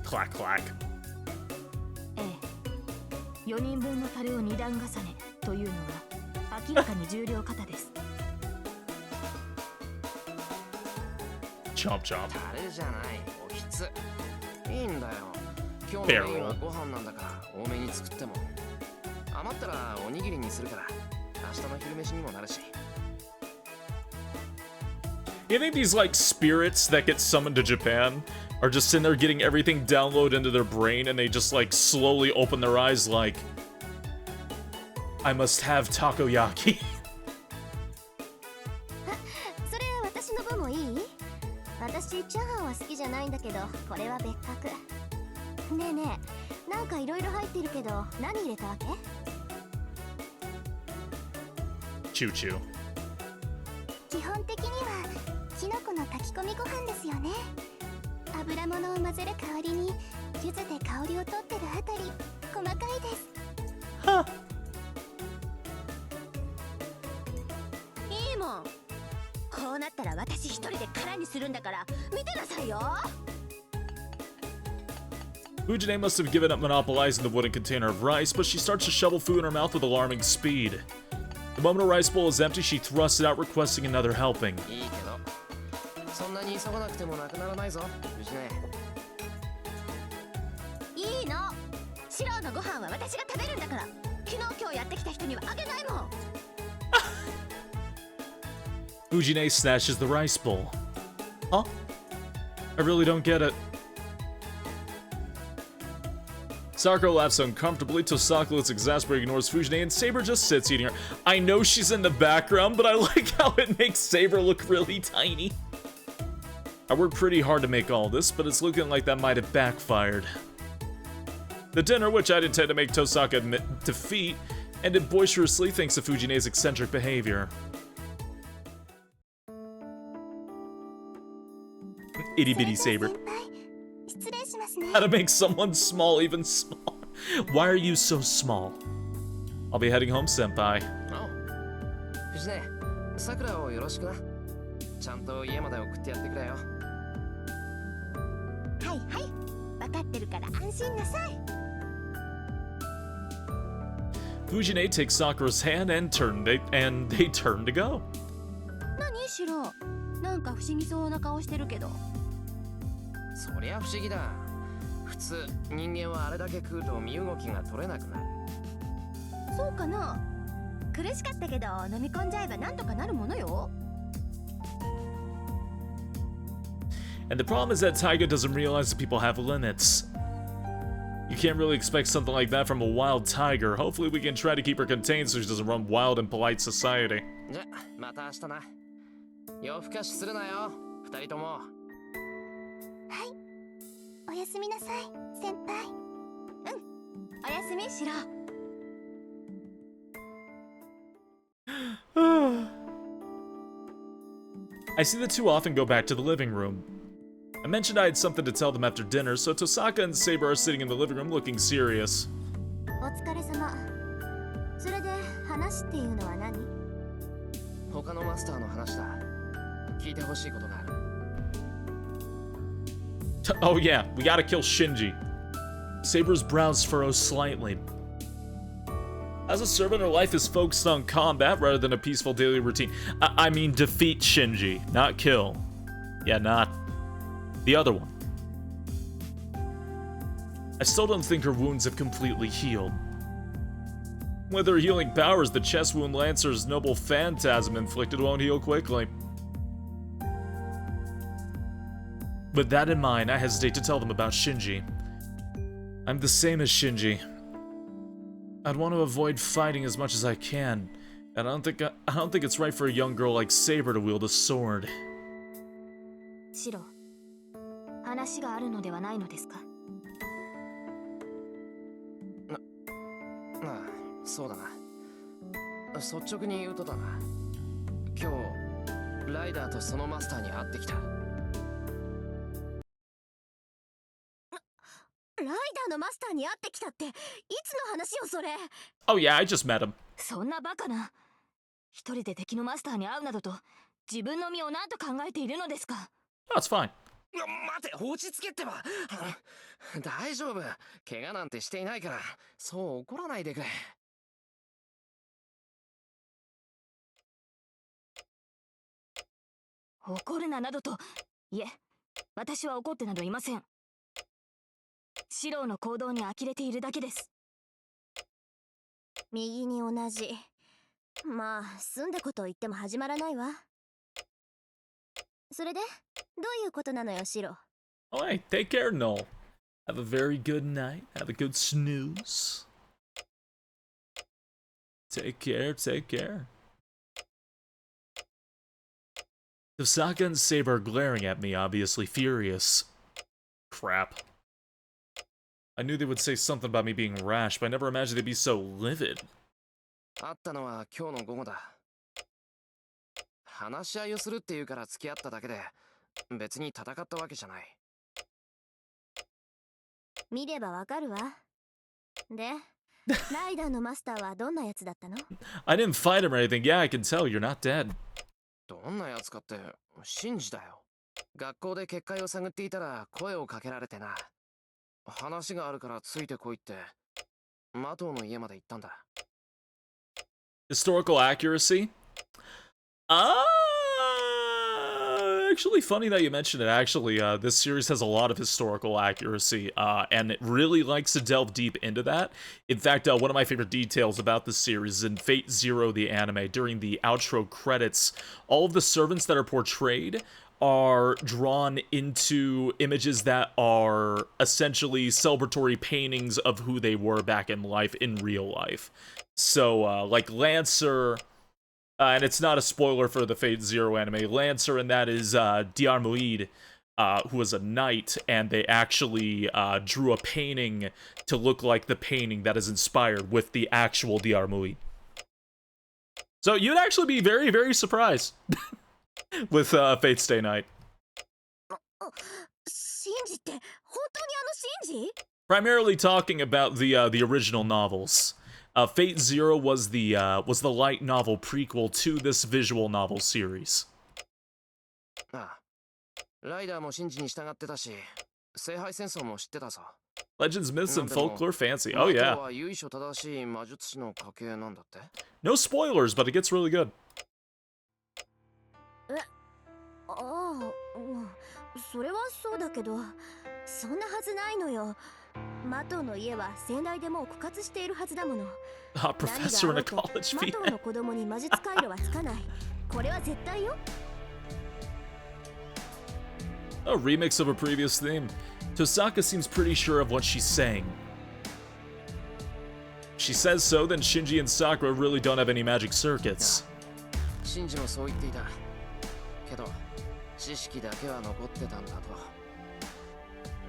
Clack clack. ええ、4人分のタレを2段重ねというのは明らかに重量過多です。Chomp chomp. タレじゃない、おひつ。いいんだよ。今日のメインはご飯なんだから多めに作っても。余ったらおにぎりにするから明日の昼飯にもなるし。 You think these, like, spirits that get summoned to Japan are just sitting there getting everything downloaded into their brain and they just, like, slowly open their eyes like, I must have takoyaki. それ私の分もいい？私チャーハンは好きじゃないんだけど、これは別格。ねえねえ、なんかいろいろ入ってるけど何入れたわけ？ Choo choo. 基本的にはキノコの炊き込みご飯ですよね。油物を混ぜる代わりに柚子で香りを取ってるあたり細かいです。Huh. いいもん。こうなったら私一人で空にするんだから見てなさいよ。 Fujine must have given up monopolizing the wooden container of rice, but she starts to shovel food in her mouth with alarming speed. The moment her rice bowl is empty, she thrusts it out, requesting another helping. いいけど、そんなに急がなくてもなくならないぞ、藤ね。いいの。シロのご飯は私が食べるんだから。昨日今日やってきた人にはあげないもん。 Fujine snatches the rice bowl. Huh? I really don't get it. Sakura laughs uncomfortably. Tosaka looks exasperated, ignores Fujine, and Saber just sits eating her. I know she's in the background, but I like how it makes Saber look really tiny. I worked pretty hard to make all this, but it's looking like that might have backfired. The dinner, which I'd intend to make Tosaka admit defeat, ended boisterously thanks to Fujine's eccentric behavior. Itty bitty Saber. 失礼しますね。 How to make someone small even smaller. Why are you so small? I'll be heading home, senpai. おう、藤ね、さくらをよろしくな。ちゃんと家まで送ってやってくれよ。はいはい、分かってるから安心なさい。 Fujine takes Sakura's hand and they turn to go. 何シロ、なんか不思議そうな顔してるけど。そりゃ不思議だ。普通人間はあれだけ食うと身動きが取れなくなる。そうかな。苦しかったけど飲み込んじゃえばなんとかなるものよ。 And the problem is that Taiga doesn't realize that people have limits. You can't really expect something like that from a wild tiger. Hopefully we can try to keep her contained so she doesn't run wild in polite society. じゃ、また明日な。夜更かしするなよ、二人とも。おやすみなさい、先輩。おやすみシロ。 I see the two off and go back to the living room. I mentioned I had something to tell them after dinner, so Tosaka and Saber are sitting in the living room looking serious. お疲れ様。それで話っていうのは何？他のマスターの話だ。聞いてほしいことがある。Oh yeah, we gotta kill Shinji. Saber's brows furrow slightly. As a servant, her life is focused on combat rather than a peaceful daily routine. I mean defeat Shinji, not kill. Yeah, not the other one. I still don't think her wounds have completely healed. With her healing powers, the chest wound Lancer's noble phantasm inflicted won't heal quickly. With that in mind, I hesitate to tell them about Shinji. I'm the same as Shinji. I'd want to avoid fighting as much as I can. And I don't think it's right for a young girl like Saber to wield a sword. シロ、話があるのではないのですか？ああ、そうだな。率直に言うとだな。今日ライダーとそのマスターに会ってきた。ライダーのマスターに会ってきたっていつの話よそれ。 Oh yeah, I just met him. そんなバカな。一人で敵のマスターに会うなどと自分の身を何と考えているのですか？ Oh, it's fine. 待て、落ち着けってば。大丈夫、怪我なんてしていないから、そう怒らないでくれ。怒るななどと、いえ、私は怒ってなどいません。シロの行動に呆れているだけです。右に同じ。まあ済んだことを言っても始まらないわ。それでどういうことなのよシロ。 Oh, hey, take care, Noel. Have a very good night. Have a good snooze. Take care, take care. Tosaka and Saber are glaring at me, obviously furious. Crap. I knew they would say something about me being rash, but I never imagined they'd be so livid. 会ったのは今日の午後だ。話し合いをするっていうから付き合っただけで、別に戦ったわけじゃない。見ればわかるわ。で、ライダーのマスターはどんなやつだったの？ I didn't fight him or anything. Yeah, I can tell you're not dead. どんなやつかってシンジだよ。学校で結界を探っていたら声をかけられてな。話があるからついてこいってマトウの家まで行ったんだ。Historical accuracy? Actually, funny that you mentioned it. Actually, this series has a lot of historical accuracy, and it really likes to delve deep into that. In fact, one of my favorite details about this series is in Fate Zero, the anime, during the outro credits, all of the servants that are portrayed are drawn into images that are essentially celebratory paintings of who they were back in life, in real life. So, like Lancer, and it's not a spoiler for the Fate Zero anime, Lancer, and that is Diarmuid, who was a knight, and they actually drew a painting to look like the painting that is inspired with the actual Diarmuid. So you'd actually be very, very surprised with Fate Stay Night. シンジって本当にシンジ？ Primarily talking about the original novels. Fate Zero was the light novel prequel to this visual novel series. ああ、ライダーもシンジに従ってたし、聖杯戦争も知ってたさ。Legends, myths, and folklore fancy. Oh yeah. マトウは由緒正しい魔術師の家系なんだって。 No spoilers, but it gets really good. ああ、それはそうだけど、そんなはずないのよ。マトウの家は先代でもう枯渇しているはずだもの。 A professor in a college マ female. トウの子供に魔術回路はつかない。これは絶対よ。 A remix of a previous theme. Tosaka seems pretty sure of what she's saying. If she says so, then Shinji and Sakura really don't have any magic circuits. シンジもそう言っていた。けど、知識だけは残ってたんだと。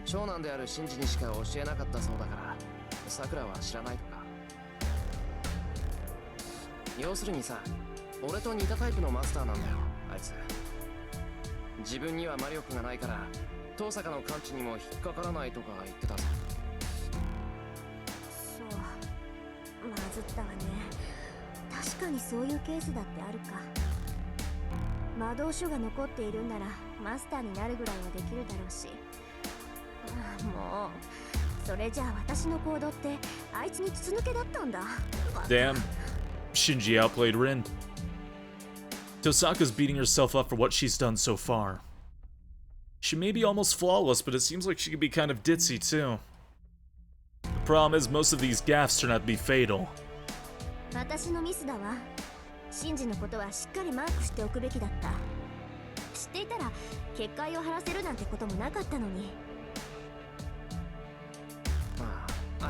長男であるシンジにしか教えなかったそうだから、さくらは知らないとか。要するにさ、俺と似たタイプのマスターなんだよ、あいつ。自分には魔力がないから、遠坂の感知にも引っかからないとか言ってたぞ。そう、まずったわね。確かにそういうケースだってあるか。魔導書が残っているんならマスターになるぐらいはできるだろうし。もうそれじゃあ私の行動ってあいつに筒抜けだったんだ。 Damn. Shinji outplayed Rin. Tosaka's beating herself up for what she's done so far. She may be almost flawless, but it seems like she can be kind of ditzy too. The problem is most of these gaffes turn out to be fatal. 私のミスだわ。シンジのことはしっかりマークしておくべきだった。知っていたら結界を張らせるなんてこともなかったのに。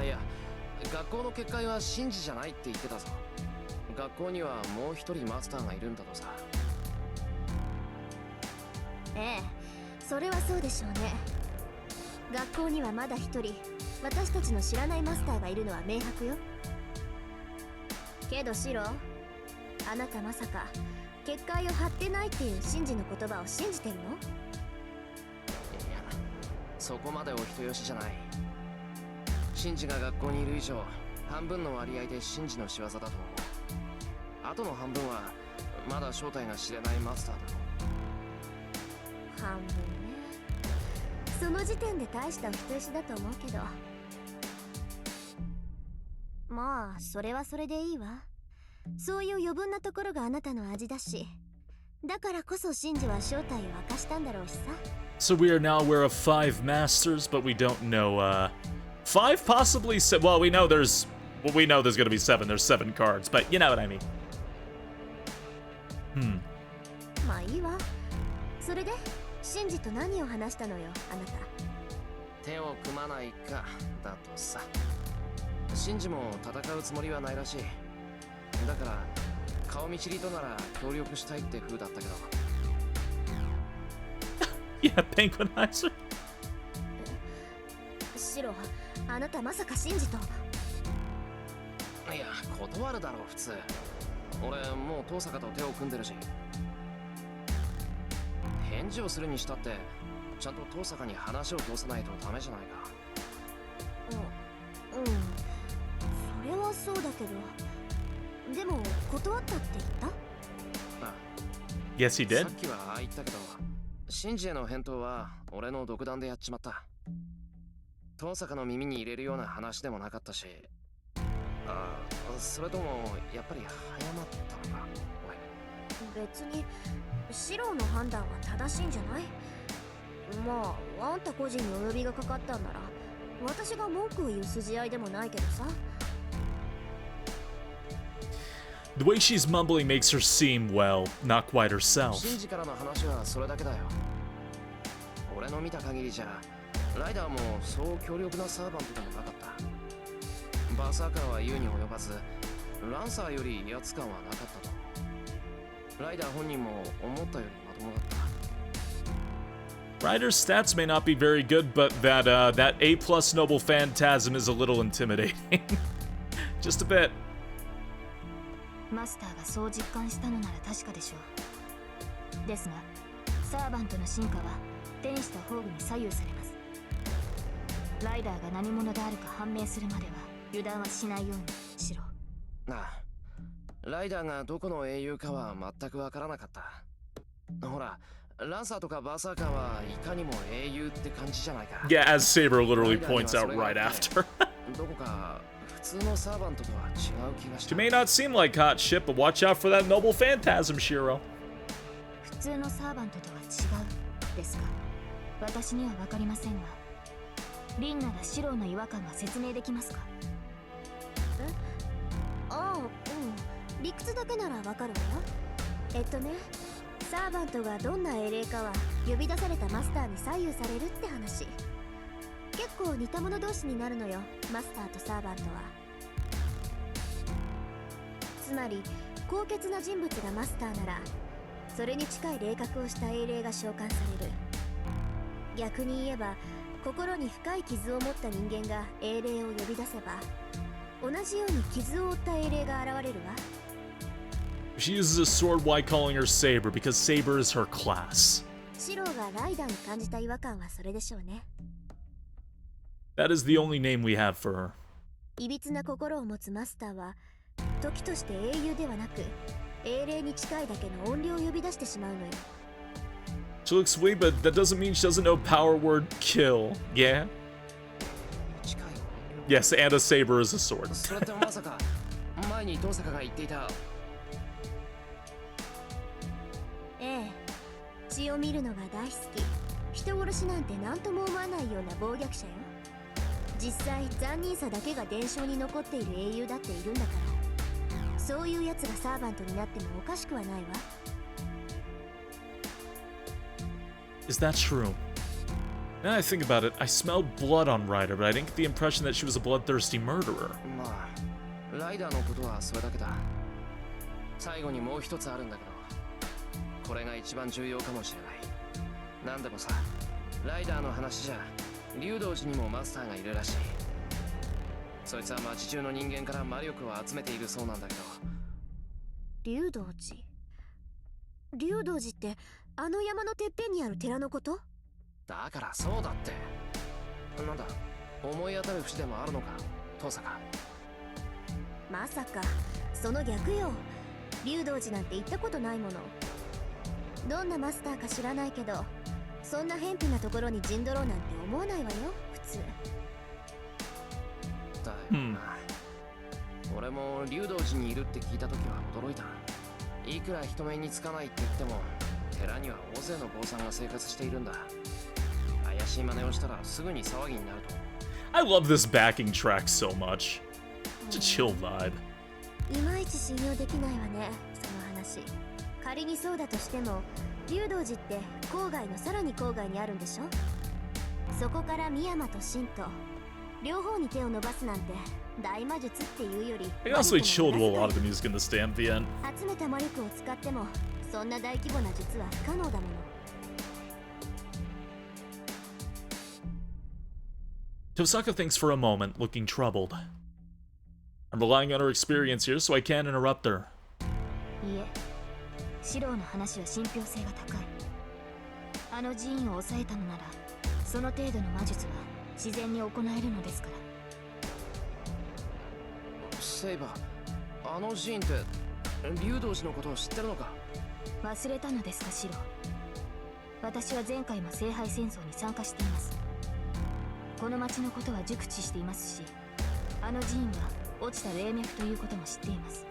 いや、学校の結界は神事じゃないって言ってたぞ。学校にはもう一人マスターがいるんだとさ。ええ、それはそうでしょうね。学校にはまだ一人私たちの知らないマスターがいるのは明白よ。けどシロ、あなたまさか結界を張ってないっていう神事の言葉を信じてるの？いや、そこまでお人よしじゃない。神事が学校にいる以上、半分の割合で神事の仕業だと思う。あとの半分はまだ正体が知れないマスターだろう。半分ね。その時点で大したお人よしだと思うけど、まあそれはそれでいいわ。そういう余分なところがあなたの味だし、だからこそシンジは正体を明かしたんだろうしさ。 So we are now aware of 5 masters, but we don't know 5, possibly 7. Well, we know there's gonna be 7. There's 7 cards, but you know what I mean. まあいいわ。それでシンジと何を話したのよ、あなた。手を組まないかだとさ。シンジも戦うつもりはないらしい。だから顔見知りとなら協力したいって風だったけど。Yeah, Penguinizer. シロ、あなたまさかシンジと。いや、断るだろう普通。俺もう遠坂と手を組んでるし。返事をするにしたってちゃんと遠坂に話を通さないとダメじゃないか。うん、それはそうだけど、でも断ったって言った？ああ、 Yes, he さ did. っきはああ言ったけど、シンジへの返答は俺の独断でやっちまった。遠坂の耳に入れるような話でもなかったし。ああ、それともやっぱり早まったのか俺。別にシロの判断は正しいんじゃない？まああんた個人にお呼びがかかったんなら私が文句を言う筋合いでもないけどさ。 The way she's mumbling makes her seem, well, not quite herself. シンジからの話はそれだけだよ。俺の見た限りじゃライダーもそう強力なサーバントでもなかった。バーサーカーは言うに及ばず、ランサーより威圧感はなかったと。ライダー本人も思ったよりまともだった。 Ryder's stats may not be very good, but that A+ Noble Phantasm is a little intimidating. Just a bit. マスターがそう実感したのなら確かでしょう。ですがサーバントの進化は天使と宝具に左右されます。ライダーが何者であるか判明するまでは油断はしないようにしろ。ああ、ライダーがどこの英雄かは全くわからなかった。ほら、ランサーとかバーサーカーはいかにも英雄って感じじゃないか。Yeah, as Saber literally points out right after. どこか普通のサーバントとは違う気がした。 She may not seem like hot shit, but watch out for that Noble Phantasm, Shiro. 普通のサーバントとは違うですか？私には分かりませんが、リンならシローの違和感が説明できますか？え？ああ、うん、理屈だけなら分かるわよ。サーバントがどんな英霊かは呼び出されたマスターに左右されるって話。結構似た者同士になるのよ、マスターとサーバントは。つまり高潔な人物がマスターならそれに近い霊格をした英霊が召喚される。逆に言えば心に深い傷を持った人間が英霊を呼び出せば同じように傷を負った英霊が現れるわ。 She uses a sword while calling her Saber because Saber is her class. シローがライダーに感じた違和感はそれでしょうね。 That is the only name we have for her. いびつな心を持つマスターは時として英雄ではなく英霊に近いだけの怨霊を呼び出してしまうのよ。 She looks sweet, but that doesn't mean she doesn't know power word kill. Yeah? 近い。 Yes, and a saber is a sword. それってまさか前に遠坂が言っていた。ええ、血を見るのが大好き、人殺しなんて何とも思わないような暴虐者よ。実際残忍さだけが伝承に残っている英雄だっているんだから、そういうやつがサーバントになってもおかしくはないわ。 Is that true? Now that I think about it, I smelled blood on Ryder, but I didn't get the impression that she was a bloodthirsty murderer. まあライダーのことはそれだけだ。最後にもう一つあるんだけど、これが一番重要かもしれない。なんでもさ、ライダーの話じゃ竜道寺にもマスターがいるらしい。そいつは町中の人間から魔力を集めているそうなんだけど。竜道寺。竜道寺ってあの山のてっぺんにある寺のこと？だからそうだって。なんだ、思い当たる節でもあるのか、遠坂。まさかその逆よ。竜道寺なんて行ったことないもの。どんなマスターか知らないけど、そんな偏僻なところに陣取ろうなんて思わないわよ、普通。だよな。俺も竜道寺にいるって聞いた時は驚いた。いくら人目につかないって言っても、寺には大勢の坊さんが生活しているんだ。怪しい真似をしたらすぐに騒ぎになると。I love this backing track so much. It's a chill vibe. いまいち信用できないわね、その話。仮にそうだとしても、竜道寺って郊外のさらに郊外にあるんでしょ。そこから深山と神と両方に手を伸ばすなんて大魔術っていうより I honestly chilled with a lot of the music in this damn VN. 集めた魔力を使ってもそんな大規模な術は不可能だもの。Tosaka thinks for a moment, looking troubled. I'm relying on her experience here, so I can't interrupt her. いえ、四郎の話は信憑性が高い。あの寺院を抑えたのなら、その程度の魔術は自然に行えるのですから。セイバー、あの寺院って竜道寺のことを知ってるのか？忘れたのですか、四郎。私は前回も聖杯戦争に参加しています。この町のことは熟知していますし、あの寺院は落ちた霊脈ということも知っています。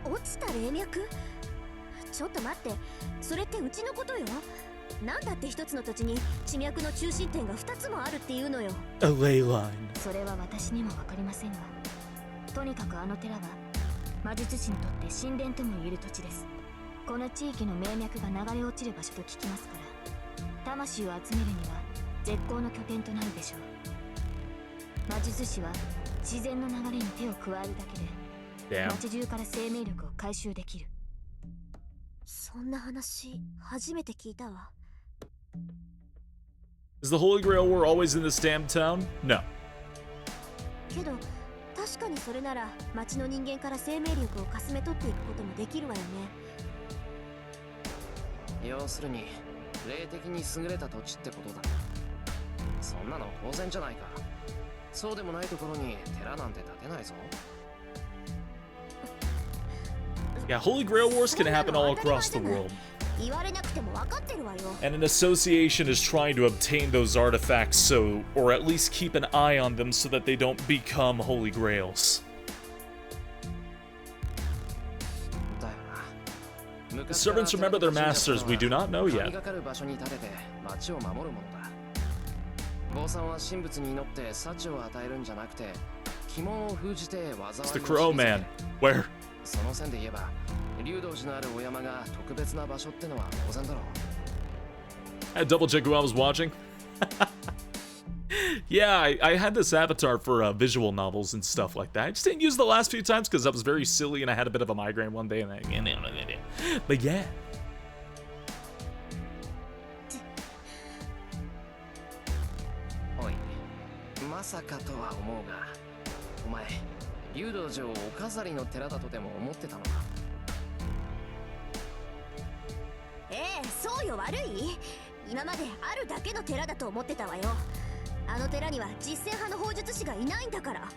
落ちた霊脈？ちょっと待って、それってうちのことよ。なんだって一つの土地に地脈の中心点が2つもあるっていうのよ。 A ley line. それは私にも分かりませんが、とにかくあの寺は魔術師にとって神殿とも言える土地です。この地域の命脈が流れ落ちる場所と聞きますから、魂を集めるには絶好の拠点となるでしょう。魔術師は自然の流れに手を加えるだけで Damn. 町中から生命力を回収できる。そんな話初めて聞いたわ。Is the Holy Grail War always in this damn town? No. けど確かにそれなら町の人間から生命力をかすめ取っていくこともできるわよね。要するに霊的に優れた土地ってことだ。そんなの当然じゃないか。そうでもないところに寺なんて建てないぞ。Yeah, Holy Grail Wars can happen all across the world. 言われなくても分かってるわよ。 And an association is trying to obtain those artifacts so, or at least keep an eye on them so that they don't become Holy Grails. だよな。 The servants remember their masters, we do not know 神 yet. がかる場所に建てて町を守るものだ。坊さんは神仏に祈って幸を与えるんじゃなくて、鬼門を封じて災いを It's the Crow Man. Where? その線で言えば、竜道寺のあるお山が特別な場所ってのは当然だろう。 I had double check who I was watching. Yeah, I had this avatar for visual novels and stuff like that. I just didn't use it the last few times because I was very silly and I had a bit of a migraine one day. But yeah. おい、まさかとは思うが、お前、竜道寺をお飾りの寺だとでも思ってたのか？そうよ、悪い？今まであるだけの寺だと思ってたわよ。あの寺には実践派の砲術師がいないんだから。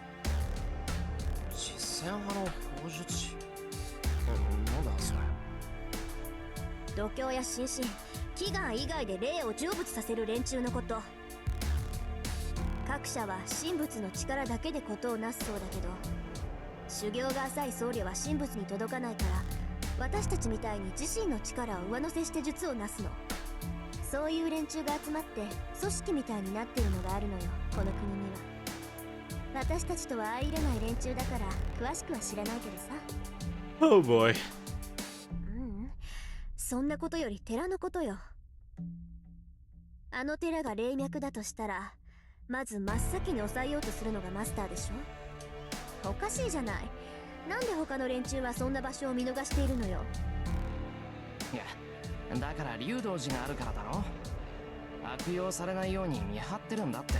実践派の砲術師？なんだそれ。度胸や心身、祈願以外で霊を成仏させる連中のこと。各社は神仏の力だけで事をなすそうだけど、修行が浅い僧侶は神仏に届かないから、私たちみたいに自身の力を上乗せして術をなすの。そういう連中が集まって組織みたいになってるのがあるのよ、この国には。私たちとは相入れない連中だから詳しくは知らないけどさ。 Oh boy. そんなことより寺のことよ。あの寺が霊脈だとしたら、まず真っ先に抑えようとするのがマスターでしょ。おかしいじゃない。なんで他の連中はそんな場所を見逃しているのよ。いや、だから竜道寺があるからだろ。悪用されないように見張ってるんだって。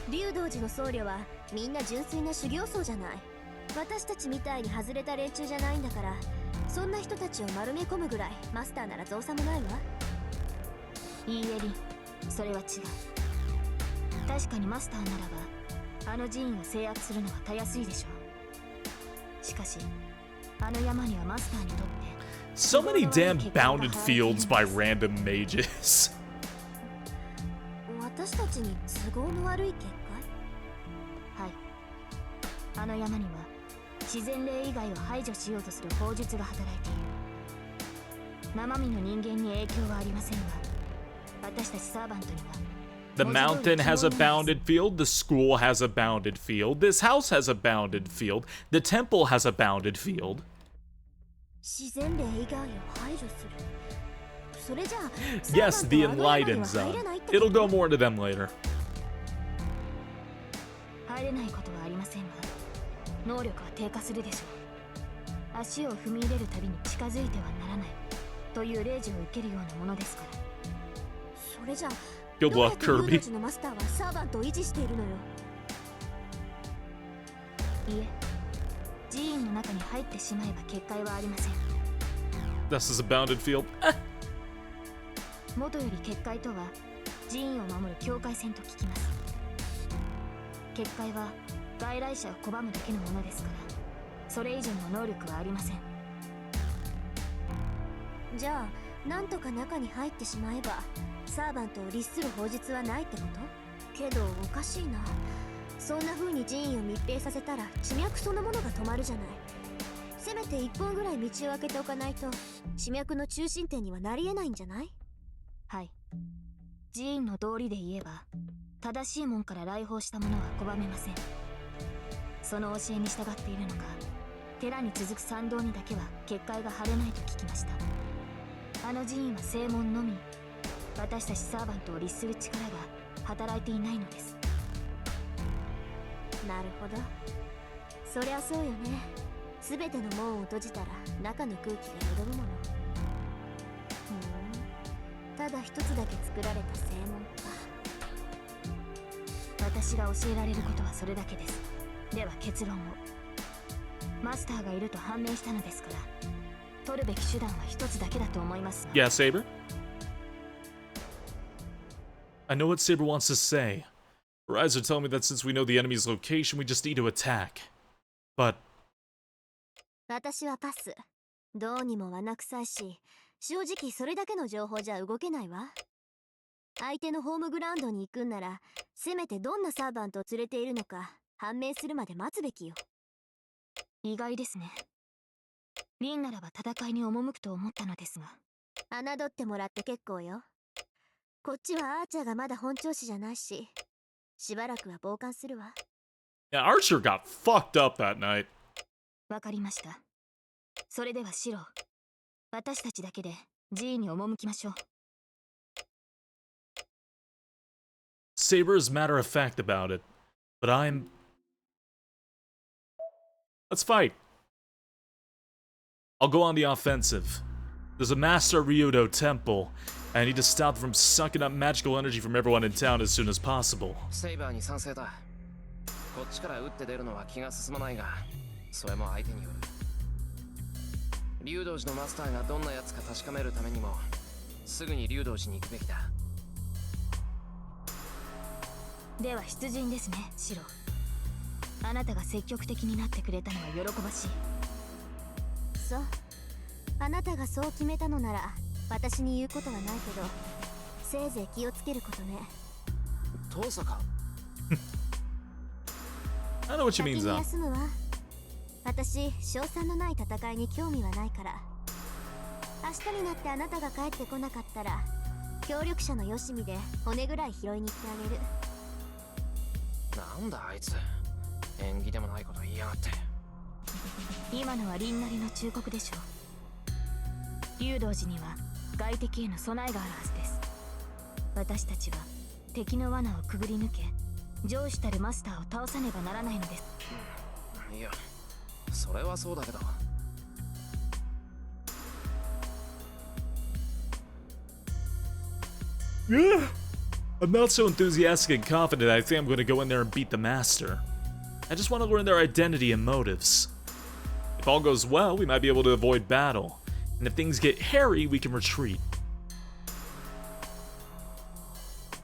竜道寺の僧侶はみんな純粋な修行僧じゃない。私たちみたいに外れた連中じゃないんだから、そんな人たちを丸め込むぐらいマスターなら造作もないわ。いいえリン、それは違う。確かにマスターならばあの寺院を制圧するのはたやすいでしょう。しかしあの山にはマスターにとって So many damn bounded fields by random mages. 私たちに都合の悪い結果。はい、あの山には自然霊以外を排除しようとする法術が働いている。生身の人間に影響はありませんが、私たちサーバントには The mountain has a bounded field, the school has a bounded field, this house has a bounded field, the temple has a bounded field. 自然霊以外を排除する。それじゃあ Yes, the enlightened zone. It'll go more into them later. 入れないことはありませんが、能力は低下するでしょう。足を踏み入れるたびに近づいてはならないという令状を受けるようなものですから。それじゃあ Good どうや luck, って竜道 Kirby. 寺のマスターはサーバントを維持しているのよ。いえ、寺院の中に入ってしまえば結界はありません。 This is a bounded field. 元より結界とは寺院を守る境界線と聞きます。結界は外来者を拒むだけのものですから、それ以上の能力はありません。じゃあなんとか中に入ってしまえばサーバントを律する法術はないってこと？けどおかしいな。そんな風に寺院を密閉させたら地脈そのものが止まるじゃない。せめて一本ぐらい道を開けておかないと地脈の中心点にはなり得ないんじゃない？はい、寺院の道理で言えば正しい門から来訪した者は拒めません。その教えに従っているのか、寺に続く参道にだけは結界が張れないと聞きました。あの寺院は正門のみ、私たちサーバントを律する力が働いていないのです。なるほど、そりゃそうよね。全ての門を閉じたら中の空気が戻るもの。ただ一つだけ作られた正門か。私が教えられることはそれだけです。では結論を。マスターがいると判明したのですから、取るべき手段は一つだけだと思いますが。 Yeah, Saber? I know what Saber wants to say. Her eyes are telling me that since we know the enemy's location, we just need to attack. But 私はパス。どうにも罠臭いし、正直それだけの情報じゃ動けないわ。相手のホームグラウンドに行くんなら、せめてどんなサーバントを連れているのか判明するまで待つべきよ。意外ですね。リンならば戦いに赴くと思ったのですが。侮ってもらって結構よ。こっちはアーチャーがまだ本調子じゃないし、しばらくは傍観するわ。yeah, Archer got fucked up that night. わかりました。それではシロ、私たちだけで寺院に赴きましょう。Saber is matter of fact about it, but I'm... Let's fight. I'll go on the offensive. There's a Master Ryudo temple, and I need to stop them from sucking up magical energy from everyone in town as soon as possible. セイバーに賛成だ。こっちから打って出るのは気が進まないが、それも相手による。竜道寺のマスターがどんなやつか確かめるためにも、すぐに竜道寺に行くべきだ。では出陣ですね、シロ。あなたが積極的になってくれたのは喜ばしい。そう、あなたがそう決めたのなら私に言うことはないけど、せいぜい気をつけることね。遠さか。I know what you 先 mean, に Zan. 休むわ。私、勝算のない戦いに興味はないから。明日になってあなたが帰ってこなかったら、協力者のよしみで骨ぐらい拾いに行ってあげる。なんだあいつ、縁起でもないこと言いやがって。今のはリンなりの忠告でしょう。竜道寺には外敵への備えがあるはずです。私たちは敵の罠をくぐり抜け、上司たるマスターを倒さねばならないのです。いや、それはそうだけど。Yeah. I'm not so enthusiastic and confident I think I'm going to go in there and beat the master. I just want to learn their identity and motives. If all goes well, we might be able to avoid battle. And if things get hairy, we can retreat.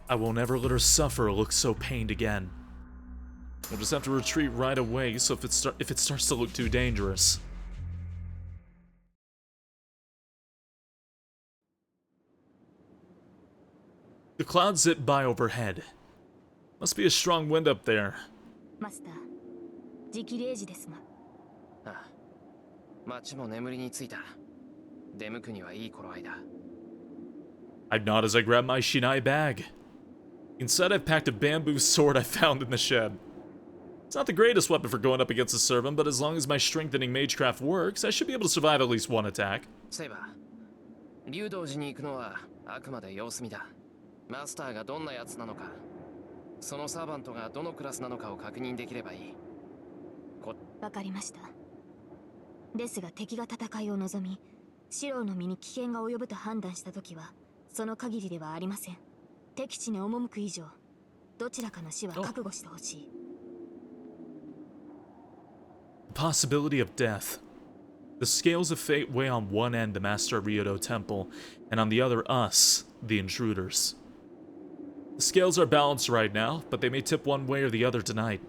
I will never let her suffer or look so pained again. We'll just have to retreat right away, so if it starts to look too dangerous. The clouds zip by overhead. Must be a strong wind up there. マスター、時期0時ですが。ああ、町も眠りについた。出向くにはいい頃合いだ。I nod as I grab my shinai bag. Inside I've packed a bamboo sword I found in the shed. It's not the greatest weapon for going up against a servant, but as long as my strengthening magecraft works, I should be able to survive at least one attack. セイバー、竜道寺に行くのはあくまで様子見だ。マスターがどんなやつなのか、そのサーバントがどのクラスなのかを確認できればいい。わかりました。ですが敵が戦いを望み、シローの身に危険が及ぶと判断したときは、その限りではありません。敵地に赴く以上、どちらかの死は覚悟してほしい。The possibility of death. The scales of fate weigh on one end the Master of Ryodo Temple, and on the other us, the intruders. The scales are balanced right now, but they may tip one way or the other tonight.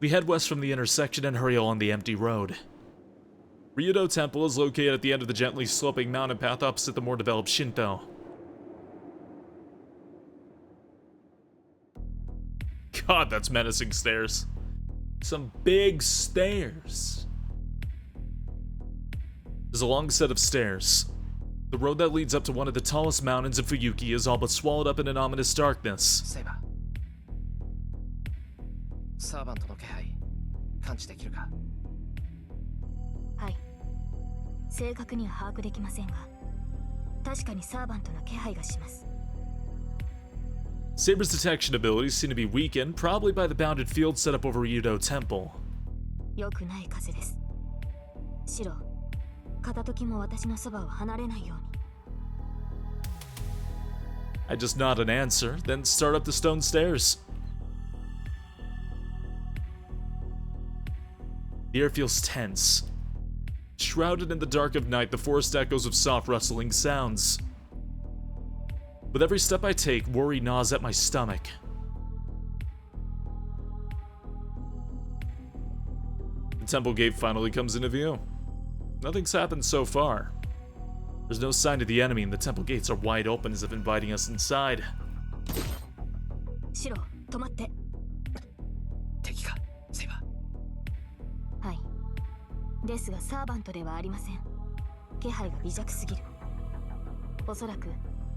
We head west from the intersection and hurry along the empty road. Ryodo Temple is located at the end of the gently sloping mountain path opposite the more developed Shinto. God, that's menacing stairs. Some big stairs. There's a long set of stairs. The road that leads up to one of the tallest mountains in Fuyuki is all but swallowed up in an ominous darkness. セイバー、サーバントの気配感知できるか？はい。正確には把握できませんが、確かにサーバントの気配がします。Saber's detection abilities seem to be weakened, probably by the bounded field set up over Ryodo Temple. 良くない風です。シロ、片時も私のそばを離れないように。I just nod an answer, then start up the stone stairs. The air feels tense. Shrouded in the dark of night, the forest echoes of soft rustling sounds. With every step I take, worry gnaws at my stomach. The temple gate finally comes into view. Nothing's happened so far. There's no sign of the enemy, and the temple gates are wide open as if inviting us inside. シロ、止まって。敵か、セイバー。はい。ですがサーバントではありません。気配が微弱すぎる。おそらく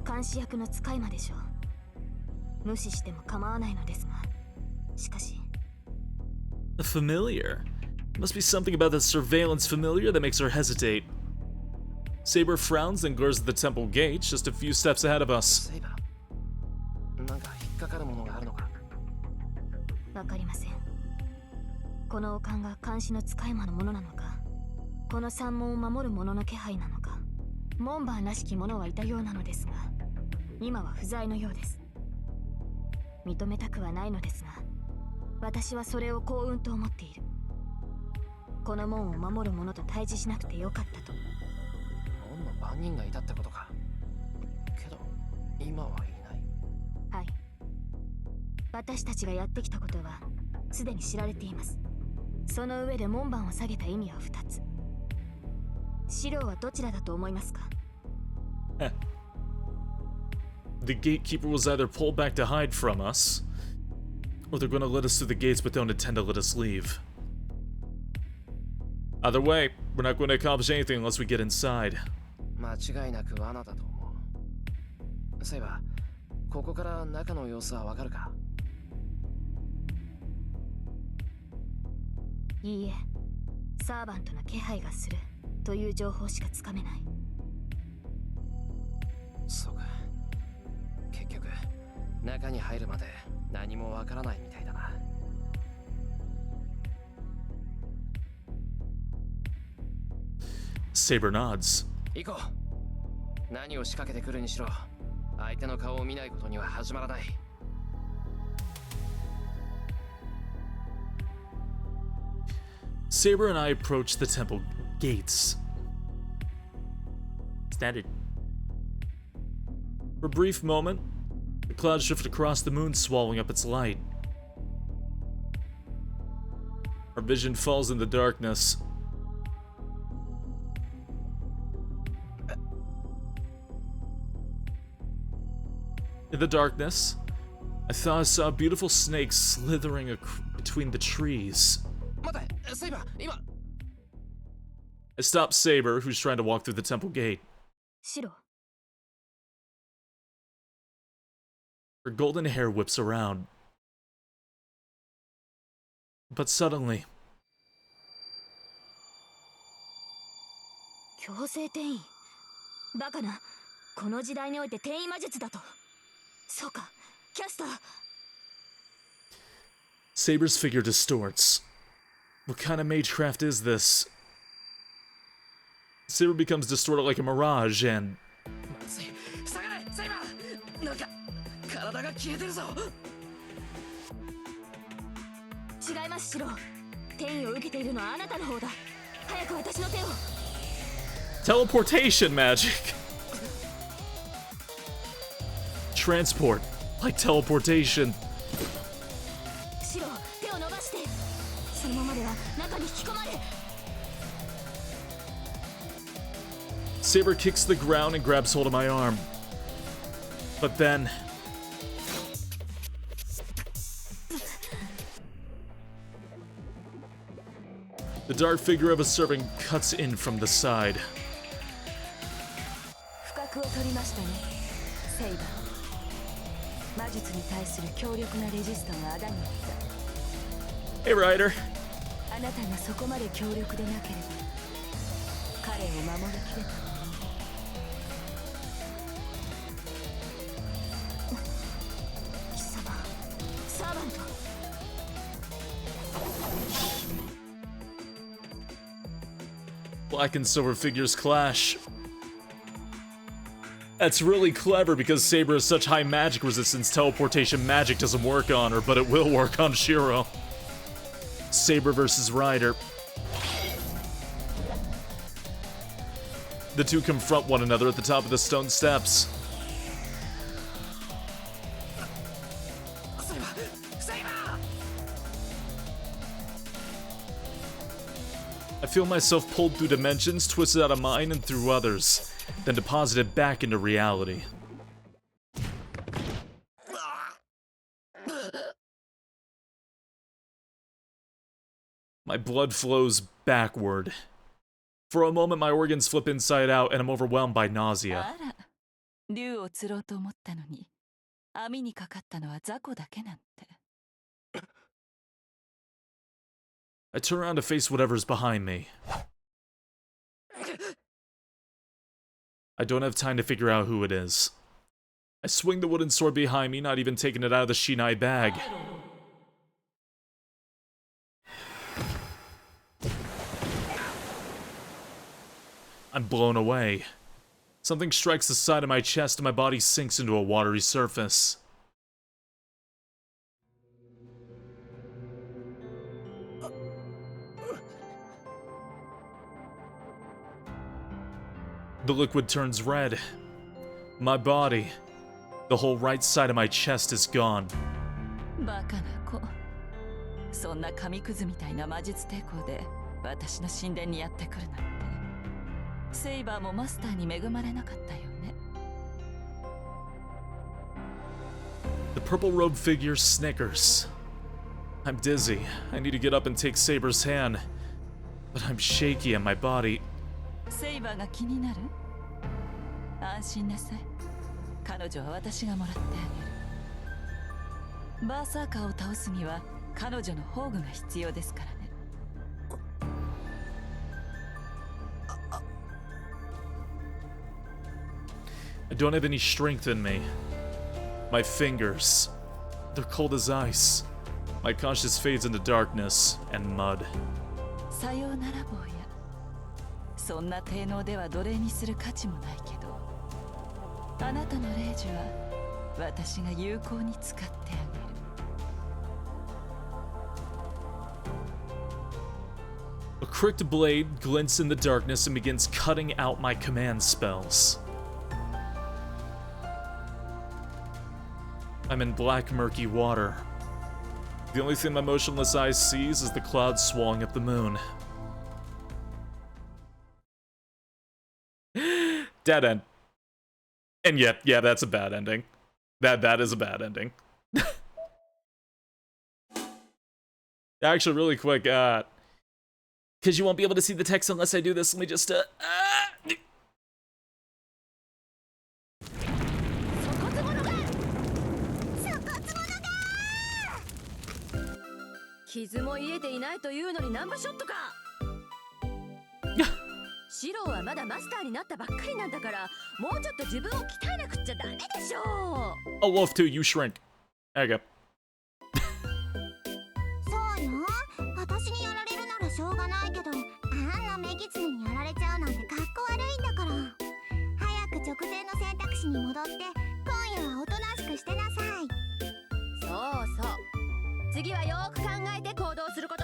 監視役の使い魔でしょう。無視しても構わないのですが、しかし。A familiar. Must be something about the surveillance familiar that makes her hesitate. Saber frowns and glares at the temple gates just a few steps ahead of us. セイバー、なんか引っかかるものがあるのか？わかりません。この王冠が監視の使い魔のものなのか、この山門を守る者の気配なのか、門番らしき者はいたようなのですが、今は不在のようです。認めたくはないのですが、私はそれを幸運と思っている。この門を守る者と対峙しなくてよかったと。門の番人がいたってことか。けど今はいない。はい。私たちがやってきたことはすでに知られています。その上で門番を下げた意味は2つ。資料はどちらだと思いますか？ The gatekeeper was either pulled back to hide from us, or they're going to let us through the gates but don't intend to let us leave. Either way, we're not going to accomplish anything unless we get inside. 間違いなく罠だと思う。そういえば、ここから中の様子はわかるか？いいえ、サーバントの気配がする。という情報しかつかめない。そうか。結局中に入るまで何もわからないみたいだな。Saber nods. 行こう。何を仕掛けてくるにしろ、相手の顔を見ないことには始まらない。Saber and I approach the temple gates. Standard. For a brief moment, the clouds drifted across the moon, swallowing up its light. Our vision falls in the darkness. In the darkness, I thought I saw a beautiful snake slithering between the trees. I stopped Saber, who's trying to walk through the temple gate. 白。 Her golden hair whips around. But suddenly... 強制転移。バカな。この時代において転移魔術だと。そうか、キャスター。Saber's figure distorts. What kind of magecraft is this? Saber becomes distorted like a mirage and... 下がれ、セイバー。なんか体が消えてるぞ。違います、シロ。転移を受けているのはあなたの方だ。早く私の手を。Teleportation magic! Transport, like teleportation. シロ、手を伸ばして。そのままでは中に引き込まれ。Saber kicks the ground and grabs hold of my arm. But then... the dark figure of a serpent cuts in from the side. 不覚を取りましたね、セイバー。魔術に対する強力なレジストがあだになった。Hey, Ryder. あなたがそこまで強力でなければ彼を守りきれた。貴様、サーバント。Black and silver figures clash. That's really clever because Saber has such high magic resistance, teleportation magic doesn't work on her, but it will work on Shiro. Saber versus Ryder. The two confront one another at the top of the stone steps. I feel myself pulled through dimensions, twisted out of mine and through others, then deposited back into reality. My blood flows backward. For a moment, my organs flip inside out, and I'm overwhelmed by nausea. あら、竜を釣ろうと思ったのに、網にかかったのは雑魚だけなんて。I turn around to face whatever's behind me. I don't have time to figure out who it is. I swing the wooden sword behind me, not even taking it out of the Shinai bag. I'm blown away. Something strikes the side of my chest and my body sinks into a watery surface. The liquid turns red. My body, the whole right side of my chest is gone. バカな子。そんな紙くずみたいな魔術抵抗で私の神殿にやってくるなんて。セイバーもマスターに恵まれなかったよね。The purple-robed figure snickers. I'm dizzy. I need to get up and take Saber's hand. But I'm shaky and my body... セイバーが気になる？安心なさい。彼女は私がもらってあげる。バーサーカーを倒すには彼女の宝具が必要ですからね。I don't have any strength in me. My fingers, they're cold as ice. My conscience fades into darkness and mud. さようなら坊や。そんな低能では奴隷にする価値もないけど、あなたの霊樹は私が有効に使ってあげる。A crooked blade glints in the darkness and begins cutting out my command spells. I'm in black, murky water. The only thing my motionless eye sees is the clouds swallowing up the moon. Dead end. And yeah, that's a bad ending. That is a bad ending. Actually, really quick, because you won't be able to see the text unless I do this, let me just,傷も癒えていないというのにナンバーショットか。シロはまだマスターになったばっかりなんだから、もうちょっと自分を鍛えなくっちゃダメでしょう。 A wolf too, you shrink. There you go. そうよ。私にやられるならしょうがないけど、あんなメギツネにやられちゃうなんてかっこ悪いんだから。早く直前の選択肢に戻って、今夜はおとなしくしてなさい。そうそう。次はよーく考えて行動すること。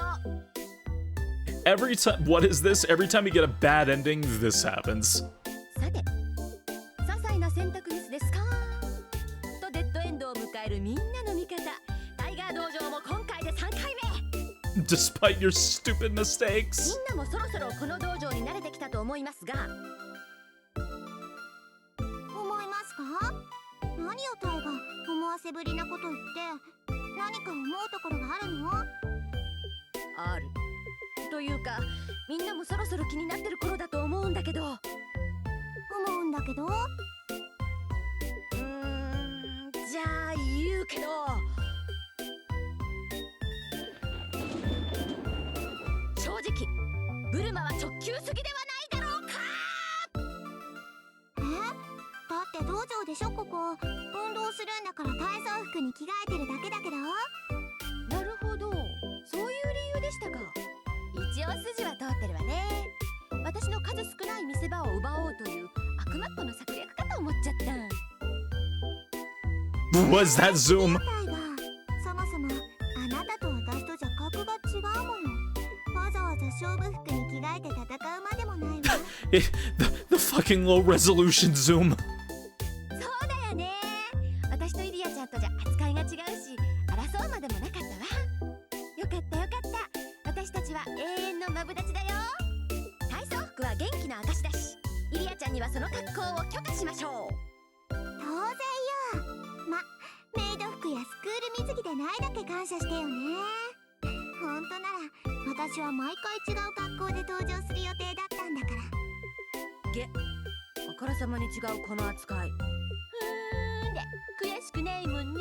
Every time, what is this? Every time you get a bad ending, this happens. さて、些細な選択ミスですかとデッドエンドを迎えるみんなの味方、タイガー道場も今回で3回目。 Despite your stupid mistakes. みんなもそろそろこの道場に慣れてきたと思いますが。思いますか？何をタイが思わせぶりなこと言って、何か思うところがあるの？ある。というか、みんなもそろそろ気になってる頃だと思うんだけど。思うんだけど？じゃあ言うけど。正直、ブルマは直球すぎではないだろうか。だって道場でしょここ。運動するんだから体操服に着替えてるだけだけど。なるほど、そういう理由でしたか。一応筋は通ってるわね。私の数少ない見せ場を奪おうという悪魔っ子の策略かと思っちゃった。Was that Zoom? そもそもあなたと私とじゃ格が違うもの。わざわざ勝負服に着替えて戦うまでもないわ。the fucking low resolution Zoom. そうだよね。私とイリアちゃんとじゃ扱いが違うし、争うまでもなかったわ。よかったよかった。私たちは永遠のマブダチだよ。体操服は元気の証だし、イリアちゃんにはその格好を許可しましょう。当然よ。メイド服やスクール水着でないだけ感謝してよね。本当なら私は毎回違う格好で登場する予定だったんだから。あからさまに違うこの扱い。で悔しくないもんね。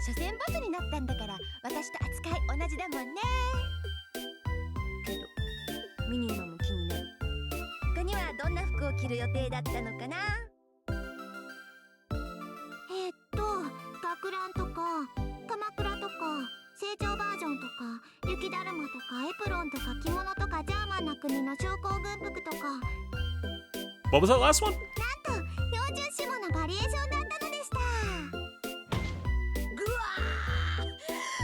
所詮ボスになったんだから私と扱い同じだもんね。けどミニーマも気になる。他にはどんな服を着る予定だったのかな。学ランとか鎌倉とか成長バージョンとか雪だるまとかエプロンとか着物とかジャーマンな国の将校軍服とか。 What was that last one? なんと40種ものバリエーションだったのでした。ぐわ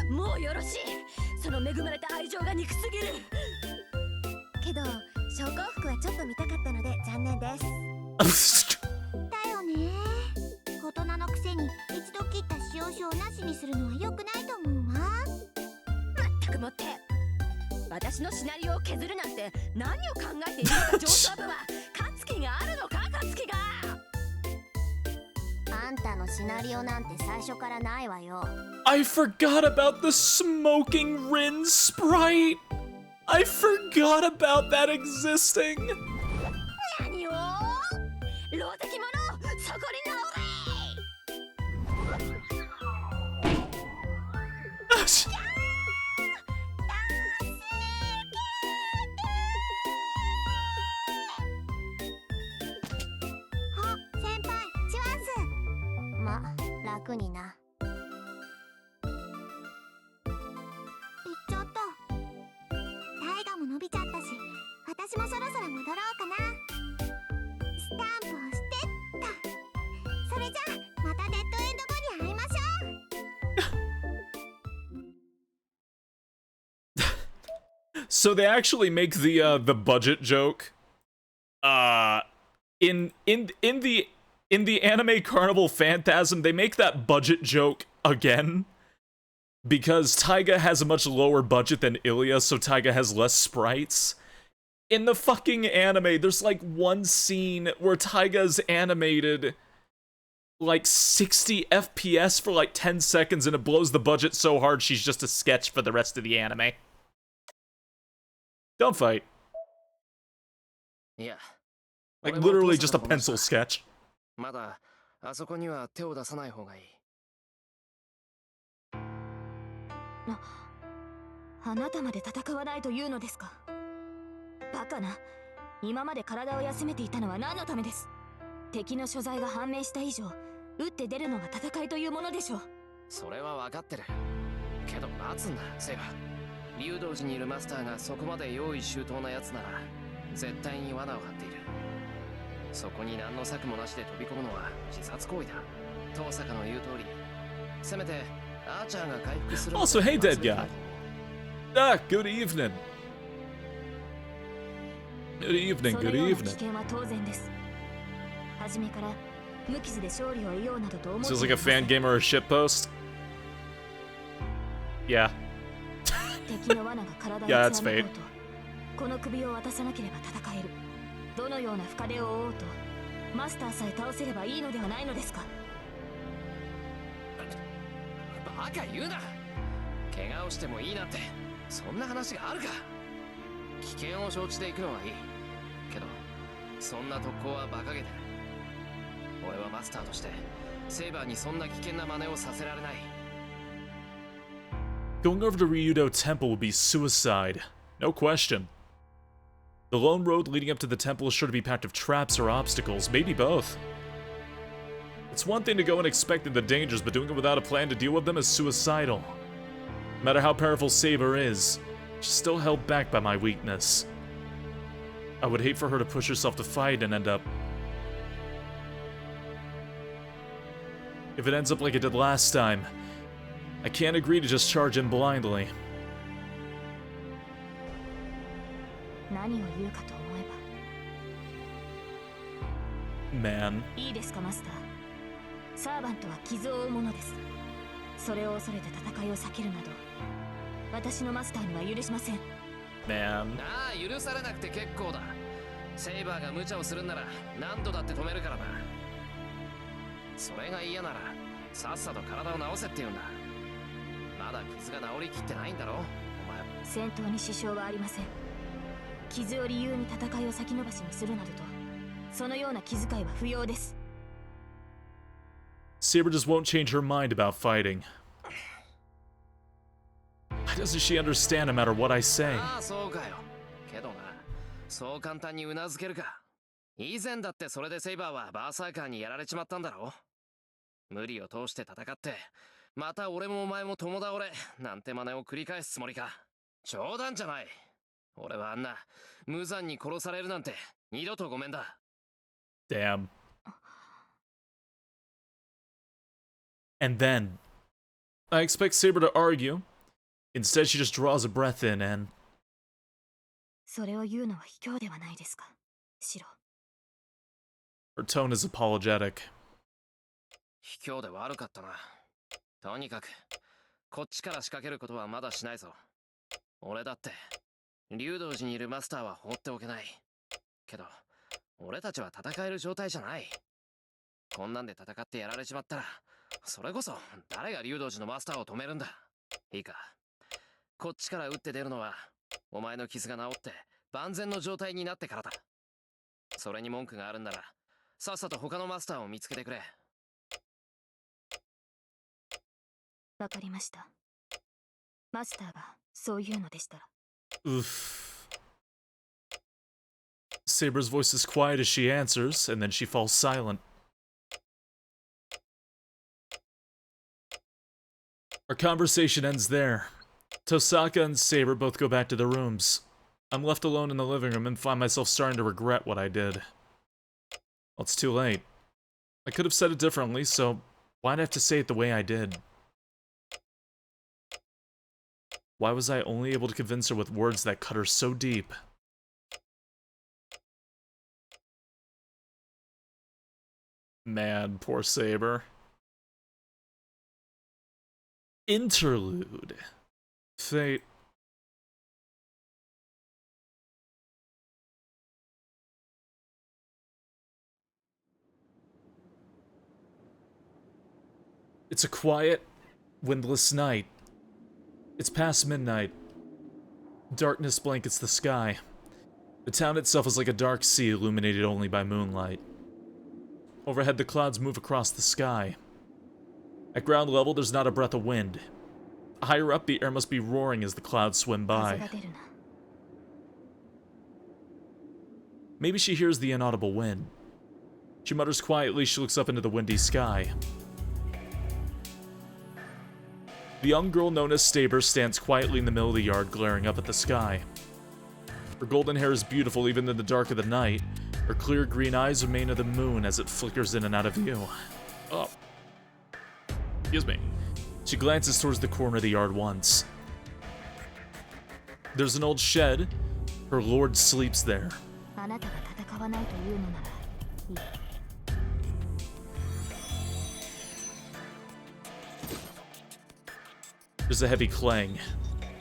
ー、もうよろしい。その恵まれた愛情が憎すぎる。けど将校服はちょっと見たかったので残念です。だよね。大人のくせに一度切った使用書をなしにするのは良くないと思うわ。まったくもって。私のシナリオを削るなんて何を考えているのか上層部は。勝つ気があるのか勝つ気が。あんたのシナリオなんて最初からないわよ。I forgot about the smoking Rin sprite. I forgot about that existing. 何を老石者そこに乗れ。先輩楽にな。行っちゃった。大河も伸びちゃったし、私もそろそろ戻ろうかな。スタンプをしてっと。それじゃあまたデッドエンド後に会いましょう。 So they actually make the budget joke. In the anime Carnival Phantasm, they make that budget joke again because Taiga has a much lower budget than Ilya, so Taiga has less sprites. In the fucking anime, there's like one scene where Taiga's animated like 60 FPS for like 10 seconds and it blows the budget so hard she's just a sketch for the rest of the anime. Don't fight. Yeah. Like literally just a pencil sketch. まだあそこには手を出さない方がいい。あなたまで戦わないというのですか。バカな。今まで体を休めていたのは何のためです。敵の所在が判明した以上、打って出るのが戦いというものでしょう。それは分かってる。けど待つんだ、セイバー。竜道寺にいるマスターがそこまで用意周到なやつなら絶対に罠を張っている。そこに何の策もなしで飛び込むのは自殺行為だ。遠坂の言う通り、せめてアーチャーが回復する。Also, hey, dead guy. Ah, good evening. Good evening, good evening. 危険は当然です。初めから無傷で勝利を得ようなどと思ってい This ま is like a せん。 fan game or a shitpost. Yeah. 敵の罠が体 Yeah, に that's 貫こう fate. と、この首を渡さなければ戦える。どのような深手を負おうと、マスターさえ倒せればいいのではないのですか。バカ言うな。怪我をしてもいいなんてそんな話があるか。危険を承知で行くのはいいけど、そんな特攻は馬鹿げてる。俺はマスターとしてセイバーにそんな危険な真似をさせられない。 Going over to Ryudo Temple would be suicide. No question. The lone road leading up to the temple is sure to be packed of traps or obstacles, maybe both. It's one thing to go unexpected the dangers, but doing it without a plan to deal with them is suicidal. No matter how powerful Saber is, she's still held back by my weakness. I would hate for her to push herself to fight and end up... If it ends up like it did last time, I can't agree to just charge in blindly. 何を言うかと思え Man. ば。いいですかマスター。サーバントは傷を負うものです。それを恐れて戦いを避けるなど、私のマスターには許しません。Man. ああ、許されなくて結構だ。セイバーが無茶をするんなら何度だって止めるからな。それが嫌ならさっさと体を治せって言うんだ。まだ傷が治りきってないんだろお前。戦闘に支障はありません。傷を理由に戦いを先延ばしにするなどと、そのような気遣いは不要です。 Saber just won't change her mind about fighting. Why doesn't she understand no matter what I say? ああ、そうかよ。けどな、そう簡単にうなずけるか。以前だってそれでセイバーはバーサーカーにやられちまったんだろ。無理を通して戦って、また俺もお前も共倒れなんて真似を繰り返すつもりか。冗談じゃない。俺はあんな無残に殺されるなんて二度とごめんだ。 Damn. And then, I expect Saber to argue. Instead, she just draws a breath in and... それを言うのは卑怯ではないですか、シロ。 her tone is apologetic. 卑怯で悪かったな。とにかく、こっちから仕掛けることはまだしないぞ。俺だって、竜道寺にいるマスターは放っておけない。けど、俺たちは戦える状態じゃない。こんなんで戦ってやられちまったら、それこそ誰が竜道寺のマスターを止めるんだ。いいか、こっちから打って出るのは、お前の傷が治って万全の状態になってからだ。それに文句があるんなら、さっさと他のマスターを見つけてくれ。わかりました。マスターがそう言うのでしたら。 Oof. Saber's voice is quiet as she answers, and then she falls silent. Our conversation ends there. Tosaka and Saber both go back to their rooms. I'm left alone in the living room and find myself starting to regret what I did. Well, it's too late. I could have said it differently, so why'd I have to say it the way I did? Why was I only able to convince her with words that cut her so deep? Man, poor Saber. Interlude. Fate. It's a quiet, windless night. It's past midnight. Darkness blankets the sky. The town itself is like a dark sea illuminated only by moonlight. Overhead, the clouds move across the sky. At ground level, there's not a breath of wind. Higher up, the air must be roaring as the clouds swim by. Maybe she hears the inaudible wind. She mutters quietly. She looks up into the windy sky. The young girl known as Saber stands quietly in the middle of the yard, glaring up at the sky. Her golden hair is beautiful even in the dark of the night. Her clear green eyes remain of the moon as it flickers in and out of view. Oh. Excuse me. She glances towards the corner of the yard once. There's an old shed. Her lord sleeps there. There's a heavy clang.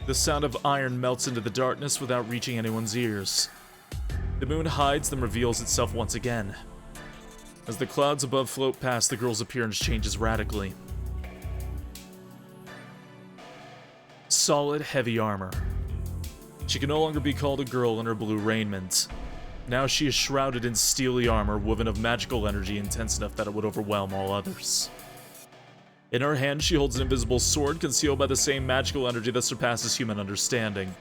The sound of iron melts into the darkness without reaching anyone's ears. The moon hides, then reveals itself once again. As the clouds above float past, the girl's appearance changes radically. Solid, heavy armor. She can no longer be called a girl in her blue raiment. Now she is shrouded in steely armor woven of magical energy intense enough that it would overwhelm all others. In her hand, she holds an invisible sword concealed by the same magical energy that surpasses human understanding.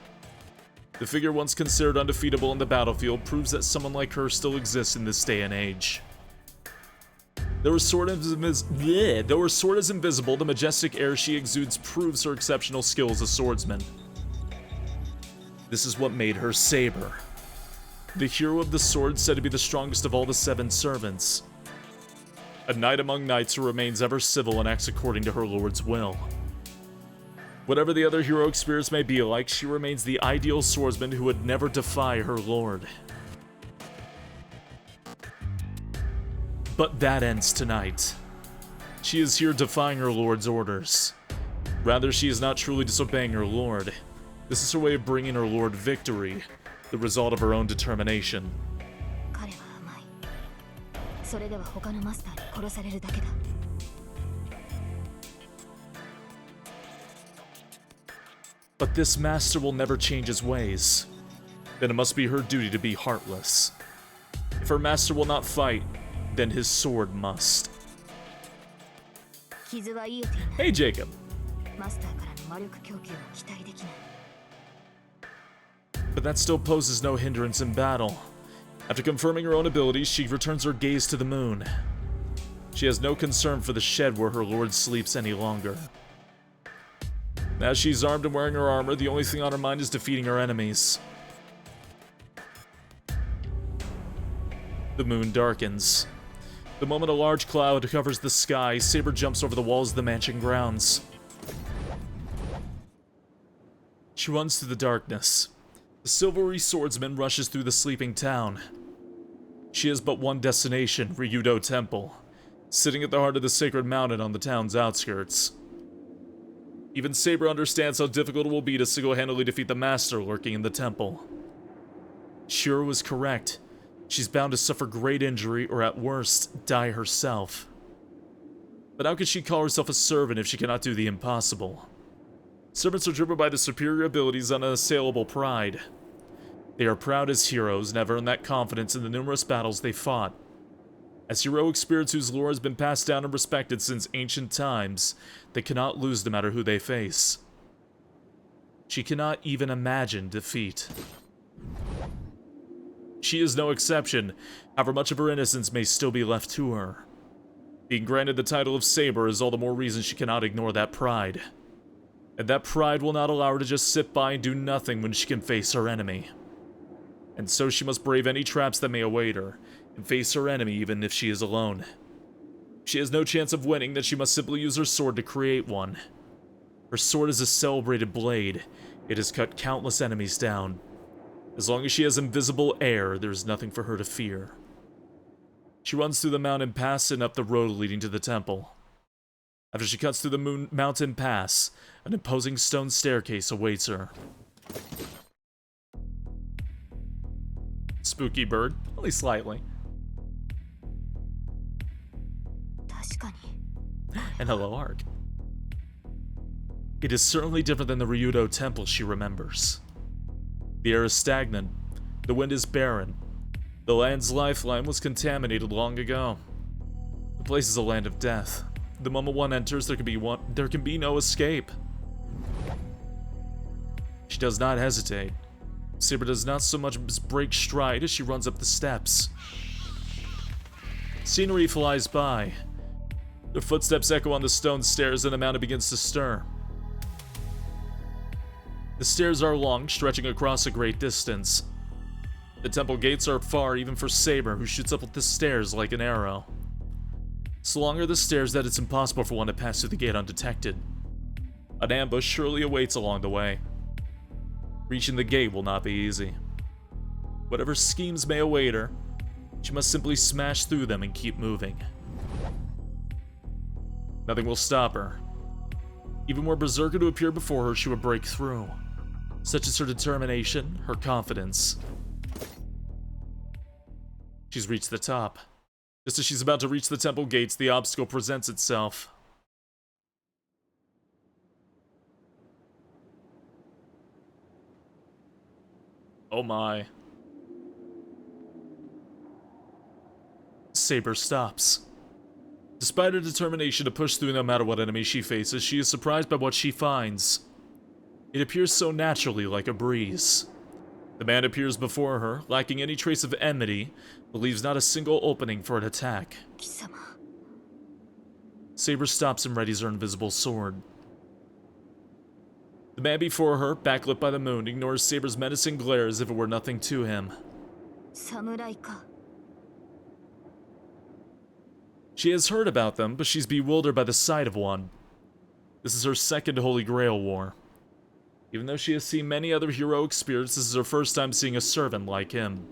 The figure once considered undefeatable in the battlefield proves that someone like her still exists in this day and age. Though her sword is invisible, the majestic air she exudes proves her exceptional skill as a swordsman. This is what made her Saber. The hero of the sword said to be the strongest of all the 7 servants. A knight among knights who remains ever civil and acts according to her lord's will. Whatever the other heroic spirits may be like, she remains the ideal swordsman who would never defy her lord. But that ends tonight. She is here defying her lord's orders. Rather, she is not truly disobeying her lord. This is her way of bringing her lord victory, the result of her own determination. But this master will never change his ways. Then it must be her duty to be heartless. If her master will not fight, then his sword must. Hey, Jacob. But that still poses no hindrance in battle. After confirming her own abilities, she returns her gaze to the moon. She has no concern for the shed where her lord sleeps any longer. As she's armed and wearing her armor, the only thing on her mind is defeating her enemies. The moon darkens. The moment a large cloud covers the sky, Saber jumps over the walls of the mansion grounds. She runs through the darkness. The silvery swordsman rushes through the sleeping town. She has but one destination, Ryudo Temple, sitting at the heart of the sacred mountain on the town's outskirts. Even Saber understands how difficult it will be to single-handedly defeat the master lurking in the temple. Shiro was correct. She's bound to suffer great injury or at worst, die herself. But how could she call herself a servant if she cannot do the impossible? Servants are driven by the superior abilities and unassailable pride. They are proud as heroes and have earned that confidence in the numerous battles they fought. As heroic spirits whose lore has been passed down and respected since ancient times, they cannot lose no matter who they face. She cannot even imagine defeat. She is no exception, however much of her innocence may still be left to her. Being granted the title of Saber is all the more reason she cannot ignore that pride. And that pride will not allow her to just sit by and do nothing when she can face her enemy. And so she must brave any traps that may await her, and face her enemy even if she is alone. If she has no chance of winning, then she must simply use her sword to create one. Her sword is a celebrated blade. It has cut countless enemies down. As long as she has invisible air, there is nothing for her to fear. She runs through the mountain pass and up the road leading to the temple. After she cuts through the mountain pass, an imposing stone staircase awaits her. Spooky bird, only slightly. 確かに And hello, Ark. It is certainly different than the Ryudo temple she remembers. The air is stagnant. The wind is barren. The land's lifeline was contaminated long ago. The place is a land of death. The moment one enters, there can be no escape. She does not hesitate. Saber does not so much as break stride as she runs up the steps. Scenery flies by. Their footsteps echo on the stone stairs and the mountain begins to stir. The stairs are long, stretching across a great distance. The temple gates are far even for Saber, who shoots up the stairs like an arrow. So long are the stairs that it's impossible for one to pass through the gate undetected. An ambush surely awaits along the way. Reaching the gate will not be easy. Whatever schemes may await her, she must simply smash through them and keep moving. Nothing will stop her. Even were Berserker to appear before her, she would break through. Such is her determination, her confidence. She's reached the top. Just as she's about to reach the temple gates, the obstacle presents itself. Oh my. Saber stops. Despite her determination to push through no matter what enemy she faces, she is surprised by what she finds. It appears so naturally, like a breeze. The man appears before her, lacking any trace of enmity, but leaves not a single opening for an attack. 貴様 Saber stops and readies her invisible sword. The man before her, backlit by the moon, ignores Saber's menacing glare as if it were nothing to him. 侍か She has heard about them, but she's bewildered by the sight of one. This is her second Holy Grail war. Even though she has seen many other heroic spirits, this is her first time seeing a servant like him.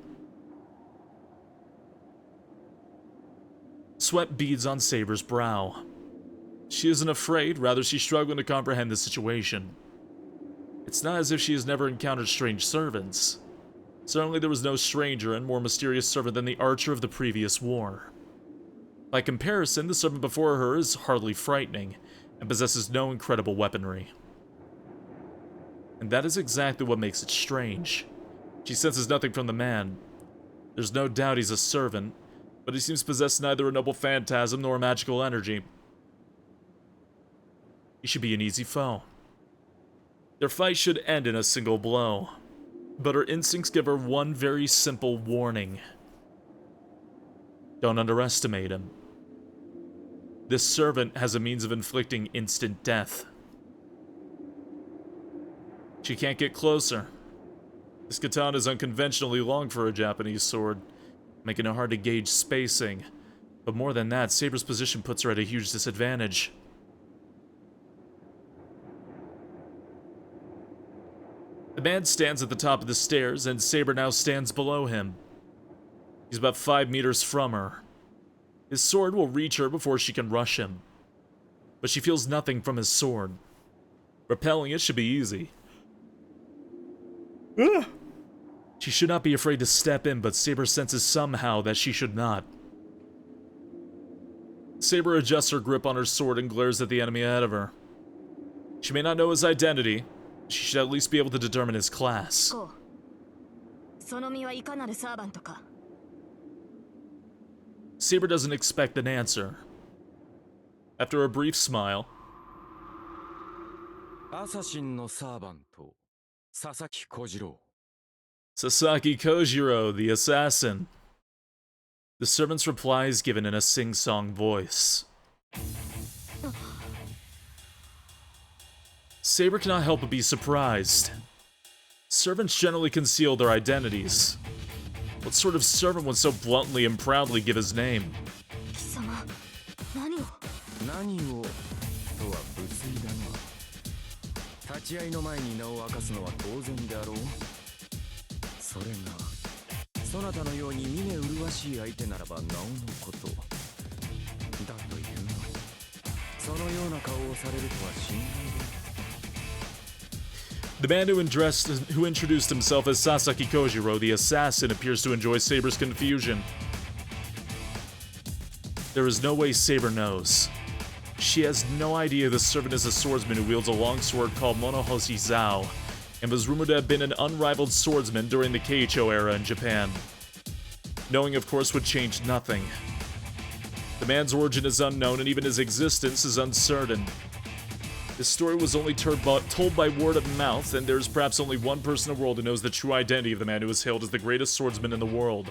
Sweat beads on Saber's brow. She isn't afraid, rather she's struggling to comprehend the situation. It's not as if she has never encountered strange servants. Certainly there was no stranger and more mysterious servant than the archer of the previous war. By comparison, the servant before her is hardly frightening, and possesses no incredible weaponry. And that is exactly what makes it strange. She senses nothing from the man. There's no doubt he's a servant, but he seems possessed neither a noble phantasm nor a magical energy. He should be an easy foe. Their fight should end in a single blow, but her instincts give her one very simple warning. Don't underestimate him. This servant has a means of inflicting instant death. She can't get closer. This katana is unconventionally long for a Japanese sword, making it hard to gauge spacing. But more than that, Saber's position puts her at a huge disadvantage. The man stands at the top of the stairs, and Saber now stands below him. He's about 5 meters from her. His sword will reach her before she can rush him. But she feels nothing from his sword. Repelling it should be easy. Ugh. She should not be afraid to step in, but Saber senses somehow that she should not. Saber adjusts her grip on her sword and glares at the enemy ahead of her. She may not know his identity. She should at least be able to determine his class. その身はいかなるサーバントか Saber doesn't expect an answer. After a brief smile, アサシンのサーバント佐々木小次郎 Sasaki Kojiro, the assassin. The servant's reply is given in a sing-song voice. Saber cannot help but be surprised. Servants generally conceal their identities. What sort of servant would so bluntly and proudly give his name? 貴様何を何をとは無粋だな。立ち会いの前に名を明かすのは当然であろう。それがそなたのように峰麗しい相手ならばなおのこと。だというのにそのような顔をされるとは信頼で。The man who introduced himself as Sasaki Kojiro, the assassin, appears to enjoy Saber's confusion. There is no way Saber knows. She has no idea the servant is a swordsman who wields a longsword called Monohoshi Zao, and was rumored to have been an unrivaled swordsman during the Keicho era in Japan. Knowing, of course, would change nothing. The man's origin is unknown, and even his existence is uncertain. This story was only told by word of mouth, and there's perhaps only one person in the world who knows the true identity of the man who is hailed as the greatest swordsman in the world.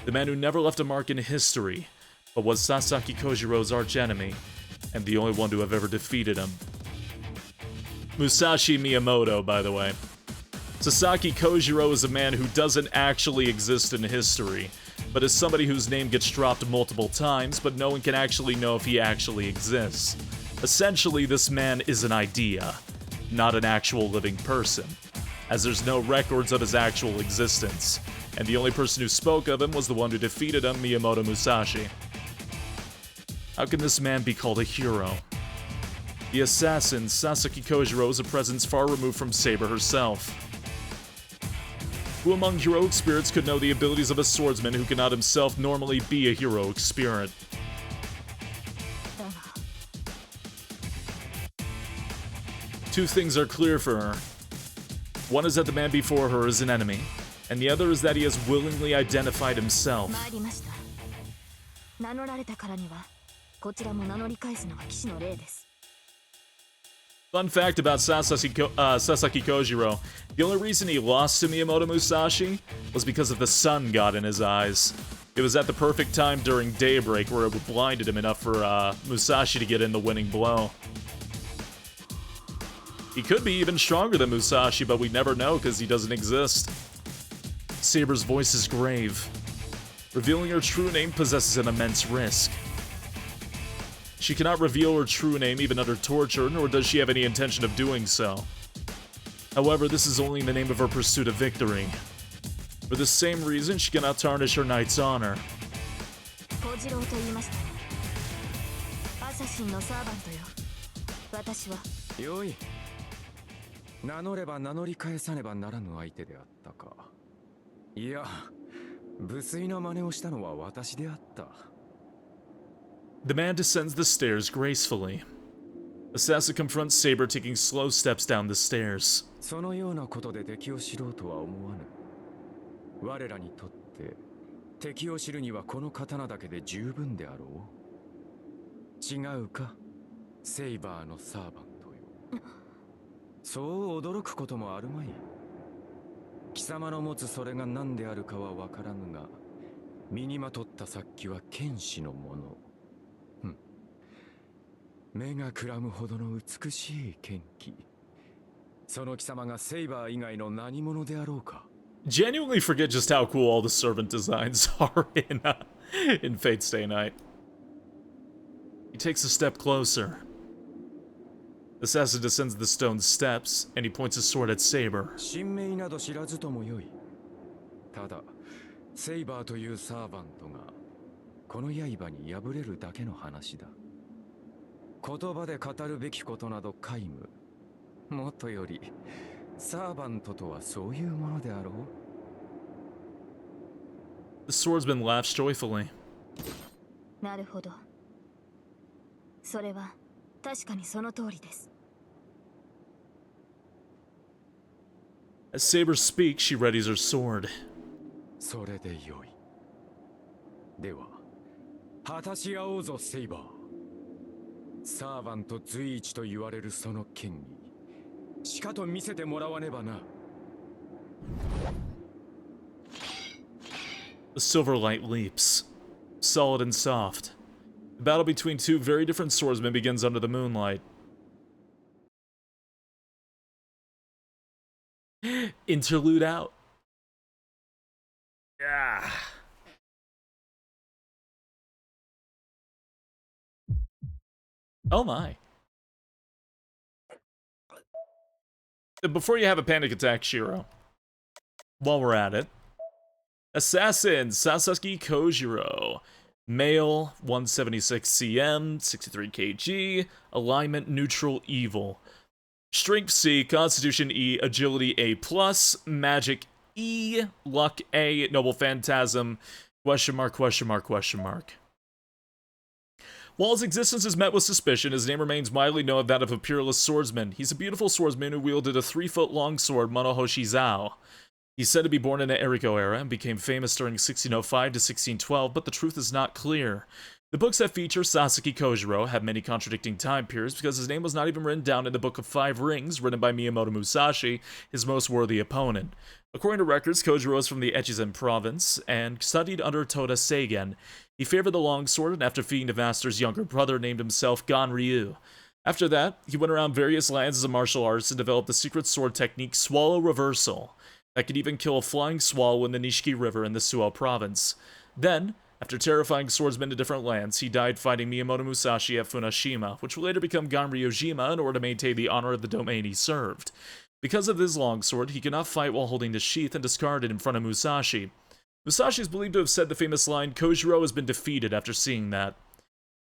The man who never left a mark in history, but was Sasaki Kojiro's archenemy, and the only one to have ever defeated him. Musashi Miyamoto, by the way. Sasaki Kojiro is a man who doesn't actually exist in history, but is somebody whose name gets dropped multiple times, but no one can actually know if he actually exists. Essentially, this man is an idea, not an actual living person, as there's no records of his actual existence, and the only person who spoke of him was the one who defeated him, Miyamoto Musashi. How can this man be called a hero? The assassin, Sasaki Kojiro, is a presence far removed from Saber herself. Who among heroic spirits could know the abilities of a swordsman who cannot himself normally be a heroic spirit? Two things are clear for her. One is that the man before her is an enemy, and the other is that he has willingly identified himself. 参りました。名乗られたからにはこちらも名乗り返すのが騎士の礼です。 Fun fact about Sasaki Kojiro, the only reason he lost to Miyamoto Musashi was because of the sun god in his eyes. It was at the perfect time during daybreak where it blinded him enough for Musashi to get in the winning blow. He could be even stronger than Musashi, but we never know because he doesn't exist. Saber's voice is grave. Revealing her true name possesses an immense risk. She cannot reveal her true name even under torture, nor does she have any intention of doing so. However, this is only in the name of her pursuit of victory. For the same reason, she cannot tarnish her knight's honor. 小次郎と言いましたね。アサシンのサーバントよ。私は。よい。名乗れば名乗り返さねばならぬ相手であったか。いや、無粋な真似をしたのは私であった。 The man descends the stairs gracefully. Assassin confronts Saber taking slow steps down the stairs. そのようなことで敵を知ろうとは思わぬ。我らにとって敵を知るにはこの刀だけで十分であろう。違うか、セイバーのサーバントよ。そう驚くこともあるまい。貴様の持つそれが何であるかは分からぬが、身にまとった殺気は剣士のもの。 目がくらむほどの美しい剣気。その貴様がセイバー以外の何者であろうか。 Genuinely forget just how cool all the servant designs are in Fate Stay Night. He takes a step closer. Assassin descends the stone steps, and he points his sword at Saber. 神名など知らずともよい。ただ、セイバーというサーバントがこの刃に敗れるだけの話だ。 言葉で語るべきことなど皆無。もっとより、サーバントとはそういうものであろう。 The swordsman laughs joyfully. なるほど。それは確かにその通りです。 As Saber speaks, she readies her sword. それでよい。では、果たし合おうぞ、セイバー。 サーバント随一と言われるその剣にしかと見せてもらわねばな。 The silver light leaps, solid and soft. The battle between two very different swordsmen begins under the moonlight. Interlude out. Yeah. Oh my. Before you have a panic attack, Shiro, while we're at it, Assassin Sasaki Kojiro. Male, 176 cm, 63 kg, alignment neutral evil. Strength C, Constitution E, Agility A+, Magic E, Luck A, Noble Phantasm, question mark, question mark, question mark. While his existence is met with suspicion, his name remains widely known as that of a peerless swordsman. He's a beautiful swordsman who wielded a 3-foot-long sword, Monohoshi Zao. He's said to be born in the Eriko era and became famous during 1605 to 1612, but the truth is not clear. The books that feature Sasaki Kojiro have many contradicting time periods because his name was not even written down in the Book of Five Rings, written by Miyamoto Musashi, his most worthy opponent. According to records, Kojiro is from the Echizen province and studied under Toda Seigen. He favored the longsword and after defeating the master's younger brother, named himself Ganryu. After that, he went around various lands as a martial artist and developed the secret sword technique Swallow Reversal that could even kill a flying swallow in the Nishiki River in the Suo province. Then, after terrifying swordsmen to different lands, he died fighting Miyamoto Musashi at Funashima, which would later become Ganryojima in order to maintain the honor of the domain he served. Because of his longsword, he could not fight while holding the sheath and discarded it in front of Musashi. Musashi is believed to have said the famous line, "Kojiro has been defeated," after seeing that.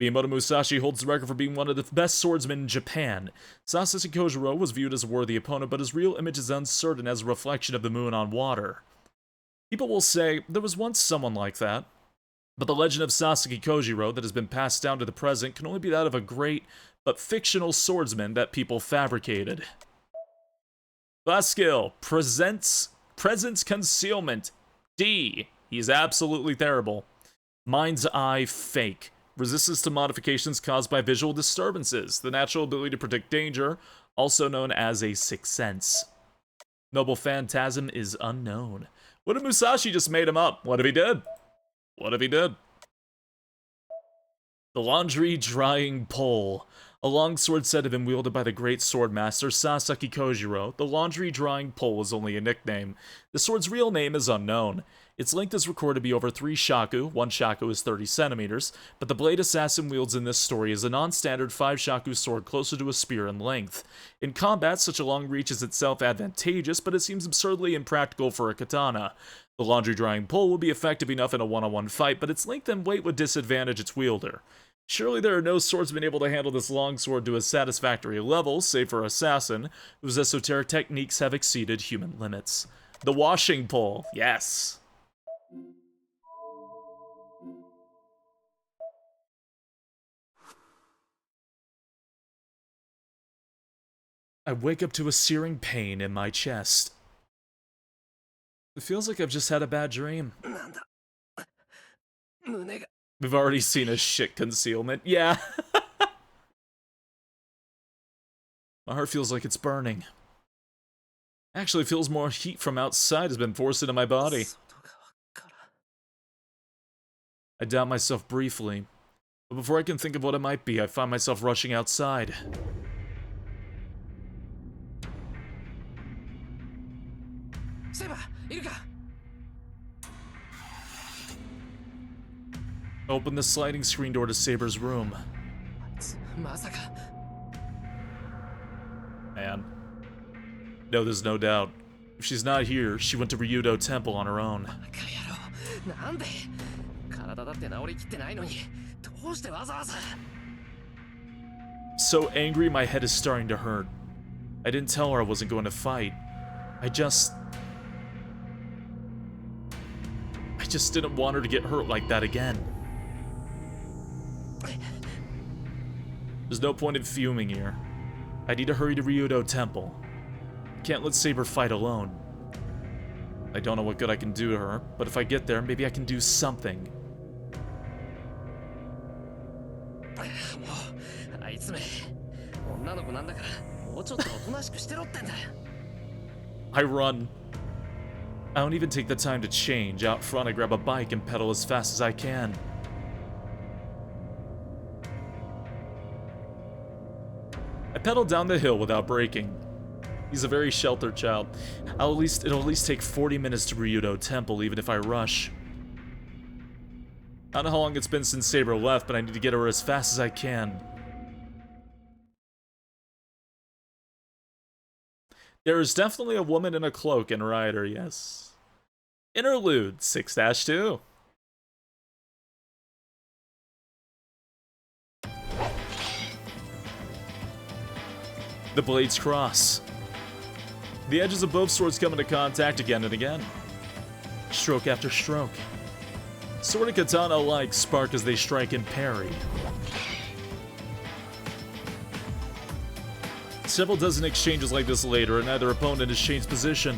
Miyamoto Musashi holds the record for being one of the best swordsmen in Japan. Sasaki Kojiro was viewed as a worthy opponent, but his real image is uncertain as a reflection of the moon on water. People will say, there was once someone like that. But the legend of Sasaki Kojiro that has been passed down to the present can only be that of a great, but fictional swordsman that people fabricated. Last skill, presence concealment. D. He is absolutely terrible. Mind's Eye Fake. Resistance to modifications caused by visual disturbances. The natural ability to predict danger, also known as a sixth sense. Noble Phantasm is unknown. What if Musashi just made him up? What if he did? What if he did? The Laundry Drying Pole. A longsword said to have been wielded by the great swordmaster Sasaki Kojiro. The Laundry Drying Pole is only a nickname. The sword's real name is unknown. Its length is recorded to be over 3 shaku, 1 shaku is 30 centimeters, but the blade assassin wields in this story is a non-standard 5 shaku sword closer to a spear in length. In combat, such a long reach is itself advantageous, but it seems absurdly impractical for a katana. The laundry drying pole would be effective enough in a one-on-one fight, but its length and weight would disadvantage its wielder. Surely there are no swordsmen able to handle this longsword to a satisfactory level, save for Assassin, whose esoteric techniques have exceeded human limits. The washing pole, yes. I wake up to a searing pain in my chest. It feels like I've just had a bad dream. We've already seen a shit concealment. Yeah. My heart feels like it's burning. Actually, it feels more heat from outside has been forced into my body. I doubt myself briefly, but before I can think of what it might be, I find myself rushing outside. Open the sliding screen door to Saber's room. Man. No, there's no doubt. If she's not here, she went to Ryudo Temple on her own. So angry, my head is starting to hurt. I didn't tell her I wasn't going to fight. I just didn't want her to get hurt like that again. There's no point in fuming here. I need to hurry to Ryudo Temple. Can't let Saber fight alone. I don't know what good I can do to her, but if I get there, maybe I can do something. I run. I don't even take the time to change. Out front, I grab a bike and pedal as fast as I can. I pedal down the hill without braking. He's a very sheltered child. It'll at least take 40 minutes to Ryudo Temple, even if I rush. I don't know how long it's been since Saber left, but I need to get her as fast as I can. There is definitely a woman in a cloak in Rider, yes. Interlude 6-2. The blades cross. The edges of both swords come into contact again and again. Stroke after stroke. Sword and katana alike spark as they strike and parry. Several dozen exchanges like this later, and neither opponent has changed position.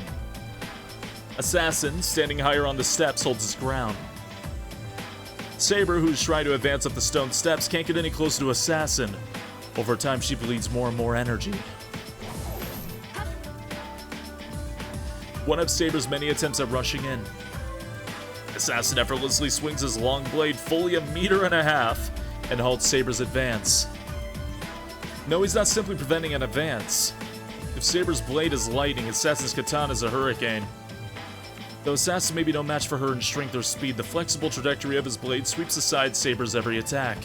Assassin, standing higher on the steps, holds his ground. Saber, who's trying to advance up the stone steps, can't get any closer to Assassin. Over time, she bleeds more and more energy. One of Saber's many attempts at rushing in. Assassin effortlessly swings his long blade fully 1.5 meters and halts Saber's advance. No, he's not simply preventing an advance. If Saber's blade is lightning, Assassin's katana is a hurricane. Though Assassin may be no match for her in strength or speed, the flexible trajectory of his blade sweeps aside Saber's every attack.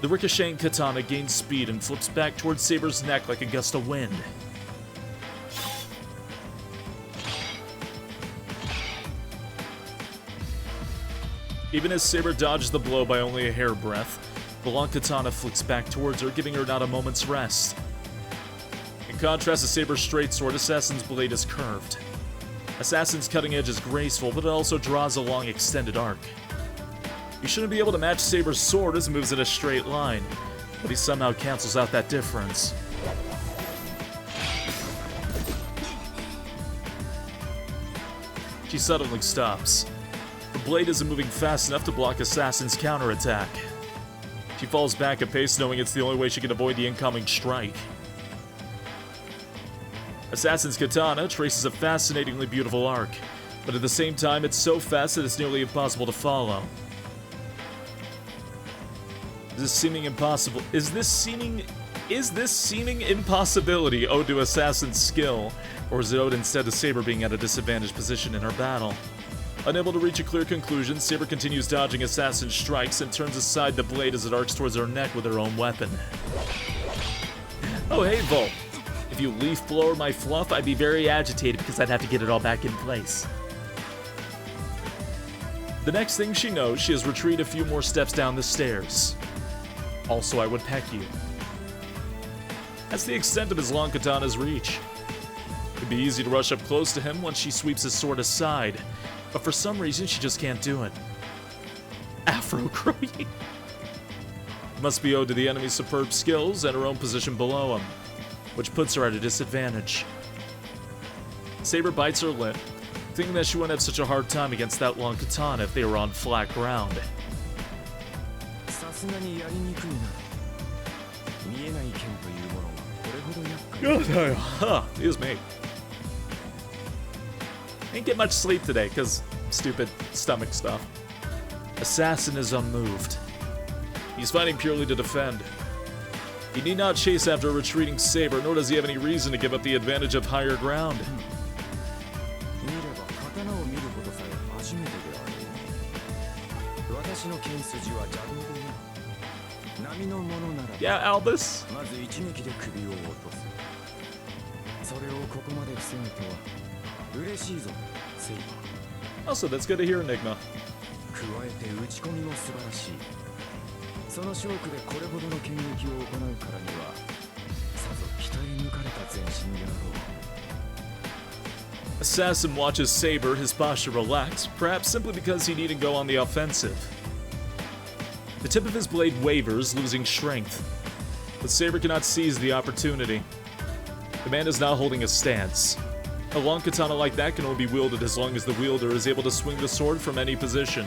The ricocheting katana gains speed and flips back towards Saber's neck like a gust of wind. Even as Saber dodges the blow by only a hairbreadth, the long katana flicks back towards her, giving her not a moment's rest. In contrast to Saber's straight sword, Assassin's blade is curved. Assassin's cutting edge is graceful, but it also draws a long extended arc. You shouldn't be able to match Saber's sword as it moves in a straight line, but he somehow cancels out that difference. She suddenly stops. The blade isn't moving fast enough to block Assassin's counterattack. She falls back a pace, knowing it's the only way she can avoid the incoming strike. Assassin's katana traces a fascinatingly beautiful arc, but at the same time it's so fast that it's nearly impossible to follow. Is this seeming impossibility owed to Assassin's skill, or is it owed instead to Saber being at a disadvantaged position in her battle? Unable to reach a clear conclusion, Saber continues dodging Assassin's strikes and turns aside the blade as it arcs towards her neck with her own weapon. Oh hey Volt, if you leaf blower my fluff, I'd be very agitated because I'd have to get it all back in place. The next thing she knows, she has retreated a few more steps down the stairs. Also, I would peck you. That's the extent of his long katana's reach. It'd be easy to rush up close to him once she sweeps his sword aside, but for some reason she just can't do it. Afro crowing. Must be owed to the enemy's superb skills and her own position below him, which puts her at a disadvantage. Saber bites her lip, thinking that she wouldn't have such a hard time against that long katana if they were on flat ground. Excuse me. Didn't get much sleep today, cause stupid stomach stuff. Assassin is unmoved. He's fighting purely to defend. He need not chase after a retreating Saber, nor does he have any reason to give up the advantage of higher ground. Yeah, Albus. Also, that's good to hear, Enigma. Assassin watches Saber, his posture relaxed, perhaps simply because he needn't go on the offensive. The tip of his blade wavers, losing strength, but Saber cannot seize the opportunity. The man is now holding a stance. A long katana like that can only be wielded as long as the wielder is able to swing the sword from any position.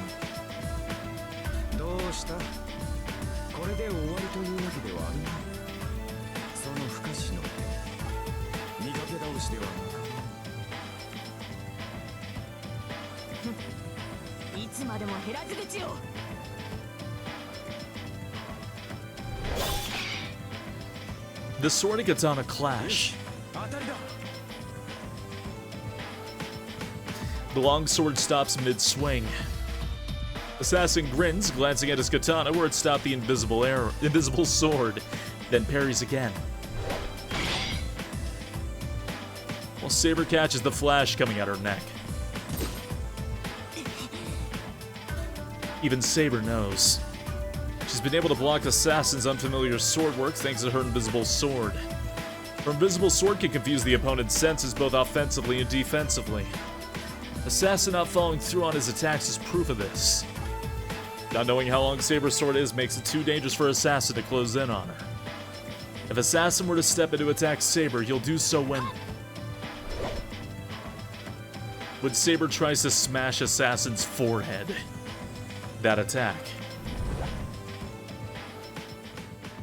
The sword and katana clash. The longsword stops mid-swing. Assassin grins, glancing at his katana where it stopped the invisible sword, then parries again. While Saber catches the flash coming at her neck. Even Saber knows. She's been able to block Assassin's unfamiliar sword work thanks to her invisible sword. Her invisible sword can confuse the opponent's senses both offensively and defensively. Assassin not following through on his attacks is proof of this. Not knowing how long Saber's sword is makes it too dangerous for Assassin to close in on her. If Assassin were to step in to attack Saber, he'll do so when Saber tries to smash Assassin's forehead. That attack.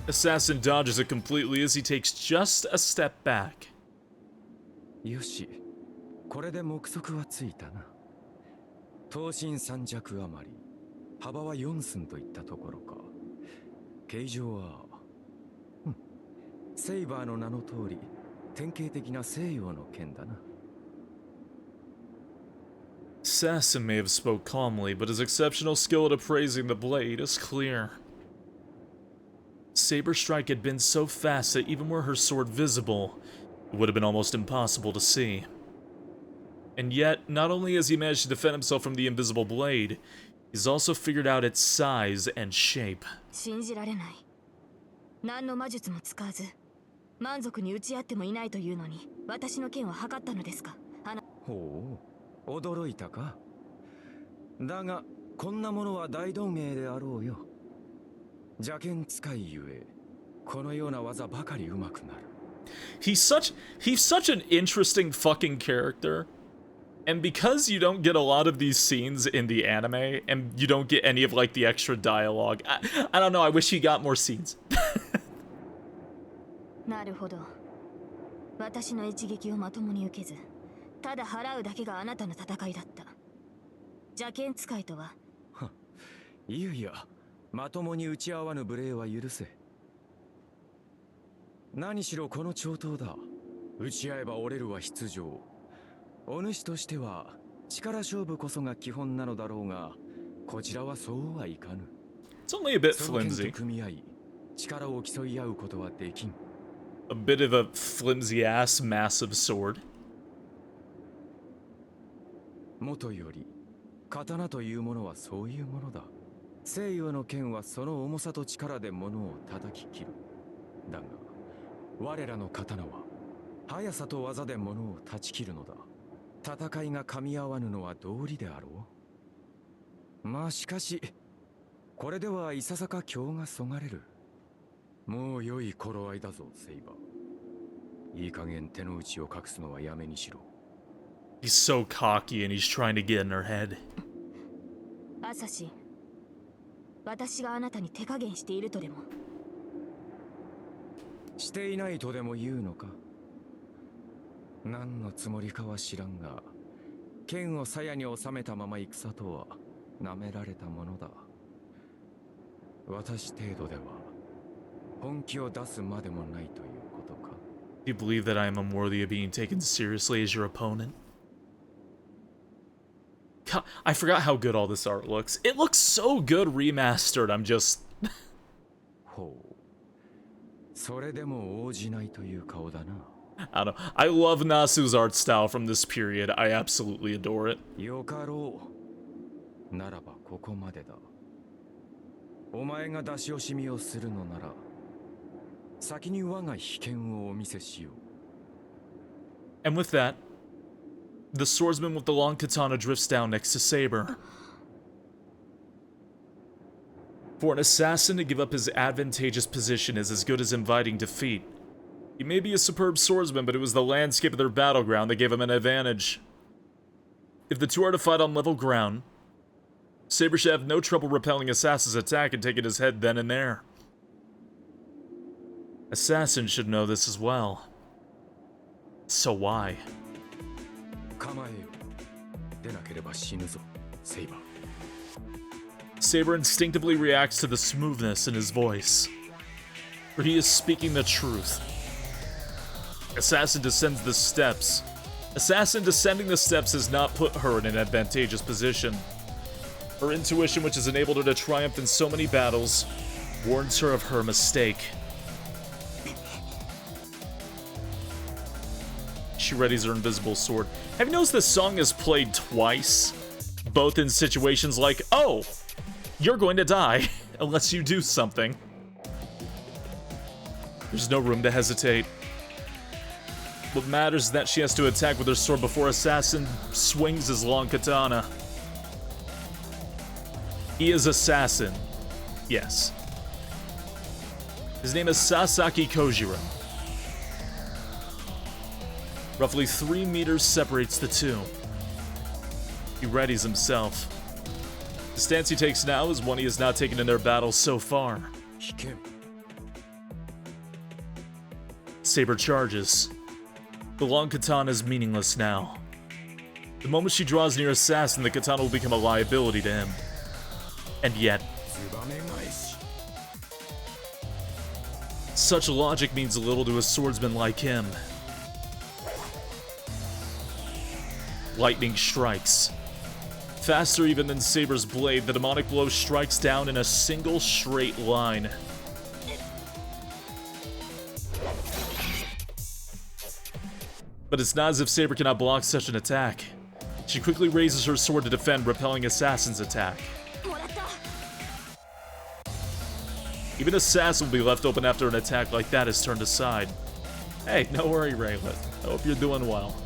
Assassin dodges it completely as he takes just a step back. よし、これで目測はついたな。刀身3尺余り、幅は4寸といったところか。形状は、セイバーの名の通り、典型的な西洋の剣だな。Assassin may have spoke calmly, but his exceptional skill at appraising the blade is clear. Saber's strike had been so fast that even were her sword visible, it would have been almost impossible to see. And yet, not only has he managed to defend himself from the invisible blade, he's also figured out its size and shape. 信じられない。何の魔術も使わず、満足に打ち合ってもいないというのに、私の剣を測ったのですか。ほう、驚いたか。だが、こんなものは大道芸であろうよ。邪剣使いゆえ、このような技ばかり上手くなる。He's such an interesting fucking character. And because you don't get a lot of these scenes in the anime, and you don't get any of, like, the extra dialogue, I don't know, I wish he got more scenes. なるほど。私の一撃をまともに受けず、ただ払うだけがあなたの戦いだった。邪剣使いとは。いやいや、まともに打ち合わぬ無礼は許せ。何しろこの長刀だ。打ち合えば折れるは必定。お主としては力勝負こそが基本なのだろうが、こちらはそうはいかぬ。It's only a bit その剣と flimsy. 組み合い、力を競い合うことはできん。A bit of a flimsy-ass massive sword. もとより、刀というものはそういうものだ。西洋の剣はその重さと力で物を叩き切る。だが、我らの刀は速さと技で物を断ち切るのだ。戦いが噛み合わぬのは道理であろう。まあしかし、これではいささか興がそがれる。もう良い頃合いだぞ、セイバー。いい加減手の内を隠すのはやめにしろ。He's so cocky and he's trying to get in her head. アサシン、私があなたに手加減しているとでも。していないとでも言うのか。何のつもりかは知らんが、剣を鞘に収めたまま戦とは舐められたものだ。私程度では本気を出すまでもないということか。Do you believe that I am unworthy of being taken seriously as your opponent? God, I forgot how good all this art looks. It looks so good remastered. I'm just... ほう。それでも応じないという顔だな。I don't know. I love Nasu's art style from this period. I absolutely adore it. よかろう。ならばここまでだ。お前が出し惜しみをするのなら、先に我が秘剣をお見せしよう。 And with that, the swordsman with the long katana drifts down next to Saber. For an assassin to give up his advantageous position is as good as inviting defeat. He may be a superb swordsman, but it was the landscape of their battleground that gave him an advantage. If the two are to fight on level ground, Saber should have no trouble repelling Assassin's attack and taking his head then and there. Assassin should know this as well. So why? 構えよ。出なければ死ぬぞ、セイバー。 Saber instinctively reacts to the smoothness in his voice, for he is speaking the truth. Assassin descends the steps, Assassin descending the steps has not put her in an advantageous position. Her intuition, which has enabled her to triumph in so many battles, warns her of her mistake. She readies her invisible sword. Have you noticed this song is played twice? Both in situations like, oh, you're going to die unless you do something. There's no room to hesitate. What matters is that she has to attack with her sword before Assassin swings his long katana. He is Assassin. Yes. His name is Sasaki Kojiro. Roughly 3 meters separates the two. He readies himself. The stance he takes now is one he has not taken in their battles so far. Saber charges. The long katana is meaningless now. The moment she draws near Assassin, the katana will become a liability to him. And yet, such logic means little to a swordsman like him. Lightning strikes. Faster even than Saber's blade, the demonic blow strikes down in a single straight line. But it's not as if Saber cannot block such an attack. She quickly raises her sword to defend, repelling Assassin's attack. Even Assassin will be left open after an attack like that is turned aside. Hey, no worry, Raylet. I hope you're doing well.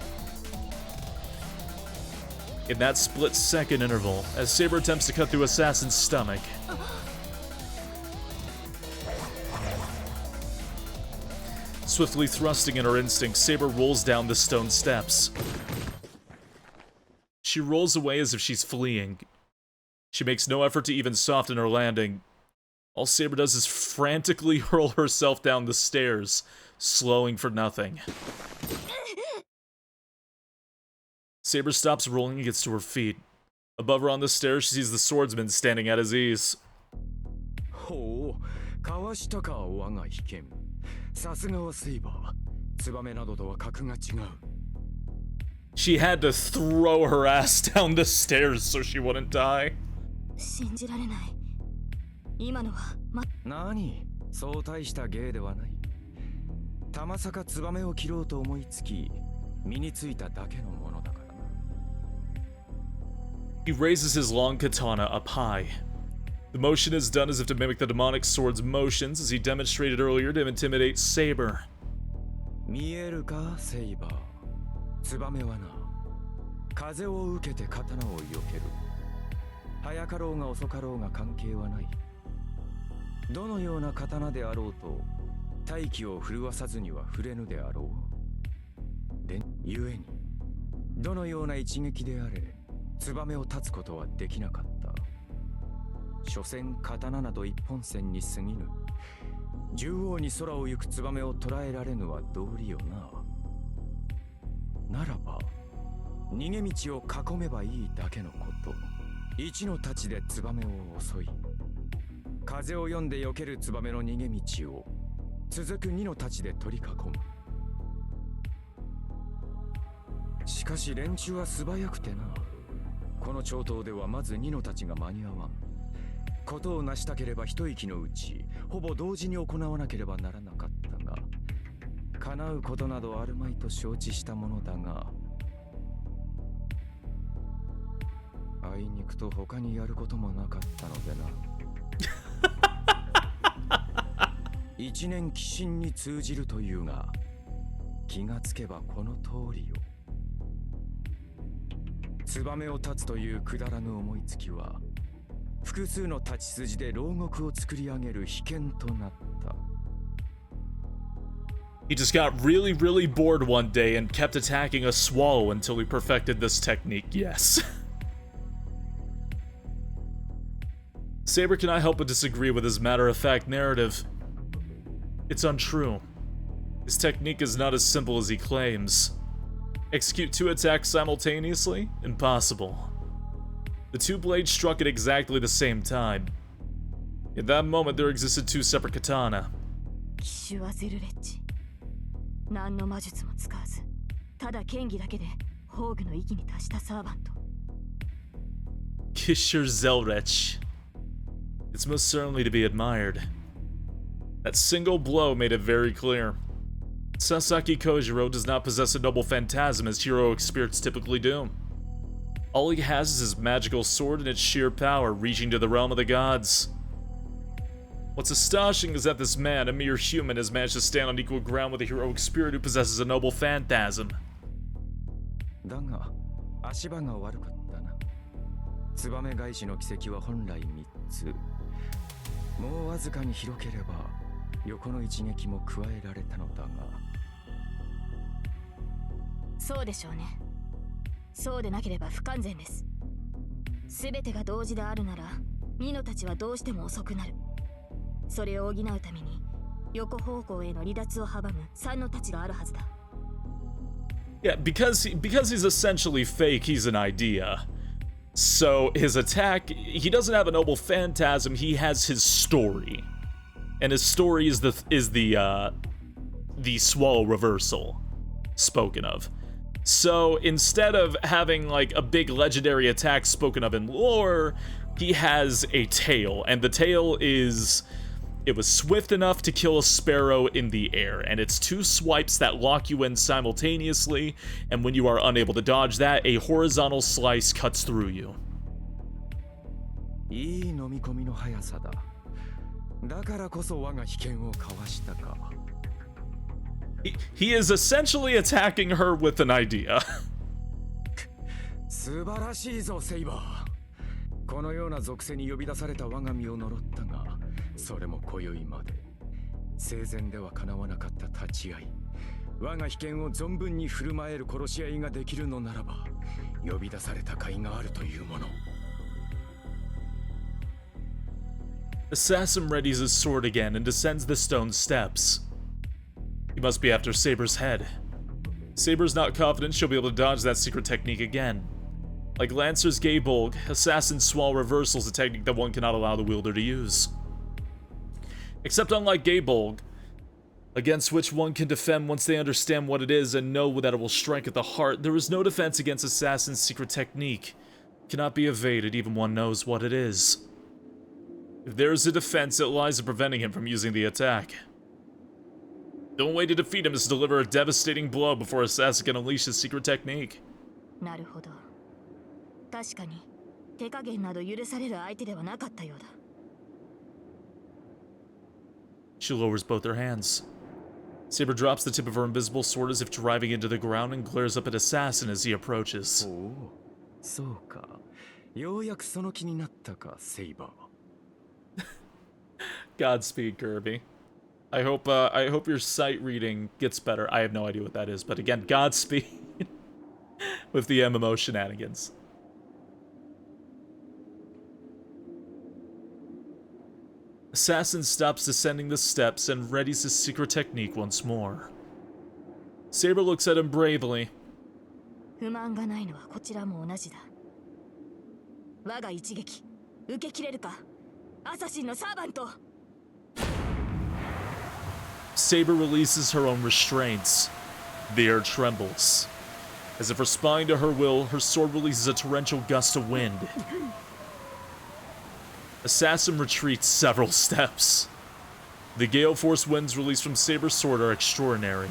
In that split-second interval, as Saber attempts to cut through Assassin's stomach, swiftly thrusting in her instinct, Saber rolls down the stone steps. She rolls away as if she's fleeing. She makes no effort to even soften her landing. All Saber does is frantically hurl herself down the stairs, slowing for nothing. Saber stops rolling and gets to her feet. Above her on the stairs, she sees the swordsman standing at his ease. She had to throw her ass down the stairs so she wouldn't die. 信じられない。今のは何？そう大した芸ではない。たまさかツバメを切ろうと思いつき、身についただけのものだからな。He raises his long katana up high. The motion is done as if to mimic the demonic sword's motions, as he demonstrated earlier to intimidate Saber. 見えるか、セイバー。ツバメはな、風を受けて刀を避ける。早かろうが遅かろうが関係はない。どのような刀であろうと、大気を震わさずには触れぬであろう。で、故に、どのような一撃であれ、ツバメを断つことはできなかった。所詮刀など一本線に過ぎぬ。縦横に空を行くツバメを捉えられぬは道理よな。ならば、逃げ道を囲めばいいだけのこと。一の太刀でツバメを襲い、風を読んで避けるツバメの逃げ道を続く二の太刀で取り囲む。しかし連中は素早くてな。この長刀ではまず二の太刀が間に合わん。ことを成したければ一息のうちほぼ同時に行わなければならなかったが、叶うことなどあるまいと承知したものだが、あいにくと他にやることもなかったのでな。一年寄進に通じるというが、気がつけばこの通りよ。ツバメを断つというくだらぬ思いつきは、複数の太刀筋で牢獄を作り上げる秘剣となった。He just got really, really bored one day and kept attacking a swallow until he perfected this technique, yes. Saber cannot help but disagree with his matter-of-fact narrative. It's untrue. His technique is not as simple as he claims. Execute 2 attacks simultaneously? Impossible. The 2 blades struck at exactly the same time. In that moment, there existed 2 separate katana. 騎手はゼルレッジ。何の魔術も使わず、ただ剣技だけで宝具の域に達したサーバント。 Kisher Zelrech. It's most certainly to be admired. That single blow made it very clear. Sasaki Kojiro does not possess a noble phantasm as heroic spirits typically do. All he has is his magical sword and its sheer power, reaching to the realm of the gods. What's astonishing is that this man, a mere human, has managed to stand on equal ground with a heroic spirit who possesses a noble phantasm. だが足場が悪かったな。ツバメ返しの奇跡は本来3つ。もうわずかに広ければ横の一撃も加えられたのだが。そうでしょうね。そうでなければ不完全です。すべてが同時であるならミノたちはどうしても遅くなる。それを補うために横方向への離脱を阻む三の太刀があるはずだ。Yeah, because he's essentially fake, he's an idea. So his attack, he doesn't have a noble phantasm, he has his story. And his story is the swallow reversal spoken of. So instead of having like a big legendary attack spoken of in lore, he has a tail, and the tail is, it was swift enough to kill a sparrow in the air, and it's 2 swipes that lock you in simultaneously, and when you are unable to dodge that, a horizontal slice cuts through you. いい飲み込みの速さだ。だからこそ我が被験をかわしたか。He is essentially attacking her with an idea. 素晴らしいぞ、セイバー。このような属性に呼び出された我が身を呪ったが、それも今宵まで。生前では叶わなかった立ち会い。我が被験を存分に振る舞える殺し合いができるのならば、呼び出された甲斐があるというもの。Assassin readies his sword again and descends the stone steps. He must be after Saber's head. Saber's not confident she'll be able to dodge that secret technique again. Like Lancer's Gaybolg, Assassin's Swall Reversal is a technique that one cannot allow the wielder to use. Except unlike Gaybolg, against which one can defend once they understand what it is and know that it will strike at the heart, there is no defense against Assassin's secret technique. It cannot be evaded even one knows what it is. If there is a defense, it lies in preventing him from using the attack. The only way to defeat him is to deliver a devastating blow before Assassin can unleash his secret technique. なるほど。確かに手加減など許される相手ではなかったようだ。She lowers both her hands. Saber drops the tip of her invisible sword as if driving into the ground and glares up at Assassin as he approaches. おお、そうか。ようやくその気になったか、セイバー。Godspeed, Kirby. I hope your sight reading gets better. I have no idea what that is, but again, Godspeed with the MMO shenanigans. Assassin stops descending the steps and readies his secret technique once more. Saber looks at him bravely. 不満がないのはこちらも同じだ。我が一撃受け切れるか、アサシンのサーバント。Saber releases her own restraints. The air trembles. As if responding to her will, her sword releases a torrential gust of wind. Assassin retreats several steps. The gale force winds released from Saber's sword are extraordinary.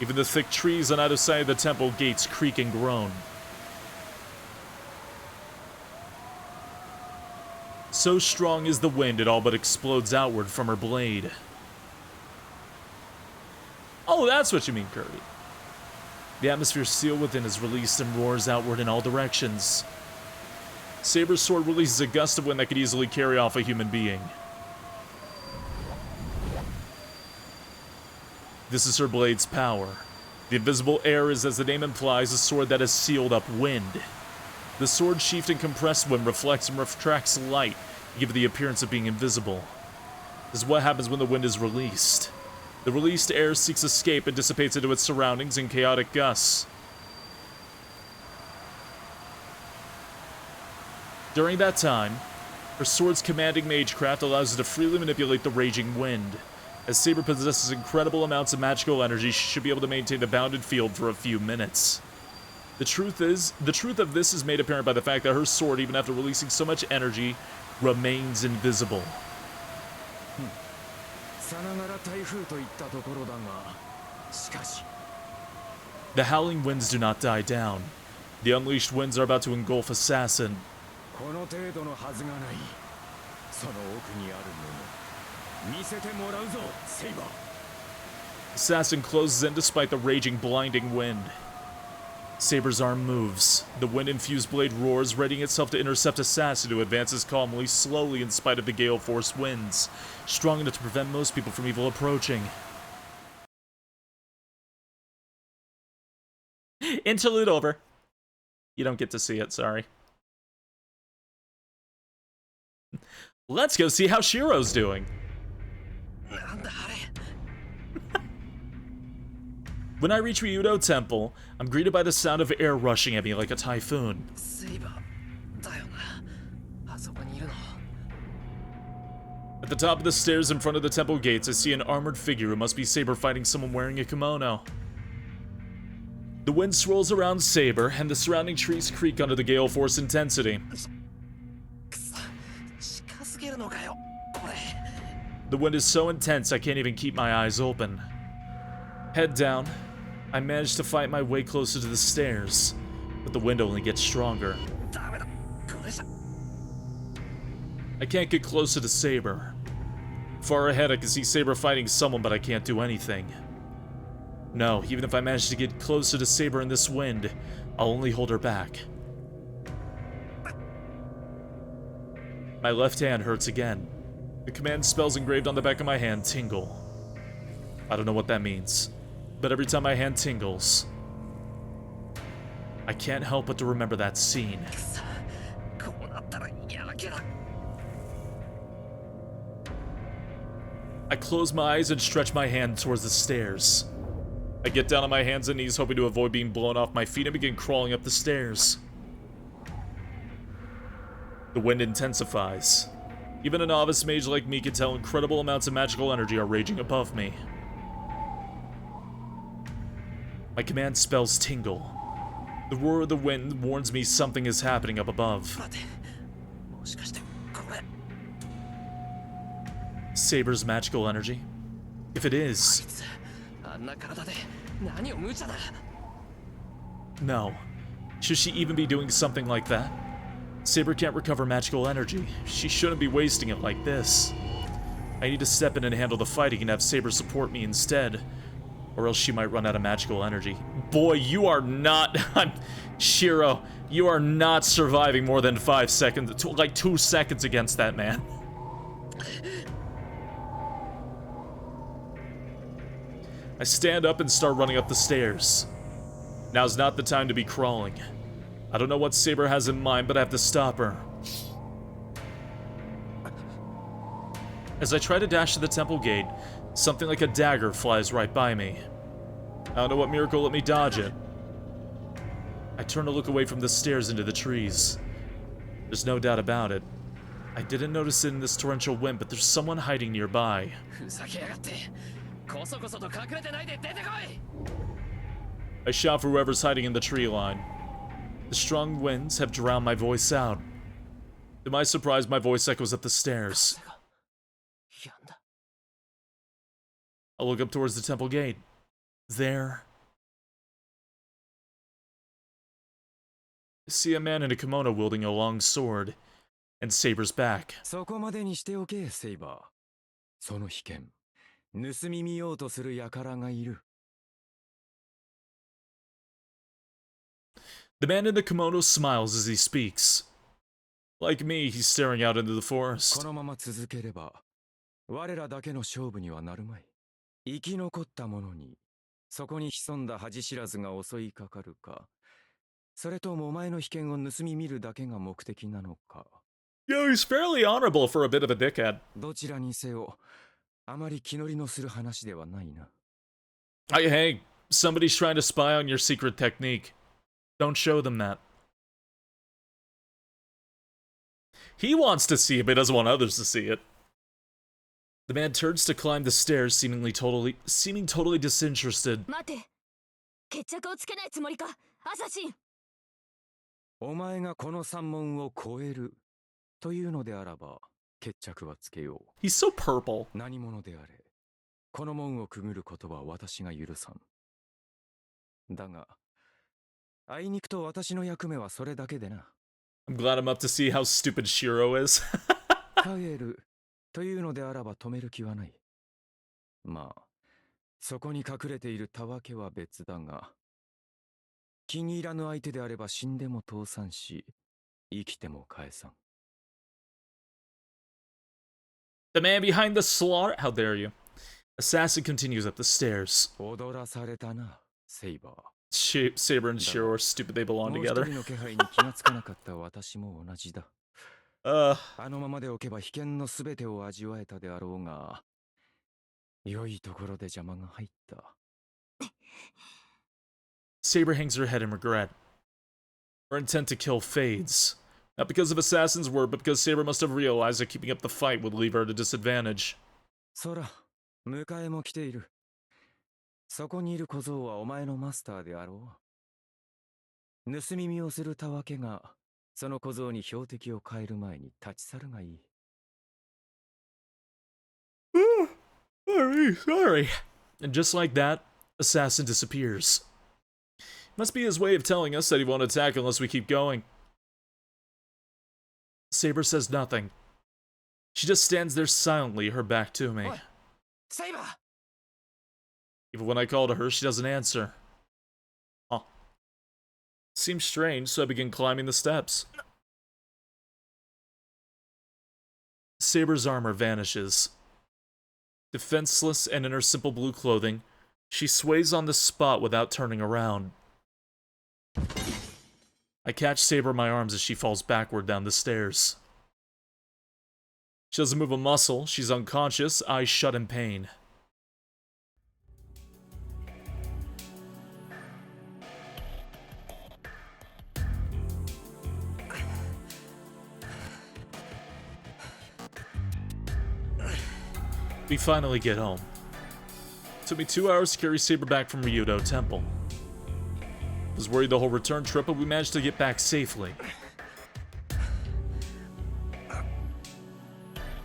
Even the thick trees on either side of the temple gates creak and groan. So strong is the wind, it all but explodes outward from her blade. Oh, that's what you mean, Kirby. The atmosphere sealed within is released and roars outward in all directions. Saber's sword releases a gust of wind that could easily carry off a human being. This is her blade's power. The invisible air is, as the name implies, a sword that has sealed up wind. The sword sheathed in compressed wind reflects and retracts light to give it the appearance of being invisible. This is what happens when the wind is released. The released air seeks escape and dissipates into its surroundings in chaotic gusts. During that time, her sword's commanding magecraft allows it to freely manipulate the raging wind. As Saber possesses incredible amounts of magical energy, she should be able to maintain a bounded field for a few minutes. The truth of this is made apparent by the fact that her sword, even after releasing so much energy, remains invisible. The howling winds do not die down. The unleashed winds are about to engulf Assassin. Assassin closes in despite the raging, blinding wind. Saber's arm moves. The wind-infused blade roars, readying itself to intercept Assassin, who advances calmly, slowly in spite of the gale-force winds, strong enough to prevent most people from even approaching. Interlude over. You don't get to see it, sorry. Let's go see how Shiro's doing. When I reach Ryudo Temple, I'm greeted by the sound of air rushing at me like a typhoon. At the top of the stairs in front of the temple gates, I see an armored figure who must be Saber fighting someone wearing a kimono. The wind swirls around Saber, and the surrounding trees creak under the gale force intensity. The wind is so intense I can't even keep my eyes open. Head down, I manage to fight my way closer to the stairs, but the wind only gets stronger. I can't get closer to Saber. Far ahead I can see Saber fighting someone, but I can't do anything. No, even if I manage to get closer to Saber in this wind, I'll only hold her back. My left hand hurts again. The command spells engraved on the back of my hand tingle. I don't know what that means, but every time my hand tingles, I can't help but to remember that scene. I close my eyes and stretch my hand towards the stairs. I get down on my hands and knees, hoping to avoid being blown off my feet, and begin crawling up the stairs. The wind intensifies. Even a novice mage like me can tell incredible amounts of magical energy are raging above me. My command spells tingle. The roar of the wind warns me something is happening up above. Saber's magical energy? If it is... No. Should she even be doing something like that? Saber can't recover magical energy. She shouldn't be wasting it like this. I need to step in and handle the fighting and have Saber support me instead, or else she might run out of magical energy. Boy, you are not... Shiro, you are not surviving more than 5 seconds, like 2 seconds against that man. I stand up and start running up the stairs. Now's not the time to be crawling. I don't know what Saber has in mind, but I have to stop her. As I try to dash to the temple gate, something like a dagger flies right by me. I don't know what miracle let me dodge it. I turn to look away from the stairs into the trees. There's no doubt about it. I didn't notice it in this torrential wind, but there's someone hiding nearby. I shout for whoever's hiding in the tree line. The strong winds have drowned my voice out. To my surprise, my voice echoes up the stairs. I look up towards the temple gate. There, I see a man in a kimono wielding a long sword, and Saber's back. The man in the kimono smiles as he speaks. Like me, he's staring out into the forest. Yo, he's fairly honorable for a bit of a dickhead. Hey, somebody's trying to spy on your secret technique. Don't show them that. He wants to see it, but he doesn't want others to see it. The man turns to climb the stairs, seeming totally disinterested. 待て、決着をつけないつもりか、アサシン。お前がこの三門を越えるというのであらば決着はつけよう。 He's so purple. 何者であれこの門をくぐることは私が許さん。だがあいにくと私の役目はそれだけでな。 I'm glad I'm up to see how stupid Shiro is. 帰るというのであらば止める気はない。まあそこに隠れているたわけは別だが、気に入らぬ相手であれば死んでも倒産し生きても返さん。 The man behind the slaughter. How dare you? Assassin continues up the stairs. 踊らされたな、セイバー。 Saber and Shiro are stupid. They belong もう一 together. 人の気配に気がつかなかった私も同じだ。あのままでおけば危険のすべてを味わえたであろうが、良いところで邪魔が入った。 Saber hangs her head in regret. Her intent to kill fades. Not because of Assassin's word, but because Saber must have realized that keeping up the fight would leave her at a disadvantage. そら、迎えも来ている。そこにいる小僧はお前のマスターであろう。盗み見をするたわけが、その小僧に標的を変える前に立ち去るがいい。 Sorry. And just like that, Assassin disappears. Must be his way of telling us that he won't attack unless we keep going. Saber says nothing. She just stands there silently, her back to me. Saber! Even when I call to her, she doesn't answer. Huh. Seems strange, so I begin climbing the steps. Saber's armor vanishes. Defenseless and in her simple blue clothing, she sways on the spot without turning around. I catch Saber in my arms as she falls backward down the stairs. She doesn't move a muscle, she's unconscious, eyes shut in pain. We finally get home. It took me 2 hours to carry Saber back from Ryudo Temple. I was worried the whole return trip, but we managed to get back safely.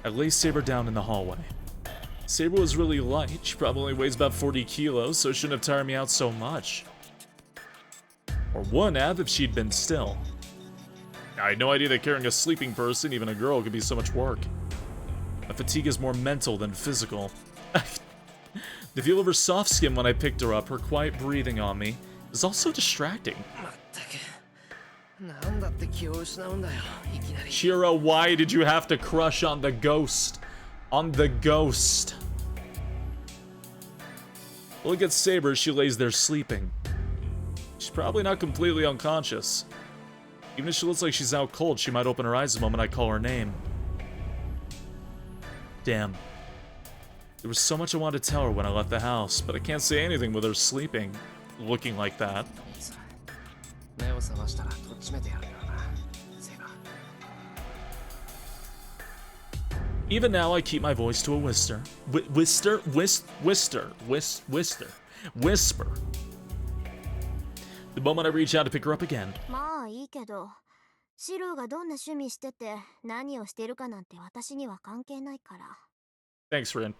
I lay Saber down in the hallway. Saber was really light, she probably only weighs about 40 kilos, so it shouldn't have tired me out so much. Or wouldn't have if she'd been still. I had no idea that carrying a sleeping person, even a girl, could be so much work. My fatigue is more mental than physical. The feel of her soft skin when I picked her up, her quiet breathing on me, is also distracting. Shiro, why did you have to crush on the ghost? On the ghost. Look at Saber as she lays there sleeping. She's probably not completely unconscious. Even if she looks like she's out cold, she might open her eyes the moment I call her name. Damn. There was so much I wanted to tell her when I left the house, but I can't say anything with her sleeping, looking like that. Even now, I keep my voice to a whisper. Whisper. The moment I reach out to pick her up again. まあいいけど、シローがどんな趣味してて何をしているかなんて私には関係ないから。 Thanks, Rin.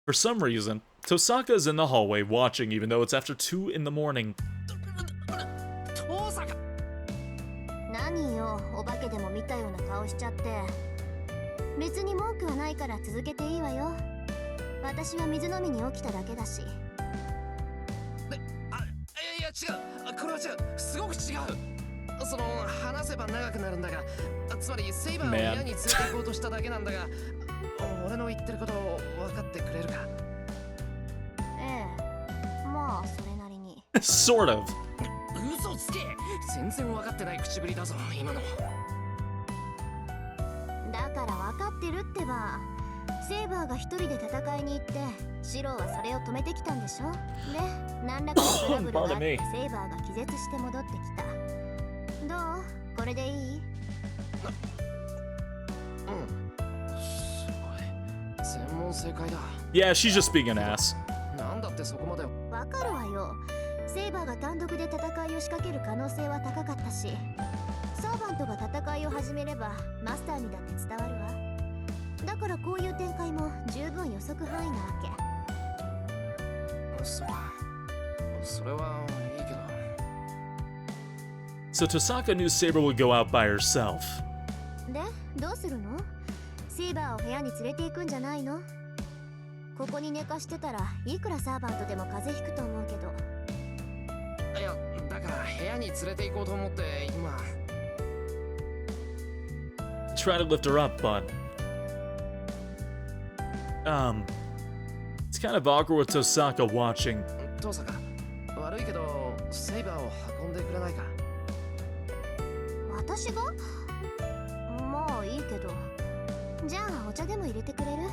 For some reason, Tosaka is in the hallway watching even though it's after 2 in the morning. 何よ、お化けでも見たような顔しちゃって。別に文句はないから続けていいわよ。私は水飲みに起きただけだし。いや違う、これは違う、すごく違う。その話せば長くなるんだが、つまりセイバーを部屋に連れて行こうとしただけなんだが、俺の言ってることを分かってくれるか。ええ、まあそれなりに。Sort of. 嘘つけ、全然分かってない口ぶりだぞ今の。だから分かってるってば。セイバーが一人で戦いに行って、シローはそれを止めてきたんでしょ。で、何らかのトラブルがあってセイバーが気絶して戻ってきた。どう？これでいい？うん。すごい。全問正解だ。 Yeah, she's just being an ass. なんだってそこまで。わかるわよ。セイバーが単独で戦いを仕掛ける可能性は高かったし、サーバントが戦いを始めればマスターにだって伝わるわ。だからこういう展開も十分予測範囲なわけ。それはいいけど。 So Tosaka knew Saber would go out by herself. で、どうするの？セイバーを部屋に連れて行くんじゃないの？ここに寝かしてたらいくらサーバントでも風邪ひくと思うけど。いや、だから部屋に連れて行こうと思って今。 Try to lift her up, but it's kind of awkward with Tosaka watching. 父さん、悪いけどセイバーを運んでくれないか。私が？まあいいけど。じゃあお茶でも入れてくれる？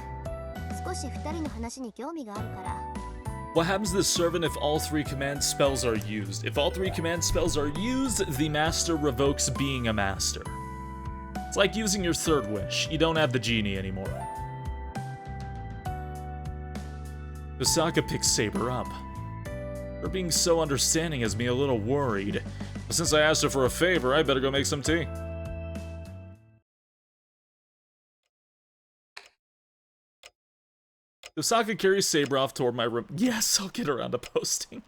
少し二人の話に興味があるから。 What happens to the servant if all 3 command spells are used? If all 3 command spells are used, the master revokes being a master. It's like using your 3rd wish. You don't have the genie anymore. Osaka picks Saber up. Her being so understanding has me a little worried. But since I asked her for a favor, I better go make some tea. Osaka carries Saber off toward my room. Yes, I'll get around to posting.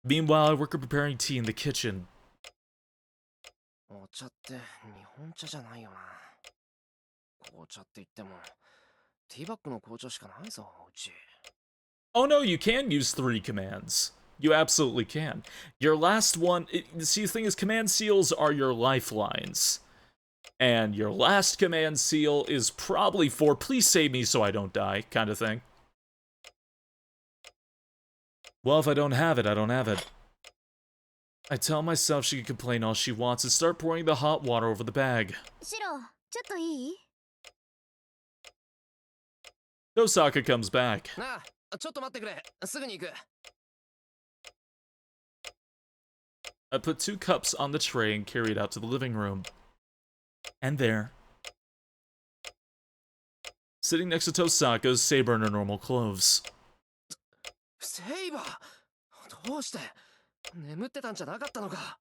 Meanwhile, I work on preparing tea in the kitchen. お茶って日本茶じゃないよな。紅茶って言ってもティーバッグの紅茶しかないぞ、うち。 Oh no, you can use 3 commands. You absolutely can. Your last one... see, the thing is, command seals are your lifelines. And your last command seal is probably for, please save me so I don't die, kind of thing. Well, if I don't have it, I don't have it. I tell myself she can complain all she wants and start pouring the hot water over the bag. シロ、ちょっといい？ Osaka comes back. なあ、ちょっと待ってくれ。すぐに行く。 I put 2 cups on the tray and carry it out to the living room. And there, sitting next to Tosaka, is Saber in her normal clothes. セイバー、どうして眠ってたんじゃなかったのか。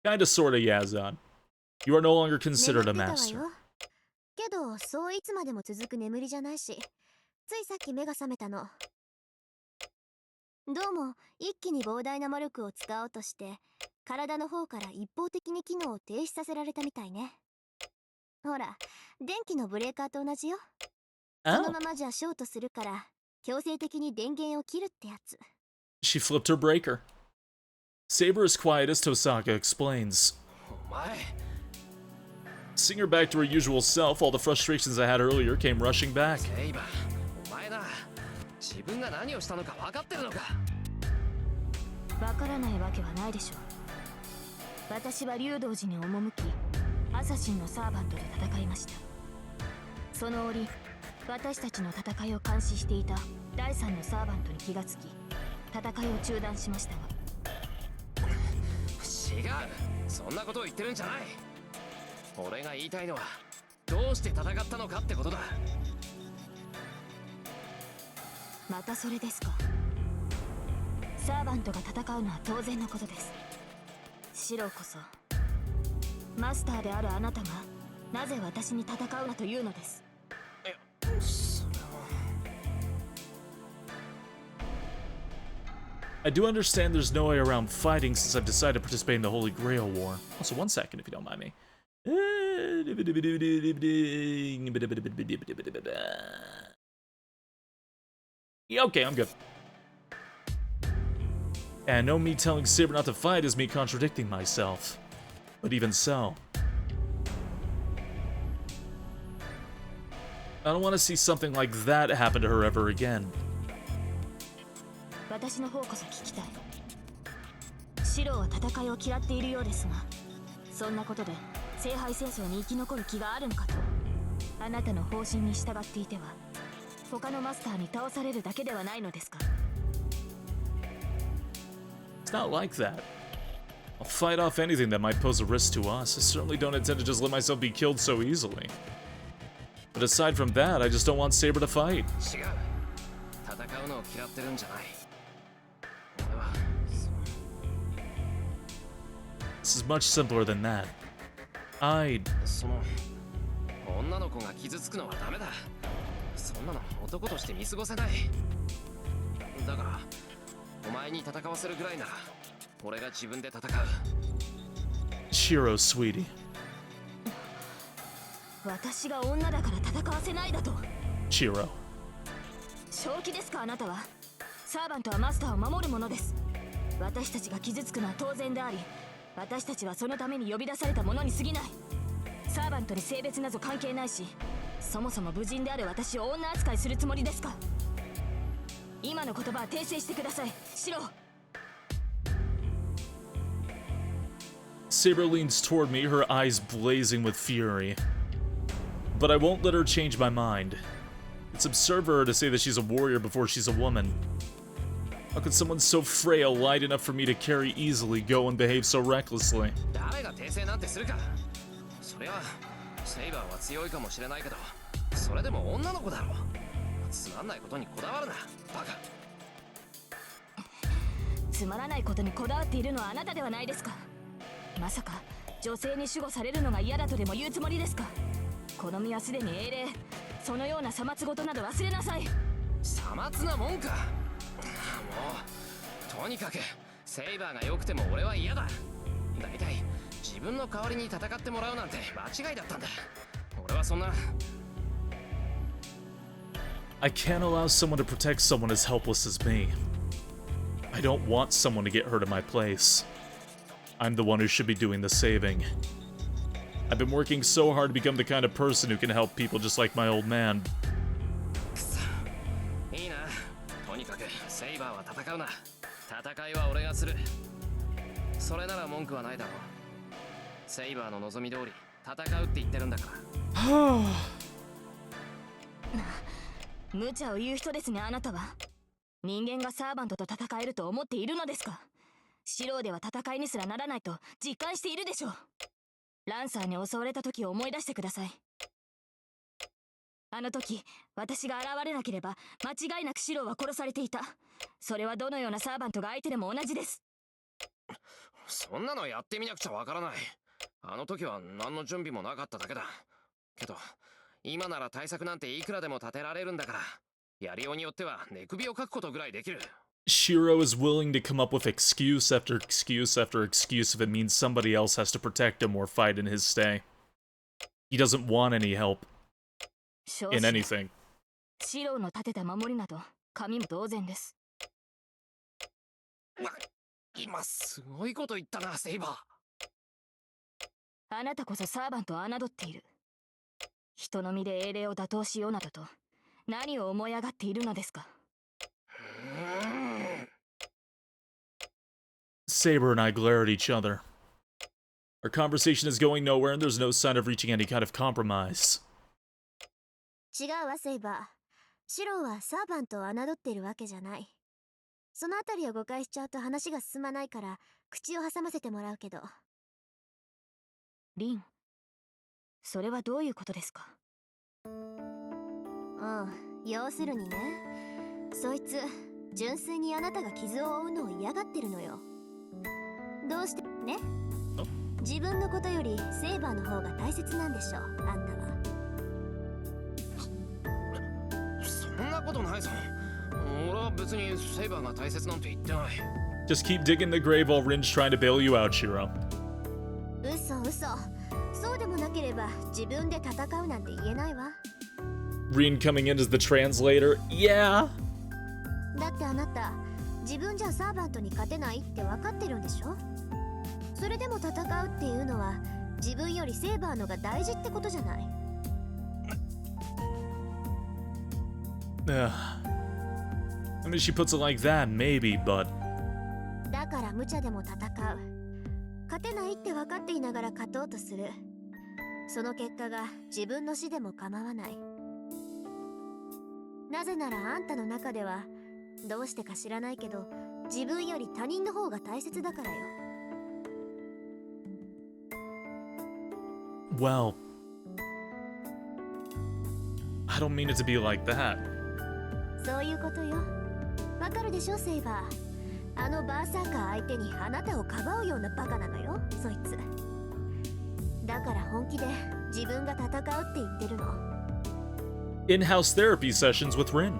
Kinda sorta Yazan. You are no longer considered a 眠ってたわ master. よ。けど、そういつまでも続く眠りじゃないし、ついさっき目が覚めたの。どうも、一気に膨大な魔力を使おうとして、体の方から一方的に機能を停止させられたみたいね。ほら、電気のブレーカーと同じよ。そのままじゃショートするから、強制的に電源を切るってやつ。 She flipped her breaker. Saber is quiet as Tosaka explains. お前。 Seeing her back to her usual self, all the frustrations I had earlier came rushing back. セイバー、お前な、自分が何をしたのか分かってるのか。わからないわけはないでしょう。私は竜道寺に赴き、アサシンのサーバントで戦いました。その折、私たちの戦いを監視していた第3のサーバントに気がつき、戦いを中断しましたが。違う、そんなことを言ってるんじゃない。俺が言いたいのは、どうして戦ったのかってことだ。またそれですか。サーバントが戦うのは当然のことです。シロこそマスターであるあなたがなぜ私に戦うなというのです。いや、それは。 I do understand there's no way around fighting since I've decided to participate in the Holy Grail War. Also, 1 second if you don't mind me. Yeah, okay, I'm good. And no me telling Saber not to fight is me contradicting myself. But even so, I don't want to see something like that happen to her ever again. 私の方こそ聞きたい。シロは戦いを嫌っているようですが、そんなことで聖杯戦争に生き残る気があるのかと。あなたの方針に従っていては、他のマスターに倒されるだけではないのですか。 It's not like that. I'll fight off anything that might pose a risk to us. I certainly don't intend to just let myself be killed so easily. But aside from that, I just don't want Saber to fight. 違う。戦うのを嫌ってるんじゃない。俺は This is much simpler than that. I... その女の子が傷つくのはダメだ。そんなの男として見過ごせない。だからお前に戦わせるぐらいなら俺が自分で戦う。 Shiro, sweetie. 私が女だから戦わせないだと。 Shiro. 正気ですかあなたは。サーバントはマスターを守るものです。私たちが傷つくのは当然であり、私たちはそのために呼び出されたものに過ぎない。サーバントに性別など関係ないし、そもそも無人である私を女扱いするつもりですか。今の言葉は訂正してください、シロ。 Saber leans toward me, her eyes blazing with fury. But I won't let her change my mind. It's absurd for her to say that she's a warrior before she's a woman. How could someone so frail, light enough for me to carry easily, go and behave so recklessly? 誰が訂正なんてするか。そりゃセイバーは強いかもしれないけど、それでも女の子だろ。つまんないことにこだわるな、バカ。つまらないことにこだわっているのはあなたではないですか。まさか女性に守護されるのが嫌だとでも言うつもりですか。好みはすでに英霊。そのようなさまつごとなど忘れなさい。さまつなもんか。もうとにかくセイバーが良くても俺は嫌だ。だいたい自分の代わりに戦ってもらうなんて間違いだったんだ。俺はそんな。 I can't allow someone to protect someone as helpless as me. I don't want someone to get hurt in my place. I'm the one who should be doing the saving. I've been working so hard to become the kind of person who can help people just like my old man. くそ、いいな。とにかくセイバーは戦うな。戦いは俺がする。それなら文句はないだろう。セイバーの望み通り戦うって言ってるんだから。無茶を言う人ですね、あなたは。人間がサーバントと戦えると思っているのですか。シローでは戦いにすらならないと実感しているでしょう。ランサーに襲われた時を思い出してください。あの時私が現れなければ間違いなくシローは殺されていた。それはどのようなサーバントが相手でも同じです。そんなのやってみなくちゃわからない。あの時は何の準備もなかっただけだ。けど今なら対策なんていくらでも立てられるんだから、やりようによっては寝首をかくことぐらいできる。 Shiro is willing to come up with excuse after excuse after excuse if it means somebody else has to protect him or fight in his stay. He doesn't want any help in anything. シローの立てた守りなど神も同然です。今すごいこと言ったな、セイバー。あなたこそサーバントを侮っている。人の身で英霊を打倒しようなどと何を思い上がっているのですか。Saber and I glare at each other. Our conversation is going nowhere and there's no sign of reaching any kind of compromise. 違うわ、セイバー。シローはサーバントを侮っているわけじゃない。そのあたりを誤解しちゃうと話が進まないから口を挟ませてもらうけど。リン、それはどういうことですか。要するにね、そいつ純粋にあなたが傷を負うのを嫌がってるのよ。どうしてね。自分のことよりセイバーの方が大切なんでしょ、あんたは。そんなことないぞ。俺は別にセイバーが大切なんて言ってない。 Just keep digging the grave while Rin's trying to bail you out, Shiro. 嘘。そうでもなければ自分で戦うなんて言えないわ。Rin coming in as the translator. Yeah. だってあなた自分じゃサーバントに勝てないって分かってるんでしょ。それでも戦うっていうのは自分よりセイバーのが大事ってことじゃない。I mean, she puts it like that, maybe, but... だから無茶でも戦う。勝てないって分かっていながら勝とうとする。その結果が自分の死でも構わない。なぜならあんたの中ではどうしてか知らないけど自分より他人の方が大切だからよ。Well... I don't mean it to be like that. そういうことよ。わかるでしょ、セイバー。あのバーサーカー相手にあなたをかばうようなバカなのよ、そいつ。だから本気で自分が戦うって言ってるの。In-house therapy sessions with Rin.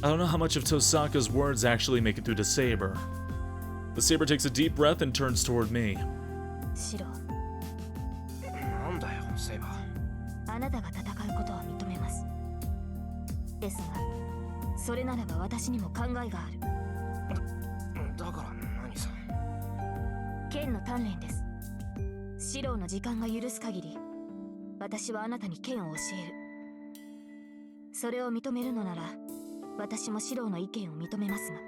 I don't know how much of Tosaka's words actually make it through to Saber. The Saber takes a deep breath and turns toward me. シロ、なんだよ、セイバー。あなたが戦うことは認めます。ですが、それならば私にも考えがある。だから何さ。剣の鍛錬です。シロの時間が許す限り、私はあなたに剣を教える。それを認めるのなら、私もシロの意見を認めますが。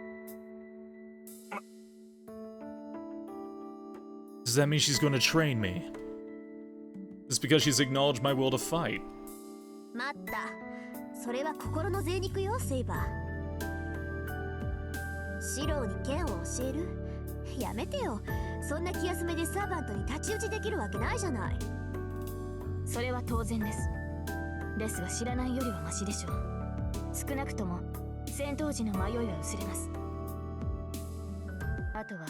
Does that mean she's going to train me? Is it because she's acknowledged my will to fight? 待った。それは心の贅肉よ、セイバー。シロに剣を教える？やめてよ。そんな気休めでサーバントに太刀打ちできるわけないじゃない。それは当然です。ですが知らないよりはマシでしょう。少なくとも戦闘時の迷いは薄れます。あとは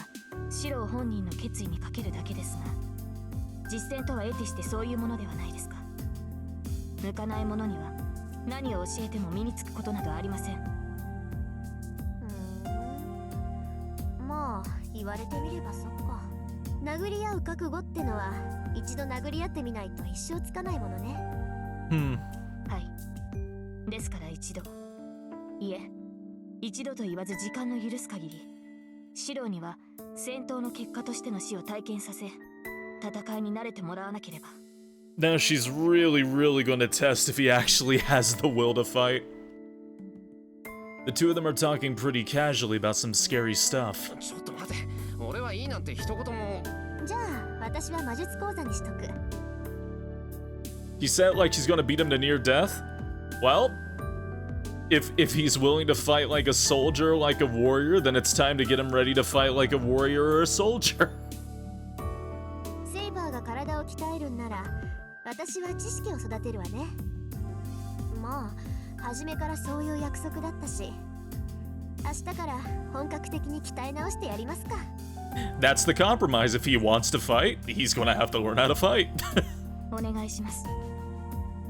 シロ本人の決意にかけるだけですが、実戦とは得てしてそういうものではないですか。向かない者には何を教えても身につくことなどありません。まあ言われてみればそっか。殴り合う覚悟ってのは一度殴り合ってみないと一生つかないものね。はい。ですから一度、いえ、一度と言わず時間の許す限り、シロには戦闘の結果としての死を体験させ、戦いに慣れてもらわなければ。Now she's really going to test if he actually has the will to fight. The two of them are talking pretty casually about some scary stuff. ちょっと待て。俺はいいなんて一言も。じゃあ私は魔術講座にしとく。He said like she's gonna beat him to near death? Well, if he's willing to fight like a soldier, like a warrior, then it's time to get him ready to fight like a warrior or a soldier. セイバーが体を鍛えるんなら、私は知識を育てるわね。まあ、初めからそういう約束だったし、明日から本格的に鍛え直してやりますか。That's the compromise. If he wants to fight, he's gonna have to learn how to fight. お願いします。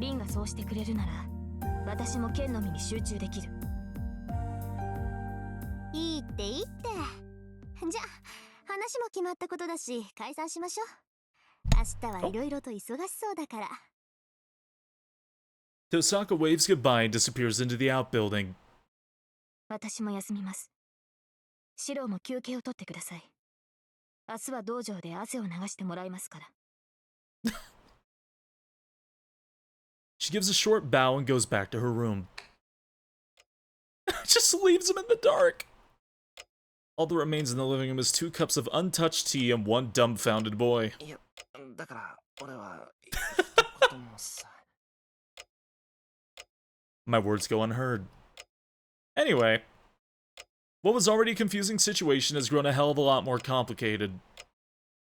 リンがそうしてくれるなら、私も剣のみに集中できる。いいっていいって。じゃあ、話も決まったことだし、解散しましょう。明日はいろいろと忙しそうだから。Tosaka waves goodbye and disappears into the outbuilding. 私も休みます。シロも休憩を取ってください。明日は道場で汗を流してもらいますから。She gives a short bow and goes back to her room. Just leaves him in the dark. All that remains in the living room is 2 cups of untouched tea and 1 dumbfounded boy. いや、だから俺は一言もさ。My words go unheard. Anyway, what was already a confusing situation has grown a hell of a lot more complicated.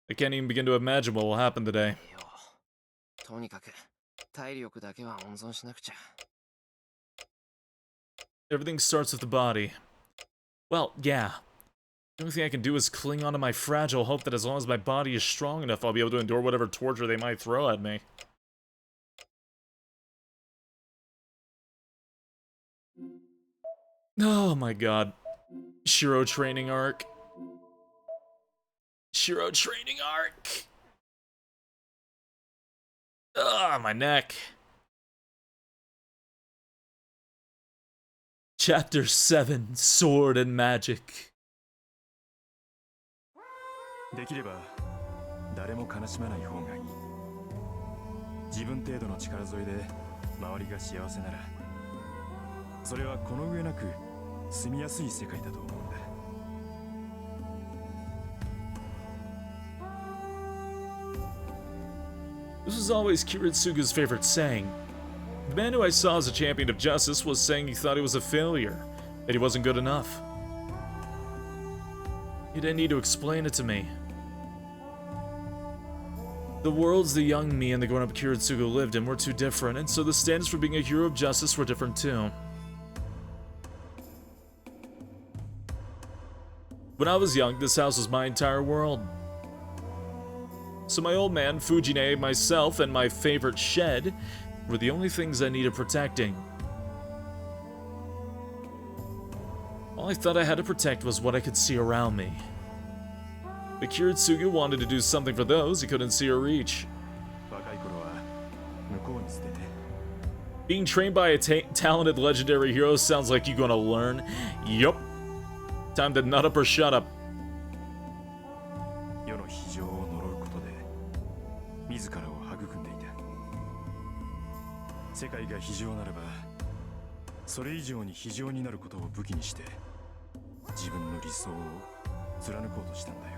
I can't even begin to imagine what will happen today. とにかく体力だけは温存しなくちゃ。Everything starts with the body. Well, yeah. The only thing I can do is cling onto my fragile hope that as long as my body is strong enough, I'll be able to endure whatever torture they might throw at me. Oh my god. Shiro training arc. Shiro training arc. Ah, my neck. Chapter 7, Sword and Magic. できれば誰も悲しまない方がいい。自分程度の力添えで周りが幸せなら、それはこの上なく住みやすい世界だと思うんだ。This was always Kiritsuga's favorite saying. The man who I saw as a champion of justice was saying he thought he was a failure, that he wasn't good enough. He didn't need to explain it to me. The worlds the young me and the grown-up Kiritsugu lived in were too different, and so the standards for being a hero of justice were different too. When I was young, this house was my entire world. So my old man, Fujine, myself, and my favorite shed were the only things I needed protecting. All I thought I had to protect was what I could see around me. But Kiritsugu wanted to do something for those he couldn't see or reach. Being trained by a talented legendary hero sounds like you're gonna learn. Yup. Time to nut up or shut up. 世の非常を呪うことで自らを育んでいた。世界が非常ならばそれ以上に非常になることを武器にして自分の理想を貫こうとしたんだよ。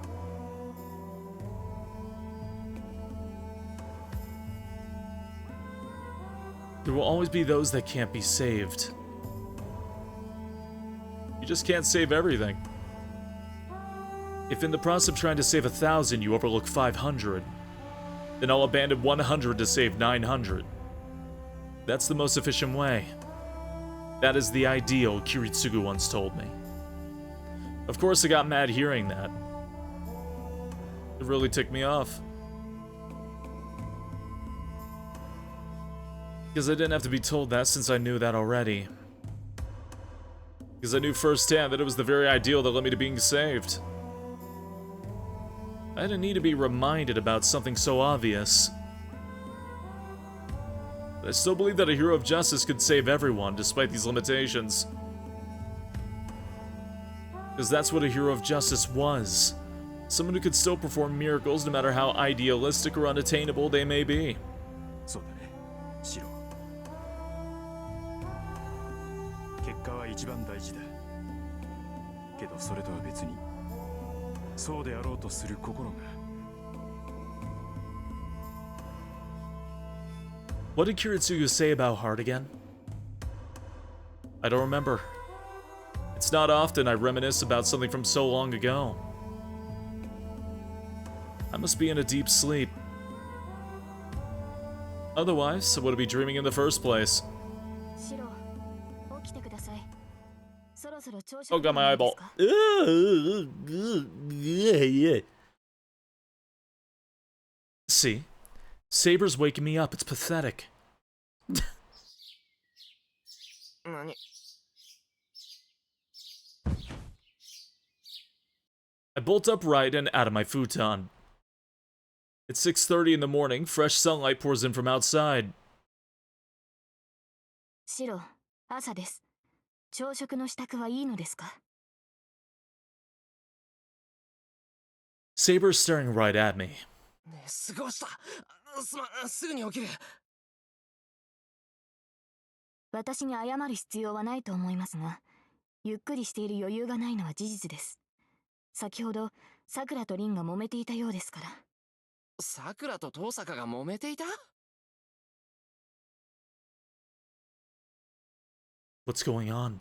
There will always be those that can't be saved. You just can't save everything. If in the process of trying to save 1,000 you overlook 500, then I'll abandon 100 to save 900. That's the most efficient way. That is the ideal, Kiritsugu once told me. Of course I got mad hearing that. It really ticked me off. Because I didn't have to be told that since I knew that already. Because I knew firsthand that it was the very ideal that led me to being saved. I didn't need to be reminded about something so obvious. But I still believe that a hero of justice could save everyone, despite these limitations. Because that's what a hero of justice was. Someone who could still perform miracles no matter how idealistic or unattainable they may be. そうだね、シロ。結果は一番大事だ。けどそれとは別に、そうであろうとする心が。What did Kiritsugu say about heart again? I don't remember. It's not often I reminisce about something from so long ago. I must be in a deep sleep. Otherwise, I would be dreaming in the first place. Oh, got my eyeball. See? Saber's waking me up. It's pathetic. I bolt upright and out of my futon. It's 6:30 in the morning. Fresh sunlight pours in from outside. シロ、朝です。朝食の支度はいいのですか? Saber's staring right at me. すごした。すぐに起きる。私に謝る必要はないと思いますが、ゆっくりしている余裕がないのは事実です。先ほど、さくらとリンが揉めていたようですから。さくらと遠坂が揉めていた? What's going on?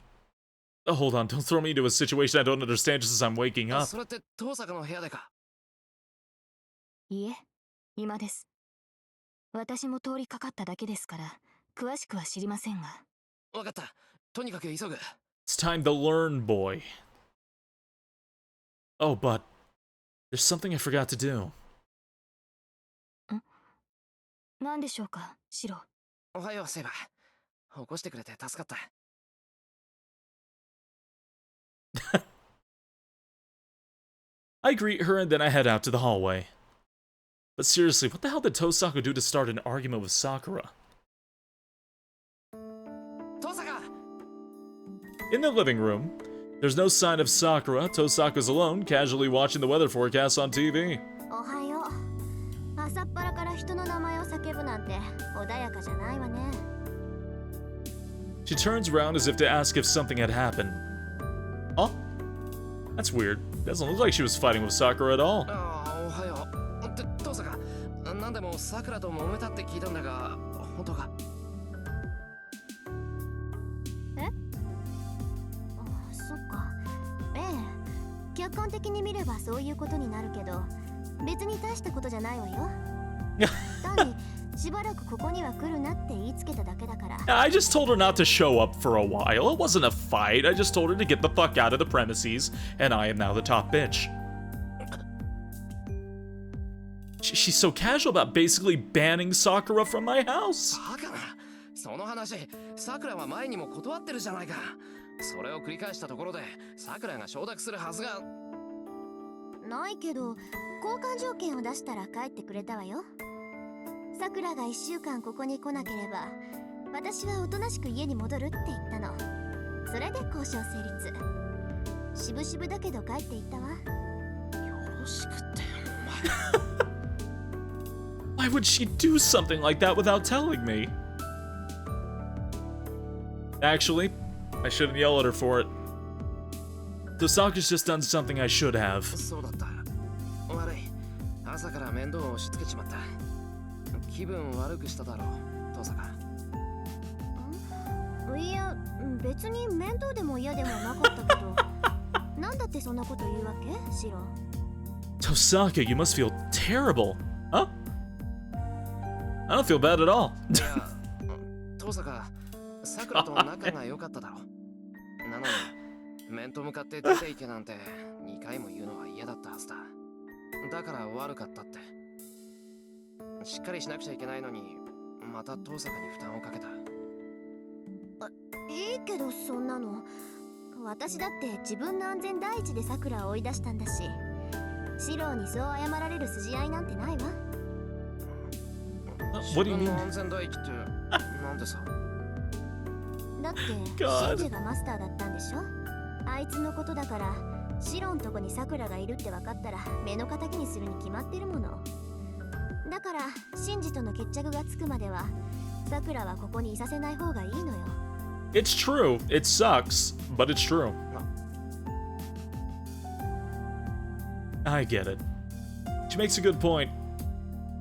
Oh, hold on, don't throw me into a situation I don't understand just as I'm waking up. それって遠坂の部屋でか? いえ、今です。私も通りかかっただけですから、詳しくは知りませんが。わかった。とにかく急ぐ。It's time to learn, boy. Oh, but there's something I forgot to do. 何でしょうか、シロ。おはよう、セイバ。起こしてくれて助かった。I greet her and then I head out to the hallway. But seriously, what the hell did Tosaka do to start an argument with Sakura? Tosaka! In the living room, there's no sign of Sakura. Tosaka's alone, casually watching the weather forecast on TV. おはよう。朝っぱらから人の名前を叫ぶなんて穏やかじゃないわね。She turns around as if to ask if something had happened. Huh? That's weird. Doesn't look like she was fighting with Sakura at all. おはよう。って遠坂、なんでもさくらと揉めたって聞いたんだが、本当か？え？そっか。ええ。客観的に見ればそういうことになるけど、別に大したことじゃないわよ。単にしばらくここには来るなって言いつけただけだから。I just told her not to show up for a while. It wasn't a fight. I just told her to get the fuck out of the premises, and I am now the top bitch. She's so casual about basically banning Sakura from my house. バカな。その話、さくらは前にも断ってるじゃないか。それを繰り返したところで、さくらが承諾するはずがないけど、交換条件を出したら帰ってくれたわよ。さくらが1週間ここに来なければ、私はおとなしく家に戻るって言ったの。それで交渉成立。しぶしぶだけど帰っていったわ。よろしくって、お前。Why would she do something like that without telling me? Actually, I shouldn't yell at her for it. So Sakura's just done something I should have. そうだった。悪い。朝から面倒を押し付けちまった。気分悪くしただろう、登坂。いや、別に面倒でも嫌でもなかったけど。なんだってそんなこと言うわけ、シロ。Tosaka, you must feel terrible. Huh? I don't feel bad at all. いや、登坂、さくらと仲が良かっただろう。なのに、面と向かって出ていけなんて2回も言うのは嫌だったはずだ。だから悪かったって。しっかりしなくちゃいけないのに、また登坂に負担をかけた。いいけどそんなの。私だって自分の安全第一でさくらを追い出したんだし、シローにそう謝られる筋合いなんてないわ。What do you 自分 mean? の安全第一ってなんでさ。だってシンジがマスターだったんでしょ。あいつのことだから、シロんとこにさくらがいるって分かったら目の敵にするに決まってるもの。だからシンジとの決着がつくまではさくらはここにいさせない方がいいのよ。It's true. It sucks, but it's true. I get it. She makes a good point.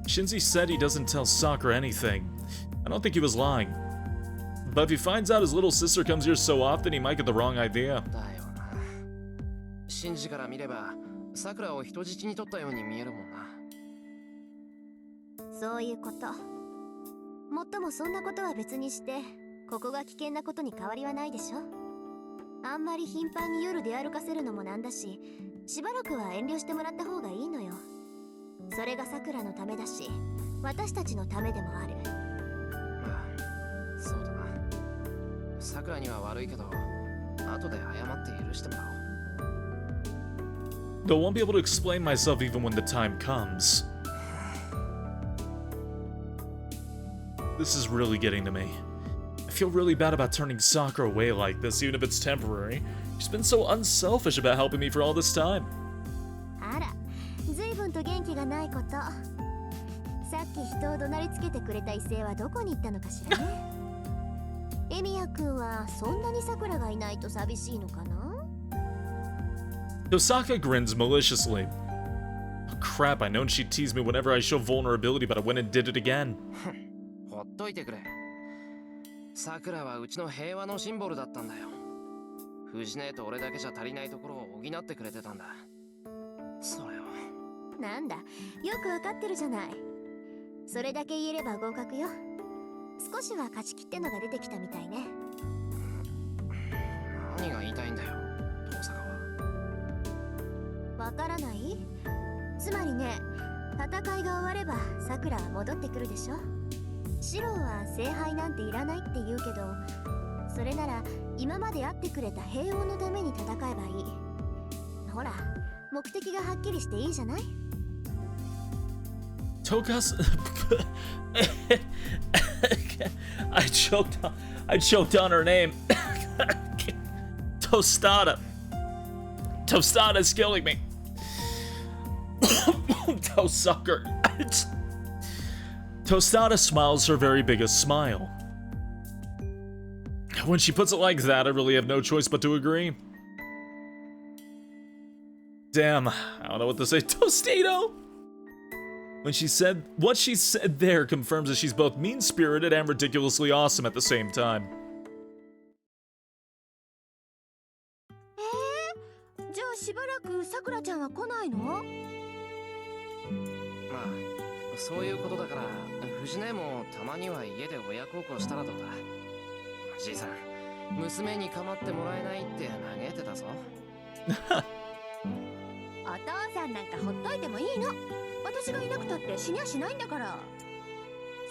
Shinji said he doesn't tell Sakura anything. I don't think he was lying. But if he finds out his little sister comes here so often, he might get the wrong idea. だよな。シンジから見れば、さくらを人質に取ったように見えるもんな。そういうこと。もっともそんなことは別にして、ここが危険なことに変わりはないでしょ。あんまり頻繁に夜出歩かせるのもなんだし、しばらくは遠慮してもらった方がいいのよ。それがさくらのためだし、私たちのためでもある。ああ、そうだな。さくらには悪いけど、後で謝って許してもらおう。Though I won't be able to explain myself even when the time comes. This is really getting to me. I feel really bad about turning Sakura away like this, even if it's temporary. She's been so unselfish about helping me for all this time. あら、随分と元気がないこと。さっき人を怒鳴りつけてくれた異性はどこに行ったのかしらね。エミヤ君はそんなにさくらがいないと寂しいのかな。Tosaka grins maliciously. Oh, crap, I known she'd tease me whenever I show vulnerability, but I went and did it again. ほっといてくれ。さくらはうちの平和のシンボルだったんだよ。藤姉と俺だけじゃ足りないところを補ってくれてたんだ。それを。なんだ、よくわかってるじゃない。それだけ言えれば合格よ。少しは勝ち切ってのが出てきたみたいね。何が言いたいんだよ、登坂は。わからない？つまりね、戦いが終わればさくらは戻ってくるでしょ。シロは聖杯なんていらないって言うけど、それなら今まで会ってくれた平穏のために戦えばいい。ほら、目的がはっきりしていいじゃない。Tokas... I choked on her name. Tostada. Tostada's killing me. Tosucker. Tostada smiles her very biggest smile. When she puts it like that, I really have no choice but to agree. Damn, I don't know what to say. Tostito! When she said, what she said there confirms that she's both mean-spirited and ridiculously awesome at the same time. じゃあしばらくさくらちゃんは来ないの？まあ、そういうことだから、藤姉もたまには家で親孝行したらどうだ。じいさん、娘に構ってもらえないって嘆いてたぞ。お父さんなんかほっといてもいいの。私がいなくたって死にゃしないんだから。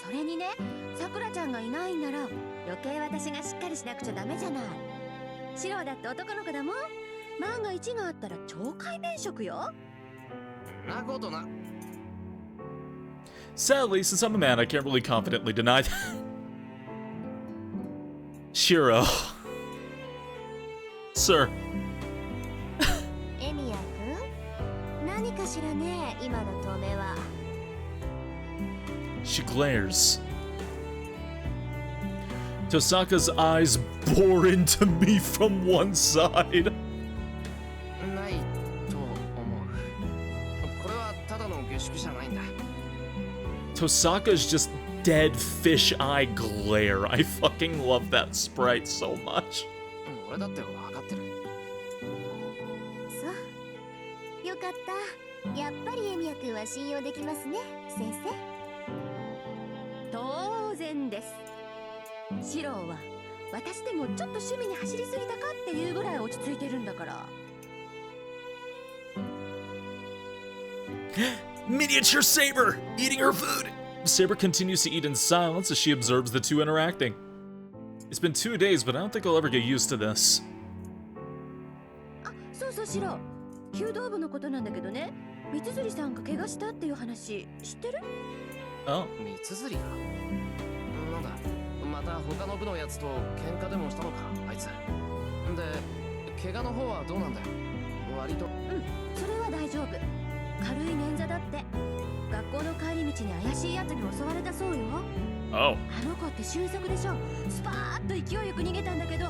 それにね、さくらちゃんがいないんなら余計私がしっかりしなくちゃダメじゃない。シロだって男の子だもん。万が一があったら懲戒免職よ。なことな。Sadly, since I'm a man, I can't really confidently deny that. Shiro. Sir. エミヤ君、何かしらね、今の止めは。She glares. Tosaka's eyes bore into me from one side. ないと思う。これはただの下宿じゃないんだ。Tosaka's just dead fish eye glare. I fucking love that sprite so much. 俺だって分かってる。そう。よかった。やっぱりエミヤ君は信用できますね、先生。当然です。シローは私でもちょっと趣味に走りすぎたかっていうぐらい落ち着いてるんだから。Miniature Saber! Eating her food! Saber continues to eat in silence as she observes the two interacting. It's been 2 days, but I don't think I'll ever get used to this. あ、そうそうシロー。弓道部のことなんだけどね。三釣さんが怪我したっていう話知ってる？Oh. 三釣がなんだ、また他の部のやつと喧嘩でもしたのか、あいつ。で、怪我の方はどうなんだよ。割と。それは大丈夫。軽い捻挫だって。学校の帰り道に怪しいやつに襲われたそうよ。Oh. あの子って俊足でしょ。スパーッと勢いよく逃げたんだけど、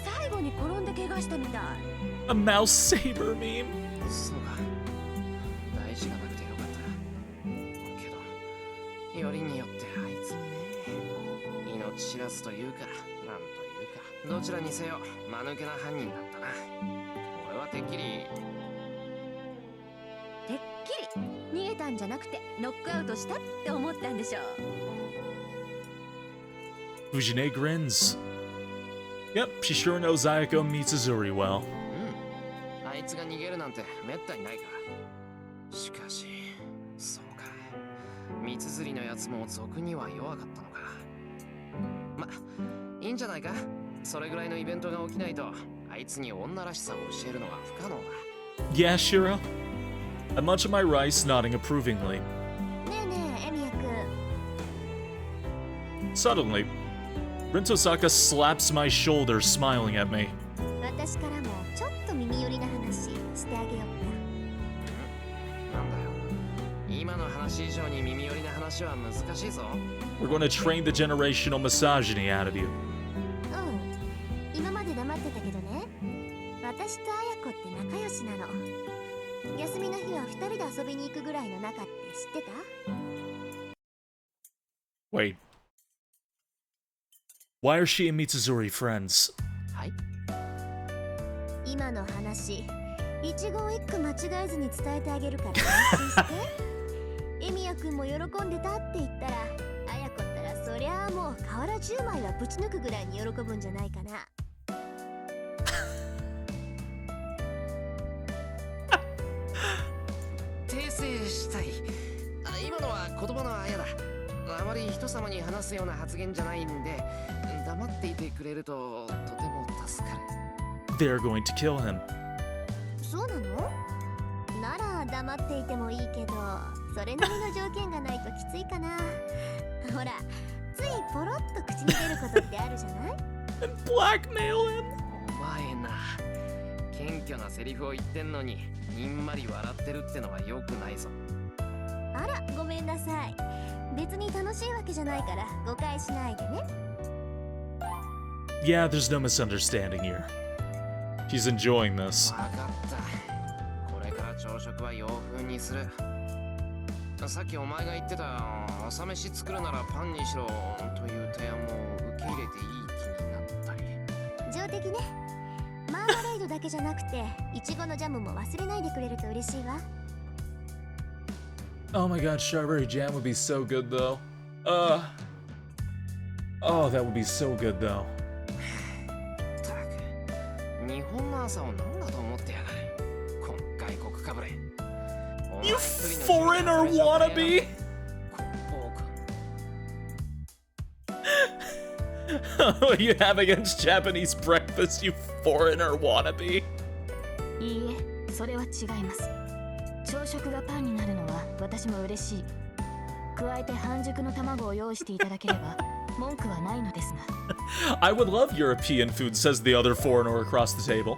最後に転んで怪我したみたい。A mouse saber meme. そうか。大事がなくてよかった。けど、よりによってあいつにね、命知らずというか、なんというか、どちらにせよ、間抜けな犯人だったな。俺はてっきり逃げたんじゃなくてノックアウトしたって思ったんでしょう。Fujine grins. Yep, she sure knows Ayako Mitsuzuri well. あいつが逃げるなんてめったにないから。しかし、そうか。三釣のやつも俗には弱かったのか。ま、いいんじゃないか。それぐらいのイベントが起きないと、あいつに女らしさを教えるのは不可能だ。Yeah, Shiro. I munch on my rice, nodding approvingly. ねえねえ、エミヤ君。Suddenly, Rin Tosaka slaps my shoulder, smiling at me. 私からもちょっと耳寄りな話してあげようか。なんだよ。今の話以上に耳寄りな話は難しいぞ。We're going to train the generational misogyny out of you. 今まで黙ってたけどね。私と綾子って仲良しなの。休みの日は2人で遊びに行くぐらいの仲って知ってた？ Wait. Why are she and Mitsuzuri friends? はい。今の話、一言一句間違えずに伝えてあげるから安心して。エミヤ君も喜んでたって言ったら、綾子ったらそりゃあもう瓦10枚はぶち抜くぐらいに喜ぶんじゃないかな。訂正したい。今のは言葉のあやだ。あまり人様に話すような発言じゃないんで、黙っていてくれるととても助かる。They're going to kill him. そうなの？なら黙っていてもいいけど、それなりの条件がないときついかな。ほら、ついポロッと口に出ることってあるじゃない？ And blackmail him. お前な、謙虚なセリフを言ってんのににんまり笑ってるってのは良くないぞ。あら、ごめんなさい。別に楽しいわけじゃないから誤解しないでね。Yeah, there's no misunderstanding here. She's enjoying this. わかった。これから朝食は洋風にする。さっきお前が言ってた朝飯作るならパンにしろという提案も受け入れていい気になったり。上出来ね。マーマレードだけじゃなくてイチゴのジャムも忘れないでくれると嬉しいわ。Oh my god, strawberry jam would be so good though. Oh, that would be so good though. ったく日本の朝を何だと思ってやがるこの外国かぶれ You foreigner wannabe! What do you have against Japanese breakfast, you foreigner wannabe? いいえ、それは違います。朝食がパンになるのは私も嬉しい。加えて半熟の卵を用意していただければ文句はないのですが。I would love European food, says the other foreigner across the table.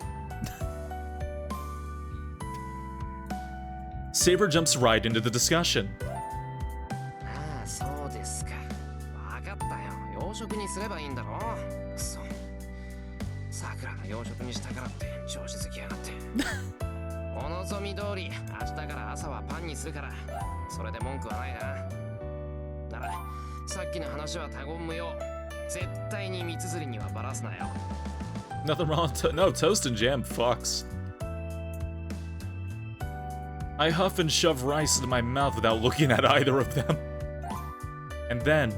Saber jumps right into the discussion. ああ、そうですか。わかったよ。洋食にすればいいんだろ。そう。さくらが洋食にしたからって調子づきやがって。お望み通り、明日から朝はパンにするから、それで文句はないな。なら、さっきの話は他言無用。絶対に三つ釣りにはバラすなよ。Nothing wrong with no, toast and jam fucks. I huff and shove rice into my mouth without looking at either of them. And then...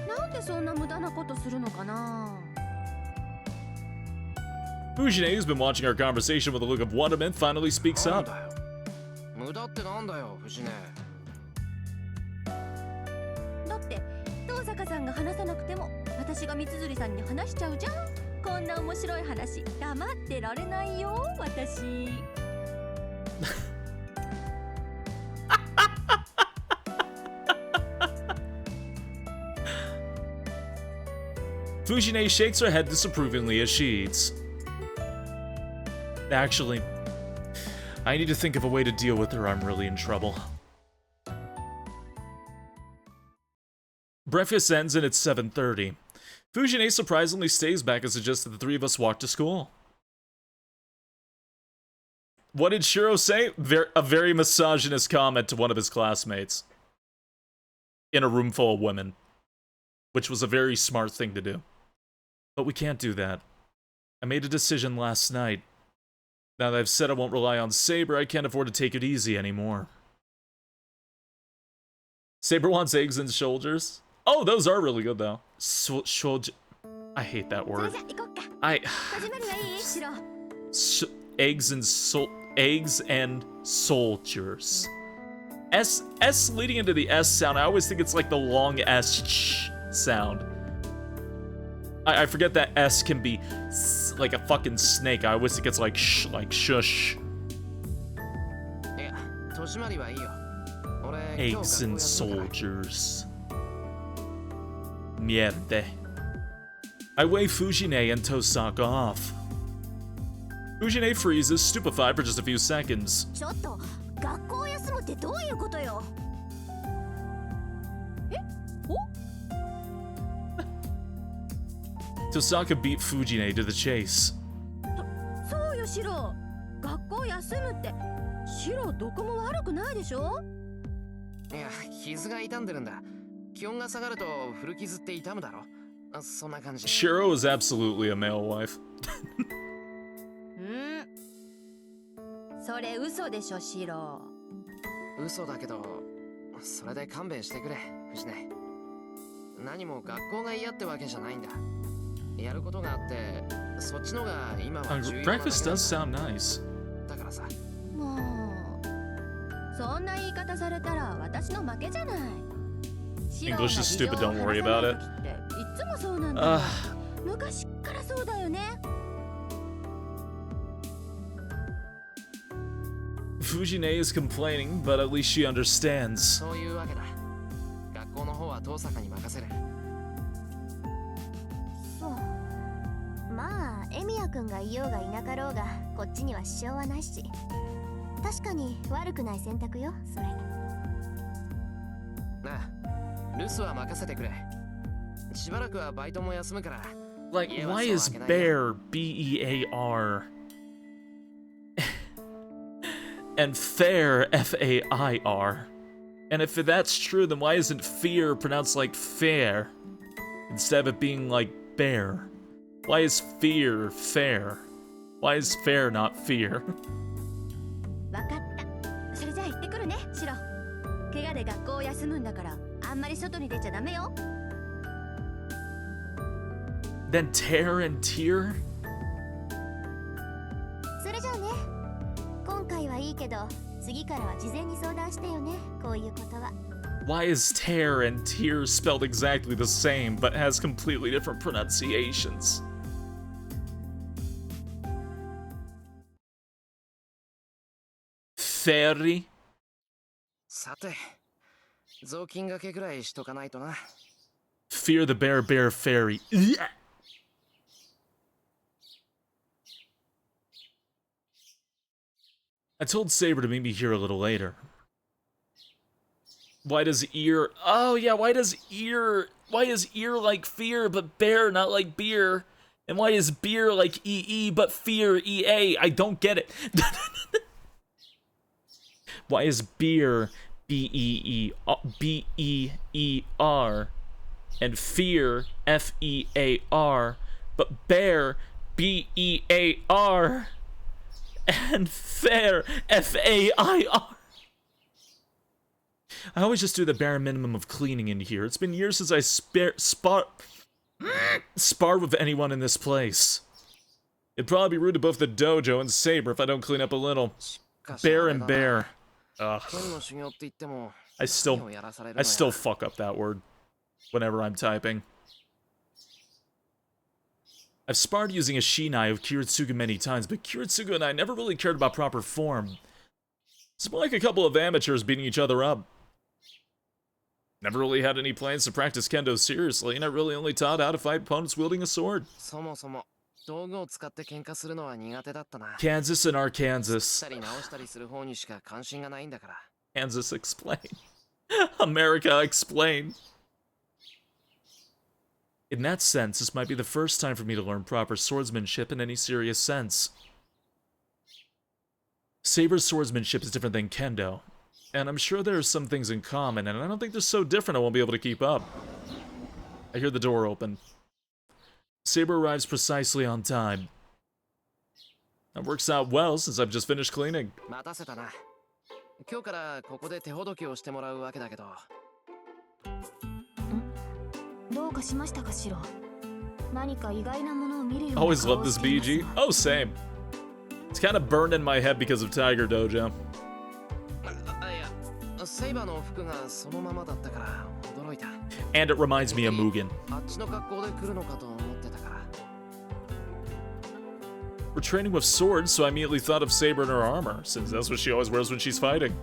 なんでそんな無駄なことするのかな Fujine, who's been watching our conversation with a look of wonderment, finally speaks up. 無駄ってなんだよ、藤根。だって遠坂さんが話さなくても私が三つ釣りさんに話しちゃうじゃん。こんな面白い話黙ってられないよ私。Fujine shakes her head disapprovingly as she eats. Actually, I need to think of a way to deal with her. I'm really in trouble. Breakfast ends and it's 7:30. Fujine surprisingly stays back and suggests that the three of us walk to school. What did Shiro say? A very misogynist comment to one of his classmates. In a room full of women. Which was a very smart thing to do. But we can't do that. I made a decision last night. Now that I've said I won't rely on Saber, I can't afford to take it easy anymore. Saber wants eggs and shoulders. Oh, those are really good though. I hate that word. Eggs and soldiers. S leading into the S sound. I always think it's like the long S sound. I forget that S can be like a fucking snake. I always think it's like shush. Eggs and soldiers. Mierde. I wave Fujine and Tosaka off. Fujine freezes, stupefied for just a few seconds. ちょっと学校休むってどういうことよ。え？おTosaka beat Fujine to the chase. そうよシロ。学校休むってシロどこも悪くないでしょ。いや、傷が痛んでるんだ。気温が下がると古傷って痛むだろ。そんな感じ。Shiro is absolutely a male wife. それ嘘でしょシロ。嘘だけど、それで勘弁してくれ、藤根。何も学校が嫌ってわけじゃないんだ。やることがあって、そっちのが今は重要なだけ。Breakfast does sound nice. だからさ。もうそんな言い方されたら私の負けじゃない。English is stupid, don't worry about it. いつもそうなんだ。昔からそうだよね。Fujine is complaining, but at least she understands. そういうわけだ。学校の方は遠坂に任せる。そう。まあ、エミヤくんがいようがいなかろうが、こっちには支障はないし。確かに悪くない選択よ、それ。なあ、留守は任せてくれ。しばらくはバイトも休むから。Like, why is bear B-E-A-R? And fair F-A-I-R? And if that's true, then why isn't fear pronounced like fair instead of it being like bear? Why is fear fair? Why is fair not fear? わかった。それじゃあ行ってくるね、シロ。怪我で学校を休むんだからあんまり外に出ちゃダメよ。 Then tear and tear? それじゃあね。今回はいいけど次からは事前に相談してよね、こういうことは。 Why is tear and tear spelled exactly the same but has completely different pronunciations? Fairy? さて、雑巾がけぐらいしとかないとな。 Fear the bear bear fairy. Ugh. I told Saber to meet me here a little later. Why does ear... Oh, yeah, why is ear like fear, but bear not like beer? And why is beer like EE, but fear EA? I don't get it. Why is beer B-E-E-R and fear F-E-A-R, but bear B-E-A-R and fair F-A-I-R? I always just do the bare minimum of cleaning in here. It's been years since I sparred with anyone in this place. It'd probably be rude to both the dojo and Saber if I don't clean up a little. Bear and bear. Ugh. I still fuck up that word whenever I'm typing. I've sparred using a shinai of Kiritsugu many times, but Kiritsugu and I never really cared about proper form. It's more like a couple of amateurs beating each other up. Never really had any plans to practice kendo seriously, and I really only taught how to fight opponents wielding a sword. Kansas and Arkansas. Kansas, explain. America, explain. In that sense, this might be the first time for me to learn proper swordsmanship in any serious sense. Saber's swordsmanship is different than kendo, and I'm sure there are some things in common, and I don't think they're so different I won't be able to keep up. I hear the door open. Saber arrives precisely on time. That works out well since I've just finished cleaning. Always loved this BG. Oh, same. It's kind of burned in my head because of Tiger Dojo. And it reminds me of Mugen. We're training with swords, so I immediately thought of Saber in her armor, since that's what she always wears when she's fighting.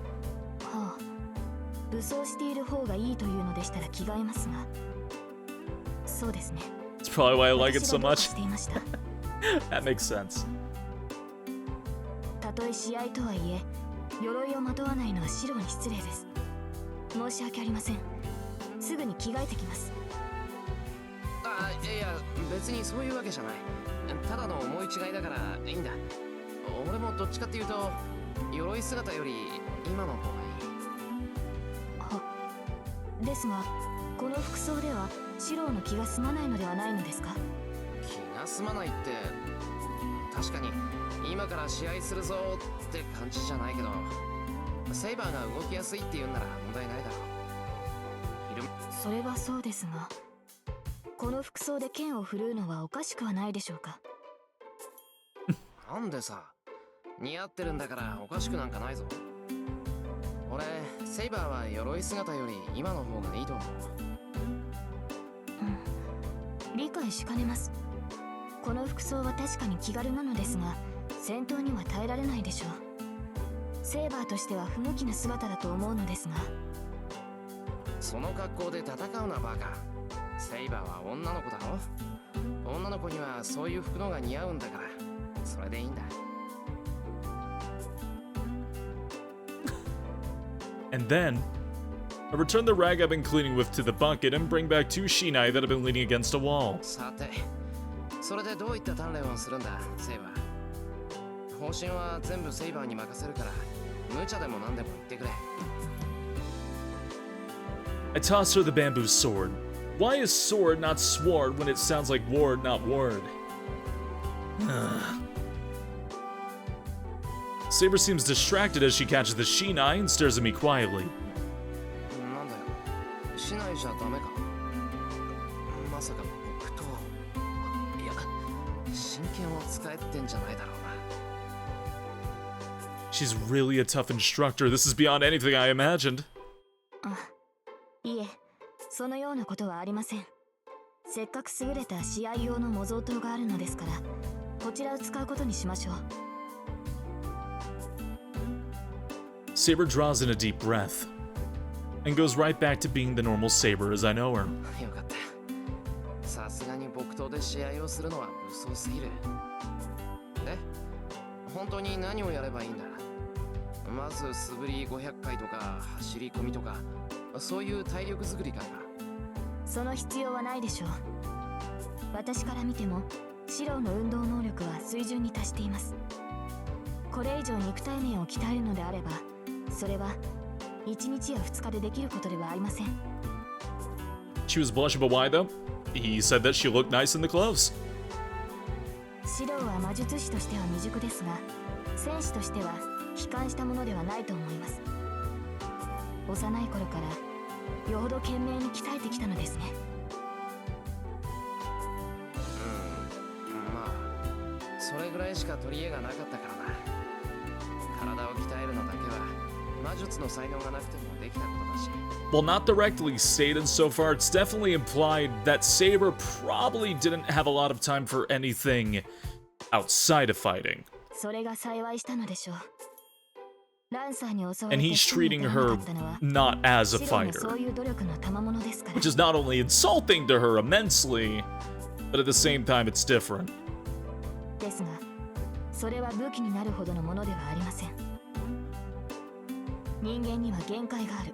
That's probably why I like it so much. That makes sense. And then, I return the rag I've been cleaning with to the bucket and bring back 2 shinai that have been leaning against a wall. I toss her the bamboo sword. Why is sword not sword when it sounds like ward, not word? Saber seems distracted as she catches the shinai and stares at me quietly. しないじゃダメか。まさか僕と、いや、真剣を使えってんじゃないだろうな。She's really a tough instructor. This is beyond anything I imagined. いえ、そのようなことはありません。せっかく優れた試合用の模造刀があるのですから、こちらを使うことにしましょう。Saber draws in a deep breath and goes right back to being the normal Saber as I know her. よかった。さすがに木刀で試合をするのは無双すぎる。で、本当に何をやればいいんだ。まず素振り500回とか走り込みとか、そういう体力作りからか。その必要はないでしょう。私から見てもシローの運動能力は水準に達しています。これ以上肉体面を鍛えるのであれば、それは1日や2日でできることではありません。 She was blushing, but why though? He said that she looked nice in the clothes. シローは魔術師としては未熟ですが、戦士としては悲観したものではないと思います。幼い頃からよほど懸命に鍛えてきたのですね。まあそれぐらいしか取り柄がなかったからな。体を鍛えるのだけは魔術の才能がなくてもできたことだし。 While not directly stated so far, it's definitely implied that Saber probably didn't have a lot of time for anything outside of fighting. それが幸いしたのでしょう。ランサーに襲わ And れて he's treating her not as a シローの fighter, そういう努力の賜物ですから。 which is not only insulting to her immensely, but at the same time it's different. ですが、それは武器になるほどのものではありません。人間には限界がある。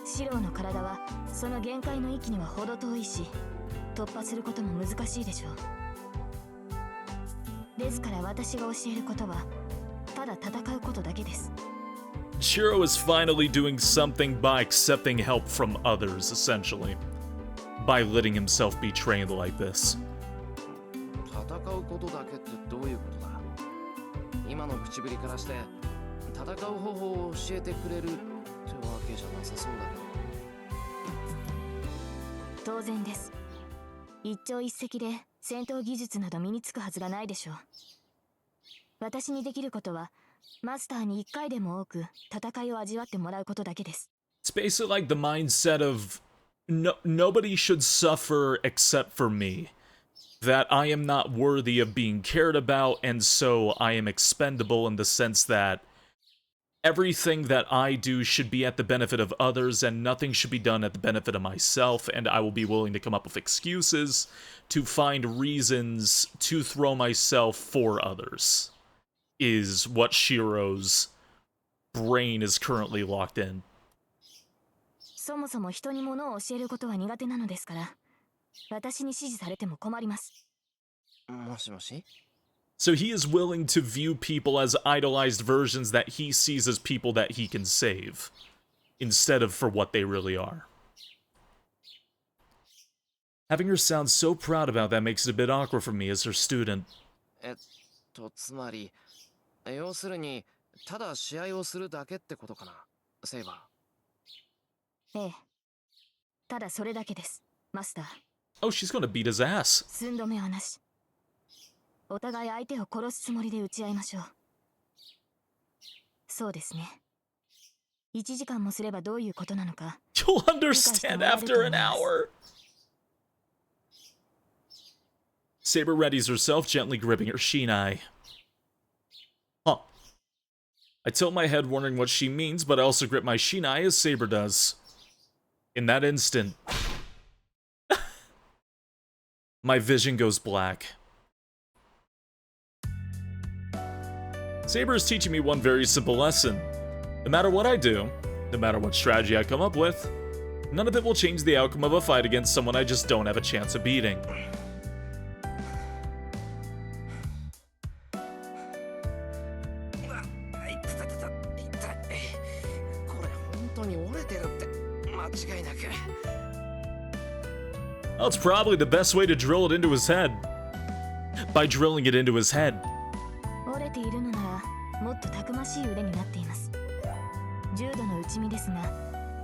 シローの体はその限界の域には程遠いし、突破することも難しいでしょう。ですから私が教えることはただ戦うことだけです。 Shiro is finally doing something by accepting help from others, essentially, by letting himself be trained like this. 戦うことだけってどういうことだ。今の口ぶりからして戦う方法を教えてくれるってわけじゃなさそうだけど。当然です。一朝一夕で戦闘技術など身につくはずがないでしょう。私にできることはマスターに一回でも多く戦いを味わってもらうことだけです。 It's basically like the mindset of nobody should suffer except for me. That I am not worthy of being cared about, and so I am expendable in the sense that everything that I do should be at the benefit of others, and nothing should be done at the benefit of myself, and I will be willing to come up with excuses to find reasons to throw myself for others, is what Shiro's brain is currently locked in. そもそも人に物を教えることは苦手なのですから、私に指示されても困ります。もしもし？ So he is willing to view people as idolized versions that he sees as people that he can save, instead of for what they really are. Having her sound so proud about that makes it a bit awkward for me as her student. つまり、要するに、ただ試合をするだけってことかな、セイバー。ええ。ただそれだけです、マスター。Oh, she's gonna beat his ass. 寸止めはなし。お互い相手を殺すつもりで打ち合いましょう。そうですね。1時間もすればどういうことなのか。You'll understand after an hour. Saber readies herself, gently gripping her shinai. Huh. I tilt my head wondering what she means, but I also grip my shinai as Saber does. In that instant, my vision goes black. Saber is teaching me one very simple lesson. No matter what I do, no matter what strategy I come up with, none of it will change the outcome of a fight against someone I just don't have a chance of beating. Well, it's probably the best way to drill it into his head. By drilling it into his head. 折れているのならもっとたくましい腕になっています。重度の打ち身ですが、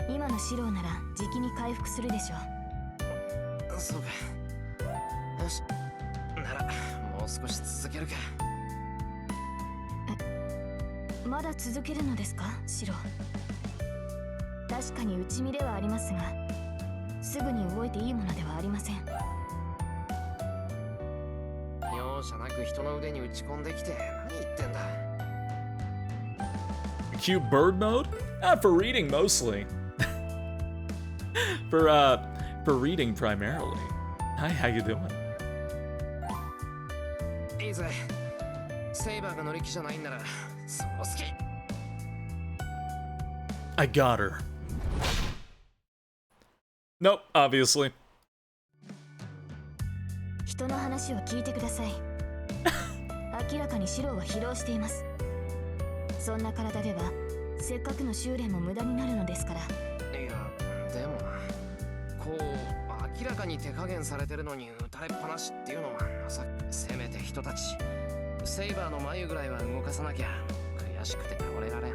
今のシローならじきに回復するでしょう。そうか。よし。ならもう少し続けるか。まだ続けるのですか、シロー。確かに内身ではありますが、すぐに動いていいものではありません。容赦なく人の腕に打ち込んできて何言ってんだ。Cute bird mode? For reading mostly. for reading primarily. Hi, how you doing? いいぜ。セイバーが乗り気じゃないんならそう好き。I got her. Nope, obviously. 人の話を聞いてください。明らかにシローは疲労しています。そんな体ではせっかくの修練も無駄になるのですから。いやでもな、こう明らかに手加減されてるのに打たれっぱなしっていうのはせめて人たちセイバーの眉ぐらいは動かさなきゃ。悔しくて倒れられん。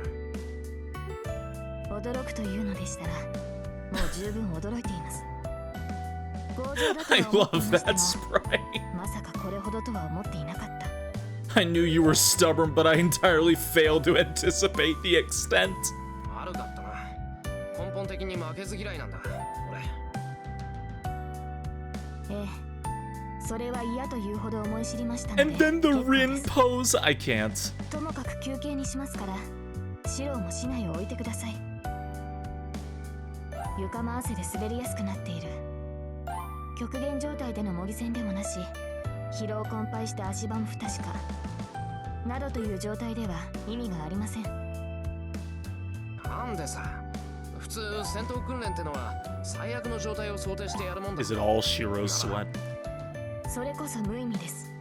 驚くというのでしたらもう十分驚いています。強情だと I は思ってい love ました that が、 sprite. まさかこれほどとは思っていなかった。 I knew you were stubborn, but I entirely failed to anticipate the extent. 悪かったな。根本的に負けず嫌いなんだ俺。ええ、それは嫌というほど思い知りましたので。 And then the 結構 Rin です pose. I can't. ともかく休憩にしますから、シローも市内を置いてください。床も汗で滑りやすくなっている。極限状態での模擬戦でもなし、疲労困憊して足場も不確かなどという状態では意味がありません。なんでさ、普通戦闘訓練ってのは最悪の状態を想定してやるもんだ。 Is it all Shiro's sweat? それこそ無意味です。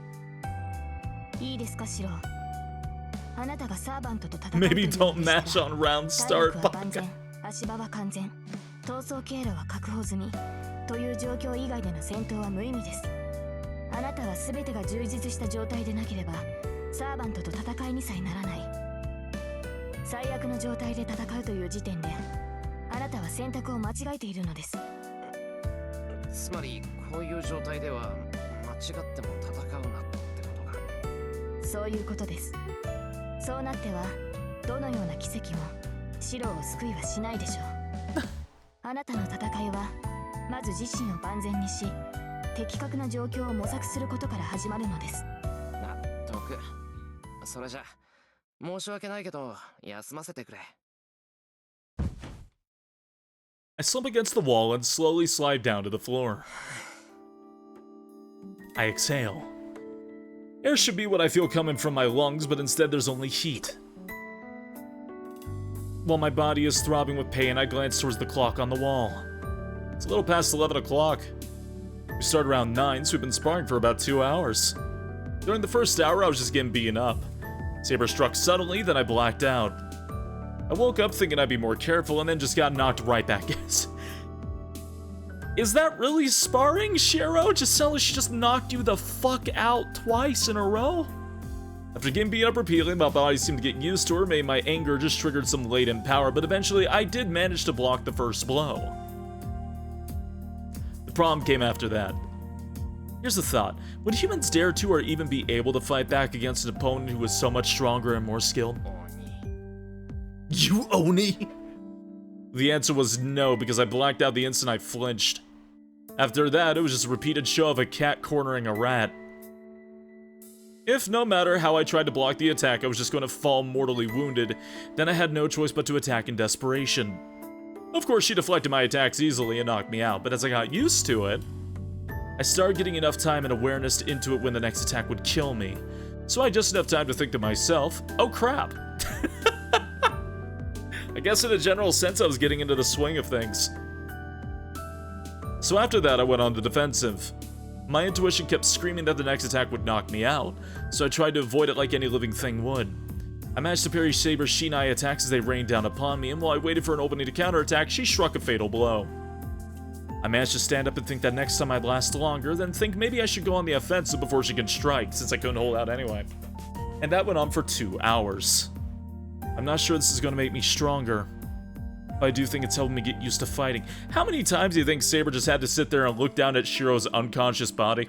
いいですか、シロー。あなたがサーバントと戦うというの Maybe でした don't ら match on round 体 start. 力は万全、足場は完全、逃走経路は確保済みという状況以外での戦闘は無意味です。あなたは全てが充実した状態でなければサーバントと戦いにさえならない。最悪の状態で戦うという時点であなたは選択を間違えているのです。つまりこういう状態では間違っても戦うなってことか。そういうことです。そうなってはどのような奇跡もシローを救いはしないでしょう。あなたの戦いはまず自身を万全にし、的確な状況を模索することから始まるのです。納得。それじゃ申し訳ないけど休ませてくれ。 I slump against the wall and slowly slide down to the floor. I exhale. Air should be what I feel coming from my lungs, but instead there's only heat. While my body is throbbing with pain, I glance towards the clock on the wall. It's a little past 11 o'clock. We start around 9, so we've been sparring for about 2 hours. During the first hour, I was just getting beaten up. Saber struck suddenly, then I blacked out. I woke up thinking I'd be more careful, and then just got knocked right back in. Is that really sparring, Shiro? Gisela, she just knocked you the fuck out twice in a row? After getting beat up repeatedly, my body seemed to get used to her, maybe my anger just triggered some latent power, but eventually I did manage to block the first blow. The problem came after that. Here's the thought. Would humans dare to or even be able to fight back against an opponent who was so much stronger and more skilled? You Oni? The answer was no, because I blacked out the instant I flinched. After that, it was just a repeated show of a cat cornering a rat. If no matter how I tried to block the attack, I was just going to fall mortally wounded, then I had no choice but to attack in desperation. Of course, she deflected my attacks easily and knocked me out, but as I got used to it, I started getting enough time and awareness into it when the next attack would kill me. So I had just enough time to think to myself, oh crap. I guess in a general sense I was getting into the swing of things. So after that I went on the defensive. My intuition kept screaming that the next attack would knock me out, so I tried to avoid it like any living thing would. I managed to parry Saber's Shinai attacks as they rained down upon me, and while I waited for an opening to counterattack, she struck a fatal blow. I managed to stand up and think that next time I'd last longer, then think maybe I should go on the offensive before she can strike, since I couldn't hold out anyway. And that went on for 2 hours. I'm not sure this is going to make me stronger. but I do think it's helping me get used to fighting. How many times do you think Saber just had to sit there and look down at Shiro's unconscious body?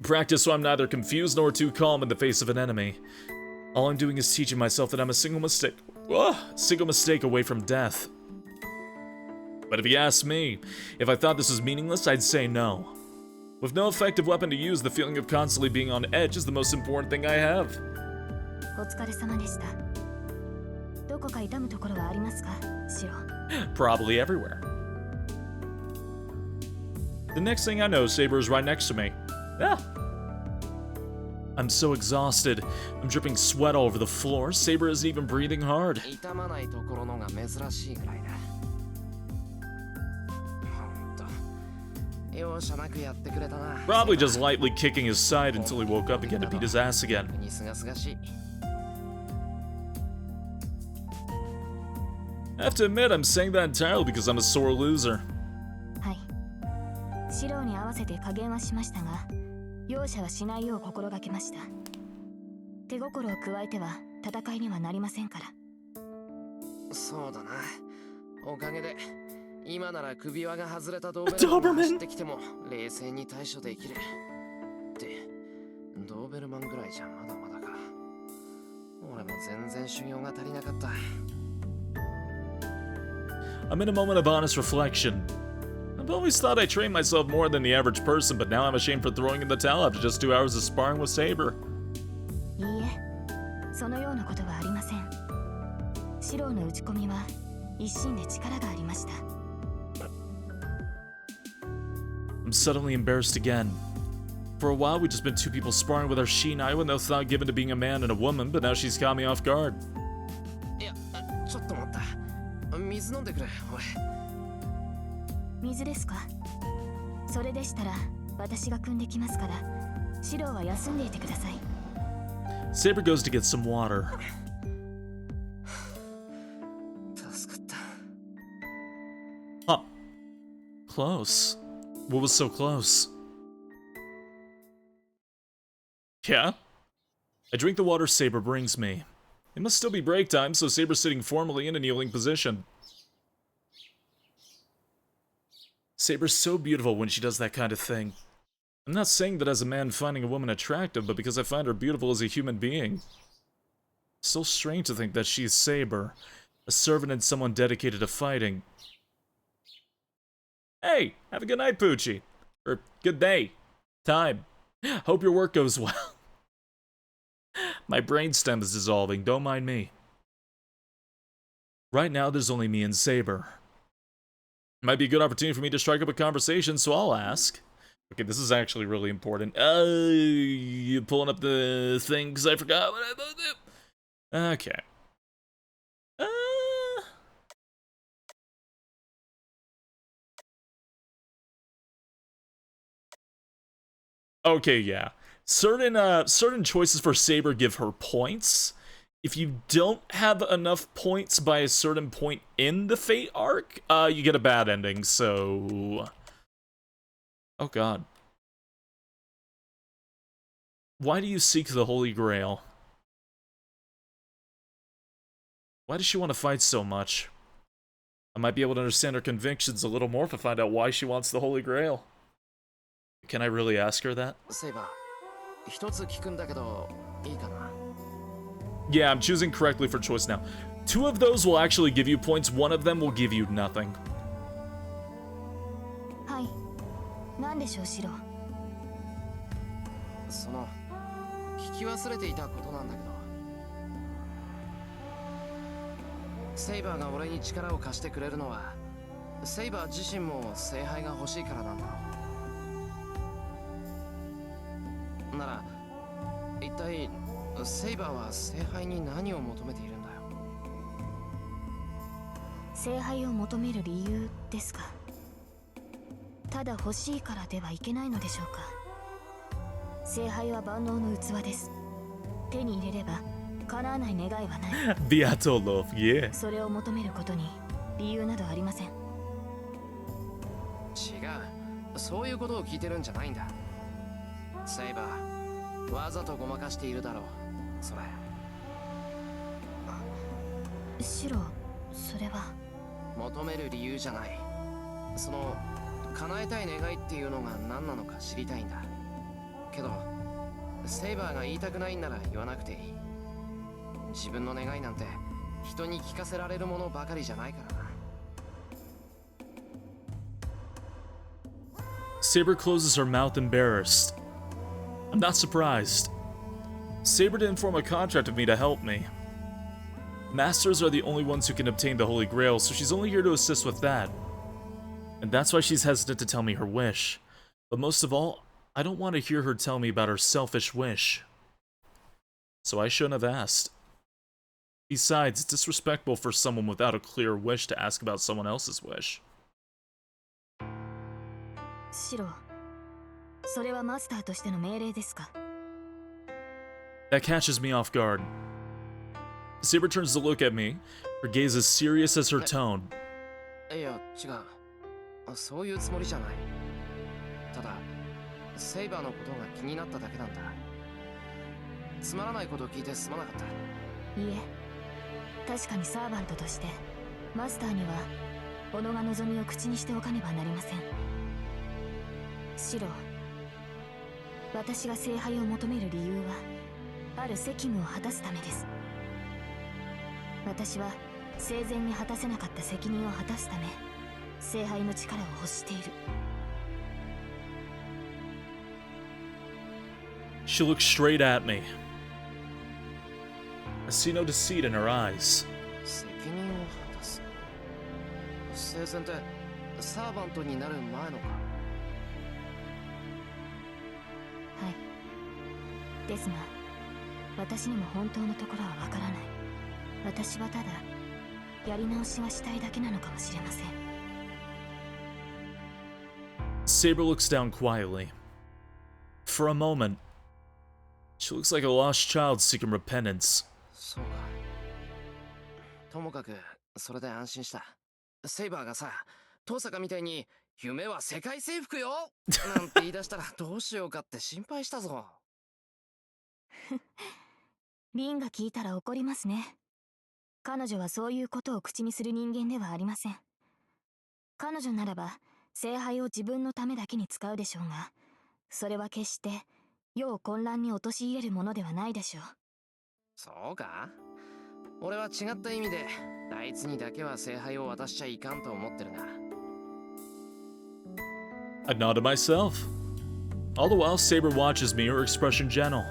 Practice so I'm neither confused nor too calm in the face of an enemy. All I'm doing is teaching myself that I'm a single mistake away from death. But if you ask me, if I thought this was meaningless, I'd say no. With no effective weapon to use, the feeling of constantly being on edge is the most important thing I have. お疲れ様でした。どこか痛むところはありますか、シロ? Probably everywhere. The next thing I know, Saber is right next to me. Ah! I'm so exhausted. I'm dripping sweat all over the floor. Saber isn't even breathing hard. 痛まないところのが珍しいぐらいだ。ほんと、容赦なくやってくれたな。Probably just lightly kicking his side until he woke up again to beat his ass again. にすがすがしい。I have to admit, I'm saying that entirely because I'm a sore loser. はい。シロに合わせて加減はしましたが、容赦はしないよう心がけました。手心を加えては戦いにはなりませんから。そうだな。おかげで今なら首輪が外れたドーベルマンが走ってきても冷静に対処できる。ってドーベルマンぐらいじゃまだまだか。俺も全然修行が足りなかった。I'm in a moment of honest reflection. I've always thought I trained myself more than the average person, but now I'm ashamed for throwing in the towel after just 2 hours of sparring with Saber. いいえ、そのようなことはありません。シロの打ち込みは一心で力がありました。I'm suddenly embarrassed again. For a while, we've just been two people sparring with our Shinai with no thought given to being a man and a woman, but now she's caught me off guard. いや、ちょっと待った。水飲んでくれ、おい。水ですか？それでしたら私が汲んできますから、シロは休んでいてください。Saber goes to get some water. 助かった。Huh. Close. What was so close? Yeah? I drink the water Saber brings me. It must still be break time, so Saber's sitting formally in a kneeling position. Saber's so beautiful when she does that kind of thing. I'm not saying that as a man finding a woman attractive, but because I find her beautiful as a human being. It's so strange to think that she's Saber, a servant and someone dedicated to fighting. Hey, have a good night, Poochie. Or good day. Time. Hope your work goes well. My brainstem is dissolving, don't mind me. Right now, there's only me and Saber. Might be a good opportunity for me to strike up a conversation, so I'll ask. Okay, this is actually really important. You pulling up the thing because I forgot what I thought to do. Okay. Okay, yeah. Certain choices for Saber give her points. If you don't have enough points by a certain point in the Fate arc, you get a bad ending, so... Oh god. Why do you seek the Holy Grail? Why does she want to fight so much? I might be able to understand her convictions a little more if I find out why she wants the Holy Grail. Can I really ask her that? Saber, 一つ聞くんだけど、いいかな? Yeah, I'm choosing correctly for choice now. 2 of those will actually give you points, 1 of them will give you nothing. はい。何でしょう、シロ。その、聞き忘れていたことなんだけど。セイバーが俺に力を貸してくれるのは、セイバー自身も聖杯が欲しいからなんだろう。なら、一体セイバーは聖杯に何を求めているんだよ。聖杯を求める理由ですか。ただ欲しいからではいけないのでしょうか。聖杯は万能の器です。手に入れれば叶わない願いはない。Beato love, yeah. それを求めることに理由などありません。違う、そういうことを聞いてるんじゃないんだ。セイバー、わざとごまかしているだろう。それ。シロ、それは求める理由じゃない。その叶えたい願いっていうのが何なのか知りたいんだ。けどセイバーが言いたくないんなら言わなくていい。自分の願いなんて人に聞かせられるものばかりじゃないからな。Saber closes her mouth embarrassed. I'm not surprised. Saber didn't form a contract with me to help me. Masters are the only ones who can obtain the Holy Grail, so she's only here to assist with that. And that's why she's hesitant to tell me her wish. But most of all, I don't want to hear her tell me about her selfish wish. So I shouldn't have asked. Besides, it's disrespectful for someone without a clear wish to ask about someone else's wish. シロ、それはマスターとしての命令ですか? That catches me off guard. Saber turns to look at me, her gaze as serious as her tone. いや、違う。そういうつもりじゃない。ただ、セイバーのことが気になっただけなんだ。つまらないことを聞いてすまなかった。いえ、確かにサーバントとしてマスターには己が望みを口にしておかねばなりません。シロ、私が聖杯を求める理由はある責務を果たすためです。私は生前に果たせなかった責任を果たすため聖杯の力を欲している。She looks straight at me. I see no deceit in her eyes. 責任を果たす。生前ってサーバントになる前のか。はい。ですが、私にも本当のところはわからない。私はただやり直しがしたいだけなのかもしれません。Saber looks down quietly. For a moment, she looks like a lost child seeking repentance. そうか。ともかくそれで安心した。セイバーがさ、遠坂みたいに夢は世界征服よなんて言い出したらどうしようかって心配したぞ。リンが聞いたら怒りますね。彼女はそういうことを口にする人間ではありません。彼女ならば聖杯を自分のためだけに使うでしょうが、それは決して世を混乱に陥れるものではないでしょう。そうか？俺は違った意味であいつにだけは聖杯を渡しちゃいかんと思ってるな。I nod to myself. All the while, Saber watches me, her expression gentle.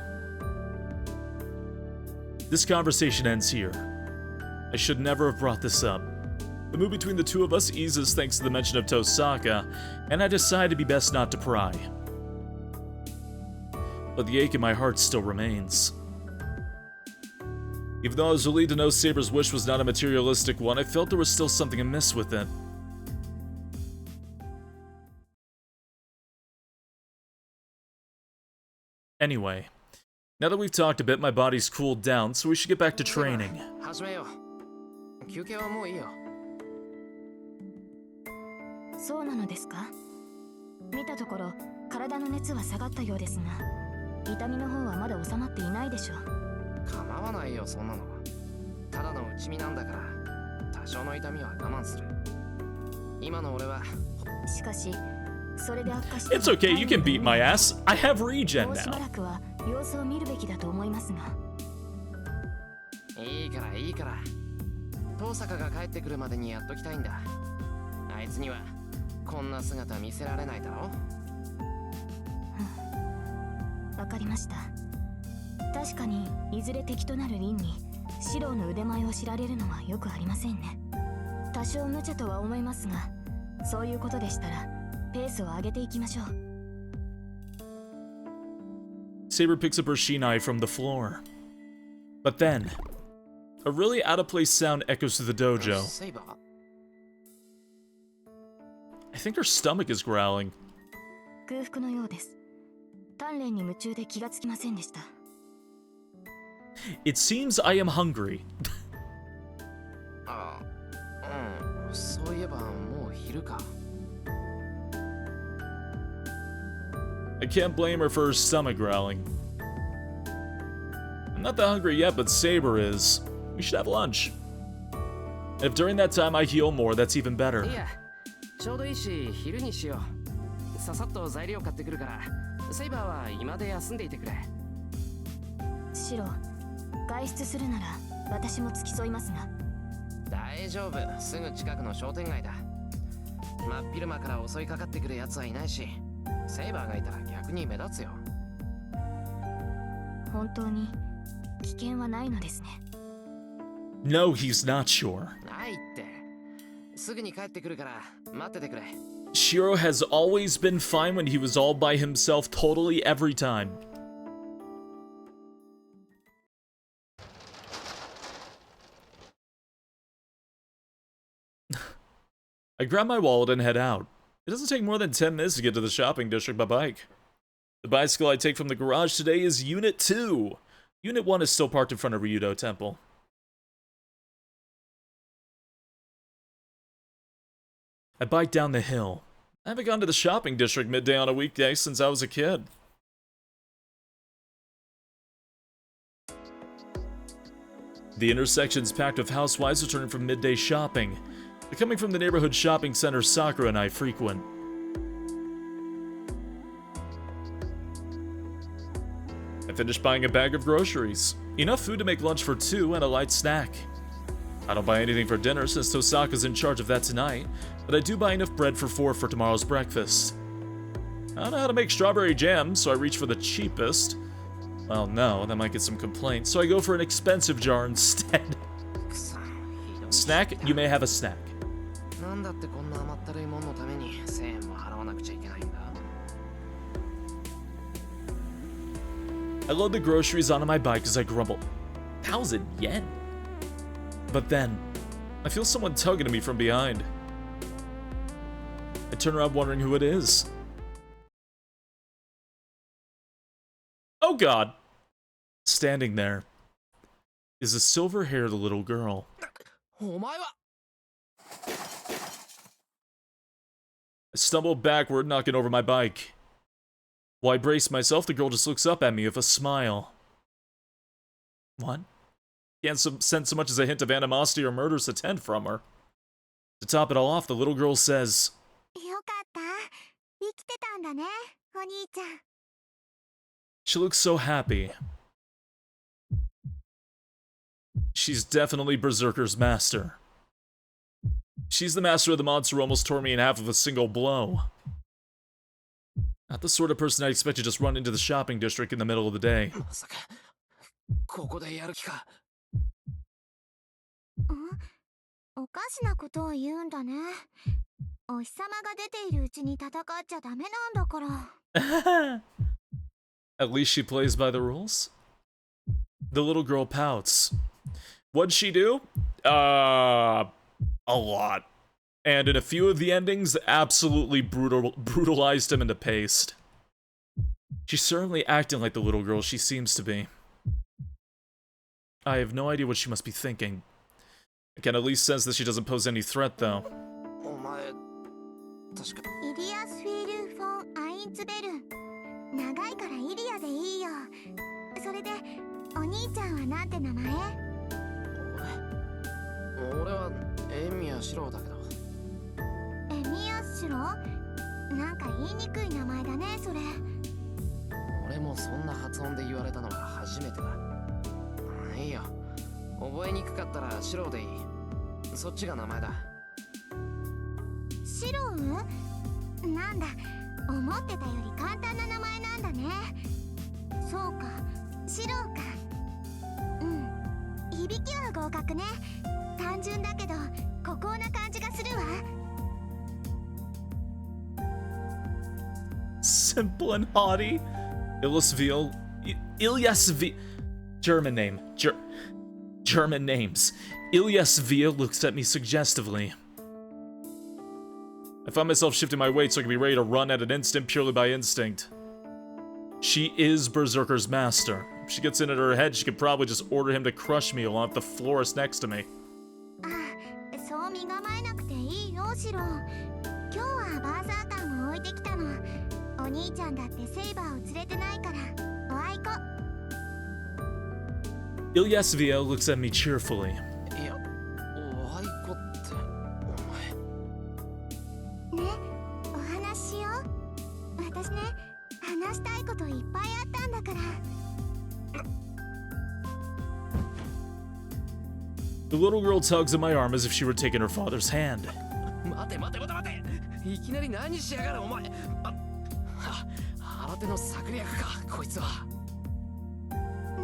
This conversation ends here. I should never have brought this up. The mood between the two of us eases thanks to the mention of Tosaka, and I decide to be best not to pry. But the ache in my heart still remains. Even though I was relieved to know Saber's wish was not a materialistic one, I felt there was still something amiss with it. Anyway, now that we've talked a bit, my body's cooled down, so we should get back to training. 始めよう。休憩はもういいよ。そうなのですか？見たところ体の熱は下がったようですが、痛みの方はまだ収まっていないでしょう。構わないよ、そんなの。ただの内身なんだから多少の痛みは我慢する。今の俺はしかしそれで悪化して It's okay, you can beat my ass. I have regen もうしば now. らくは様子を見るべきだと思いますが。いいからいいから。遠坂が帰ってくるまでにやっときたいんだ。あいつにはこんな姿見せられないだろ。わかりました。確かにいずれ敵となるリンにシローの腕前を知られるのはよくありませんね。多少無茶とは思いますが、そういうことでしたらペースを上げていきましょう。Saber picks up her shinai from the floor. But then, a really out-of-place sound echoes through the dojo. セイバー？ I think her stomach is growling. 空腹のようです。鍛錬に夢中で気がつきませんでした。It seems I am hungry. ああ、うん、そういえばもう昼か。I can't blame her for her stomach growling. I'm not that hungry yet, but Saber is. We should have lunch. And if during that time I heal more, that's even better. いや、ちょうどいいし昼にしよう。ささっと材料買ってくるから、セイバーは今で休んでいてくれ。シロ、外出するなら私も付き添いますが。大丈夫、すぐ近くの商店街だ。真っ昼間から襲いかかってくる奴はいないし、セイバーがいたら逆に目立つよ。本当に危険はないのですね。No, he's not sure. ないって。すぐに帰ってくるから待っててくれ。Shiro has always been fine when he was all by himself totally every time. I grab my wallet and head out. It doesn't take more than 10 minutes to get to the shopping district by bike. The bicycle I take from the garage today is Unit 2. Unit 1 is still parked in front of Ryudo Temple. I bike down the hill. I haven't gone to the shopping district midday on a weekday since I was a kid. The intersection's packed with housewives returning from midday shopping. They're coming from the neighborhood shopping center Sakura and I frequent. I finished buying a bag of groceries. Enough food to make lunch for 2 and a light snack. I don't buy anything for dinner since Tosaka's in charge of that tonight, but I do buy enough bread for 4 for tomorrow's breakfast. I don't know how to make strawberry jam, so I reach for the cheapest. Well, no, that might get some complaints, so I go for an expensive jar instead. Snack? You may have a snack. なんだってこんな甘ったるいもんのために1000円も払わなくちゃいけないんだ。 I load the groceries onto my bike as I grumble. 1,000 yen? But then, I feel someone tugging at me from behind. I turn around wondering who it is. Oh god! Standing there is a silver-haired little girl. お前は I stumble backward, knocking over my bike. While I brace myself, the girl just looks up at me with a smile. What? Can't sense so much as a hint of animosity or murderous intent from her. To top it all off, the little girl says, よかった。生きてたんだね、お兄ちゃん。 She looks so happy. She's definitely Berserker's master. She's the master of the monster who almost tore me in half with a single blow. Not the sort of person I'd expect to just run into the shopping district in the middle of the day. まさかここでやる気か。おかしなことを言うんだね。お日様が出ているうちに戦っちゃダメなんだから。At least she plays by the rules. The little girl pouts. What'd she do? A lot. And in a few of the endings, absolutely brutalized him into paste. She's certainly acting like the little girl she seems to be. I have no idea what she must be thinking. I can at least sense that she doesn't pose any threat, though. お前確かイリアスフィール・フォン・アインツベル。長いからイリアでいいよ。それでお兄ちゃんはなんて名前？俺はエミヤシロウだけど。エミヤシロ？なんか言いにくい名前だね、それ。俺もそんな発音で言われたのは初めてだ。いいよ。覚えにくかったらシロウでいい。そっちが名前だ。シロウ？なんだ、思ってたより簡単な名前なんだね。そうか、シロウか。うん、響きは合格ね。単純だけど孤高な感じがするわ。Simple and haughty. Ilyasvil. German name. German names. Ilyasvil looks at me suggestively. I find myself shifting my weight so I can be ready to run at an instant purely by instinct. She is Berserker's master. If she gets in at her head, she could probably just order him to crush me along with the florist next to me. そう身構えなくていいよ、シロウ。今日はバーサーカーを置いてきたの。お兄ちゃんだってセイバーを連れてないから、おあいこ。Ilyasvil looks at me cheerfully. いや、おあいこっこといっぱいあったんだから。 The little girl tugs at my arm as if she were taking her father's hand. 待て待て待て待て、いきなり何しやがるお前。新手の策略かこいつは。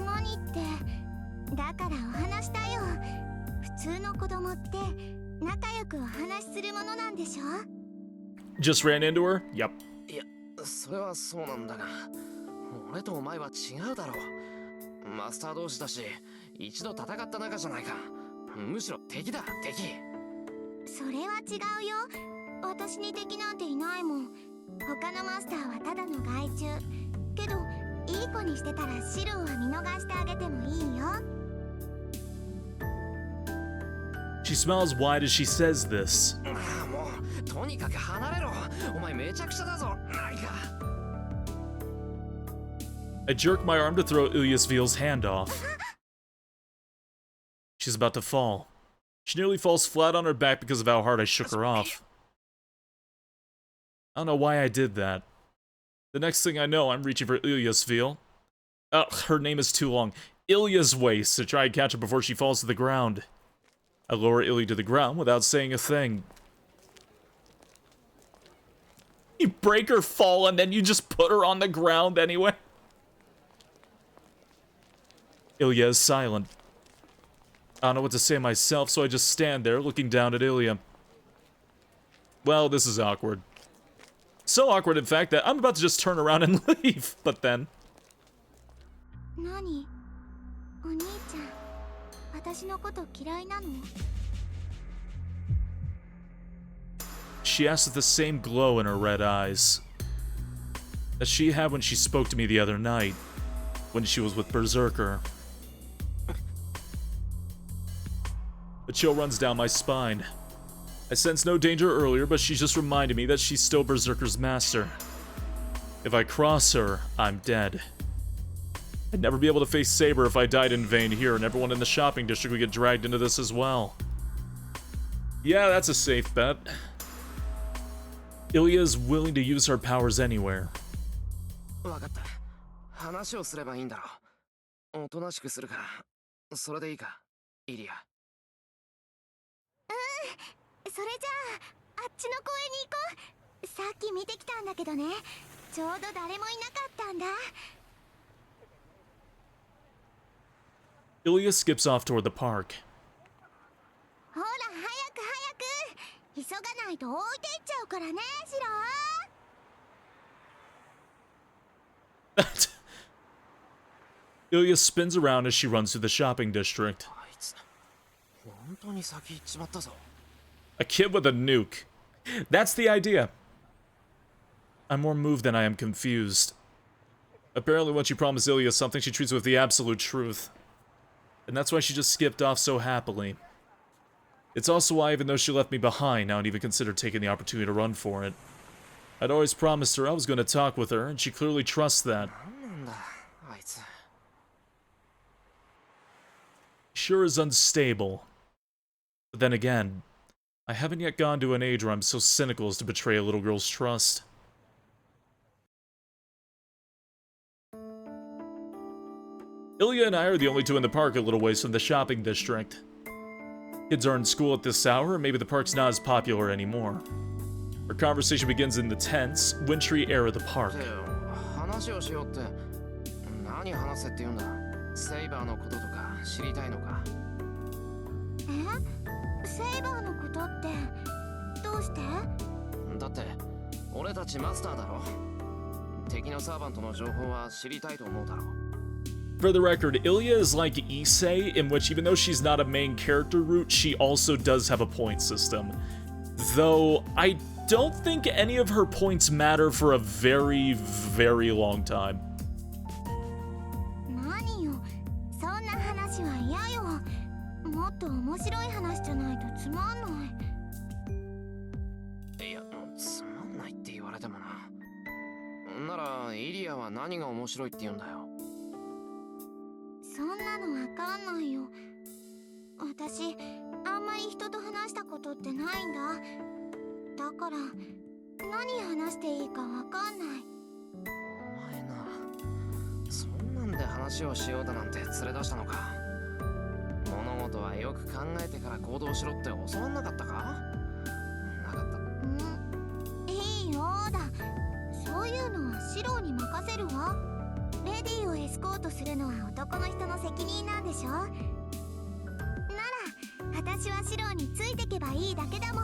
何って、だからお話だよ。普通の子供って仲良くお話しするものなんでしょ。 Just ran into her? Yep. いや、それはそうなんだが、俺とお前は違うだろう。マスター同士だし、一度戦った仲じゃないか。むしろ敵だ、敵。それは違うよ。私に敵なんていないもん。他のマスターはただの害虫。けどいい子にしてたらシロは見逃してあげてもいいよ。 She smiles wide as she says this. もうとにかく離れろ。お前めちゃくちゃだぞ。何か。 I jerk my arm to throw Ilyasville's hand off. She's about to fall. She nearly falls flat on her back because of how hard I shook her off. I don't know why I did that. The next thing I know, I'm reaching for Ilyasville. Ugh, her name is too long. Ilya's waist to try and catch her before she falls to the ground. I lower Ilya to the ground without saying a thing. You break her fall and then you just put her on the ground anyway. Ilya is silent. I don't know what to say myself, so I just stand there looking down at Ilya. Well, this is awkward. So awkward, in fact, that I'm about to just turn around and leave, but then... 何？お兄ちゃん、私のこと嫌いなの？ She asks with the same glow in her red eyes that she had when she spoke to me the other night, when she was with Berserker. A chill runs down my spine. I sensed no danger earlier, but she's just reminded me that she's still Berserker's master. If I cross her, I'm dead. I'd never be able to face Saber if I died in vain here, and everyone in the shopping district would get dragged into this as well. Yeah, that's a safe bet. Ilya is willing to use her powers anywhere. わかった。話をすればいいんだろう。おとなしくするから。それでいいか、イリア。それじゃあ、あっちの公園に行こう。さっき見てきたんだけどね。ちょうど誰もいなかったんだ。 Ilya skips off toward the park. ほら、早く早く。急がないと置いていっちゃうからね、シロ。 Ilya spins around as she runs through the shopping district. あいつ、本当に先行っちまったぞ。 A kid with a nuke. That's the idea. I'm more moved than I am confused. Apparently when she promised Ilya something, she treats it with the absolute truth. And that's why she just skipped off so happily. It's also why, even though she left me behind, I don't even consider taking the opportunity to run for it. I'd always promised her I was going to talk with her, and she clearly trusts that. なんだ、あいつ。 Sure is unstable. But then again, I haven't yet gone to an age where I'm so cynical as to betray a little girl's trust. Ilya and I are the only two in the park a little ways from the shopping district. Kids are in school at this hour, and maybe the park's not as popular anymore. Our conversation begins in the tense, wintry air of the park. 話をしようって、何話せって言うんだ。セイバーのこととか知りたいのか。え？セイバーのことってどうして？だって俺たちマスターだろ。敵のサーバントの情報は知りたいと思うだろう。 For the record, Ilya is like Issei, in which even though she's not a main character route, she also does have a point system. Though, I don't think any of her points matter for a very, very long time. 何よ、そんな話は嫌よ。もっと面白い話じゃないとつまんない。いや、つまんないって言われてもな。なら、イリアは何が面白いって言うんだよ。 そんなのわかんないよ。私、あんまり人と話したことってないんだ。だから、何話していいかわかんない。お前な、話をしようだなんて連れ出したのか。物事はよく考えてから行動しろって教わんなかったか。なかった。いいよだ。そういうのはシローに任せるわ。レディーをエスコートするのは男の人の責任なんでしょ。なら私はシローについてけばいいだけだもん。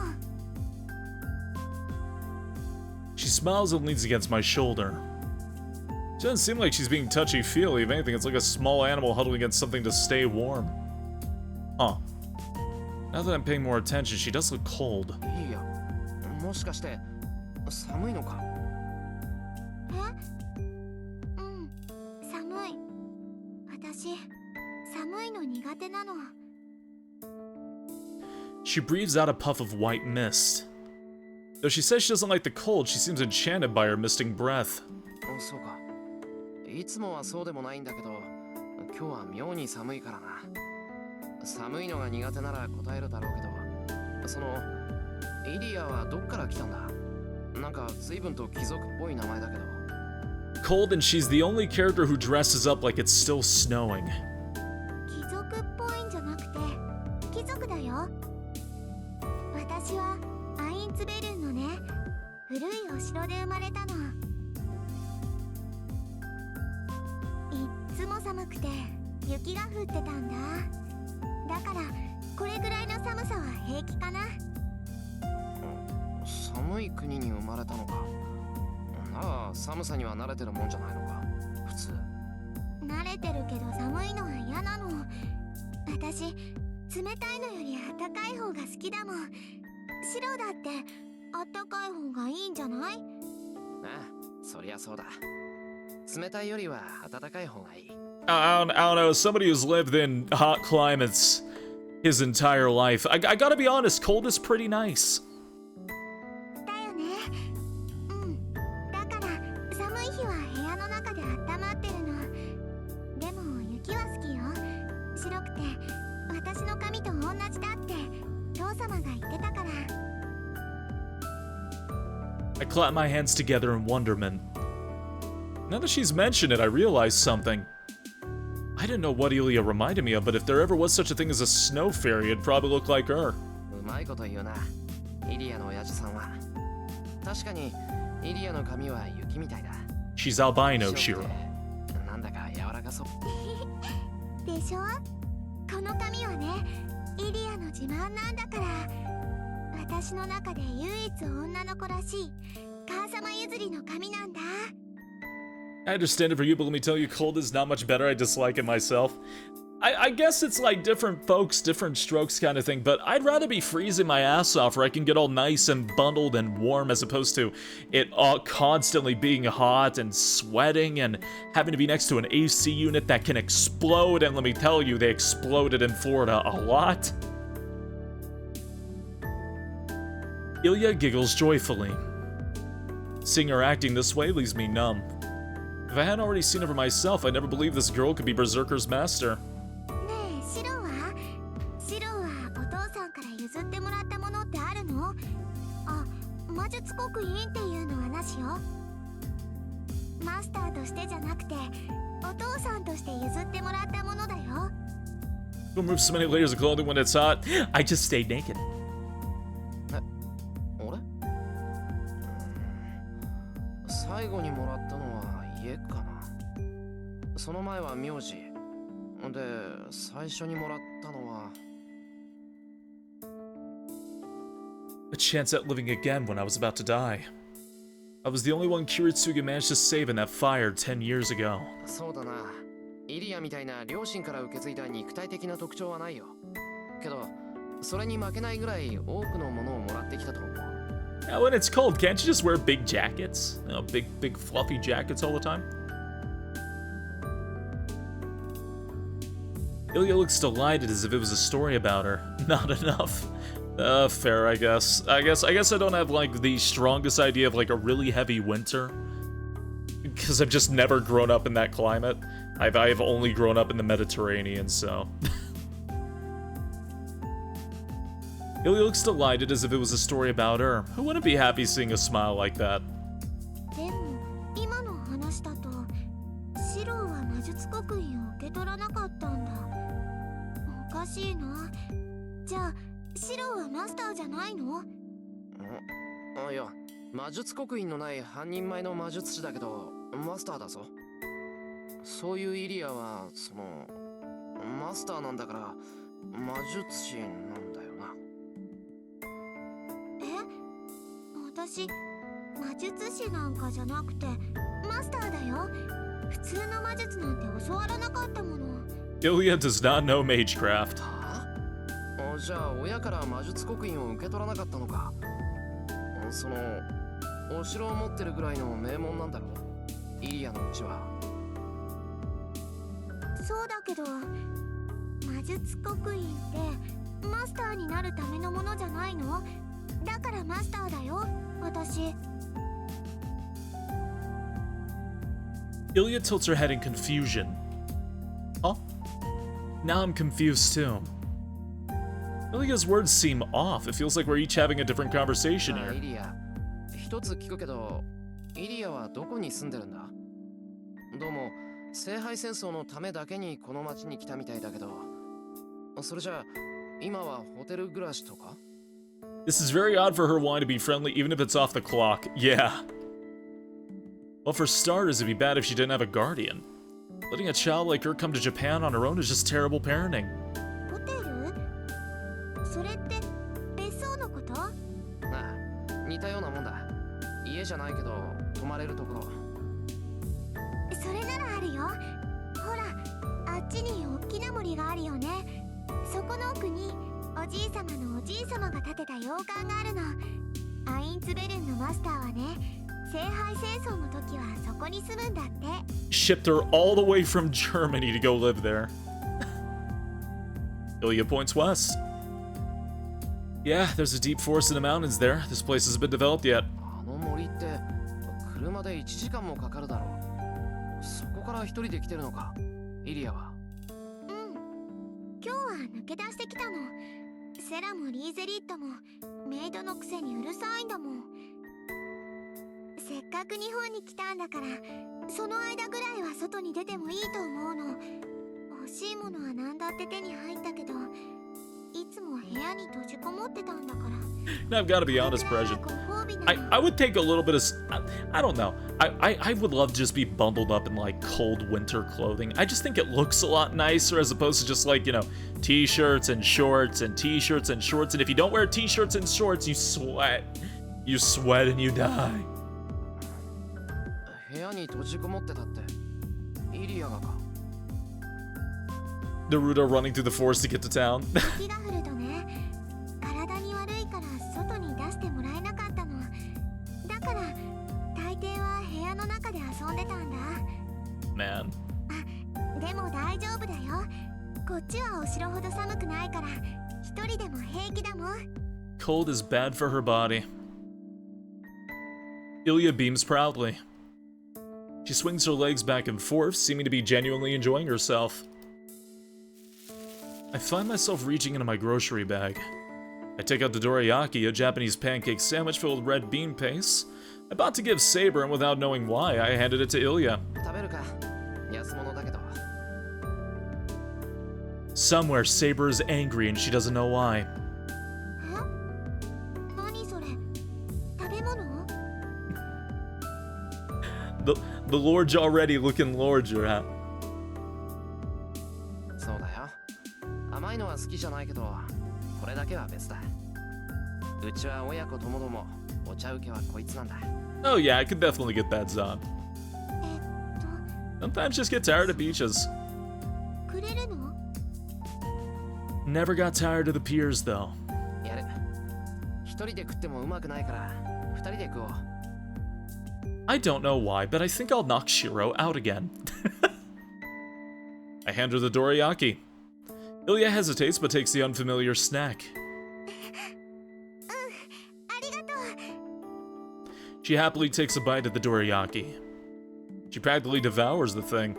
She smiles and leans against my shoulder. She doesn't seem like she's being touchy-feely. If anything, it's like a small animal huddling against something to stay warm. Huh. Now that I'm paying more attention, she does look cold. いや、もしかして寒いのか。うん、寒い。私、寒いの苦手なの。 She breathes out a puff of white mist. Though she says she doesn't like the cold, she seems enchanted by her misting breath. そうか。いつもはそうでもないんだけど、今日は妙に寒いからな。寒いのが苦手なら答えるだろうけど、そのイリアはどっから来たんだ。なんか随分と貴族っぽい名前だけど。Cold, and she's the only character who dresses up like it's still snowing. 貴族っぽいんじゃなくて貴族だよ。私はアインツベルンのね、古いお城で生まれたの。いっつも寒くて雪が降ってたんだ。だからこれぐらいの寒さは平気かな。寒い国に生まれたのか。なあ、寒さには慣れてるもんじゃないのか。普通。慣れてるけど寒いのは嫌なの。私冷たいのよりあったかい方が好きだもん。白だってあったかい方がいいんじゃない？ああ、そりゃそうだ。冷たいよりは暖かい方がいい。I don't know. As somebody who's lived in hot climates his entire life, I gotta be honest, cold is pretty nice. だよね。うん。だから寒い日は部屋の中で温まってるの。でも雪は好きよ。白くて私の髪と同じだって父様が言ってたから。I clap my hands together in wonderment. Now that she's mentioned it, I realize something. I didn't know what Ilya reminded me of, but if there ever was such a thing as a snow fairy, it'd probably look like her. うまいこと言うな、イリアの親父さんは。確かにイリアの髪は雪みたいだ。 She's albino, Shiro. なんだか柔らかそう。でしょ？この髪はね、イリアの自慢なんだから。私の中で唯一女の子らしい母様譲りの髪なんだ。 I understand it for you, but let me tell you, cold is not much better. I dislike it myself. I guess it's like different folks, different strokes kind of thing, but I'd rather be freezing my ass off where I can get all nice and bundled and warm as opposed to it all constantly being hot and sweating and having to be next to an AC unit that can explode, and let me tell you, they exploded in Florida a lot. Ilya giggles joyfully. Seeing her acting this way leaves me numb. If I hadn't already seen it for myself, I'd never believe this girl could be Berserker's master. ねえ、シロは？シロはお父さんから譲ってもらったものってあるの？あ、魔術刻印っていうのはなしよ。マスターとしてじゃなくて、お父さんとして譲ってもらったものだよ。Don't remove so many layers of clothing when it's hot. I just stay naked. 俺？最後にもらったのは家かな。その前は名字。で、最初にもらったのは。A chance at living again when I was about to die. I was the only one Kiritsuge managed to save in that fire 10 years ago. そうだな。イリアみたいな両親から受け継いだ肉体的な特徴はないよ。けど、それに負けないぐらい多くのものをもらってきたと思う。Now, when it's cold, can't you just wear big jackets? You know, big fluffy jackets all the time? Ilya looks delighted as if it was a story about her. Not enough. Fair, I guess. I guess I don't have, like, the strongest idea of, like, a really heavy winter. Because I've just never grown up in that climate. I've only grown up in the Mediterranean, so... Ilya looks delighted as if it was a story about her. Who wouldn't be happy seeing a smile like that? でも今の話だとシロは魔術刻印をかしいな。じゃあシロはマスターじゃないの？いや、魔術刻印のない半人前の魔術師だけどマスターだぞ。そういうイリアはそのマスターなんだから魔術師なんだよな。私魔術師なんかじゃなくてマスターだよ。普通の魔術なんて教わらなかったもの。Ilya does not know magecraft. じゃあ親から魔術刻印を受け取らなかったのか。そのお城を持ってるぐらいの名門なんだろう、イリアのうちは。そうだけど魔術刻印ってマスターになるためのものじゃないの？だからマスターだよ私。Ilya tilts her head in confusion. Huh? Now I'm confused too. Ilya's words seem off. It feels like we're each having a different conversation here. イリア、一つ聞くけど、イリアはどこに住んでるんだ？どうも聖杯戦争のためだけにこの町に来たみたいだけど、それじゃあ今はホテル暮らしとか？ This is very odd for her wanting to be friendly even if it's off the clock. Yeah. Well, for starters, it'd be bad if she didn't have a guardian. Letting a child like her come to Japan on her own is just terrible parenting. ホテル？それって別荘のこと？ああ、似たようなもんだ。家じゃないけど泊まれるところ。それならあるよ。ほら、あっちに大きな森があるよね。そこの奥におじいさまのおじいさまが建てた洋館があるの。アインツベルンのマスターはね、聖杯戦争の時はそこに住むんだって。Shipped her all the way from Germany to go live there. Ilya points west. Yeah, there's a deep forest in the mountains there. This place hasn't been developed yet. あの森って車で1時間もかかるだろう。そこから一人で来てるのか、イリアは。今日は抜け出してきたの。セラもリーゼリットもメイドのくせにうるさいんだもん。せっかく日本に来たんだから、その間ぐらいは外に出てもいいと思うの。欲しいものは何だって手に入ったけど、いつも部屋に閉じこもってたんだから。Now I've got to be honest, President. I would take a little bit of... I don't know. I would love to just be bundled up in, like, cold winter clothing. I just think it looks a lot nicer as opposed to just, like, you know, t-shirts and shorts and t-shirts and shorts. And if you don't wear t-shirts and shorts, you sweat. You sweat and you die. 部屋に閉じこもってたってイリアがか。 Naruto running through the forest to get to town. 雪が降るとね、体に悪いから外に出してもらえなかったの。だから大抵は部屋の中で遊んでたんだ。 Man. でも大丈夫だよ。こっちはお城ほど寒くないから一人でも平気だもん。 Cold is bad for her body. Ilya beams proudly. She swings her legs back and forth, seeming to be genuinely enjoying herself. I find myself reaching into my grocery bag. I take out the dorayaki, a Japanese pancake sandwich filled with red bean paste. About to give Saber, and without knowing why, I handed it to Ilya. 食べるか。安物だけど。 Somewhere, Saber is angry and she doesn't know why. 何それ？食べ物？ The Lord's already looking larger, huh? そうだよ。甘いのは好きじゃないけど、これだけは別だ。うちは親子ともども、お茶受けはこいつなんだ。 Oh yeah, I could definitely get that, Zon. Sometimes just get tired of peaches. くれるの？ Never got tired of the peers, though. やる。一人で食ってもうまくないから、二人で食おう。 I don't know why, but I think I'll knock Shiro out again. I hand her the dorayaki. Ilya hesitates, but takes the unfamiliar snack. She happily takes a bite of the dorayaki. She practically devours the thing.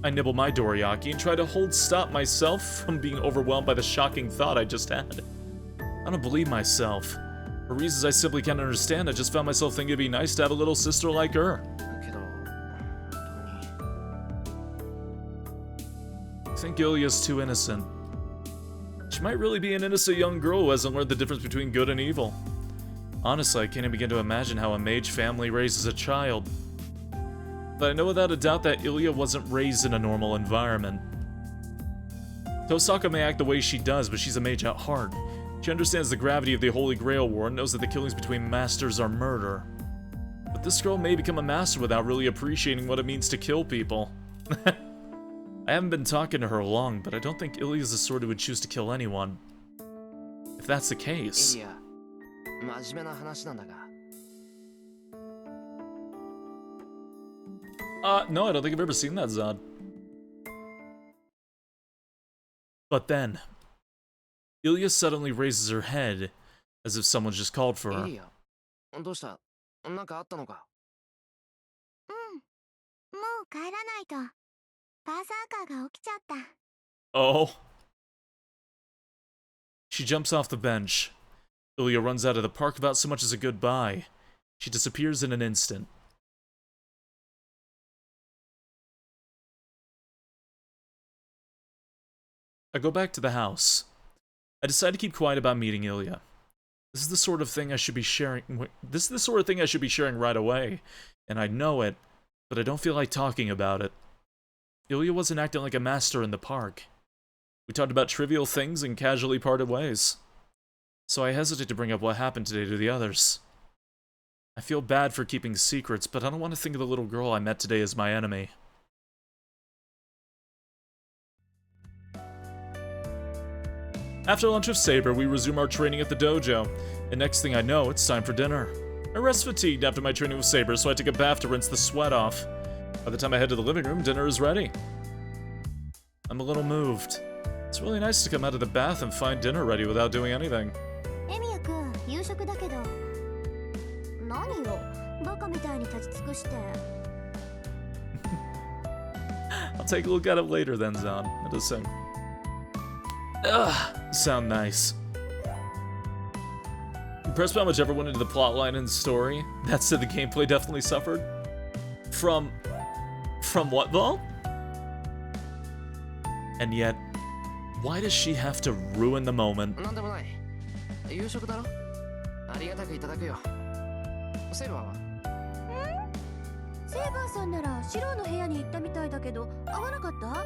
I nibble my dorayaki and try to stop myself from being overwhelmed by the shocking thought I just had. I don't believe myself. For reasons I simply can't understand, I just found myself thinking it'd be nice to have a little sister like her. けど、本当に。think Ilya's too innocent. She might really be an innocent young girl who hasn't learned the difference between good and evil. Honestly, I can't even begin to imagine how a mage family raises a child. But I know without a doubt that Ilya wasn't raised in a normal environment. Tosaka may act the way she does, but she's a mage at heart. She understands the gravity of the Holy Grail War and knows that the killings between masters are murder. But this girl may become a master without really appreciating what it means to kill people. I haven't been talking to her long, but I don't think Ilya's the sort who would choose to kill anyone. If that's the case... Ilya, 真面目な話なんだが。No, I don't think I've ever seen that, Zod. But then, Ilya suddenly raises her head, as if someone just called for her. Ilya, どうした？なんかあったのか？もう帰らないと。バーサーカーが起きちゃった。Oh. She jumps off the bench. Ilya runs out of the park without so much as a goodbye. She disappears in an instant. I go back to the house. I decide to keep quiet about meeting Ilya. This is the sort of thing I should be sharing. This is the sort of thing I should be sharing right away, and I know it, but I don't feel like talking about it. Ilya wasn't acting like a master in the park. We talked about trivial things and casually parted ways. So I hesitate to bring up what happened today to the others. I feel bad for keeping secrets, but I don't want to think of the little girl I met today as my enemy. After lunch with Saber, we resume our training at the dojo, and next thing I know, it's time for dinner. I rest fatigued after my training with Saber, so I take a bath to rinse the sweat off. By the time I head to the living room, dinner is ready. I'm a little moved. It's really nice to come out of the bath and find dinner ready without doing anything. エミヤ君、夕食だけど。何よ、バカみたいに立ち尽くして。I'll take a look at it later then, Zon. That does sound nice. Impressed by how much everyone into the plotline and story. That said, the gameplay definitely suffered. From what, Vol? And yet, why does she have to ruin the moment? なんでもない。夕食だろ？ありがたくいただくよ。セイバーは？セイバーさんならシローの部屋に行ったみたいだけど、会わなかった？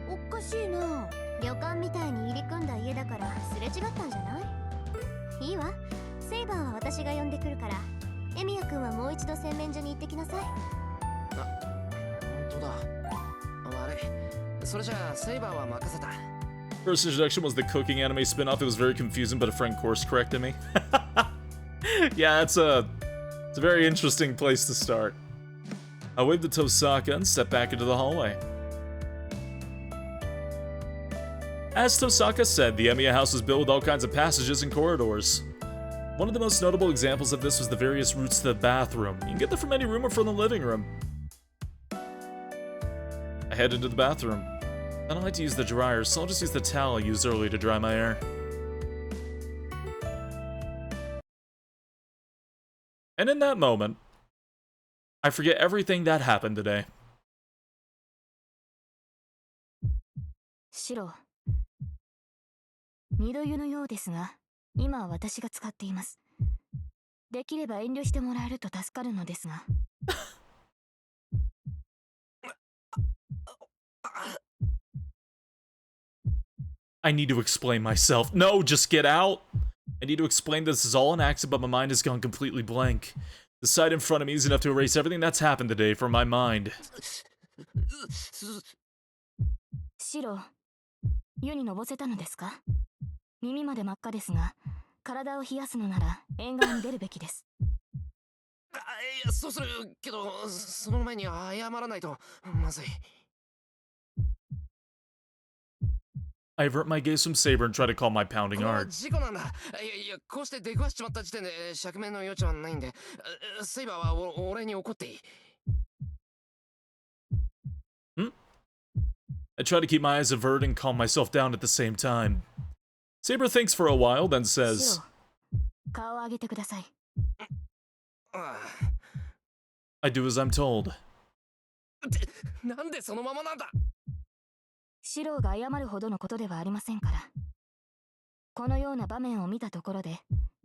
おかしいな。旅館みたいに入り組んだ家だからすれ違ったんじゃない？いいわ。セイバーは私が呼んでくるから。エミヤ君はもう一度洗面所に行ってきなさい。本当だ。悪い。それじゃあセイバーは任せた。First introduction was the cooking anime spin-off. It was very confusing, but a friend course corrected me. Yeah, it's a very interesting place to start. I waved to Tosaka and stepped back into the hallway. As Tosaka said, the Emiya house was built with all kinds of passages and corridors. One of the most notable examples of this was the various routes to the bathroom. You can get them from any room or from the living room. I head into the bathroom. I don't like to use the dryer, so I'll just use the towel I used earlier to dry my hair. And in that moment, I forget everything that happened today. シロ、二度湯のようですが、今は私が使っています。できれば遠慮してもらえると助かるのですが。I need to explain myself. No, just get out. I need to explain this is all an accident, but my mind has gone completely blank. The sight in front of me is enough to erase everything that's happened today from my mind. シロ、湯にのぼせたのですか？耳まで真っ赤ですが、体を冷やすのなら縁側に出るべきです。いや、そうするけど、その前に謝らないとまずい。I avert my gaze from Saber and try to calm my pounding これは heart. 事故なんだ。いや、こうして出くわしちまった時点で釈明の余地はないんで、セイバーは俺に怒っていい。I try to keep my eyes averted and calm myself down at the same time. Saber thinks for a while, then says, 顔を上げてください。I do as I'm told. なんでそのままなんだ。シローが謝るほどのことではありませんから。このような場面を見たところで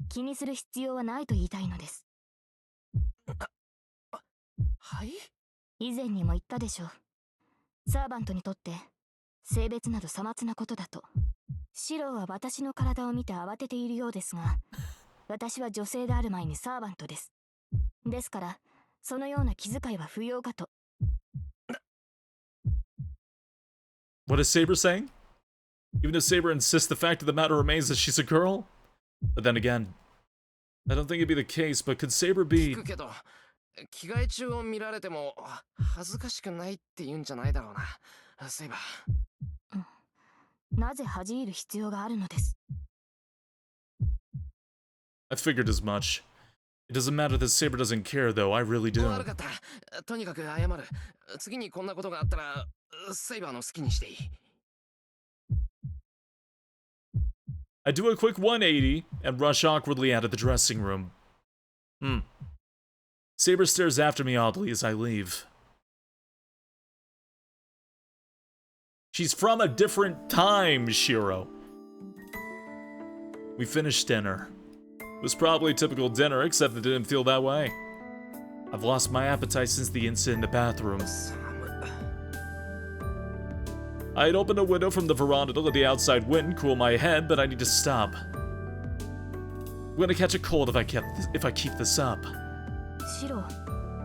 気にする必要はないと言いたいのです。はい。以前にも言ったでしょう。サーバントにとって性別などさまつなことだと。シローは私の体を見て慌てているようですが、私は女性である前にサーバントです。ですからそのような気遣いは不要かと。What is Saber saying? Even if Saber insists, the fact of the matter remains that she's a girl? But then again, I don't think it'd be the case, but could Saber be... 聞くけど、着替え中を見られても恥ずかしくないって言うんじゃないだろうな、セイバー。なぜ恥じ入る必要があるのです。I figured as much. It doesn't matter that Saber doesn't care, though. I really do. 悪かった。とにかく謝る。次にこんなことがあったら、セイバーの好きにしていい。I do a quick 180 and rush awkwardly out of the dressing room. Saber stares after me oddly as I leave. She's from a different time, Shiro. We finished dinner. It was probably a typical dinner, except it didn't feel that way. I've lost my appetite since the incident in the bathroom. I had opened a window from the veranda to let the outside wind cool my head, but I need to stop. I'm gonna catch a cold if I keep this up. Shiro,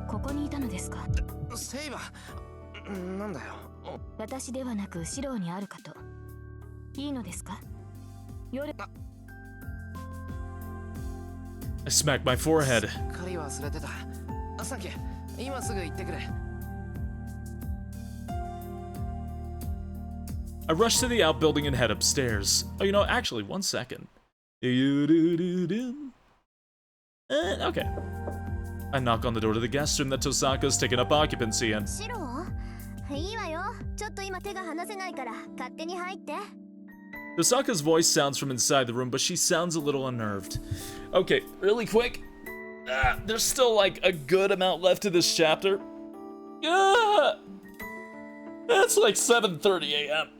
ここにいたのですか？セイバー、なんだよ。私ではなくシローにあるかと。いいのですか？夜。I smacked my forehead. すっかり忘れてた。サンキュー。今すぐ行ってくれ。I rush to the outbuilding and head upstairs. Oh, you know, actually, 1 second. Okay. I knock on the door to the guest room that Tosaka's taken up occupancy in. シロー？いいわよ。ちょっと今手が離せないから勝手に入って。Tosaka's voice sounds from inside the room, but she sounds a little unnerved. Okay, really quick. There's still like a good amount left of this chapter. It's like 7:30 a.m.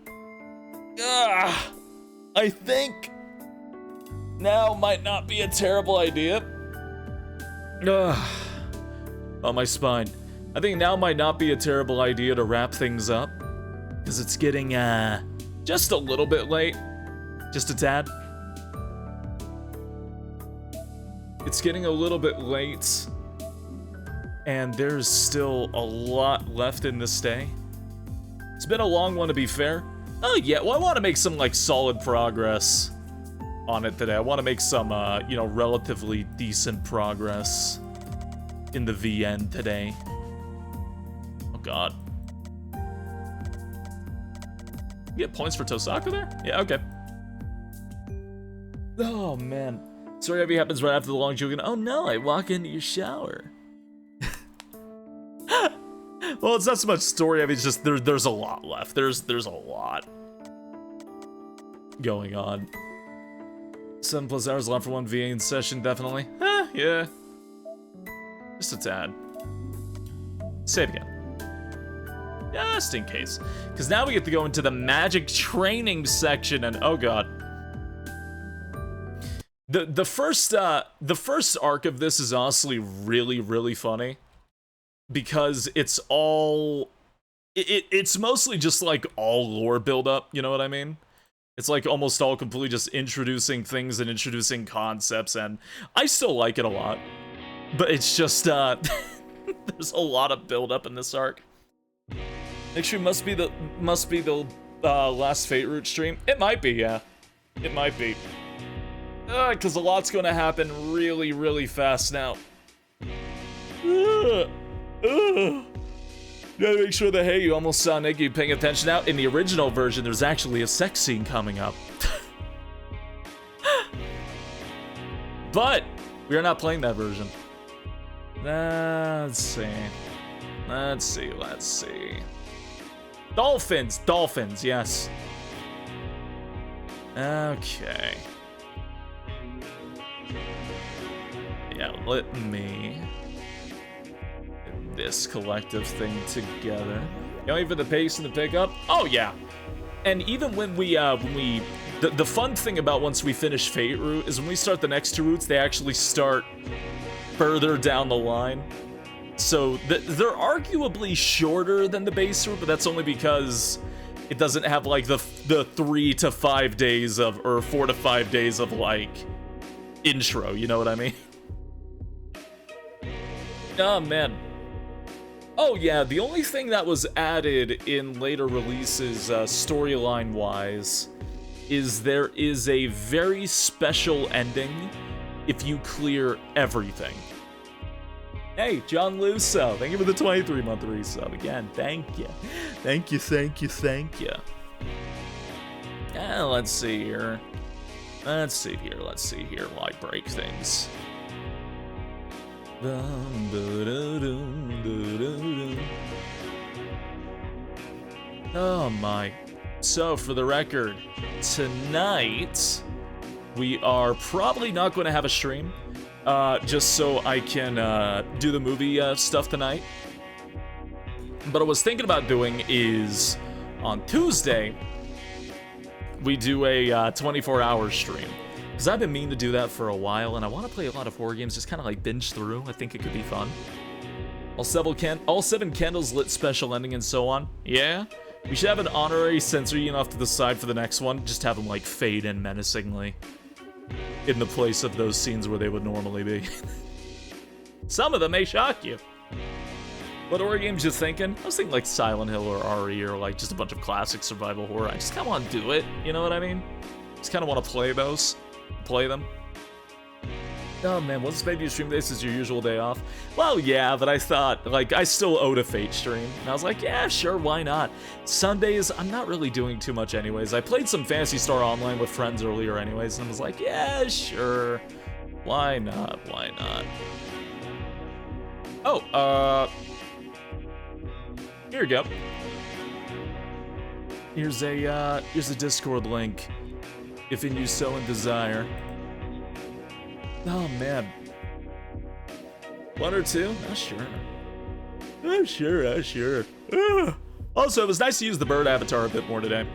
I think now might not be a terrible idea. On my spine. I think now might not be a terrible idea to wrap things up, because it's getting just a little bit late. Just a tad. It's getting a little bit late, and there's still a lot left in this day. It's been a long one, to be fair. Oh yeah, well I want to make some like solid progress on it today. I want to make some, you know, relatively decent progress in the VN today. Oh god. You get points for Tosaka there? Yeah, okay. Oh man. Story heavy happens right after the long joke, and oh no, I walk into your shower. Well, it's not so much story heavy, it's just there's a lot left. There's a lot going on. 7+ hours left for one VN session, definitely. Yeah. Just a tad. Save again. Just in case. Because now we get to go into the magic training section, and oh god. The first arc of this is honestly really funny. Because it's all... It's mostly just like all lore build-up, you know what I mean? It's like almost all completely just introducing things and introducing concepts, and I still like it a lot. But it's just, there's a lot of build-up in this arc. Next stream must be the last Fate Root stream. It might be, yeah. It might be. Because a lot's gonna happen really fast now. Gotta make sure that, hey, you almost saw Nikki paying attention out. In the original version, there's actually a sex scene coming up. But we are not playing that version. Let's see. Dolphins, yes. Okay. Yeah, let me get this collective thing together. You know, even the pace and the pickup? Oh yeah. And even when the fun thing about once we finish Fate route is when we start the next two routes, they actually start further down the line. So they're arguably shorter than the base route, but that's only because it doesn't have like the 3 to 5 days of, or 4 to 5 days of like intro, you know what I mean? Oh man. Oh yeah, the only thing that was added in later releases storyline wise is there is a very special ending if you clear everything. Hey, John Lusso, thank you for the 23-month resub again. Thank you. Thank you, thank you, thank you. Let's see here. Let's see here while I break things. Oh my. So, for the record, tonight, we are probably not going to have a stream. Just so I can do the movie stuff tonight. But what I was thinking about doing is on Tuesday, we do a 24-hour stream. Because I've been meaning to do that for a while, and I want to play a lot of horror games, just kind of like binge through. I think it could be fun. All 7 candles lit special ending and so on. Yeah? We should have an honorary SpaceYeen off to the side for the next one. Just have them like fade in menacingly in the place of those scenes where they would normally be. Some of them may shock you. What horror games you thinking? I was thinking like Silent Hill or RE or like just a bunch of classic survival horror. I just kind of want to do it, you know what I mean? Just kind of want to play those. Play them. Oh man, what's maybe you stream this is your usual day off? Well, yeah, but I thought, like, I still owed a Fate stream. And I was like, yeah, sure, why not? Sundays, I'm not really doing too much anyways. I played some Phantasy Star Online with friends earlier anyways, and I was like, yeah, sure. Why not? Why not? Oh, here we go. Here's a Discord link, if in you so and desire. Oh man. 1 or 2? Oh sure. Oh sure. Also, it was nice to use the bird avatar a bit more today.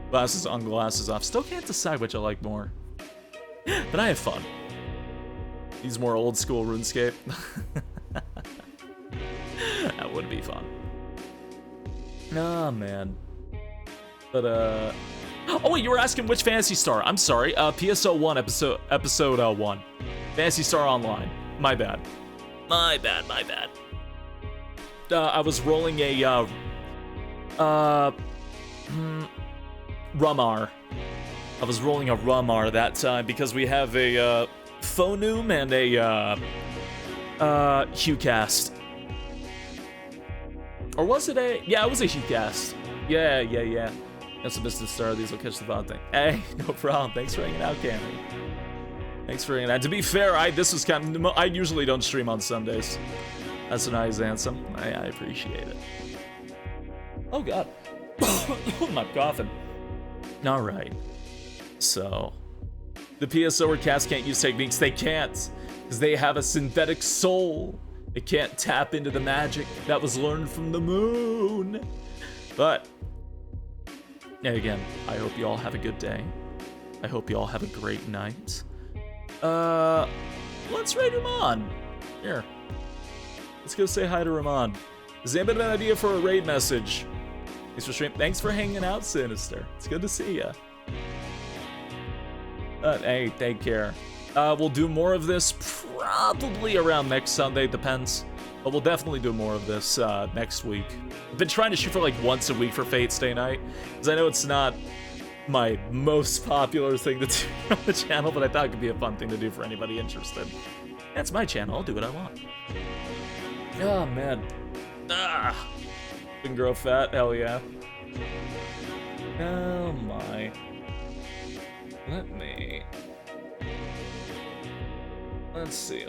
Glasses on, glasses off. Still can't decide which I like more. But I have fun. He's more old school RuneScape. That would be fun. Oh man. But oh wait, you were asking which Phantasy Star. I'm sorry. PSO 1 episode 1. Phantasy Star Online. My bad. My bad. I was rolling a Rumar. I was rolling a Rumar that time because we have a Phonum and a Hughcast. Or was it a? Yeah, it was a Hughcast. Yeah. That's a business star. These will catch the vibe thing. Hey, no problem. Thanks for hanging out, Cammy. Thanks for hanging out. To be fair, I usually don't stream on Sundays. That's a nice answer. I appreciate it. Oh god. I'm not coughing. All right. So, the PSO or cast can't use techniques. They can't, because they have a synthetic soul. They can't tap into the magic that was learned from the moon. But yeah, again, I hope you all have a good day. I hope you all have a great night. Let's raid Ramon. Here. Let's go say hi to Ramon. Does anybody have an idea for a raid message? Thanks for stream. Thanks for hanging out, Sinister. It's good to see ya. Hey, take care. We'll do more of this probably around next Sunday, depends. But we'll definitely do more of this next week. I've been trying to shoot for like once a week for Fate Stay Night, because I know it's not my most popular thing to do on the channel, but I thought it could be a fun thing to do for anybody interested. That's my channel, I'll do what I want. Oh man. Can grow fat, hell yeah. Oh my. Let's see.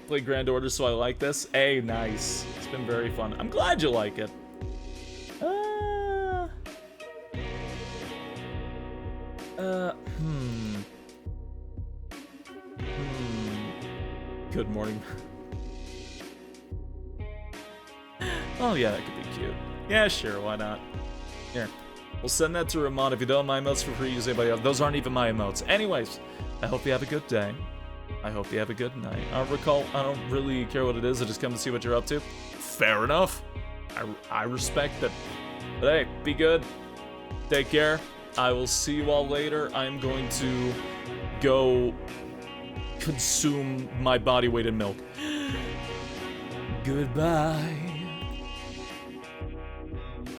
Play Grand Order, so I like this. Hey, nice. It's been very fun. I'm glad you like it. Good morning. Oh yeah, that could be cute. Yeah, sure, why not? Here. We'll send that to Ramon. If you don't mind emotes for free, use anybody else. Those aren't even my emotes. Anyways, I hope you have a good day. I hope you have a good night. I don't really care what it is. I just come to see what you're up to. Fair enough. I respect that. But hey, be good. Take care. I will see you all later. I'm going to go consume my body weight in milk. Goodbye.